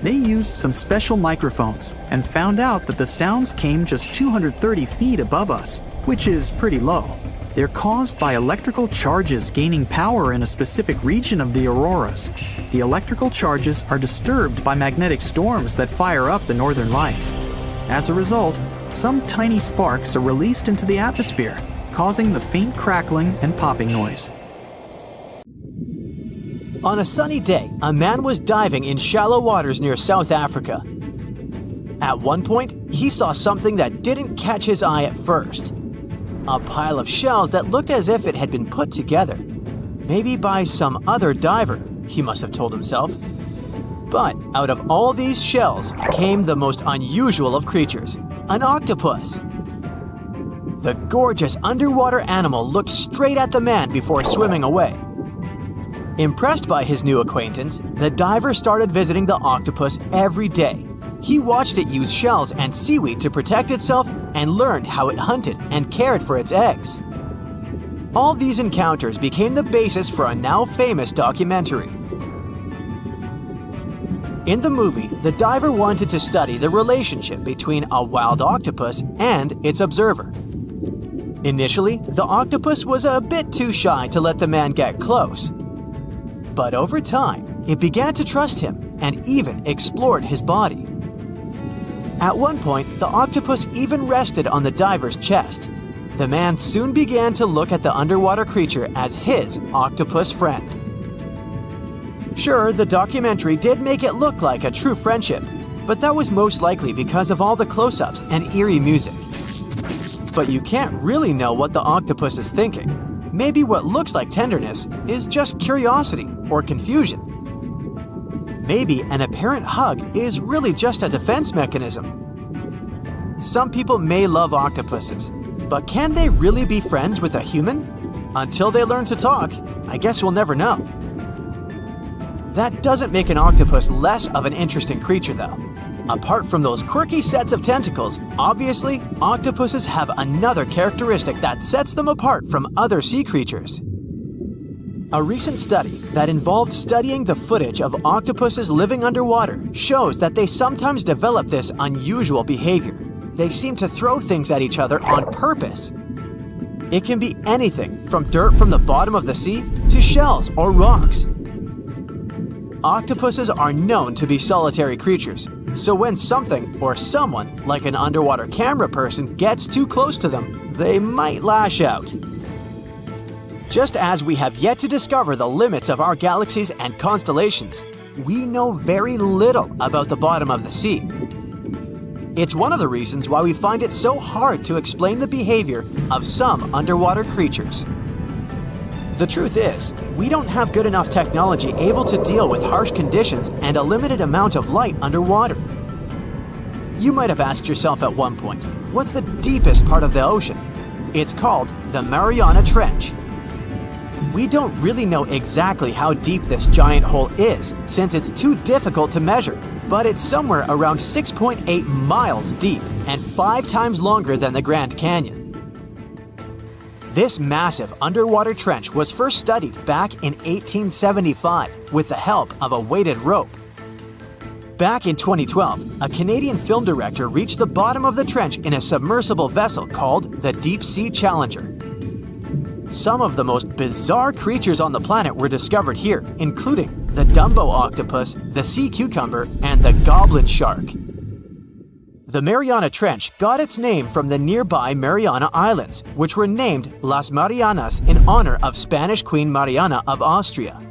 They used some special microphones and found out that the sounds came just 230 feet above us, which is pretty low. They're caused by electrical charges gaining power in a specific region of the auroras. The electrical charges are disturbed by magnetic storms that fire up the northern lights. As a result, some tiny sparks are released into the atmosphere, causing the faint crackling and popping noise. On a sunny day, a man was diving in shallow waters near South Africa. At one point, he saw something that didn't catch his eye at first. A pile of shells that looked as if it had been put together. Maybe by some other diver, he must have told himself. But out of all these shells came the most unusual of creatures, an octopus. The gorgeous underwater animal looked straight at the man before swimming away. Impressed by his new acquaintance, the diver started visiting the octopus every day. He watched it use shells and seaweed to protect itself and learned how it hunted and cared for its eggs. All these encounters became the basis for a now famous documentary. In the movie, the diver wanted to study the relationship between a wild octopus and its observer. Initially, the octopus was a bit too shy to let the man get close. But over time, it began to trust him and even explored his body. At one point, the octopus even rested on the diver's chest. The man soon began to look at the underwater creature as his octopus friend. Sure, the documentary did make it look like a true friendship, but that was most likely because of all the close-ups and eerie music. But you can't really know what the octopus is thinking. Maybe what looks like tenderness is just curiosity or confusion. Maybe an apparent hug is really just a defense mechanism. Some people may love octopuses, but can they really be friends with a human? Until they learn to talk, I guess we'll never know. That doesn't make an octopus less of an interesting creature, though. Apart from those quirky sets of tentacles, obviously, octopuses have another characteristic that sets them apart from other sea creatures. A recent study that involved studying the footage of octopuses living underwater shows that they sometimes develop this unusual behavior. They seem to throw things at each other on purpose. It can be anything from dirt from the bottom of the sea to shells or rocks. Octopuses are known to be solitary creatures, so when something or someone, like an underwater camera person, gets too close to them, they might lash out. Just as we have yet to discover the limits of our galaxies and constellations, we know very little about the bottom of the sea. It's one of the reasons why we find it so hard to explain the behavior of some underwater creatures. The truth is, we don't have good enough technology able to deal with harsh conditions and a limited amount of light underwater. You might have asked yourself at one point, what's the deepest part of the ocean? It's called the Mariana Trench. We don't really know exactly how deep this giant hole is, since it's too difficult to measure, but it's somewhere around 6.8 miles deep and 5 times longer than the Grand Canyon. This massive underwater trench was first studied back in 1875 with the help of a weighted rope. Back in 2012, a Canadian film director reached the bottom of the trench in a submersible vessel called the Deep Sea Challenger. Some of the most bizarre creatures on the planet were discovered here, including the Dumbo octopus, the sea cucumber, and the goblin shark. The Mariana Trench got its name from the nearby Mariana Islands, which were named Las Marianas in honor of Spanish Queen Mariana of Austria.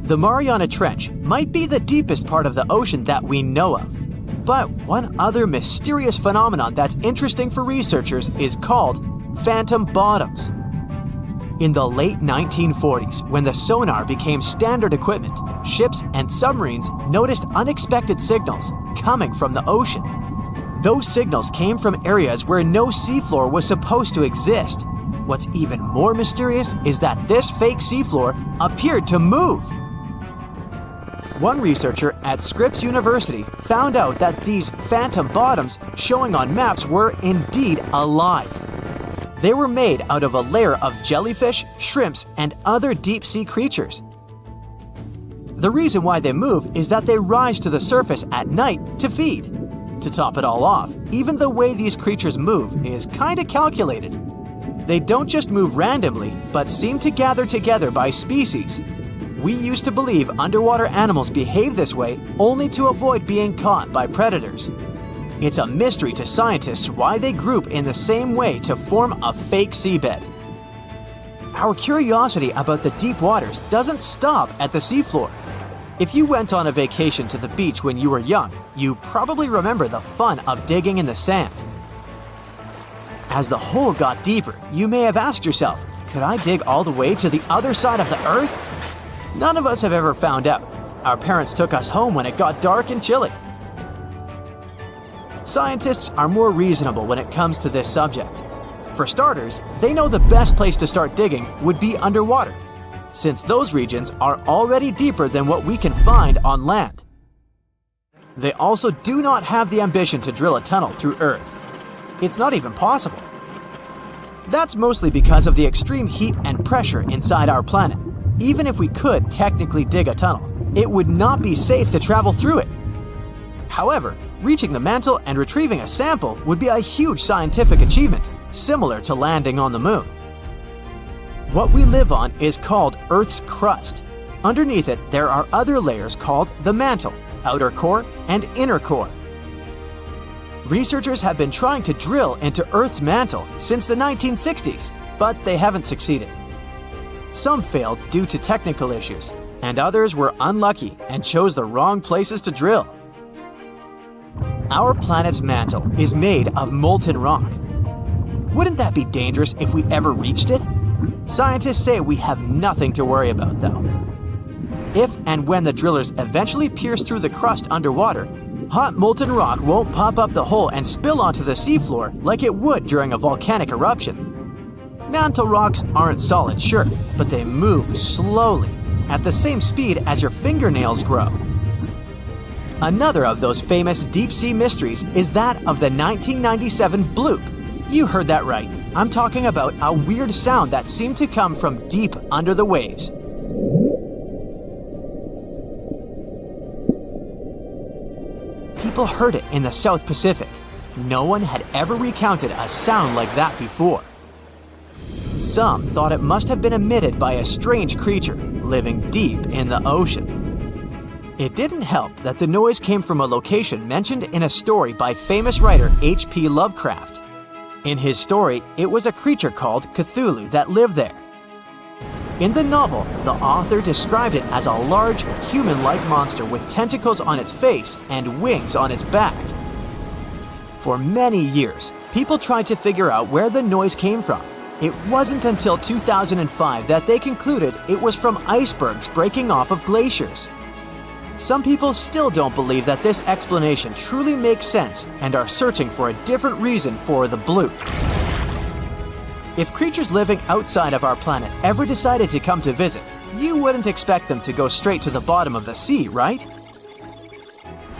The Mariana Trench might be the deepest part of the ocean that we know of. But one other mysterious phenomenon that's interesting for researchers is called phantom bottoms. In the late 1940s, when the sonar became standard equipment, ships and submarines noticed unexpected signals coming from the ocean. Those signals came from areas where no seafloor was supposed to exist. What's even more mysterious is that this fake seafloor appeared to move. One researcher at Scripps University found out that these phantom bottoms showing on maps were indeed alive. They were made out of a layer of jellyfish, shrimps, and other deep-sea creatures. The reason why they move is that they rise to the surface at night to feed. To top it all off, even the way these creatures move is kinda calculated. They don't just move randomly, but seem to gather together by species. We used to believe underwater animals behave this way only to avoid being caught by predators. It's a mystery to scientists why they group in the same way to form a fake seabed. Our curiosity about the deep waters doesn't stop at the seafloor. If you went on a vacation to the beach when you were young, you probably remember the fun of digging in the sand. As the hole got deeper, you may have asked yourself, could I dig all the way to the other side of the earth? None of us have ever found out. Our parents took us home when it got dark and chilly. Scientists are more reasonable when it comes to this subject. For starters, they know the best place to start digging would be underwater, since those regions are already deeper than what we can find on land. They also do not have the ambition to drill a tunnel through Earth. It's not even possible. That's mostly because of the extreme heat and pressure inside our planet. Even if we could technically dig a tunnel, it would not be safe to travel through it. However, reaching the mantle and retrieving a sample would be a huge scientific achievement, similar to landing on the moon. What we live on is called Earth's crust. Underneath it, there are other layers called the mantle, outer core, and inner core. Researchers have been trying to drill into Earth's mantle since the 1960s, but they haven't succeeded. Some failed due to technical issues, and others were unlucky and chose the wrong places to drill. Our planet's mantle is made of molten rock. Wouldn't that be dangerous if we ever reached it? Scientists say we have nothing to worry about, though. If and when the drillers eventually pierce through the crust underwater, hot molten rock won't pop up the hole and spill onto the seafloor like it would during a volcanic eruption. Mantle rocks aren't solid, sure, but they move slowly, at the same speed as your fingernails grow. Another of those famous deep-sea mysteries is that of the 1997 bloop. You heard that right. I'm talking about a weird sound that seemed to come from deep under the waves. People heard it in the South Pacific. No one had ever recounted a sound like that before. Some thought it must have been emitted by a strange creature living deep in the ocean. It didn't help that the noise came from a location mentioned in a story by famous writer H.P. Lovecraft. In his story, it was a creature called Cthulhu that lived there. In the novel, the author described it as a large, human-like monster with tentacles on its face and wings on its back. For many years, people tried to figure out where the noise came from. It wasn't until 2005 that they concluded it was from icebergs breaking off of glaciers. Some people still don't believe that this explanation truly makes sense and are searching for a different reason for the bloop. If creatures living outside of our planet ever decided to come to visit, you wouldn't expect them to go straight to the bottom of the sea, right?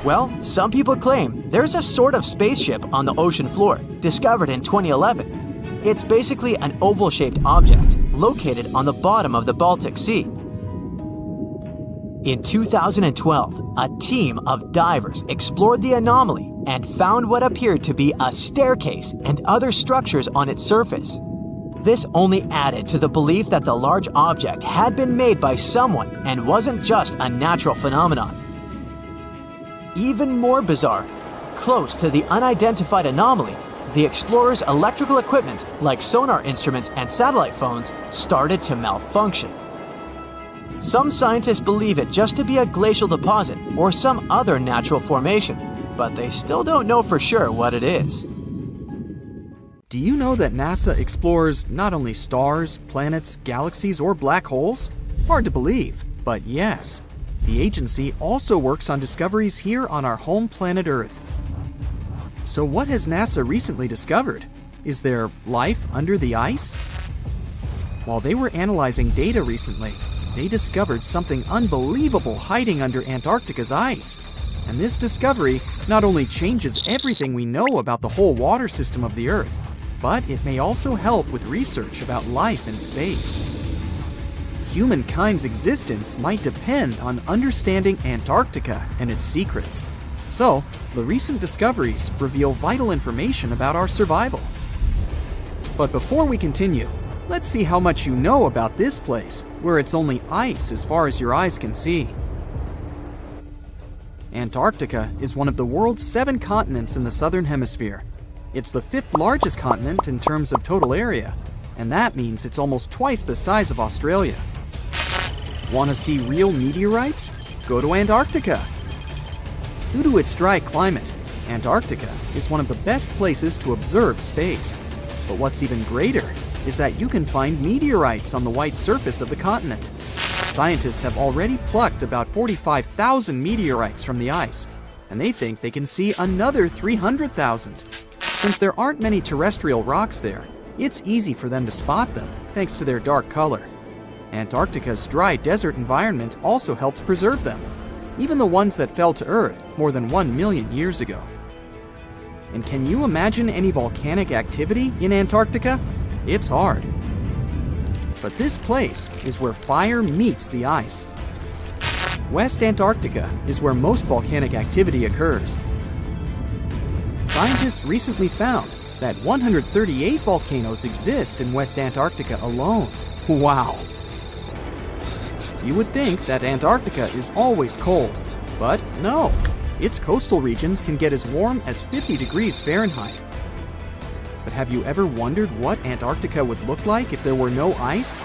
Well, some people claim there's a sort of spaceship on the ocean floor, discovered in 2011. It's basically an oval-shaped object located on the bottom of the Baltic Sea. In 2012, a team of divers explored the anomaly and found what appeared to be a staircase and other structures on its surface. This only added to the belief that the large object had been made by someone and wasn't just a natural phenomenon. Even more bizarre, close to the unidentified anomaly, the explorers' electrical equipment, like sonar instruments and satellite phones, started to malfunction. Some scientists believe it just to be a glacial deposit or some other natural formation, but they still don't know for sure what it is. Do you know that NASA explores not only stars, planets, galaxies, or black holes? Hard to believe, but yes. The agency also works on discoveries here on our home planet Earth. So what has NASA recently discovered? Is there life under the ice? While they were analyzing data recently, they discovered something unbelievable hiding under Antarctica's ice. And this discovery not only changes everything we know about the whole water system of the Earth, but it may also help with research about life in space. Humankind's existence might depend on understanding Antarctica and its secrets. So, the recent discoveries reveal vital information about our survival. But before we continue, let's see how much you know about this place, where it's only ice as far as your eyes can see. Antarctica is one of the world's 7 continents in the southern hemisphere. It's the 5th largest continent in terms of total area, and that means it's almost twice the size of Australia. Want to see real meteorites? Go to Antarctica. Due to its dry climate, Antarctica is one of the best places to observe space. But what's even greater is that you can find meteorites on the white surface of the continent. Scientists have already plucked about 45,000 meteorites from the ice, and they think they can see another 300,000. Since there aren't many terrestrial rocks there, it's easy for them to spot them, thanks to their dark color. Antarctica's dry desert environment also helps preserve them, even the ones that fell to Earth more than 1 million years ago. And can you imagine any volcanic activity in Antarctica? It's hard. But this place is where fire meets the ice. West Antarctica is where most volcanic activity occurs. Scientists recently found that 138 volcanoes exist in West Antarctica alone. Wow! You would think that Antarctica is always cold, but no. Its coastal regions can get as warm as 50 degrees Fahrenheit. But have you ever wondered what Antarctica would look like if there were no ice?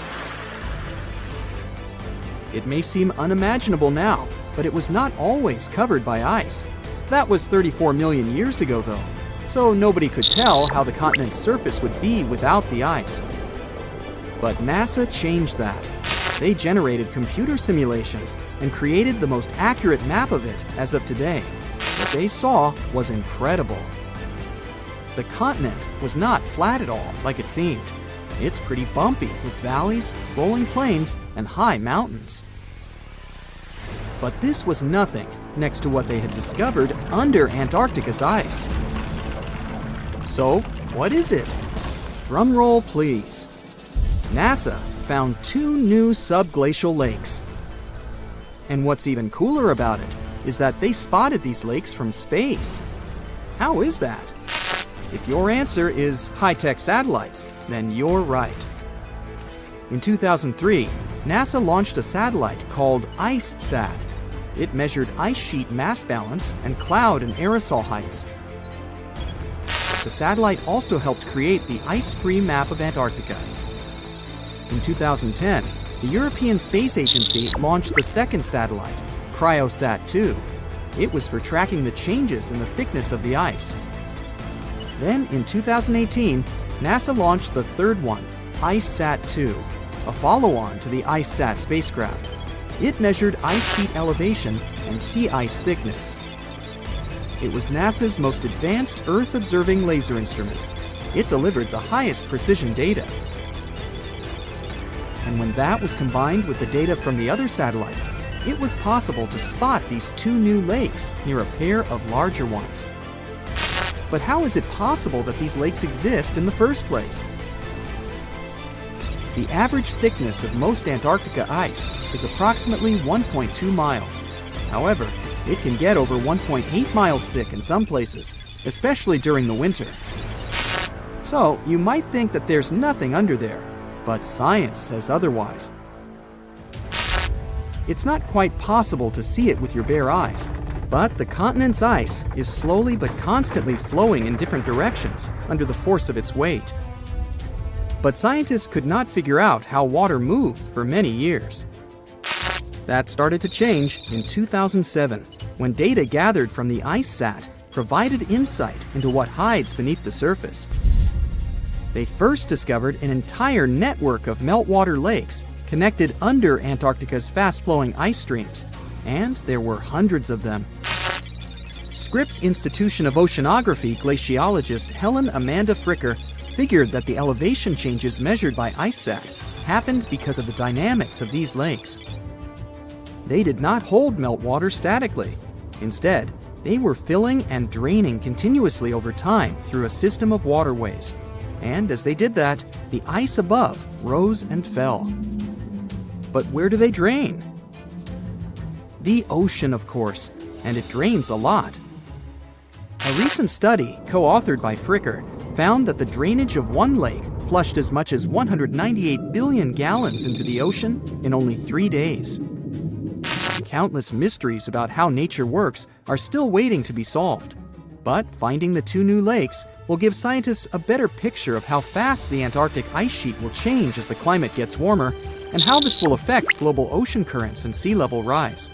It may seem unimaginable now, but it was not always covered by ice. That was 34 million years ago, though, so nobody could tell how the continent's surface would be without the ice. But NASA changed that. They generated computer simulations and created the most accurate map of it as of today. What they saw was incredible. The continent was not flat at all like it seemed. It's pretty bumpy with valleys, rolling plains, and high mountains. But this was nothing next to what they had discovered under Antarctica's ice. So, what is it? Drum roll, please. NASA found 2 new subglacial lakes. And what's even cooler about it is that they spotted these lakes from space. How is that? If your answer is high-tech satellites, then you're right. In 2003, NASA launched a satellite called IceSat. It measured ice sheet mass balance and cloud and aerosol heights. The satellite also helped create the ice-free map of Antarctica. In 2010, the European Space Agency launched the second satellite, Cryosat-2. It was for tracking the changes in the thickness of the ice. Then, in 2018, NASA launched the third one, IceSat-2, a follow-on to the IceSat spacecraft. It measured ice sheet elevation and sea ice thickness. It was NASA's most advanced Earth-observing laser instrument. It delivered the highest precision data. And when that was combined with the data from the other satellites, it was possible to spot these 2 new lakes near a pair of larger ones. But how is it possible that these lakes exist in the first place? The average thickness of most Antarctica ice is approximately 1.2 miles. However, it can get over 1.8 miles thick in some places, especially during the winter. So you might think that there's nothing under there, but science says otherwise. It's not quite possible to see it with your bare eyes, but the continent's ice is slowly but constantly flowing in different directions under the force of its weight. But scientists could not figure out how water moved for many years. That started to change in 2007, when data gathered from the IceSat provided insight into what hides beneath the surface. They first discovered an entire network of meltwater lakes connected under Antarctica's fast-flowing ice streams, and there were hundreds of them. Scripps Institution of Oceanography glaciologist Helen Amanda Fricker figured that the elevation changes measured by IceSat happened because of the dynamics of these lakes. They did not hold meltwater statically. Instead, they were filling and draining continuously over time through a system of waterways. And as they did that, the ice above rose and fell. But where do they drain? The ocean, of course, and it drains a lot. A recent study, co-authored by Fricker, found that the drainage of one lake flushed as much as 198 billion gallons into the ocean in only 3 days. Countless mysteries about how nature works are still waiting to be solved. But finding the 2 new lakes will give scientists a better picture of how fast the Antarctic ice sheet will change as the climate gets warmer, and how this will affect global ocean currents and sea level rise.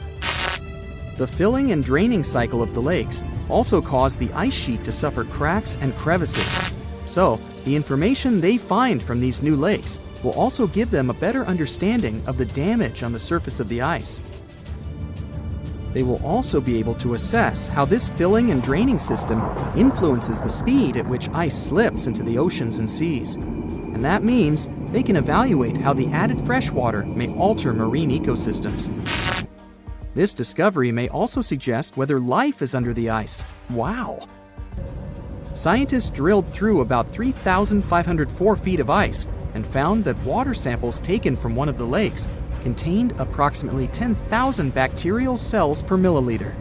The filling and draining cycle of the lakes also caused the ice sheet to suffer cracks and crevices. So, the information they find from these new lakes will also give them a better understanding of the damage on the surface of the ice. They will also be able to assess how this filling and draining system influences the speed at which ice slips into the oceans and seas. And that means they can evaluate how the added fresh water may alter marine ecosystems. This discovery may also suggest whether life is under the ice. Wow! Scientists drilled through about 3,504 feet of ice and found that water samples taken from one of the lakes contained approximately 10,000 bacterial cells per milliliter.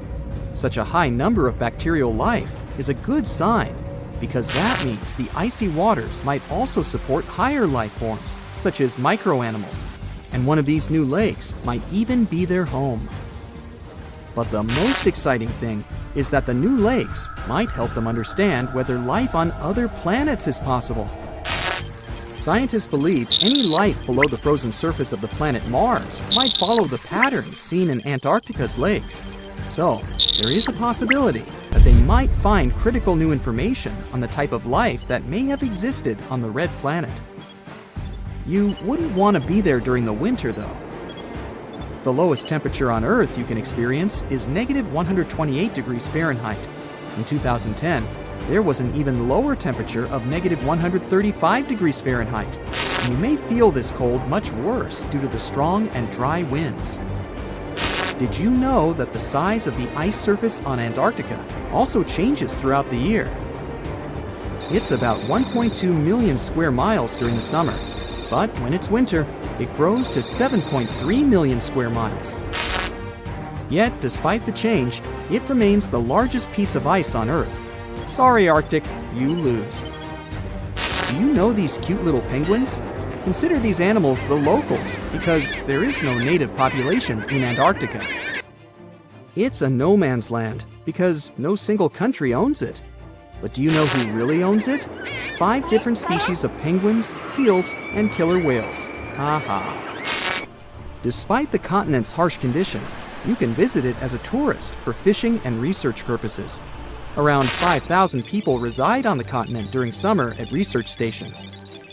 Such a high number of bacterial life is a good sign, because that means the icy waters might also support higher life forms, such as microanimals, and one of these new lakes might even be their home. But the most exciting thing is that the new lakes might help them understand whether life on other planets is possible. Scientists believe any life below the frozen surface of the planet Mars might follow the patterns seen in Antarctica's lakes. So, there is a possibility that they might find critical new information on the type of life that may have existed on the red planet. You wouldn't want to be there during the winter, though. The lowest temperature on Earth you can experience is negative 128 degrees Fahrenheit. In 2010, there was an even lower temperature of negative 135 degrees Fahrenheit, and you may feel this cold much worse due to the strong and dry winds. Did you know that the size of the ice surface on Antarctica also changes throughout the year? It's about 1.2 million square miles during the summer, but when it's winter, it grows to 7.3 million square miles. Yet, despite the change, it remains the largest piece of ice on Earth. Sorry, Arctic, you lose. Do you know these cute little penguins? Consider these animals the locals, because there is no native population in Antarctica. It's a no man's land, because no single country owns it. But do you know who really owns it? 5 different species of penguins, seals, and killer whales. Ha ha. Despite the continent's harsh conditions, you can visit it as a tourist for fishing and research purposes. Around 5,000 people reside on the continent during summer at research stations.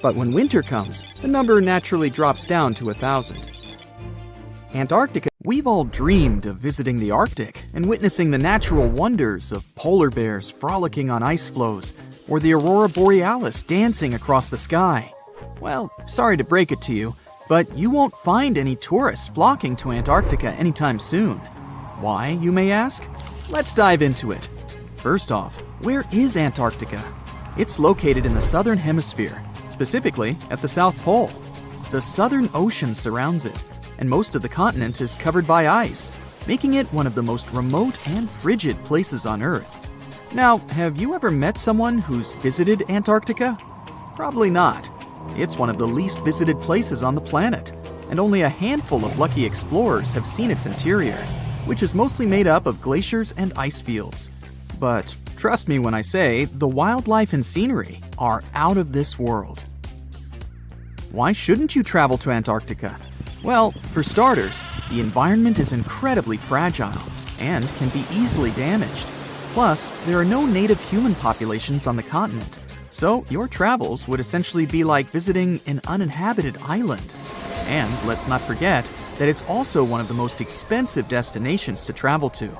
But when winter comes, the number naturally drops down to 1,000. Antarctica. We've all dreamed of visiting the Arctic and witnessing the natural wonders of polar bears frolicking on ice floes or the aurora borealis dancing across the sky. Well, sorry to break it to you, but you won't find any tourists flocking to Antarctica anytime soon. Why, you may ask? Let's dive into it. First off, where is Antarctica? It's located in the southern hemisphere, specifically at the South Pole. The Southern Ocean surrounds it, and most of the continent is covered by ice, making it one of the most remote and frigid places on Earth. Now, have you ever met someone who's visited Antarctica? Probably not. It's one of the least visited places on the planet, and only a handful of lucky explorers have seen its interior, which is mostly made up of glaciers and ice fields. But trust me when I say the wildlife and scenery are out of this world. Why shouldn't you travel to Antarctica? Well, for starters, the environment is incredibly fragile and can be easily damaged. Plus, there are no native human populations on the continent, so your travels would essentially be like visiting an uninhabited island. And let's not forget that it's also one of the most expensive destinations to travel to.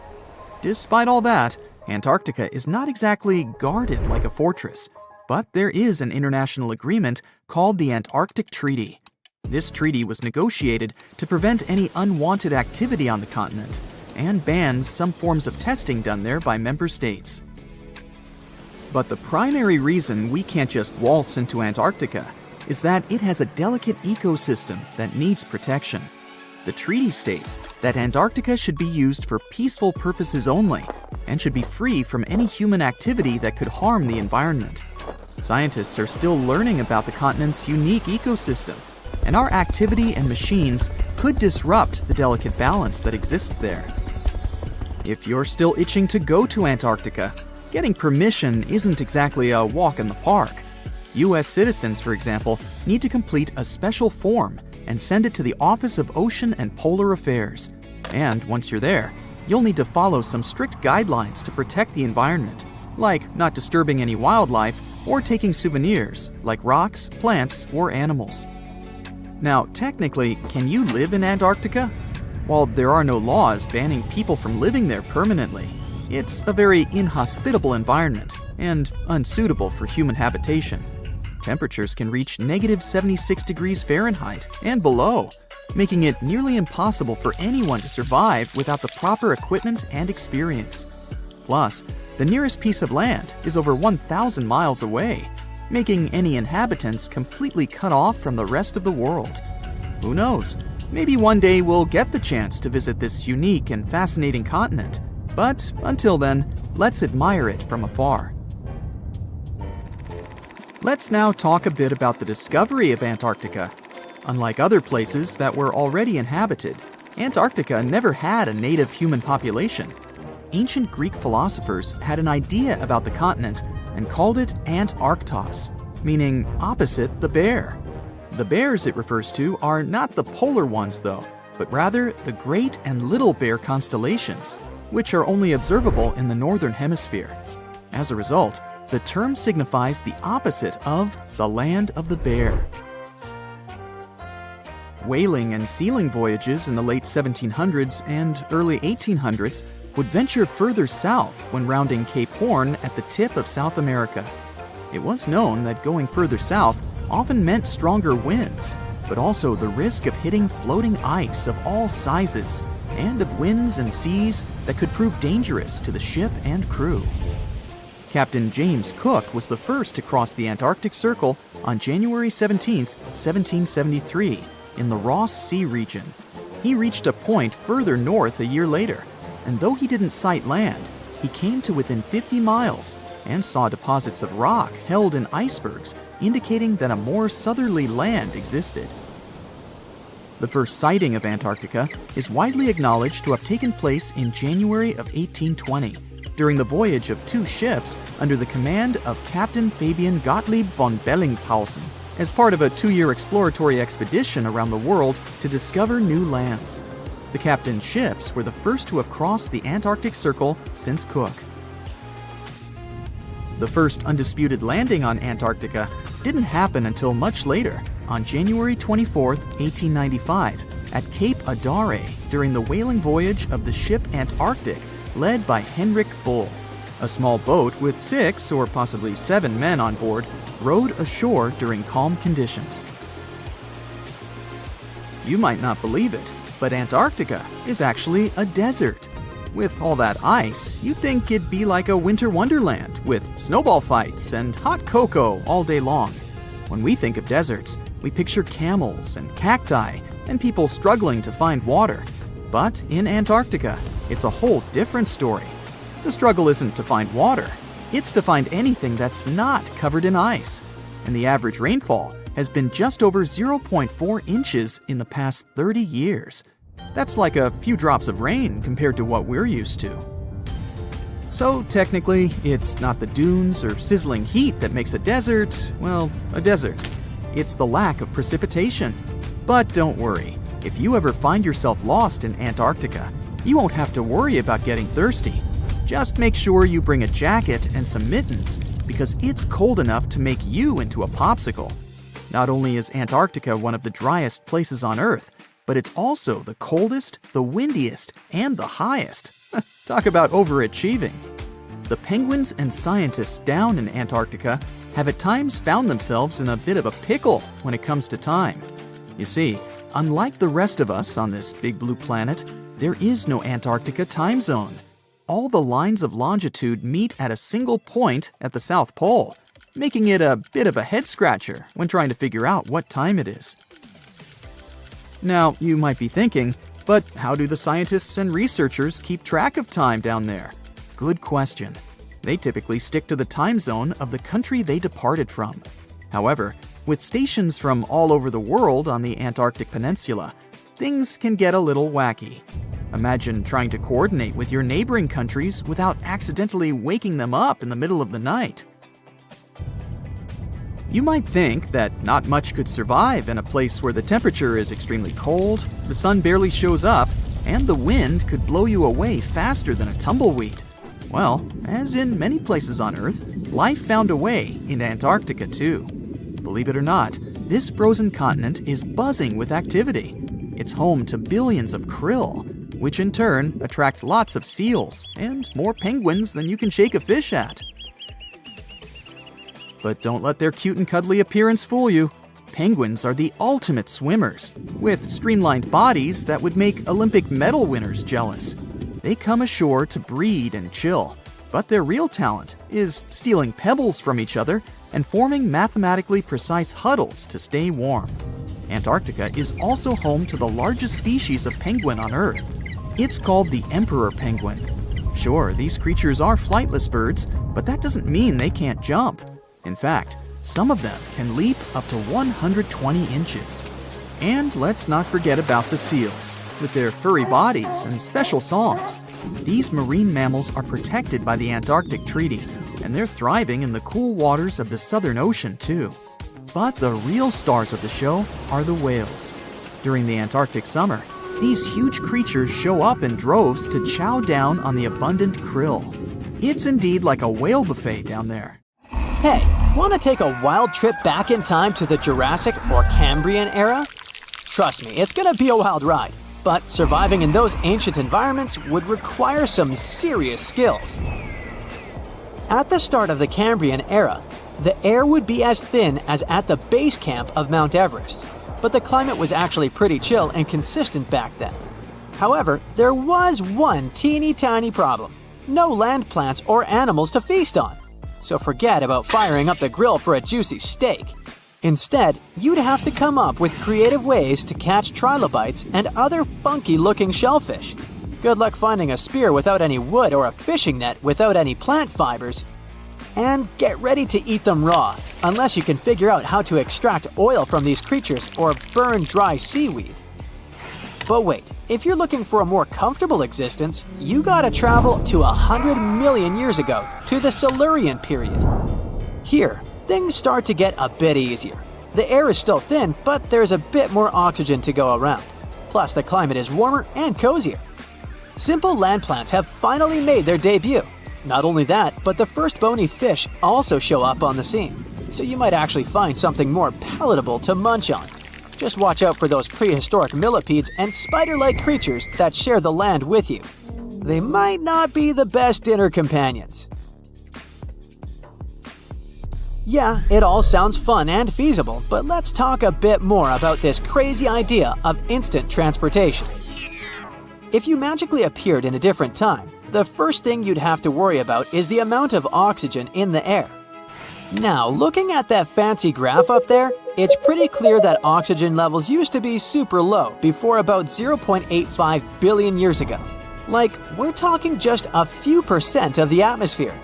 Despite all that, Antarctica is not exactly guarded like a fortress, but there is an international agreement called the Antarctic Treaty. This treaty was negotiated to prevent any unwanted activity on the continent and bans some forms of testing done there by member states. But the primary reason we can't just waltz into Antarctica is that it has a delicate ecosystem that needs protection. The treaty states that Antarctica should be used for peaceful purposes only and should be free from any human activity that could harm the environment. Scientists are still learning about the continent's unique ecosystem, and our activity and machines could disrupt the delicate balance that exists there. If you're still itching to go to Antarctica, getting permission isn't exactly a walk in the park. US citizens, for example, need to complete a special form and send it to the Office of Ocean and Polar Affairs. And once you're there, you'll need to follow some strict guidelines to protect the environment, like not disturbing any wildlife or taking souvenirs like rocks, plants, or animals. Now, technically, can you live in Antarctica? While there are no laws banning people from living there permanently, it's a very inhospitable environment and unsuitable for human habitation. Temperatures can reach -76 degrees Fahrenheit and below, making it nearly impossible for anyone to survive without the proper equipment and experience. Plus, the nearest piece of land is over 1,000 miles away, making any inhabitants completely cut off from the rest of the world. Who knows? Maybe one day we'll get the chance to visit this unique and fascinating continent. But until then, let's admire it from afar. Let's now talk a bit about the discovery of Antarctica. Unlike other places that were already inhabited, Antarctica never had a native human population. Ancient Greek philosophers had an idea about the continent and called it Antarctos, meaning opposite the bear. The bears it refers to are not the polar ones though, but rather the Great and Little Bear constellations, which are only observable in the northern hemisphere. As a result, the term signifies the opposite of the land of the bear. Whaling and sealing voyages in the late 1700s and early 1800s would venture further south when rounding Cape Horn at the tip of South America. It was known that going further south often meant stronger winds, but also the risk of hitting floating ice of all sizes and of winds and seas that could prove dangerous to the ship and crew. Captain James Cook was the first to cross the Antarctic Circle on January 17, 1773, in the Ross Sea region. He reached a point further north a year later, and though he didn't sight land, he came to within 50 miles and saw deposits of rock held in icebergs, indicating that a more southerly land existed. The first sighting of Antarctica is widely acknowledged to have taken place in January of 1820, during the voyage of two ships under the command of Captain Fabian Gottlieb von Bellingshausen, as part of a 2-year exploratory expedition around the world to discover new lands. The captain's ships were the first to have crossed the Antarctic Circle since Cook. The first undisputed landing on Antarctica didn't happen until much later, on January 24, 1895, at Cape Adare during the whaling voyage of the ship Antarctic, led by Henrik Bull. A small boat with 6 or possibly 7 men on board rowed ashore during calm conditions. You might not believe it, but Antarctica is actually a desert. With all that ice, you'd think it'd be like a winter wonderland with snowball fights and hot cocoa all day long. When we think of deserts, we picture camels and cacti and people struggling to find water. But in Antarctica, it's a whole different story. The struggle isn't to find water, it's to find anything that's not covered in ice. and the average rainfall has been just over 0.4 inches in the past 30 years. That's like a few drops of rain compared to what we're used to. So technically, it's not the dunes or sizzling heat that makes a desert, well, a desert. It's the lack of precipitation. But don't worry, if you ever find yourself lost in Antarctica, you won't have to worry about getting thirsty. Just make sure you bring a jacket and some mittens, because it's cold enough to make you into a popsicle. Not only is Antarctica one of the driest places on Earth, but it's also the coldest, the windiest, and the highest. Talk about overachieving. The penguins and scientists down in Antarctica have at times found themselves in a bit of a pickle when it comes to time. You see, unlike the rest of us on this big blue planet, there is no Antarctica time zone. All the lines of longitude meet at a single point at the South Pole, making it a bit of a head-scratcher when trying to figure out what time it is. Now, you might be thinking, but how do the scientists and researchers keep track of time down there? Good question. They typically stick to the time zone of the country they departed from. However, with stations from all over the world on the Antarctic Peninsula, things can get a little wacky. Imagine trying to coordinate with your neighboring countries without accidentally waking them up in the middle of the night. You might think that not much could survive in a place where the temperature is extremely cold, the sun barely shows up, and the wind could blow you away faster than a tumbleweed. Well, as in many places on Earth, life found a way in Antarctica too. Believe it or not, this frozen continent is buzzing with activity. It's home to billions of krill, which in turn attract lots of seals and more penguins than you can shake a fish at. But don't let their cute and cuddly appearance fool you. Penguins are the ultimate swimmers, with streamlined bodies that would make Olympic medal winners jealous. They come ashore to breed and chill, but their real talent is stealing pebbles from each other and forming mathematically precise huddles to stay warm. Antarctica is also home to the largest species of penguin on Earth. It's called the emperor penguin. Sure, these creatures are flightless birds, but that doesn't mean they can't jump. In fact, some of them can leap up to 120 inches. And let's not forget about the seals. With their furry bodies and special songs, these marine mammals are protected by the Antarctic Treaty, and they're thriving in the cool waters of the Southern Ocean too. But the real stars of the show are the whales. During the Antarctic summer, these huge creatures show up in droves to chow down on the abundant krill. It's indeed like a whale buffet down there. Hey, want to take a wild trip back in time to the Jurassic or Cambrian era? Trust me, it's going to be a wild ride, but surviving in those ancient environments would require some serious skills. At the start of the Cambrian era, the air would be as thin as at the base camp of Mount Everest, but the climate was actually pretty chill and consistent back then. However, there was one teeny tiny problem: no land plants or animals to feast on. So forget about firing up the grill for a juicy steak. Instead, you'd have to come up with creative ways to catch trilobites and other funky-looking shellfish. Good luck finding a spear without any wood or a fishing net without any plant fibers. And get ready to eat them raw, unless you can figure out how to extract oil from these creatures or burn dry seaweed. But wait, if you're looking for a more comfortable existence, you gotta travel to 100 million years ago, to the Silurian period. Here, things start to get a bit easier. The air is still thin, but there's a bit more oxygen to go around. Plus, the climate is warmer and cozier. Simple land plants have finally made their debut. Not only that, but the first bony fish also show up on the scene, so you might actually find something more palatable to munch on. Just watch out for those prehistoric millipedes and spider-like creatures that share the land with you. They might not be the best dinner companions. Yeah, it all sounds fun and feasible, but let's talk a bit more about this crazy idea of instant transportation. If you magically appeared in a different time, the first thing you'd have to worry about is the amount of oxygen in the air. Now, looking at that fancy graph up there, it's pretty clear that oxygen levels used to be super low before about 0.85 billion years ago. Like, we're talking just a few % of the atmosphere.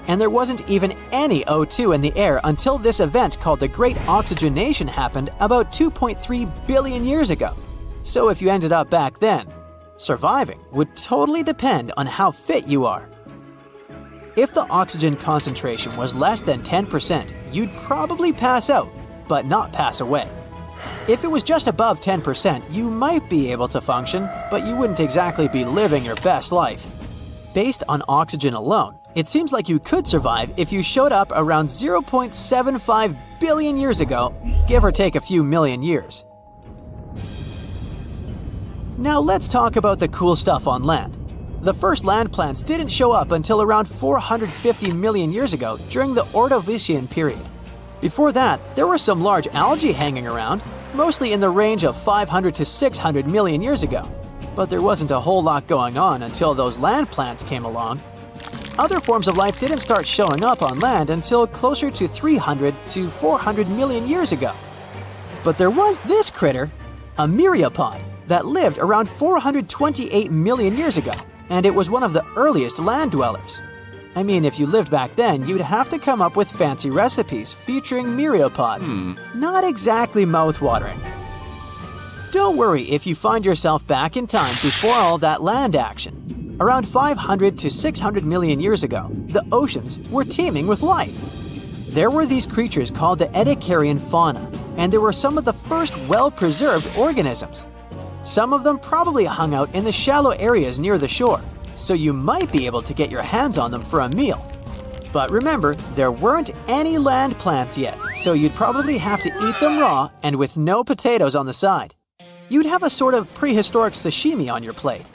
and there wasn't even any O2 in the air until this event called the Great Oxygenation happened about 2.3 billion years ago. So if you ended up back then, surviving would totally depend on how fit you are. If the oxygen concentration was less than 10%, you'd probably pass out, but not pass away. If it was just above 10%, you might be able to function, but you wouldn't exactly be living your best life. Based on oxygen alone, it seems like you could survive if you showed up around 0.75 billion years ago, give or take a few million years. Now let's talk about the cool stuff on land. The first land plants didn't show up until around 450 million years ago during the Ordovician period. Before that, there were some large algae hanging around, mostly in the range of 500 to 600 million years ago. But there wasn't a whole lot going on until those land plants came along. Other forms of life didn't start showing up on land until closer to 300 to 400 million years ago. But there was this critter, a myriapod, that lived around 428 million years ago, and it was one of the earliest land dwellers. I mean, if you lived back then, you'd have to come up with fancy recipes featuring myriapods. Not exactly mouth-watering. Don't worry if you find yourself back in time before all that land action. Around 500 to 600 million years ago, the oceans were teeming with life. There were these creatures called the Ediacaran fauna, and they were some of the first well-preserved organisms. Some of them probably hung out in the shallow areas near the shore, so you might be able to get your hands on them for a meal. But remember, there weren't any land plants yet, so you'd probably have to eat them raw and with no potatoes on the side. You'd have a sort of prehistoric sashimi on your plate.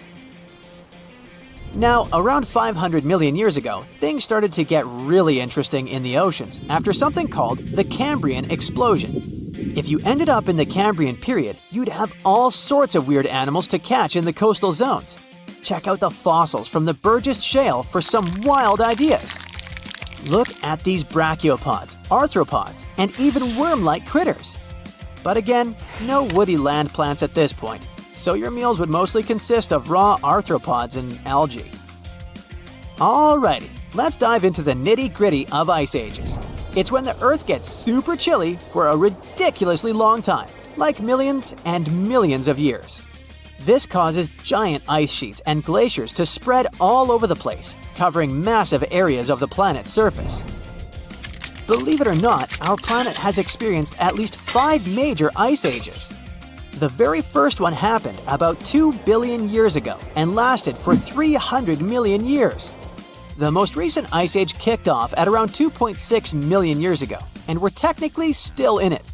Now, around 500 million years ago, things started to get really interesting in the oceans after something called the Cambrian explosion. If you ended up in the Cambrian period, you'd have all sorts of weird animals to catch in the coastal zones. Check out the fossils from the Burgess Shale for some wild ideas. Look at these brachiopods, arthropods, and even worm-like critters. But again, no woody land plants at this point, so your meals would mostly consist of raw arthropods and algae. Alrighty, let's dive into the nitty-gritty of ice ages. It's when the Earth gets super chilly for a ridiculously long time, like millions and millions of years. This causes giant ice sheets and glaciers to spread all over the place, covering massive areas of the planet's surface. Believe it or not, our planet has experienced at least 5 major ice ages. The very first one happened about 2 billion years ago and lasted for 300 million years. The most recent ice age kicked off at around 2.6 million years ago, and we're technically still in it.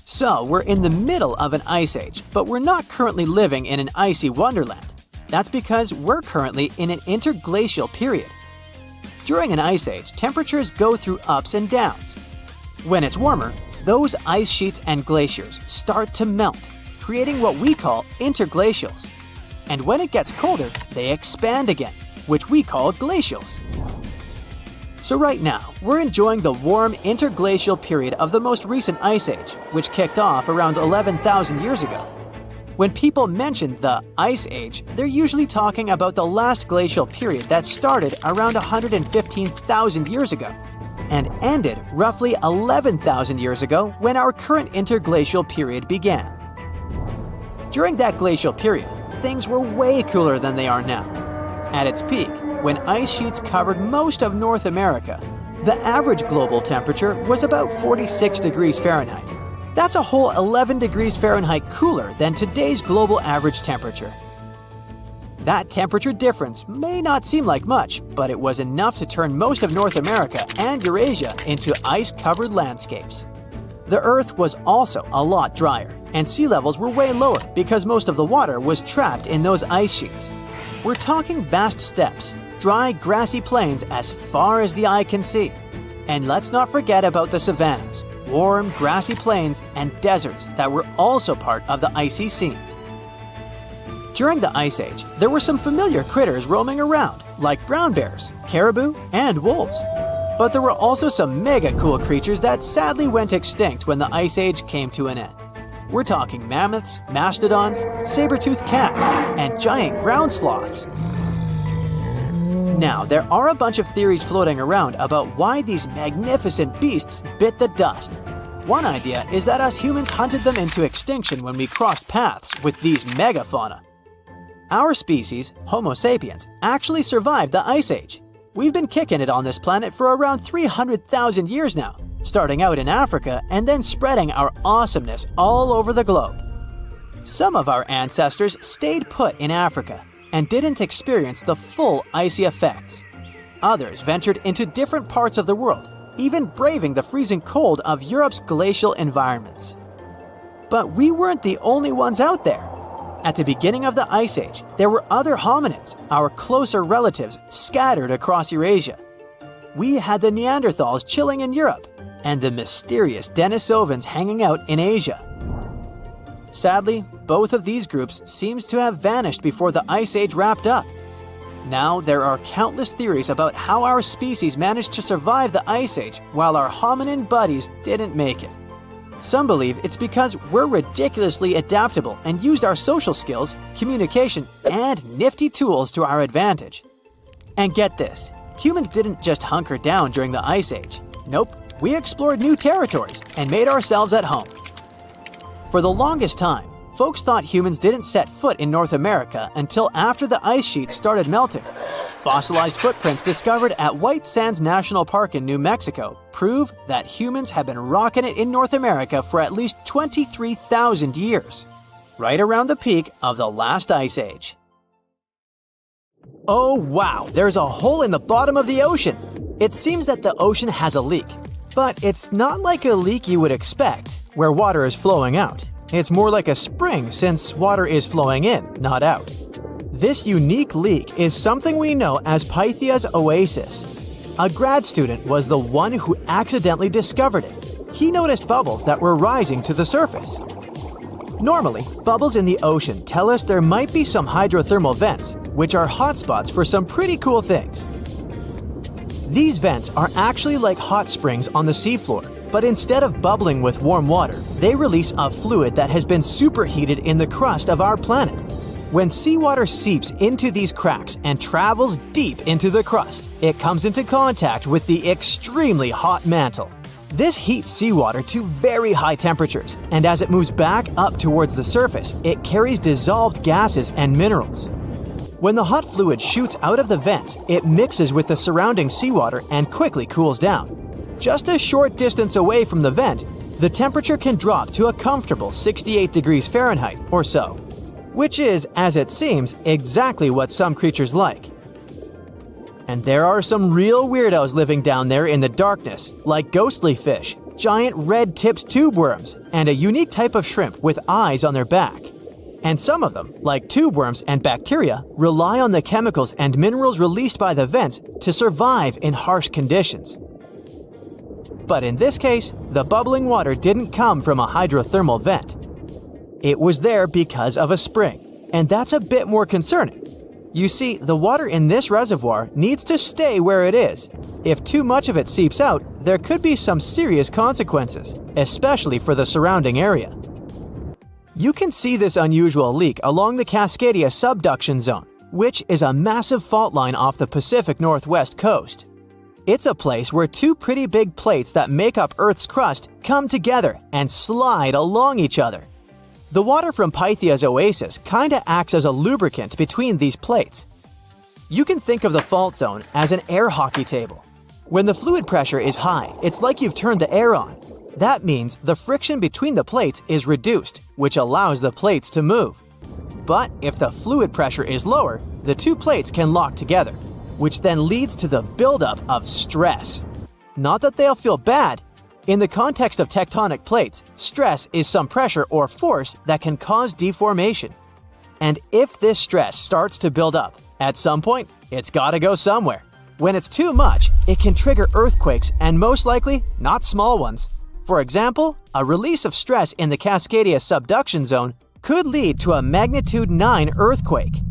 So, we're in the middle of an ice age, but we're not currently living in an icy wonderland. That's because we're currently in an interglacial period. During an ice age, temperatures go through ups and downs. When it's warmer, those ice sheets and glaciers start to melt, creating what we call interglacials. And when it gets colder, they expand again, which we call glacials. So right now, we're enjoying the warm interglacial period of the most recent ice age, which kicked off around 11,000 years ago. When people mention the ice age, they're usually talking about the last glacial period that started around 115,000 years ago and ended roughly 11,000 years ago when our current interglacial period began. During that glacial period, things were way cooler than they are now. At its peak, when ice sheets covered most of North America, the average global temperature was about 46 degrees Fahrenheit. That's a whole 11 degrees Fahrenheit cooler than today's global average temperature. That temperature difference may not seem like much, but it was enough to turn most of North America and Eurasia into ice-covered landscapes. The Earth was also a lot drier, and sea levels were way lower because most of the water was trapped in those ice sheets. We're talking vast steppes, dry, grassy plains as far as the eye can see. And let's not forget about the savannas, warm, grassy plains, and deserts that were also part of the icy scene. During the Ice Age, there were some familiar critters roaming around, like brown bears, caribou, and wolves. But there were also some mega cool creatures that sadly went extinct when the Ice Age came to an end. We're talking mammoths, mastodons, saber-toothed cats, and giant ground sloths. Now, there are a bunch of theories floating around about why these magnificent beasts bit the dust. One idea is that us humans hunted them into extinction when we crossed paths with these megafauna. Our species, Homo sapiens, actually survived the Ice Age. We've been kicking it on this planet for around 300,000 years now, starting out in Africa and then spreading our awesomeness all over the globe. Some of our ancestors stayed put in Africa and didn't experience the full icy effects. Others ventured into different parts of the world, even braving the freezing cold of Europe's glacial environments. But we weren't the only ones out there. At the beginning of the Ice Age, there were other hominids, our closer relatives, scattered across Eurasia. We had the Neanderthals chilling in Europe, and the mysterious Denisovans hanging out in Asia. Sadly, both of these groups seems to have vanished before the Ice Age wrapped up. Now, there are countless theories about how our species managed to survive the Ice Age while our hominin buddies didn't make it. Some believe it's because we're ridiculously adaptable and used our social skills, communication, and nifty tools to our advantage. And get this, humans didn't just hunker down during the Ice Age. Nope, we explored new territories and made ourselves at home. For the longest time, folks thought humans didn't set foot in North America until after the ice sheets started melting. Fossilized footprints discovered at White Sands National Park in New Mexico prove that humans have been rocking it in North America for at least 23,000 years, right around the peak of the last ice age. Oh wow, there's a hole in the bottom of the ocean! It seems that the ocean has a leak, but it's not like a leak you would expect, where water is flowing out. It's more like a spring since water is flowing in, not out. This unique leak is something we know as Pythia's oasis. A grad student was the one who accidentally discovered it. He noticed bubbles that were rising to the surface. Normally, bubbles in the ocean tell us there might be some hydrothermal vents, which are hotspots for some pretty cool things. These vents are actually like hot springs on the seafloor, but instead of bubbling with warm water, they release a fluid that has been superheated in the crust of our planet. When seawater seeps into these cracks and travels deep into the crust, it comes into contact with the extremely hot mantle. This heats seawater to very high temperatures, and as it moves back up towards the surface, it carries dissolved gases and minerals. When the hot fluid shoots out of the vents, it mixes with the surrounding seawater and quickly cools down. Just a short distance away from the vent, the temperature can drop to a comfortable 68 degrees Fahrenheit or so, which is, as it seems, exactly what some creatures like. And there are some real weirdos living down there in the darkness, like ghostly fish, giant red-tipped tube worms, and a unique type of shrimp with eyes on their back. And some of them, like tube worms and bacteria, rely on the chemicals and minerals released by the vents to survive in harsh conditions. But in this case, the bubbling water didn't come from a hydrothermal vent. It was there because of a spring, and that's a bit more concerning. You see, the water in this reservoir needs to stay where it is. If too much of it seeps out, there could be some serious consequences, especially for the surrounding area. You can see this unusual leak along the Cascadia subduction zone, which is a massive fault line off the Pacific Northwest coast. It's a place where two pretty big plates that make up Earth's crust come together and slide along each other. The water from Pythia's oasis kinda acts as a lubricant between these plates. You can think of the fault zone as an air hockey table. When the fluid pressure is high, it's like you've turned the air on. That means the friction between the plates is reduced, which allows the plates to move. But if the fluid pressure is lower, the two plates can lock together, which then leads to the buildup of stress. Not that they'll feel bad. In the context of tectonic plates, stress is some pressure or force that can cause deformation. And if this stress starts to build up, at some point, it's gotta go somewhere. When it's too much, it can trigger earthquakes and most likely, not small ones. For example, a release of stress in the Cascadia subduction zone could lead to a magnitude 9 earthquake.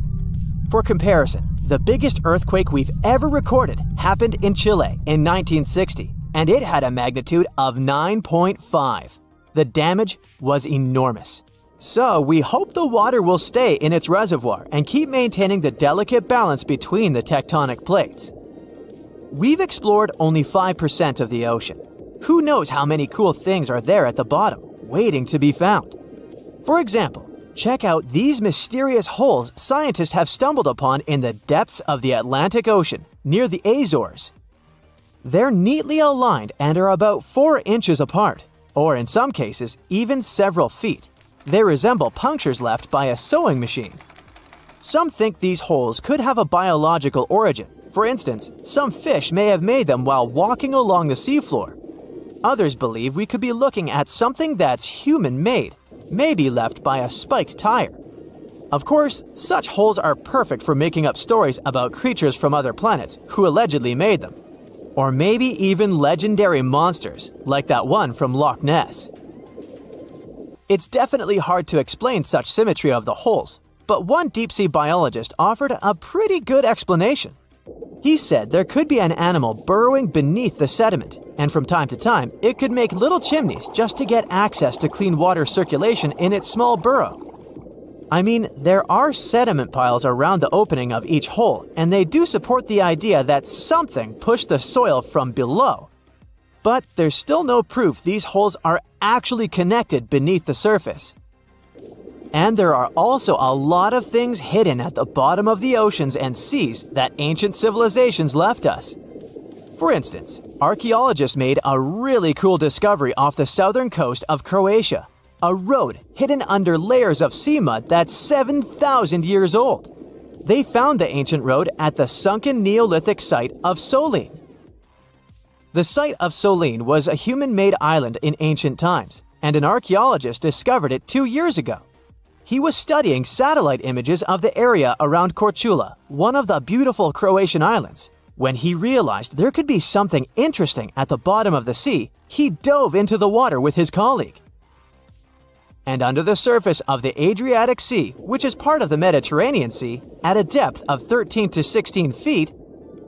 For comparison, the biggest earthquake we've ever recorded happened in Chile in 1960, and it had a magnitude of 9.5. The damage was enormous. So we hope the water will stay in its reservoir and keep maintaining the delicate balance between the tectonic plates. We've explored only 5% of the ocean. Who knows how many cool things are there at the bottom, waiting to be found? For example, check out these mysterious holes scientists have stumbled upon in the depths of the Atlantic Ocean, near the Azores. They're neatly aligned and are about 4 inches apart, or in some cases, even several feet. They resemble punctures left by a sewing machine. Some think these holes could have a biological origin. For instance, some fish may have made them while walking along the seafloor. Others believe we could be looking at something that's human-made, maybe left by a spiked tire. Of course, such holes are perfect for making up stories about creatures from other planets who allegedly made them. Or maybe even legendary monsters, like that one from Loch Ness. It's definitely hard to explain such symmetry of the holes, but one deep-sea biologist offered a pretty good explanation. He said there could be an animal burrowing beneath the sediment, and from time to time, it could make little chimneys just to get access to clean water circulation in its small burrow. I mean, there are sediment piles around the opening of each hole, and they do support the idea that something pushed the soil from below. But there's still no proof these holes are actually connected beneath the surface. And there are also a lot of things hidden at the bottom of the oceans and seas that ancient civilizations left us. For instance, archaeologists made a really cool discovery off the southern coast of Croatia, a road hidden under layers of sea mud that's 7,000 years old. They found the ancient road at the sunken Neolithic site of Solin. The site of Solin was a human-made island in ancient times, and an archaeologist discovered it 2 years ago. He was studying satellite images of the area around Korčula, one of the beautiful Croatian islands. When he realized there could be something interesting at the bottom of the sea, he dove into the water with his colleague. And under the surface of the Adriatic Sea, which is part of the Mediterranean Sea, at a depth of 13 to 16 feet,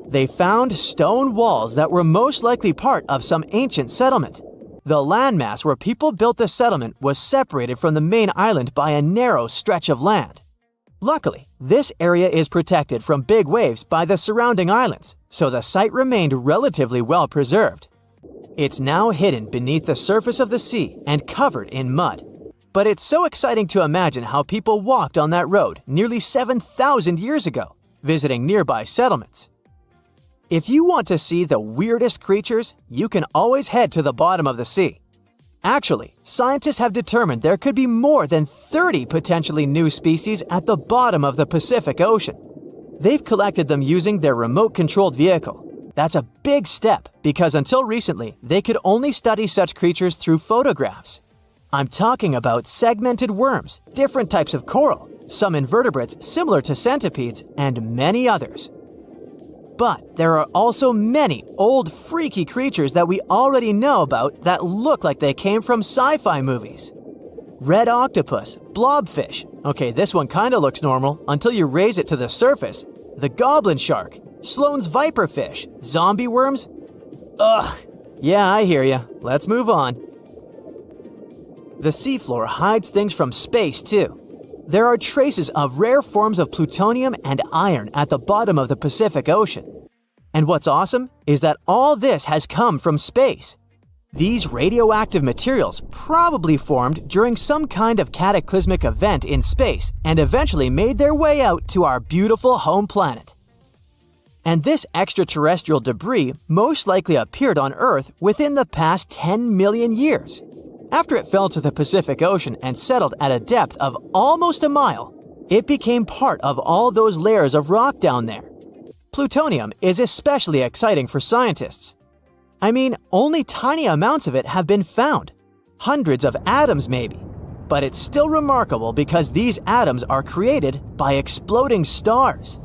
they found stone walls that were most likely part of some ancient settlement. The landmass where people built the settlement was separated from the main island by a narrow stretch of land. Luckily, this area is protected from big waves by the surrounding islands, so the site remained relatively well preserved. It's now hidden beneath the surface of the sea and covered in mud. But it's so exciting to imagine how people walked on that road nearly 7,000 years ago, visiting nearby settlements. If you want to see the weirdest creatures, you can always head to the bottom of the sea. Actually, scientists have determined there could be more than 30 potentially new species at the bottom of the Pacific Ocean. They've collected them using their remote-controlled vehicle. That's a big step because until recently, they could only study such creatures through photographs. I'm talking about segmented worms, different types of coral, some invertebrates similar to centipedes, and many others. But there are also many old freaky creatures that we already know about that look like they came from sci-fi movies. Red octopus, blobfish. Okay, this one kinda looks normal until you raise it to the surface. The goblin shark, Sloane's viperfish, zombie worms. Ugh. Yeah, I hear ya. Let's move on. The seafloor hides things from space too. There are traces of rare forms of plutonium and iron at the bottom of the Pacific Ocean. And what's awesome is that all this has come from space. These radioactive materials probably formed during some kind of cataclysmic event in space and eventually made their way out to our beautiful home planet. And this extraterrestrial debris most likely appeared on Earth within the past 10 million years. After it fell to the Pacific Ocean and settled at a depth of almost a mile, it became part of all those layers of rock down there. Plutonium is especially exciting for scientists. I mean, only tiny amounts of it have been found. Hundreds of atoms maybe. But it's still remarkable because these atoms are created by exploding stars.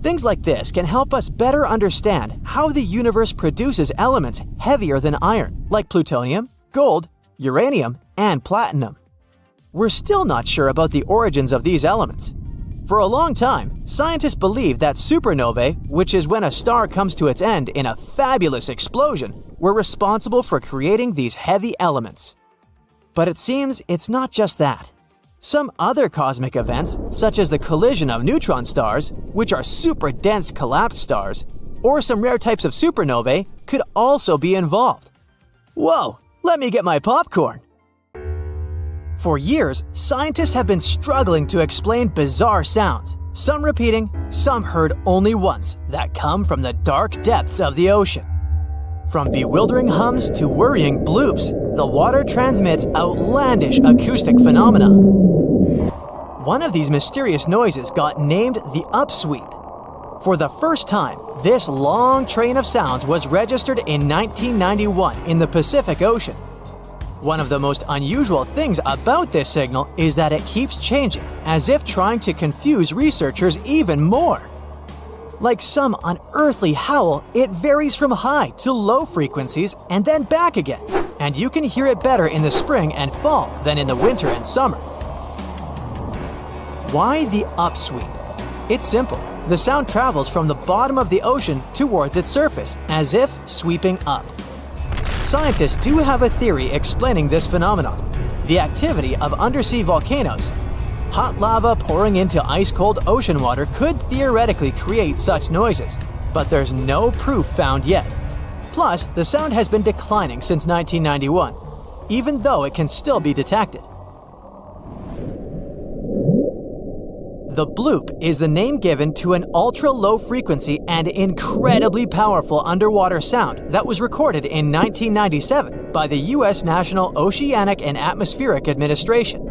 Things like this can help us better understand how the universe produces elements heavier than iron, like plutonium, gold, uranium, and platinum. We're still not sure about the origins of these elements. For a long time, scientists believed that supernovae, which is when a star comes to its end in a fabulous explosion, were responsible for creating these heavy elements. But it seems it's not just that. Some other cosmic events, such as the collision of neutron stars, which are super dense collapsed stars, or some rare types of supernovae, could also be involved. Whoa, let me get my popcorn! For years, scientists have been struggling to explain bizarre sounds, some repeating, some heard only once, that come from the dark depths of the ocean. From bewildering hums to worrying bloops, the water transmits outlandish acoustic phenomena. One of these mysterious noises got named the upsweep. For the first time, this long train of sounds was registered in 1991 in the Pacific Ocean. One of the most unusual things about this signal is that it keeps changing, as if trying to confuse researchers even more. Like some unearthly howl, it varies from high to low frequencies and then back again, and you can hear it better in the spring and fall than in the winter and summer. Why the upsweep? It's simple. The sound travels from the bottom of the ocean towards its surface, as if sweeping up. Scientists do have a theory explaining this phenomenon: the activity of undersea volcanoes. Hot lava pouring into ice-cold ocean water could theoretically create such noises, but there's no proof found yet. Plus, the sound has been declining since 1991, even though it can still be detected. The bloop is the name given to an ultra-low frequency and incredibly powerful underwater sound that was recorded in 1997 by the U.S. National Oceanic and Atmospheric Administration.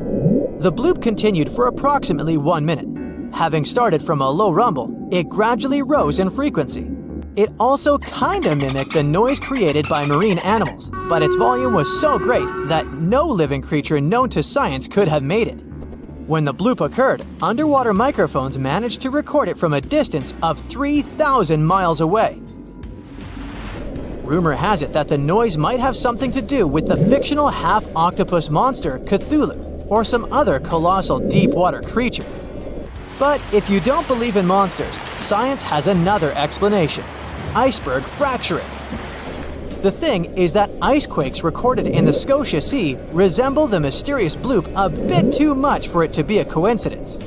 The bloop continued for approximately 1 minute. Having started from a low rumble, it gradually rose in frequency. It also kinda mimicked the noise created by marine animals, but its volume was so great that no living creature known to science could have made it. When the bloop occurred, underwater microphones managed to record it from a distance of 3,000 miles away. Rumor has it that the noise might have something to do with the fictional half-octopus monster Cthulhu, or some other colossal deep-water creature. But if you don't believe in monsters, science has another explanation: iceberg fracturing. The thing is that ice quakes recorded in the Scotia Sea resemble the mysterious bloop a bit too much for it to be a coincidence.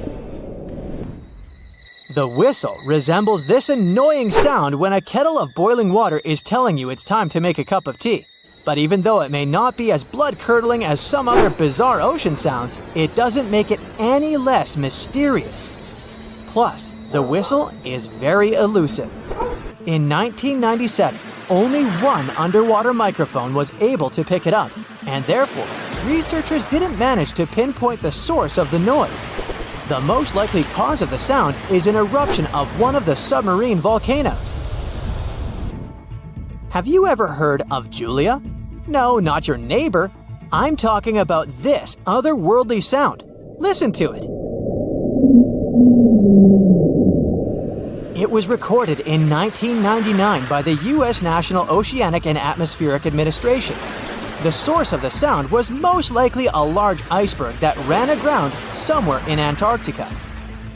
The whistle resembles this annoying sound when a kettle of boiling water is telling you it's time to make a cup of tea. But even though it may not be as blood-curdling as some other bizarre ocean sounds, it doesn't make it any less mysterious. Plus, the whistle is very elusive. In 1997, only one underwater microphone was able to pick it up, and therefore, researchers didn't manage to pinpoint the source of the noise. The most likely cause of the sound is an eruption of one of the submarine volcanoes. Have you ever heard of Julia? No, not your neighbor. I'm talking about this otherworldly sound. Listen to it. It was recorded in 1999 by the U.S. National Oceanic and Atmospheric Administration. The source of the sound was most likely a large iceberg that ran aground somewhere in Antarctica.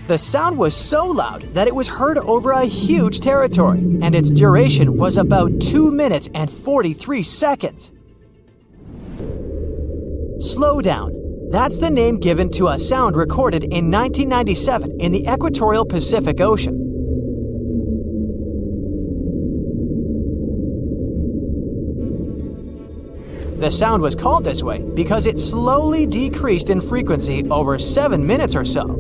The sound was so loud that it was heard over a huge territory, and its duration was about 2 minutes and 43 seconds. Slow down. That's the name given to a sound recorded in 1997 in the equatorial Pacific Ocean. The sound was called this way because it slowly decreased in frequency over 7 minutes or so.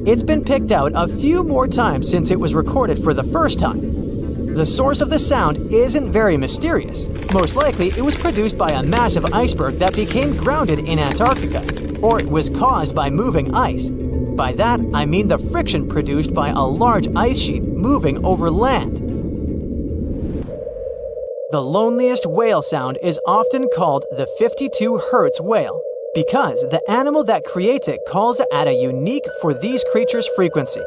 It's been picked out a few more times since it was recorded for the first time. The source of the sound isn't very mysterious. Most likely, it was produced by a massive iceberg that became grounded in Antarctica, or it was caused by moving ice. By that, I mean the friction produced by a large ice sheet moving over land. The loneliest whale sound is often called the 52 Hz whale, because the animal that creates it calls it at a unique for these creatures frequency.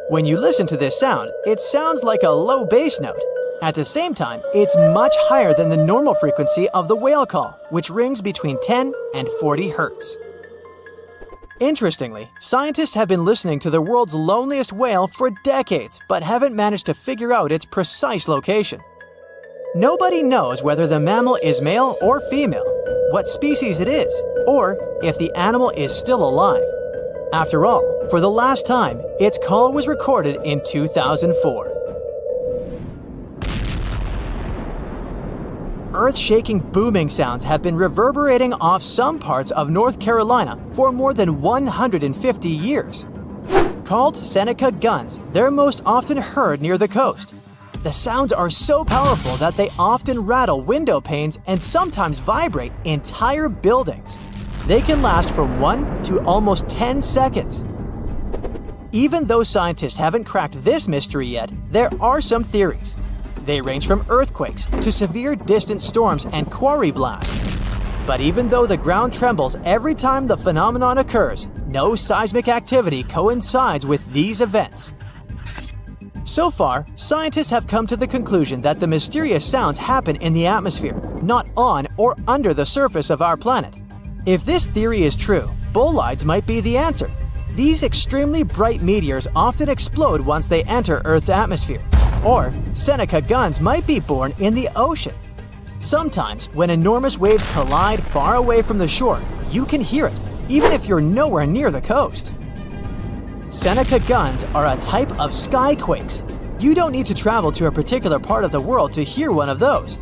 When you listen to this sound, it sounds like a low bass note. At the same time, it's much higher than the normal frequency of the whale call, which rings between 10 and 40 Hz. Interestingly, scientists have been listening to the world's loneliest whale for decades, but haven't managed to figure out its precise location. Nobody knows whether the mammal is male or female, what species it is, or if the animal is still alive. After all, for the last time, its call was recorded in 2004. Earth-shaking booming sounds have been reverberating off some parts of North Carolina for more than 150 years. Called Seneca guns, they're most often heard near the coast. The sounds are so powerful that they often rattle window panes and sometimes vibrate entire buildings. They can last from 1 to almost 10 seconds. Even though scientists haven't cracked this mystery yet, there are some theories. They range from earthquakes to severe distant storms and quarry blasts. But even though the ground trembles every time the phenomenon occurs, no seismic activity coincides with these events. So far, scientists have come to the conclusion that the mysterious sounds happen in the atmosphere, not on or under the surface of our planet. If this theory is true, bolides might be the answer. These extremely bright meteors often explode once they enter Earth's atmosphere. Or Seneca guns might be born in the ocean. Sometimes, when enormous waves collide far away from the shore, you can hear it, even if you're nowhere near the coast. Seneca guns are a type of skyquakes. You don't need to travel to a particular part of the world to hear one of those.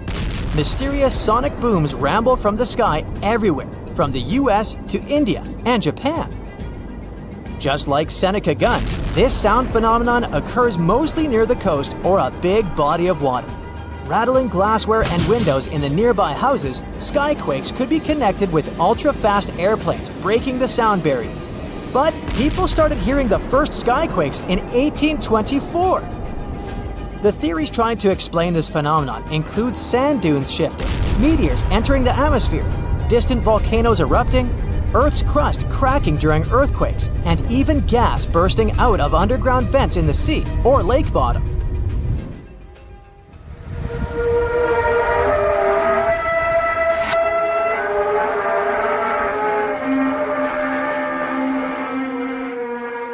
Mysterious sonic booms ramble from the sky everywhere, from the US to India and Japan. Just like Seneca guns, this sound phenomenon occurs mostly near the coast or a big body of water. Rattling glassware and windows in the nearby houses, skyquakes could be connected with ultra-fast airplanes breaking the sound barrier. But people started hearing the first skyquakes in 1824. The theories trying to explain this phenomenon include sand dunes shifting, meteors entering the atmosphere, distant volcanoes erupting, Earth's crust cracking during earthquakes, and even gas bursting out of underground vents in the sea or lake bottom.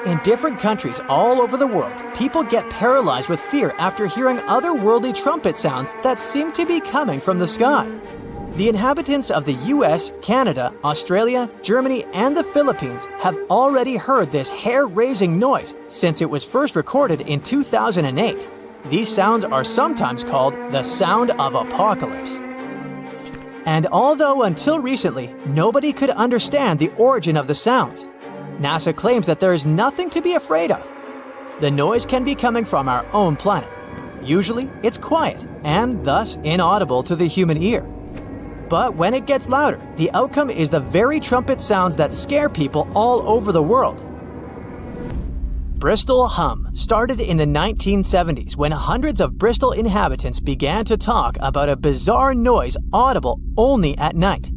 In different countries all over the world, people get paralyzed with fear after hearing otherworldly trumpet sounds that seem to be coming from the sky. The inhabitants of the US, Canada, Australia, Germany, and the Philippines have already heard this hair-raising noise since it was first recorded in 2008. These sounds are sometimes called the sound of apocalypse. And although until recently, nobody could understand the origin of the sounds, NASA claims that there is nothing to be afraid of. The noise can be coming from our own planet. Usually, it's quiet and thus inaudible to the human ear. But when it gets louder, the outcome is the very trumpet sounds that scare people all over the world. Bristol hum started in the 1970s when hundreds of Bristol inhabitants began to talk about a bizarre noise audible only at night.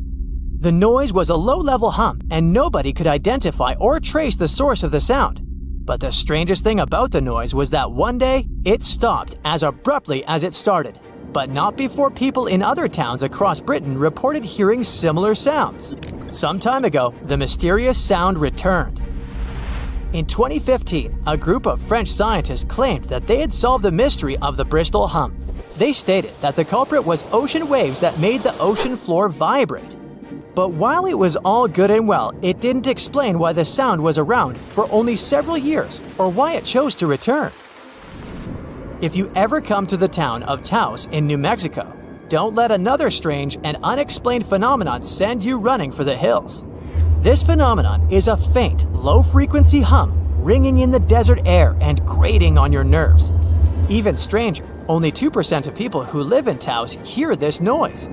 The noise was a low-level hum, and nobody could identify or trace the source of the sound. But the strangest thing about the noise was that one day, it stopped as abruptly as it started. But not before people in other towns across Britain reported hearing similar sounds. Some time ago, the mysterious sound returned. In 2015, a group of French scientists claimed that they had solved the mystery of the Bristol hum. They stated that the culprit was ocean waves that made the ocean floor vibrate. But while it was all good and well, it didn't explain why the sound was around for only several years or why it chose to return. If you ever come to the town of Taos in New Mexico, don't let another strange and unexplained phenomenon send you running for the hills. This phenomenon is a faint, low-frequency hum ringing in the desert air and grating on your nerves. Even stranger, only 2% of people who live in Taos hear this noise.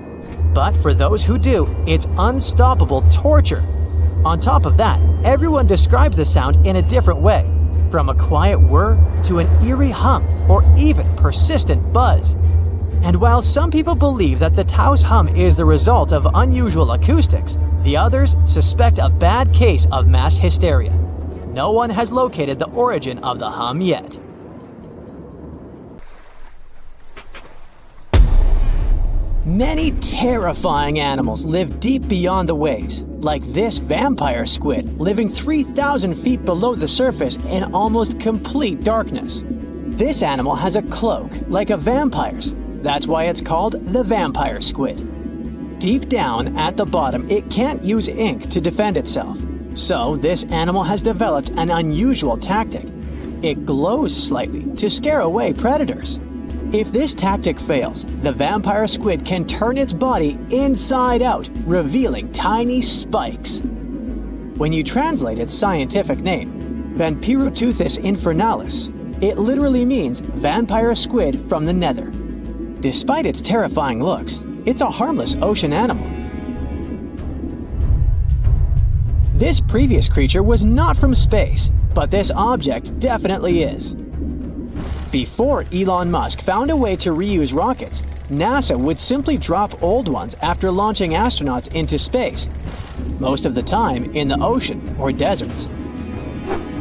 But for those who do, it's unstoppable torture. On top of that, everyone describes the sound in a different way, from a quiet whir to an eerie hum or even persistent buzz. And while some people believe that the Taos hum is the result of unusual acoustics, the others suspect a bad case of mass hysteria. No one has located the origin of the hum yet. Many terrifying animals live deep beyond the waves, like this vampire squid living 3,000 feet below the surface in almost complete darkness. This animal has a cloak like a vampire's. That's why it's called the vampire squid. Deep down at the bottom, it can't use ink to defend itself. So this animal has developed an unusual tactic. It glows slightly to scare away predators. If this tactic fails, the vampire squid can turn its body inside out, revealing tiny spikes. When you translate its scientific name, Vampiroteuthis infernalis, it literally means vampire squid from the nether. Despite its terrifying looks, it's a harmless ocean animal. This previous creature was not from space, but this object definitely is. Before Elon Musk found a way to reuse rockets, NASA would simply drop old ones after launching astronauts into space, most of the time in the ocean or deserts.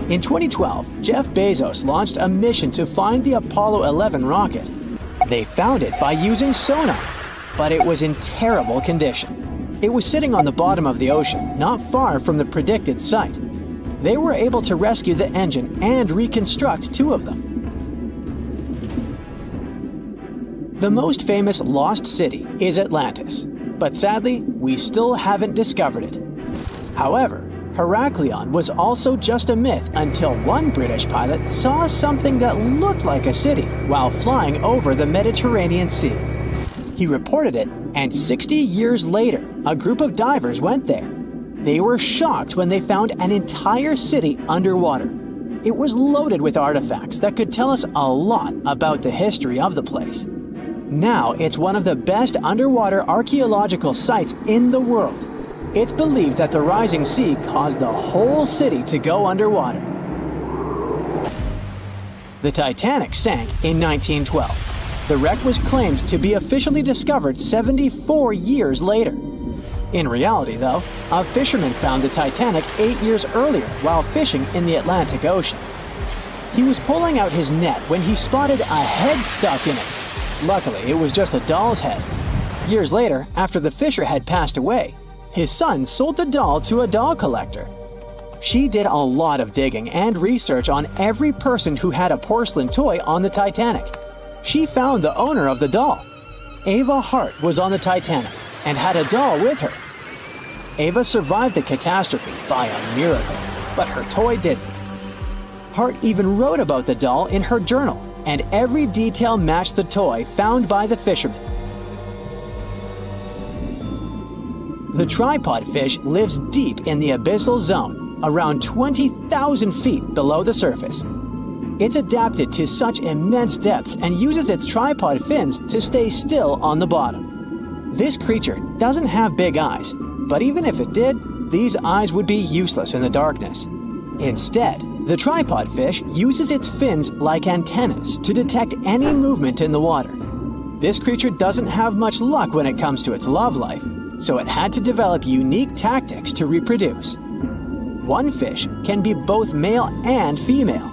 In 2012, Jeff Bezos launched a mission to find the Apollo 11 rocket. They found it by using sonar, but it was in terrible condition. It was sitting on the bottom of the ocean, not far from the predicted site. They were able to rescue the engine and reconstruct 2 of them. The most famous lost city is Atlantis, but sadly, we still haven't discovered it. However, Heraklion was also just a myth until one British pilot saw something that looked like a city while flying over the Mediterranean Sea. He reported it, and 60 years later, a group of divers went there. They were shocked when they found an entire city underwater. It was loaded with artifacts that could tell us a lot about the history of the place. Now it's one of the best underwater archaeological sites in the world. It's believed that the rising sea caused the whole city to go underwater. The Titanic sank in 1912. The wreck was claimed to be officially discovered 74 years later. In reality, though, a fisherman found the Titanic 8 years earlier while fishing in the Atlantic Ocean. He was pulling out his net when he spotted a head stuck in it. Luckily, it was just a doll's head. Years later, after the fisher had passed away, his son sold the doll to a doll collector. She did a lot of digging and research on every person who had a porcelain toy on the Titanic. She found the owner of the doll. Ava Hart was on the Titanic and had a doll with her. Ava survived the catastrophe by a miracle, but her toy didn't. Hart even wrote about the doll in her journal, and every detail matched the toy found by the fisherman. The tripod fish lives deep in the abyssal zone, around 20,000 feet below the surface. It's adapted to such immense depths and uses its tripod fins to stay still on the bottom. This creature doesn't have big eyes, but even if it did, these eyes would be useless in the darkness. Instead, the tripod fish uses its fins like antennas to detect any movement in the water. This creature doesn't have much luck when it comes to its love life, so it had to develop unique tactics to reproduce. One fish can be both male and female.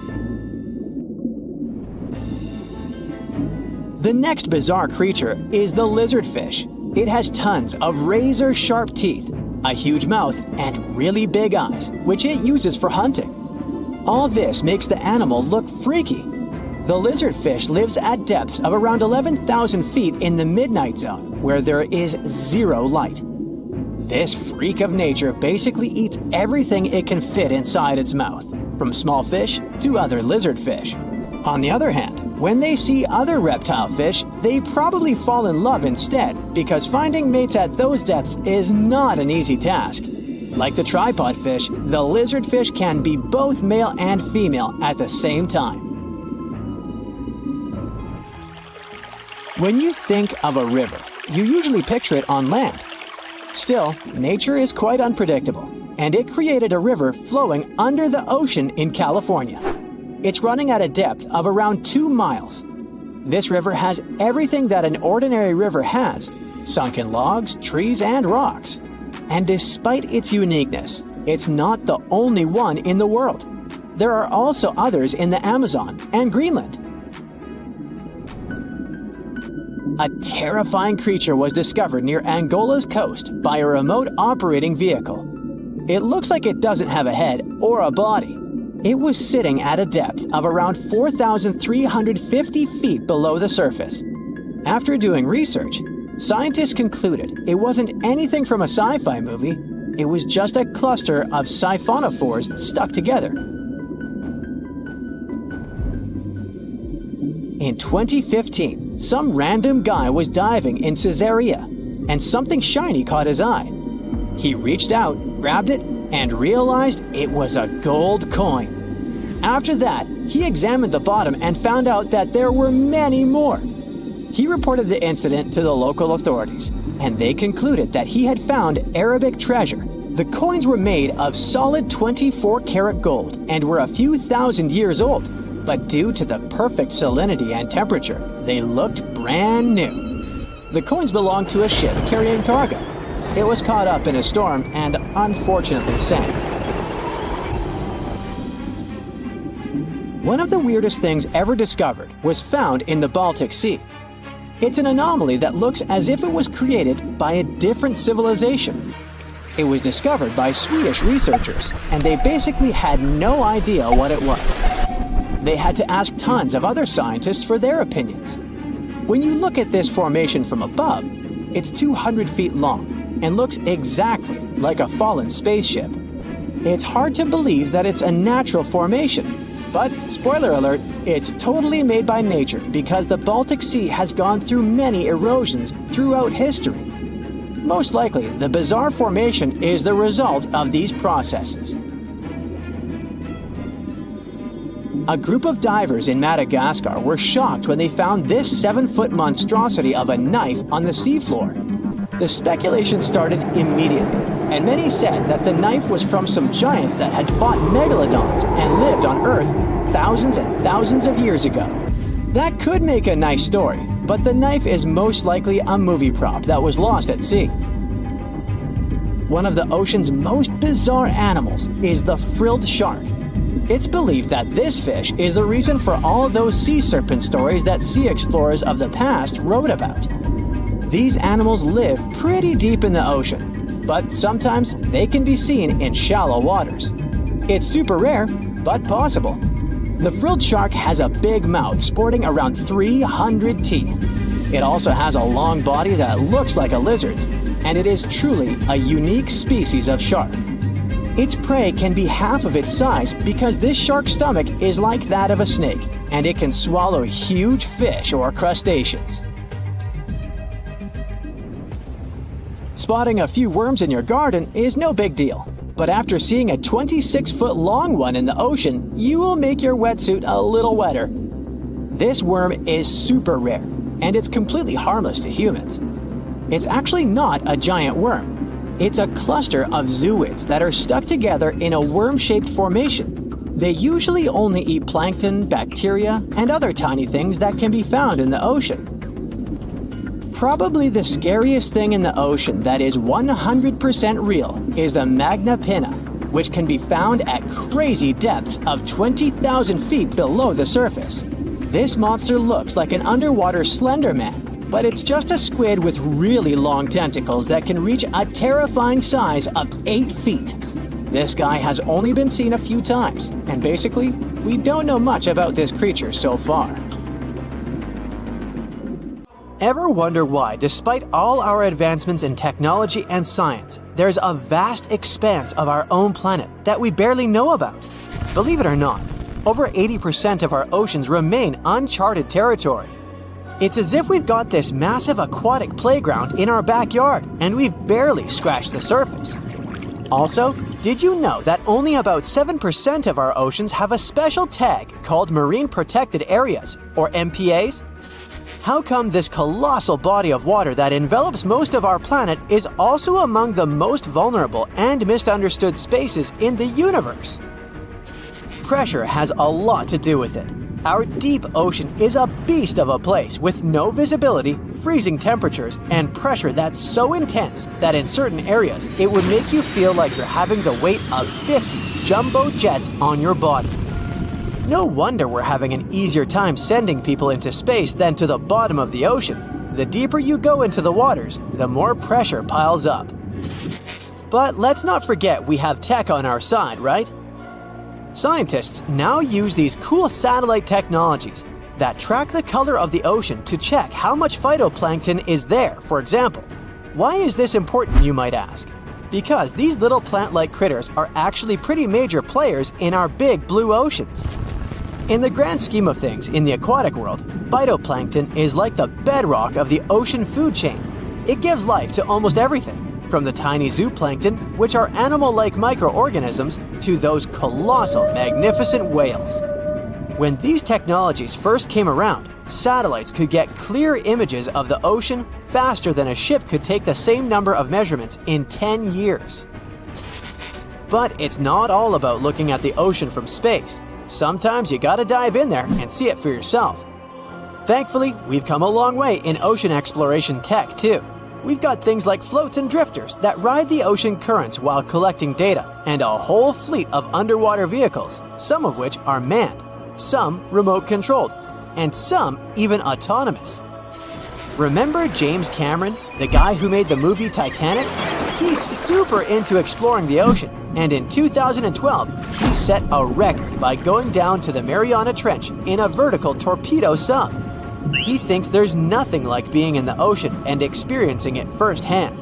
The next bizarre creature is the lizardfish. It has tons of razor-sharp teeth, a huge mouth, and really big eyes, which it uses for hunting. All this makes the animal look freaky. The lizardfish lives at depths of around 11,000 feet in the midnight zone, where there is zero light. This freak of nature basically eats everything it can fit inside its mouth, from small fish to other lizardfish. On the other hand, when they see other reptile fish, they probably fall in love instead, because finding mates at those depths is not an easy task. Like the tripod fish, the lizardfish can be both male and female at the same time. When you think of a river, you usually picture it on land. Still, nature is quite unpredictable, and it created a river flowing under the ocean in California. It's running at a depth of around 2 miles. This river has everything that an ordinary river has: sunken logs, trees, and rocks. And despite its uniqueness, it's not the only one in the world. There are also others in the Amazon and Greenland. A terrifying creature was discovered near Angola's coast by a remote operating vehicle. It looks like it doesn't have a head or a body. It was sitting at a depth of around 4,350 feet below the surface. After doing research, Scientists concluded it wasn't anything from a sci-fi movie, it was just a cluster of siphonophores stuck together. In 2015, some random guy was diving in Caesarea, and something shiny caught his eye. He reached out, grabbed it, and realized it was a gold coin. After that, he examined the bottom and found out that there were many more. He reported the incident to the local authorities, and they concluded that he had found Arabic treasure. The coins were made of solid 24-karat gold and were a few thousand years old, but due to the perfect salinity and temperature, they looked brand new. The coins belonged to a ship carrying cargo. It was caught up in a storm and unfortunately sank. One of the weirdest things ever discovered was found in the Baltic Sea. It's an anomaly that looks as if it was created by a different civilization. It was discovered by Swedish researchers, and they basically had no idea what it was. They had to ask tons of other scientists for their opinions. When you look at this formation from above, it's 200 feet long and looks exactly like a fallen spaceship. It's hard to believe that it's a natural formation, but spoiler alert, it's totally made by nature because the Baltic Sea has gone through many erosions throughout history. Most likely, the bizarre formation is the result of these processes. A group of divers in Madagascar were shocked when they found this 7-foot monstrosity of a knife on the seafloor. The speculation started immediately, and many said that the knife was from some giants that had fought megalodons and lived on Earth thousands and thousands of years ago. That could make a nice story, but the knife is most likely a movie prop that was lost at sea. One of the ocean's most bizarre animals is the frilled shark. It's believed that this fish is the reason for all those sea serpent stories that sea explorers of the past wrote about. These animals live pretty deep in the ocean, but sometimes they can be seen in shallow waters. It's super rare, but possible. The frilled shark has a big mouth sporting around 300 teeth. It also has a long body that looks like a lizard's, and it is truly a unique species of shark. Its prey can be half of its size because this shark's stomach is like that of a snake, and it can swallow huge fish or crustaceans. Spotting a few worms in your garden is no big deal, but after seeing a 26-foot long one in the ocean, you will make your wetsuit a little wetter. This worm is super rare, and it's completely harmless to humans. It's actually not a giant worm. It's a cluster of zooids that are stuck together in a worm-shaped formation. They usually only eat plankton, bacteria, and other tiny things that can be found in the ocean. Probably the scariest thing in the ocean that is 100% real is the magna pinna, which can be found at crazy depths of 20,000 feet below the surface. This monster looks like an underwater Slender Man, but it's just a squid with really long tentacles that can reach a terrifying size of 8 feet. This guy has only been seen a few times, and basically, we don't know much about this creature so far. Ever wonder why, despite all our advancements in technology and science, there's a vast expanse of our own planet that we barely know about? Believe it or not, over 80% of our oceans remain uncharted territory. It's as if we've got this massive aquatic playground in our backyard, and we've barely scratched the surface. Also, did you know that only about 7% of our oceans have a special tag called Marine Protected Areas, or MPAs? How come this colossal body of water that envelops most of our planet is also among the most vulnerable and misunderstood spaces in the universe? Pressure has a lot to do with it. Our deep ocean is a beast of a place with no visibility, freezing temperatures, and pressure that's so intense that in certain areas it would make you feel like you're having the weight of 50 jumbo jets on your body. No wonder we're having an easier time sending people into space than to the bottom of the ocean. The deeper you go into the waters, the more pressure piles up. But let's not forget we have tech on our side, right? Scientists now use these cool satellite technologies. that track the color of the ocean to check how much phytoplankton is there, for example. Why is this important, you might ask? Because these little plant-like critters are actually pretty major players in our big blue oceans. In the grand scheme of things in the aquatic world, phytoplankton is like the bedrock of the ocean food chain. It gives life to almost everything, from the tiny zooplankton, which are animal-like microorganisms, to those colossal, magnificent whales. When these technologies first came around, satellites could get clear images of the ocean faster than a ship could take the same number of measurements in 10 years. But it's not all about looking at the ocean from space. Sometimes you gotta dive in there and see it for yourself. Thankfully, we've come a long way in ocean exploration tech too. We've got things like floats and drifters that ride the ocean currents while collecting data, and a whole fleet of underwater vehicles, some of which are manned, some remote-controlled, and some even autonomous. Remember James Cameron, the guy who made the movie Titanic? He's super into exploring the ocean, and in 2012, he set a record by going down to the Mariana Trench in a vertical torpedo sub. He thinks there's nothing like being in the ocean and experiencing it firsthand.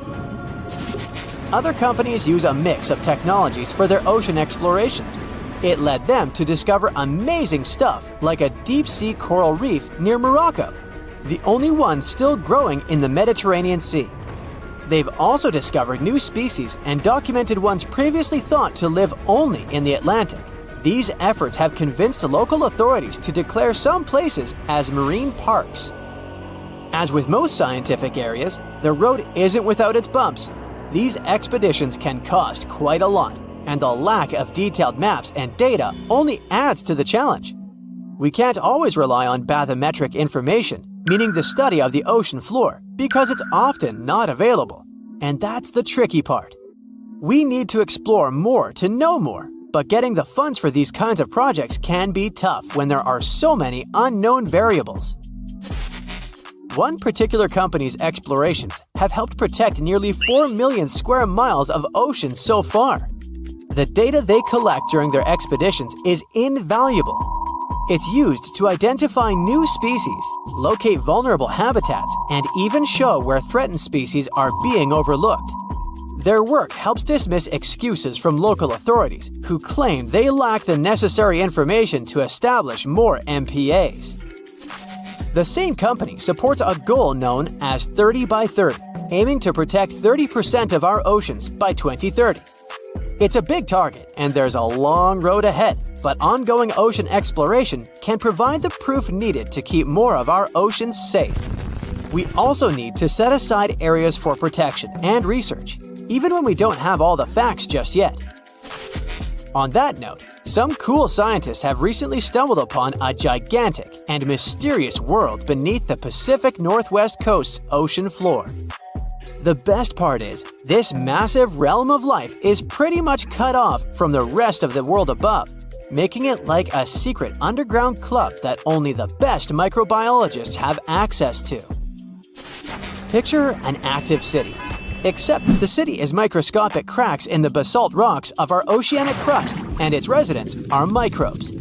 Other companies use a mix of technologies for their ocean explorations. It led them to discover amazing stuff like a deep-sea coral reef near Morocco, the only one still growing in the Mediterranean Sea. They've also discovered new species and documented ones previously thought to live only in the Atlantic. These efforts have convinced local authorities to declare some places as marine parks. As with most scientific areas, the road isn't without its bumps. These expeditions can cost quite a lot, and the lack of detailed maps and data only adds to the challenge. We can't always rely on bathymetric information, meaning the study of the ocean floor, because it's often not available. And that's the tricky part. We need to explore more to know more, but getting the funds for these kinds of projects can be tough when there are so many unknown variables. One particular company's explorations have helped protect nearly 4 million square miles of ocean so far. The data they collect during their expeditions is invaluable. It's used to identify new species, locate vulnerable habitats, and even show where threatened species are being overlooked. Their work helps dismiss excuses from local authorities who claim they lack the necessary information to establish more MPAs. The same company supports a goal known as 30 by 30, aiming to protect 30% of our oceans by 2030. It's a big target, and there's a long road ahead, but ongoing ocean exploration can provide the proof needed to keep more of our oceans safe. We also need to set aside areas for protection and research, even when we don't have all the facts just yet. On that note, some cool scientists have recently stumbled upon a gigantic and mysterious world beneath the Pacific Northwest coast's ocean floor. The best part is, this massive realm of life is pretty much cut off from the rest of the world above, making it like a secret underground club that only the best microbiologists have access to. Picture an active city, except the city is microscopic cracks in the basalt rocks of our oceanic crust, and its residents are microbes.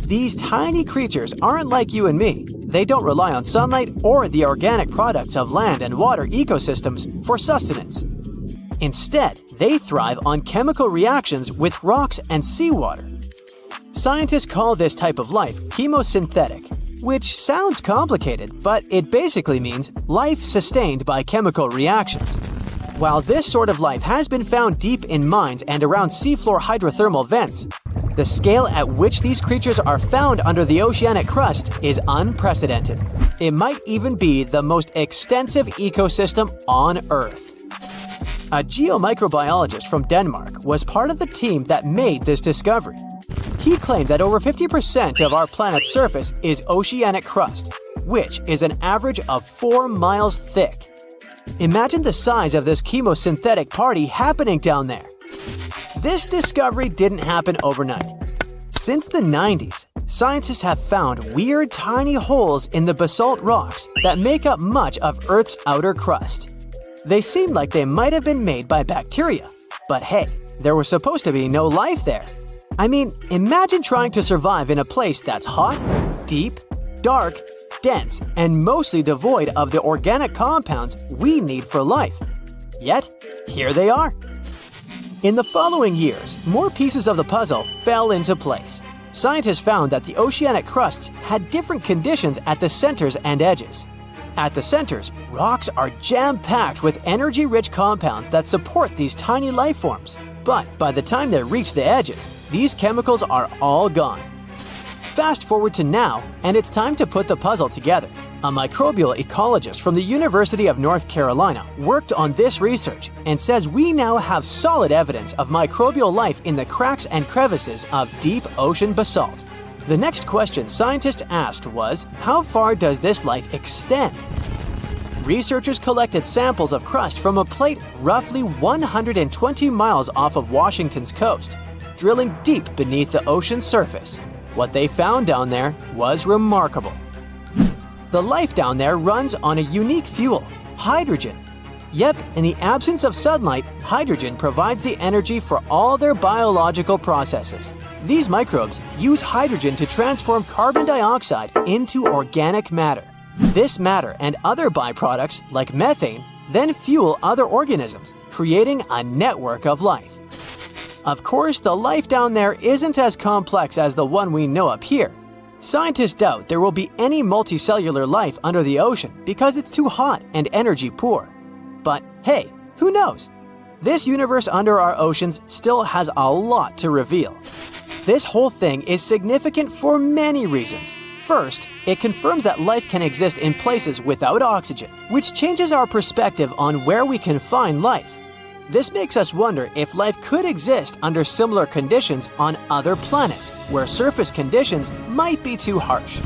These tiny creatures aren't like you and me. They don't rely on sunlight or the organic products of land and water ecosystems for sustenance. Instead, they thrive on chemical reactions with rocks and seawater. Scientists call this type of life chemosynthetic, which sounds complicated, but it basically means life sustained by chemical reactions. While this sort of life has been found deep in mines and around seafloor hydrothermal vents, the scale at which these creatures are found under the oceanic crust is unprecedented. It might even be the most extensive ecosystem on Earth. A geomicrobiologist from Denmark was part of the team that made this discovery. He claimed that over 50% of our planet's surface is oceanic crust, which is an average of 4 miles thick. Imagine the size of this chemosynthetic party happening down there. This discovery didn't happen overnight. Since the 90s, scientists have found weird tiny holes in the basalt rocks that make up much of Earth's outer crust. They seem like they might have been made by bacteria, but hey, there was supposed to be no life there. I mean, imagine trying to survive in a place that's hot, deep, dark, dense, and mostly devoid of the organic compounds we need for life. Yet, here they are. In the following years, more pieces of the puzzle fell into place. Scientists found that the oceanic crusts had different conditions at the centers and edges. At the centers, rocks are jam-packed with energy-rich compounds that support these tiny life forms. But by the time they reach the edges, these chemicals are all gone. Fast forward to now, and it's time to put the puzzle together. A microbial ecologist from the University of North Carolina worked on this research and says we now have solid evidence of microbial life in the cracks and crevices of deep ocean basalt. The next question scientists asked was, how far does this life extend? Researchers collected samples of crust from a plate roughly 120 miles off of Washington's coast, drilling deep beneath the ocean's surface. What they found down there was remarkable. The life down there runs on a unique fuel, hydrogen. Yep, in the absence of sunlight, hydrogen provides the energy for all their biological processes. These microbes use hydrogen to transform carbon dioxide into organic matter. This matter and other byproducts, like methane, then fuel other organisms, creating a network of life. Of course, the life down there isn't as complex as the one we know up here. Scientists doubt there will be any multicellular life under the ocean because it's too hot and energy poor. But hey, who knows? This universe under our oceans still has a lot to reveal. This whole thing is significant for many reasons. First, it confirms that life can exist in places without oxygen, which changes our perspective on where we can find life. This makes us wonder if life could exist under similar conditions on other planets, where surface conditions might be too harsh.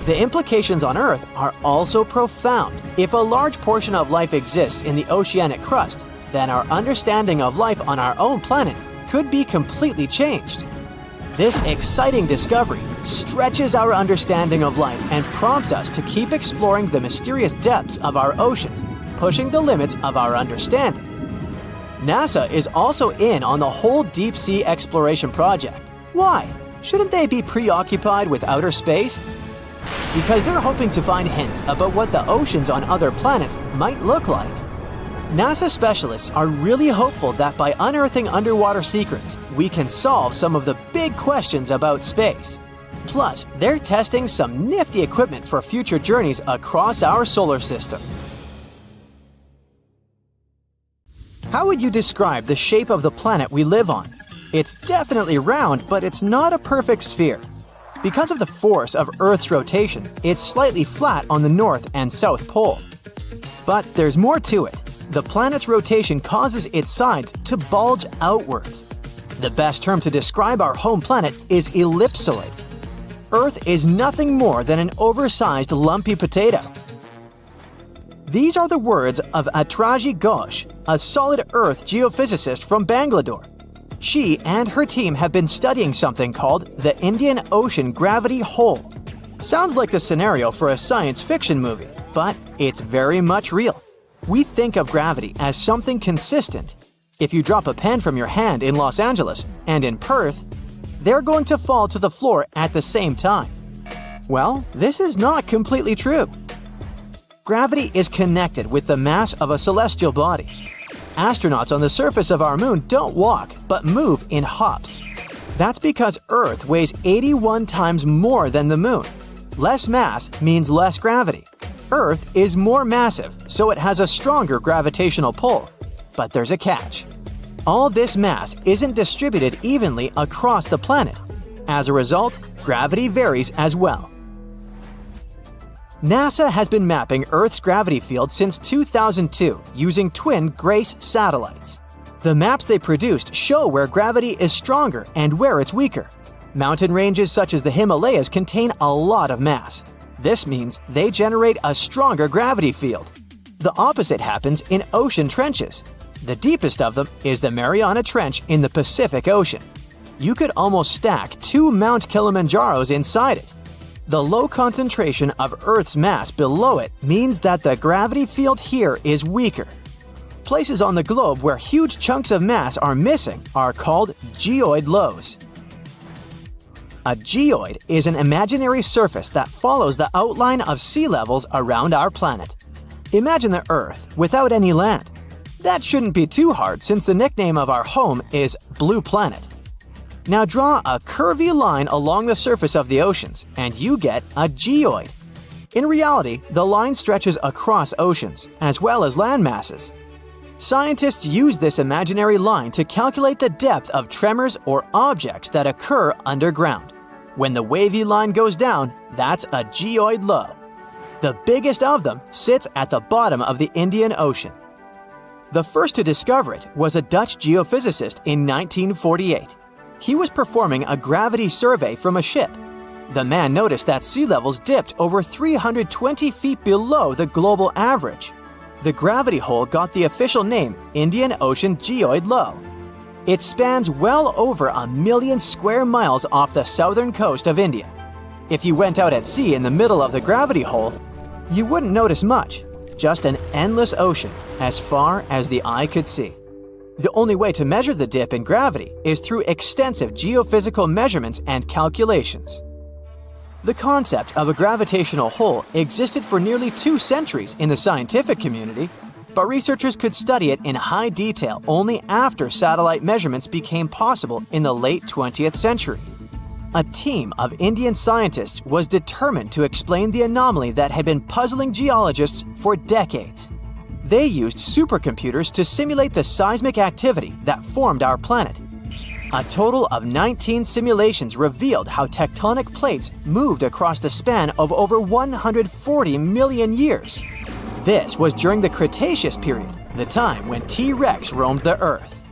The implications on Earth are also profound. If a large portion of life exists in the oceanic crust, then our understanding of life on our own planet could be completely changed. This exciting discovery stretches our understanding of life and prompts us to keep exploring the mysterious depths of our oceans, pushing the limits of our understanding. NASA is also in on the whole deep sea exploration project. Why? Shouldn't they be preoccupied with outer space? Because they're hoping to find hints about what the oceans on other planets might look like. NASA specialists are really hopeful that by unearthing underwater secrets, we can solve some of the big questions about space. Plus, they're testing some nifty equipment for future journeys across our solar system. How would you describe the shape of the planet we live on? It's definitely round, but it's not a perfect sphere. Because of the force of Earth's rotation, it's slightly flat on the north and south pole. But there's more to it. The planet's rotation causes its sides to bulge outwards. The best term to describe our home planet is ellipsoid. Earth is nothing more than an oversized lumpy potato. These are the words of Atraji Ghosh, a solid Earth geophysicist from Bangalore. She and her team have been studying something called the Indian Ocean Gravity Hole. Sounds like the scenario for a science fiction movie, but it's very much real. We think of gravity as something consistent. If you drop a pen from your hand in Los Angeles and in Perth, they're going to fall to the floor at the same time. Well, this is not completely true. Gravity is connected with the mass of a celestial body. Astronauts on the surface of our moon don't walk, but move in hops. That's because Earth weighs 81 times more than the moon. Less mass means less gravity. Earth is more massive, so it has a stronger gravitational pull. But there's a catch. All this mass isn't distributed evenly across the planet. As a result, gravity varies as well. NASA has been mapping Earth's gravity field since 2002 using twin GRACE satellites. The maps they produced show where gravity is stronger and where it's weaker. Mountain ranges such as the Himalayas contain a lot of mass. This means they generate a stronger gravity field. The opposite happens in ocean trenches. The deepest of them is the Mariana Trench in the Pacific Ocean. You could almost stack 2 Mount Kilimanjaros inside it. The low concentration of Earth's mass below it means that the gravity field here is weaker. Places on the globe where huge chunks of mass are missing are called geoid lows. A geoid is an imaginary surface that follows the outline of sea levels around our planet. Imagine the Earth without any land. That shouldn't be too hard since the nickname of our home is Blue Planet. Now draw a curvy line along the surface of the oceans, and you get a geoid. In reality, the line stretches across oceans, as well as land masses. Scientists use this imaginary line to calculate the depth of tremors or objects that occur underground. When the wavy line goes down, that's a geoid low. The biggest of them sits at the bottom of the Indian Ocean. The first to discover it was a Dutch geophysicist in 1948. He was performing a gravity survey from a ship. The man noticed that sea levels dipped over 320 feet below the global average. The gravity hole got the official name Indian Ocean Geoid Low. It spans well over 1 million square miles off the southern coast of India. If you went out at sea in the middle of the gravity hole, you wouldn't notice much, just an endless ocean as far as the eye could see. The only way to measure the dip in gravity is through extensive geophysical measurements and calculations. The concept of a gravitational hole existed for nearly 2 centuries in the scientific community, but researchers could study it in high detail only after satellite measurements became possible in the late 20th century. A team of Indian scientists was determined to explain the anomaly that had been puzzling geologists for decades. They used supercomputers to simulate the seismic activity that formed our planet. A total of 19 simulations revealed how tectonic plates moved across the span of over 140 million years. This was during the Cretaceous period, the time when T-Rex roamed the Earth.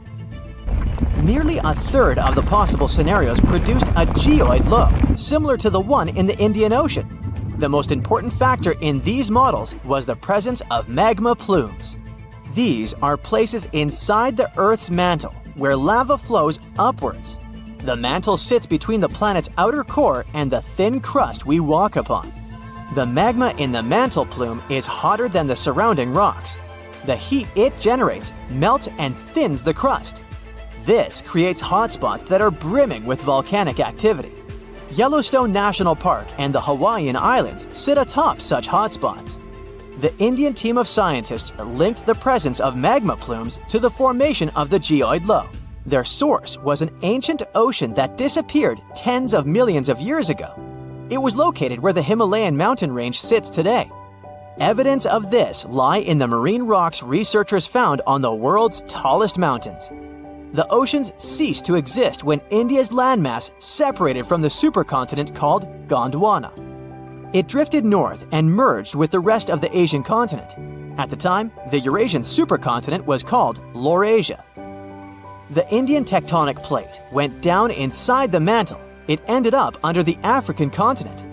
Nearly a third of the possible scenarios produced a geoid low, similar to the one in the Indian Ocean. The most important factor in these models was the presence of magma plumes. These are places inside the Earth's mantle, where lava flows upwards. The mantle sits between the planet's outer core and the thin crust we walk upon. The magma in the mantle plume is hotter than the surrounding rocks. The heat it generates melts and thins the crust. This creates hotspots that are brimming with volcanic activity. Yellowstone National Park and the Hawaiian Islands sit atop such hotspots. The Indian team of scientists linked the presence of magma plumes to the formation of the geoid low. Their source was an ancient ocean that disappeared tens of millions of years ago. It was located where the Himalayan mountain range sits today. Evidence of this lie in the marine rocks researchers found on the world's tallest mountains. The oceans ceased to exist when India's landmass separated from the supercontinent called Gondwana. It drifted north and merged with the rest of the Asian continent. At the time, the Eurasian supercontinent was called Laurasia. The Indian tectonic plate went down inside the mantle. It ended up under the African continent.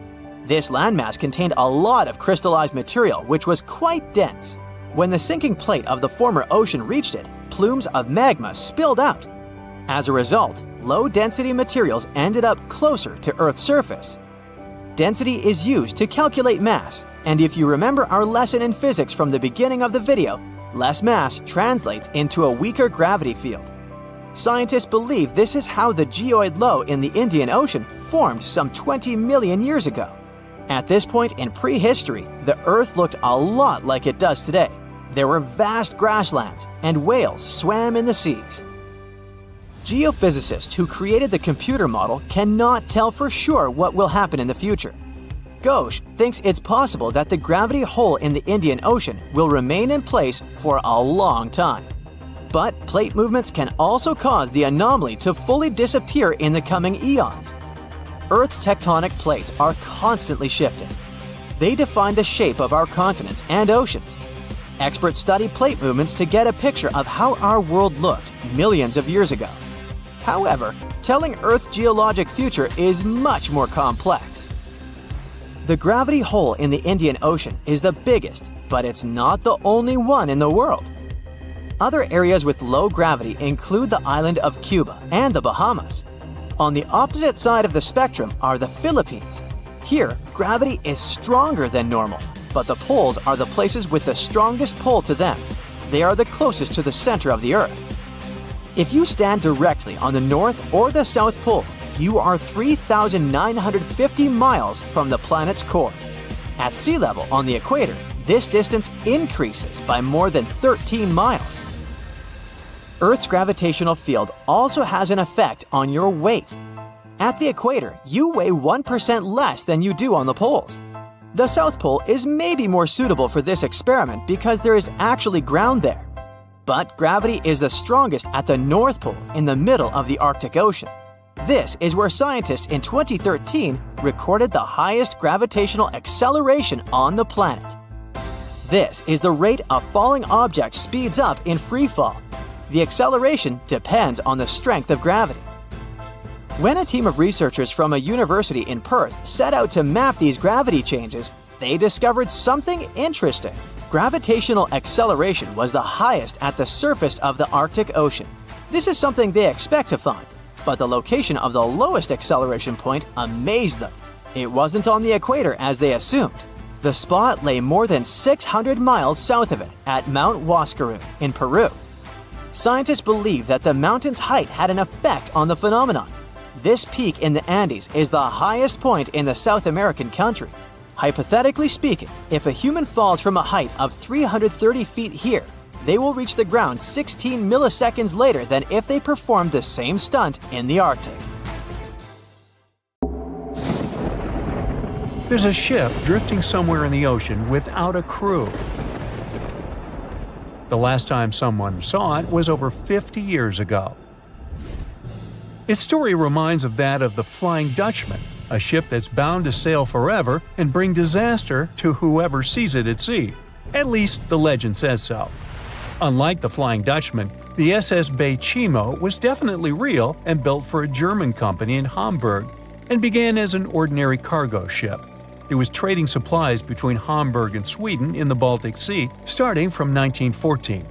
This landmass contained a lot of crystallized material which was quite dense. When the sinking plate of the former ocean reached it, plumes of magma spilled out. As a result, low-density materials ended up closer to Earth's surface. Density is used to calculate mass, and if you remember our lesson in physics from the beginning of the video, less mass translates into a weaker gravity field. Scientists believe this is how the geoid low in the Indian Ocean formed some 20 million years ago. At this point in prehistory, the Earth looked a lot like it does today. There were vast grasslands, and whales swam in the seas. Geophysicists who created the computer model cannot tell for sure what will happen in the future. Ghosh thinks it's possible that the gravity hole in the Indian Ocean will remain in place for a long time. But plate movements can also cause the anomaly to fully disappear in the coming eons. Earth's tectonic plates are constantly shifting. They define the shape of our continents and oceans. Experts study plate movements to get a picture of how our world looked millions of years ago. However, telling Earth's geologic future is much more complex. The gravity hole in the Indian Ocean is the biggest, but it's not the only one in the world. Other areas with low gravity include the island of Cuba and the Bahamas. On the opposite side of the spectrum are the Philippines. Here, gravity is stronger than normal, but the poles are the places with the strongest pull to them. They are the closest to the center of the Earth. If you stand directly on the North or the South Pole, you are 3,950 miles from the planet's core. At sea level on the equator, this distance increases by more than 13 miles. Earth's gravitational field also has an effect on your weight. At the equator, you weigh 1% less than you do on the poles. The South Pole is maybe more suitable for this experiment because there is actually ground there. But gravity is the strongest at the North Pole in the middle of the Arctic Ocean. This is where scientists in 2013 recorded the highest gravitational acceleration on the planet. This is the rate a falling object speeds up in free fall. The acceleration depends on the strength of gravity. When a team of researchers from a university in Perth set out to map these gravity changes, they discovered something interesting. Gravitational acceleration was the highest at the surface of the Arctic Ocean. This is something they expect to find, but the location of the lowest acceleration point amazed them. It wasn't on the equator as they assumed. The spot lay more than 600 miles south of it at Mount Huascarán in Peru. Scientists believe that the mountain's height had an effect on the phenomenon. This peak in the Andes is the highest point in the South American country. Hypothetically speaking, if a human falls from a height of 330 feet here, they will reach the ground 16 milliseconds later than if they performed the same stunt in the Arctic. There's a ship drifting somewhere in the ocean without a crew. The last time someone saw it was over 50 years ago. Its story reminds of that of the Flying Dutchman, a ship that's bound to sail forever and bring disaster to whoever sees it at sea. At least the legend says so. Unlike the Flying Dutchman, the SS Baychimo was definitely real and built for a German company in Hamburg and began as an ordinary cargo ship. It was trading supplies between Hamburg and Sweden in the Baltic Sea starting from 1914.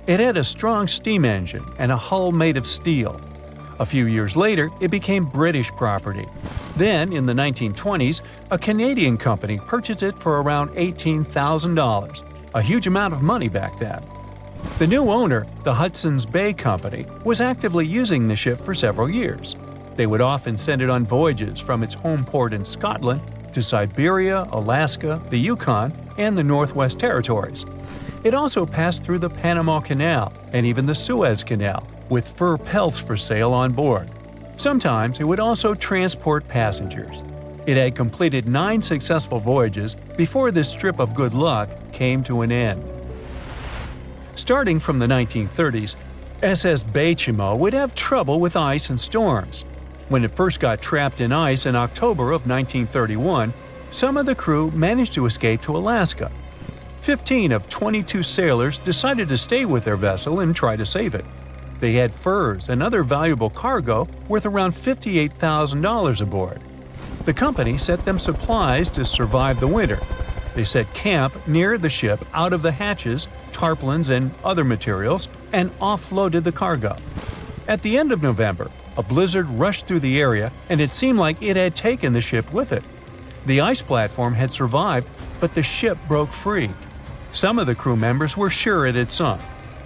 It had a strong steam engine and a hull made of steel. A few years later, it became British property. Then, in the 1920s, a Canadian company purchased it for around $18,000, a huge amount of money back then. The new owner, the Hudson's Bay Company, was actively using the ship for several years. They would often send it on voyages from its home port in Scotland to Siberia, Alaska, the Yukon, and the Northwest Territories. It also passed through the Panama Canal and even the Suez Canal, with fur pelts for sale on board. Sometimes it would also transport passengers. It had completed 9 successful voyages before this strip of good luck came to an end. Starting from the 1930s, SS Baychimo would have trouble with ice and storms. When it first got trapped in ice in October of 1931, some of the crew managed to escape to Alaska. 15 of 22 sailors decided to stay with their vessel and try to save it. They had furs and other valuable cargo worth around $58,000 aboard. The company sent them supplies to survive the winter. They set camp near the ship out of the hatches, tarpaulins, and other materials, and offloaded the cargo. At the end of November, a blizzard rushed through the area, and it seemed like it had taken the ship with it. The ice platform had survived, but the ship broke free. Some of the crew members were sure it had sunk.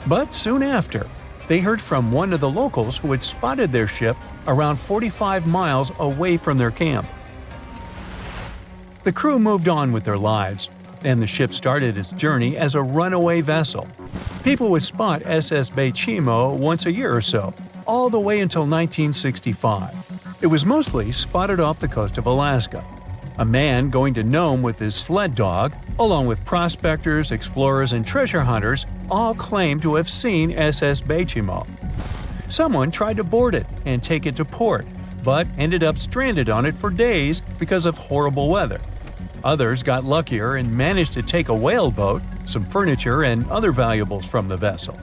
But soon after, they heard from one of the locals who had spotted their ship around 45 miles away from their camp. The crew moved on with their lives, and the ship started its journey as a runaway vessel. People would spot SS Baychimo once a year or so, all the way until 1965. It was mostly spotted off the coast of Alaska. A man going to Nome with his sled dog, along with prospectors, explorers, and treasure hunters, all claimed to have seen SS Baychimo. Someone tried to board it and take it to port, but ended up stranded on it for days because of horrible weather. Others got luckier and managed to take a whaleboat, some furniture, and other valuables from the vessel.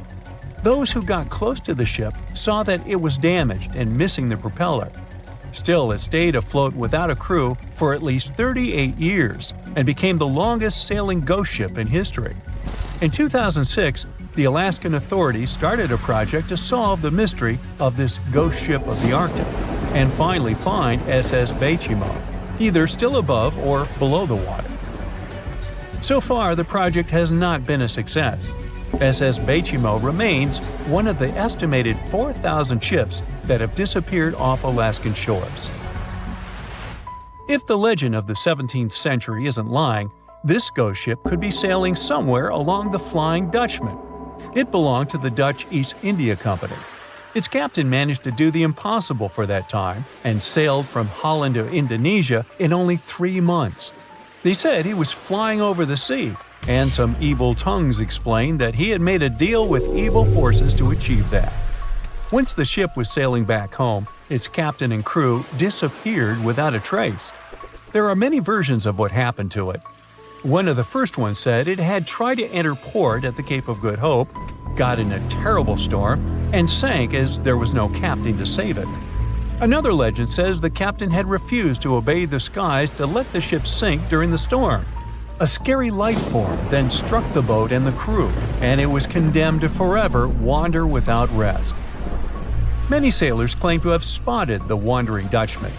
Those who got close to the ship saw that it was damaged and missing the propeller. Still, it stayed afloat without a crew for at least 38 years and became the longest sailing ghost ship in history. In 2006, the Alaskan authorities started a project to solve the mystery of this ghost ship of the Arctic and finally find SS Baychimo, either still above or below the water. So far, the project has not been a success. SS Baychimo remains one of the estimated 4,000 ships that have disappeared off Alaskan shores. If the legend of the 17th century isn't lying, this ghost ship could be sailing somewhere along the Flying Dutchman. It belonged to the Dutch East India Company. Its captain managed to do the impossible for that time and sailed from Holland to Indonesia in only 3 months. They said he was flying over the sea, and some evil tongues explained that he had made a deal with evil forces to achieve that. Once the ship was sailing back home, its captain and crew disappeared without a trace. There are many versions of what happened to it. One of the first ones said it had tried to enter port at the Cape of Good Hope, got in a terrible storm, and sank as there was no captain to save it. Another legend says the captain had refused to obey the skies to let the ship sink during the storm. A scary life form then struck the boat and the crew, and it was condemned to forever wander without rest. Many sailors claim to have spotted the wandering Dutchman.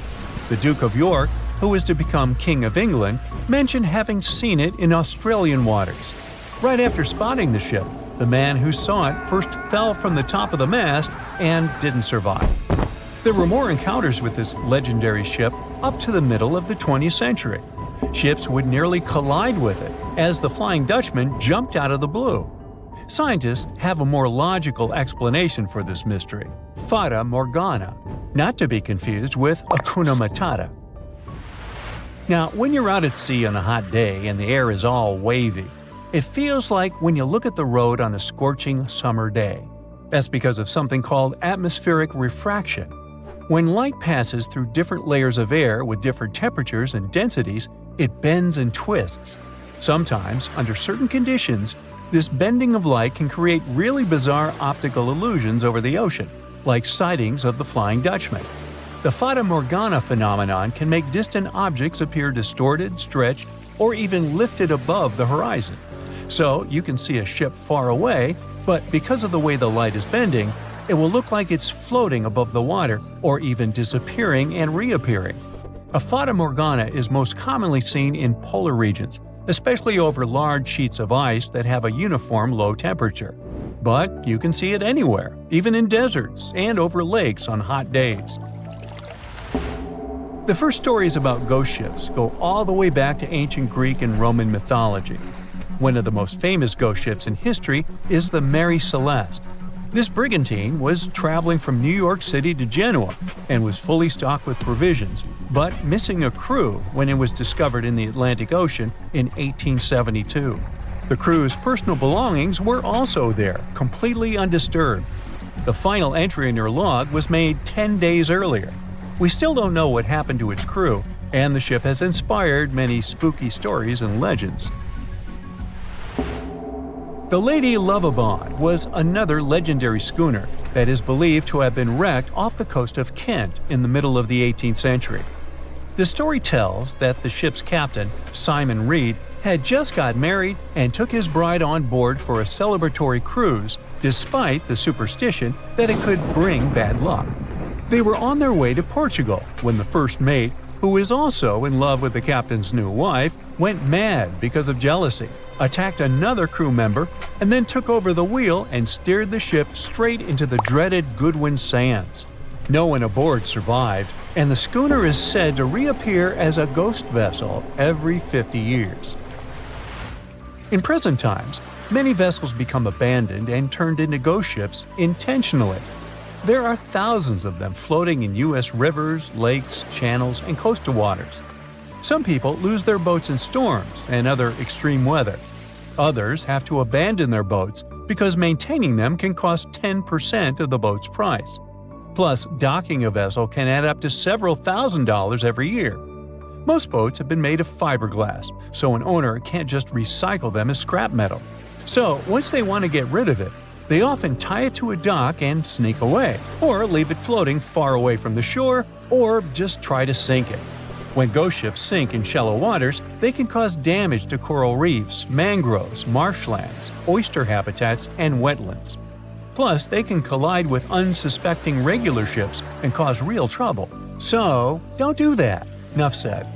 The Duke of York, who was to become King of England, mentioned having seen it in Australian waters. Right after spotting the ship, the man who saw it first fell from the top of the mast and didn't survive. There were more encounters with this legendary ship up to the middle of the 20th century. Ships would nearly collide with it as the Flying Dutchman jumped out of the blue. Scientists have a more logical explanation for this mystery: Fata Morgana, not to be confused with Hakuna Matata. Now, when you're out at sea on a hot day and the air is all wavy, it feels like when you look at the road on a scorching summer day. That's because of something called atmospheric refraction. When light passes through different layers of air with different temperatures and densities, it bends and twists. Sometimes, under certain conditions, this bending of light can create really bizarre optical illusions over the ocean, like sightings of the Flying Dutchman. The Fata Morgana phenomenon can make distant objects appear distorted, stretched, or even lifted above the horizon. So you can see a ship far away, but because of the way the light is bending, it will look like it's floating above the water or even disappearing and reappearing. A Fata Morgana is most commonly seen in polar regions, especially over large sheets of ice that have a uniform low temperature. But you can see it anywhere, even in deserts and over lakes on hot days. The first stories about ghost ships go all the way back to ancient Greek and Roman mythology. One of the most famous ghost ships in history is the Mary Celeste. This brigantine was traveling from New York City to Genoa and was fully stocked with provisions, but missing a crew when it was discovered in the Atlantic Ocean in 1872. The crew's personal belongings were also there, completely undisturbed. The final entry in their log was made 10 days earlier. We still don't know what happened to its crew, and the ship has inspired many spooky stories and legends. The Lady Lovibond was another legendary schooner that is believed to have been wrecked off the coast of Kent in the middle of the 18th century. The story tells that the ship's captain, Simon Reed, had just got married and took his bride on board for a celebratory cruise, despite the superstition that it could bring bad luck. They were on their way to Portugal when the first mate, who is also in love with the captain's new wife, went mad because of jealousy, attacked another crew member, and then took over the wheel and steered the ship straight into the dreaded Goodwin Sands. No one aboard survived, and the schooner is said to reappear as a ghost vessel every 50 years. In present times, many vessels become abandoned and turned into ghost ships intentionally. There are thousands of them floating in U.S. rivers, lakes, channels, and coastal waters. Some people lose their boats in storms and other extreme weather. Others have to abandon their boats because maintaining them can cost 10% of the boat's price. Plus, docking a vessel can add up to several $1,000s every year. Most boats have been made of fiberglass, so an owner can't just recycle them as scrap metal. So, once they want to get rid of it, they often tie it to a dock and sneak away, or leave it floating far away from the shore, or just try to sink it. When ghost ships sink in shallow waters, they can cause damage to coral reefs, mangroves, marshlands, oyster habitats, and wetlands. Plus, they can collide with unsuspecting regular ships and cause real trouble. So, don't do that. Enough said.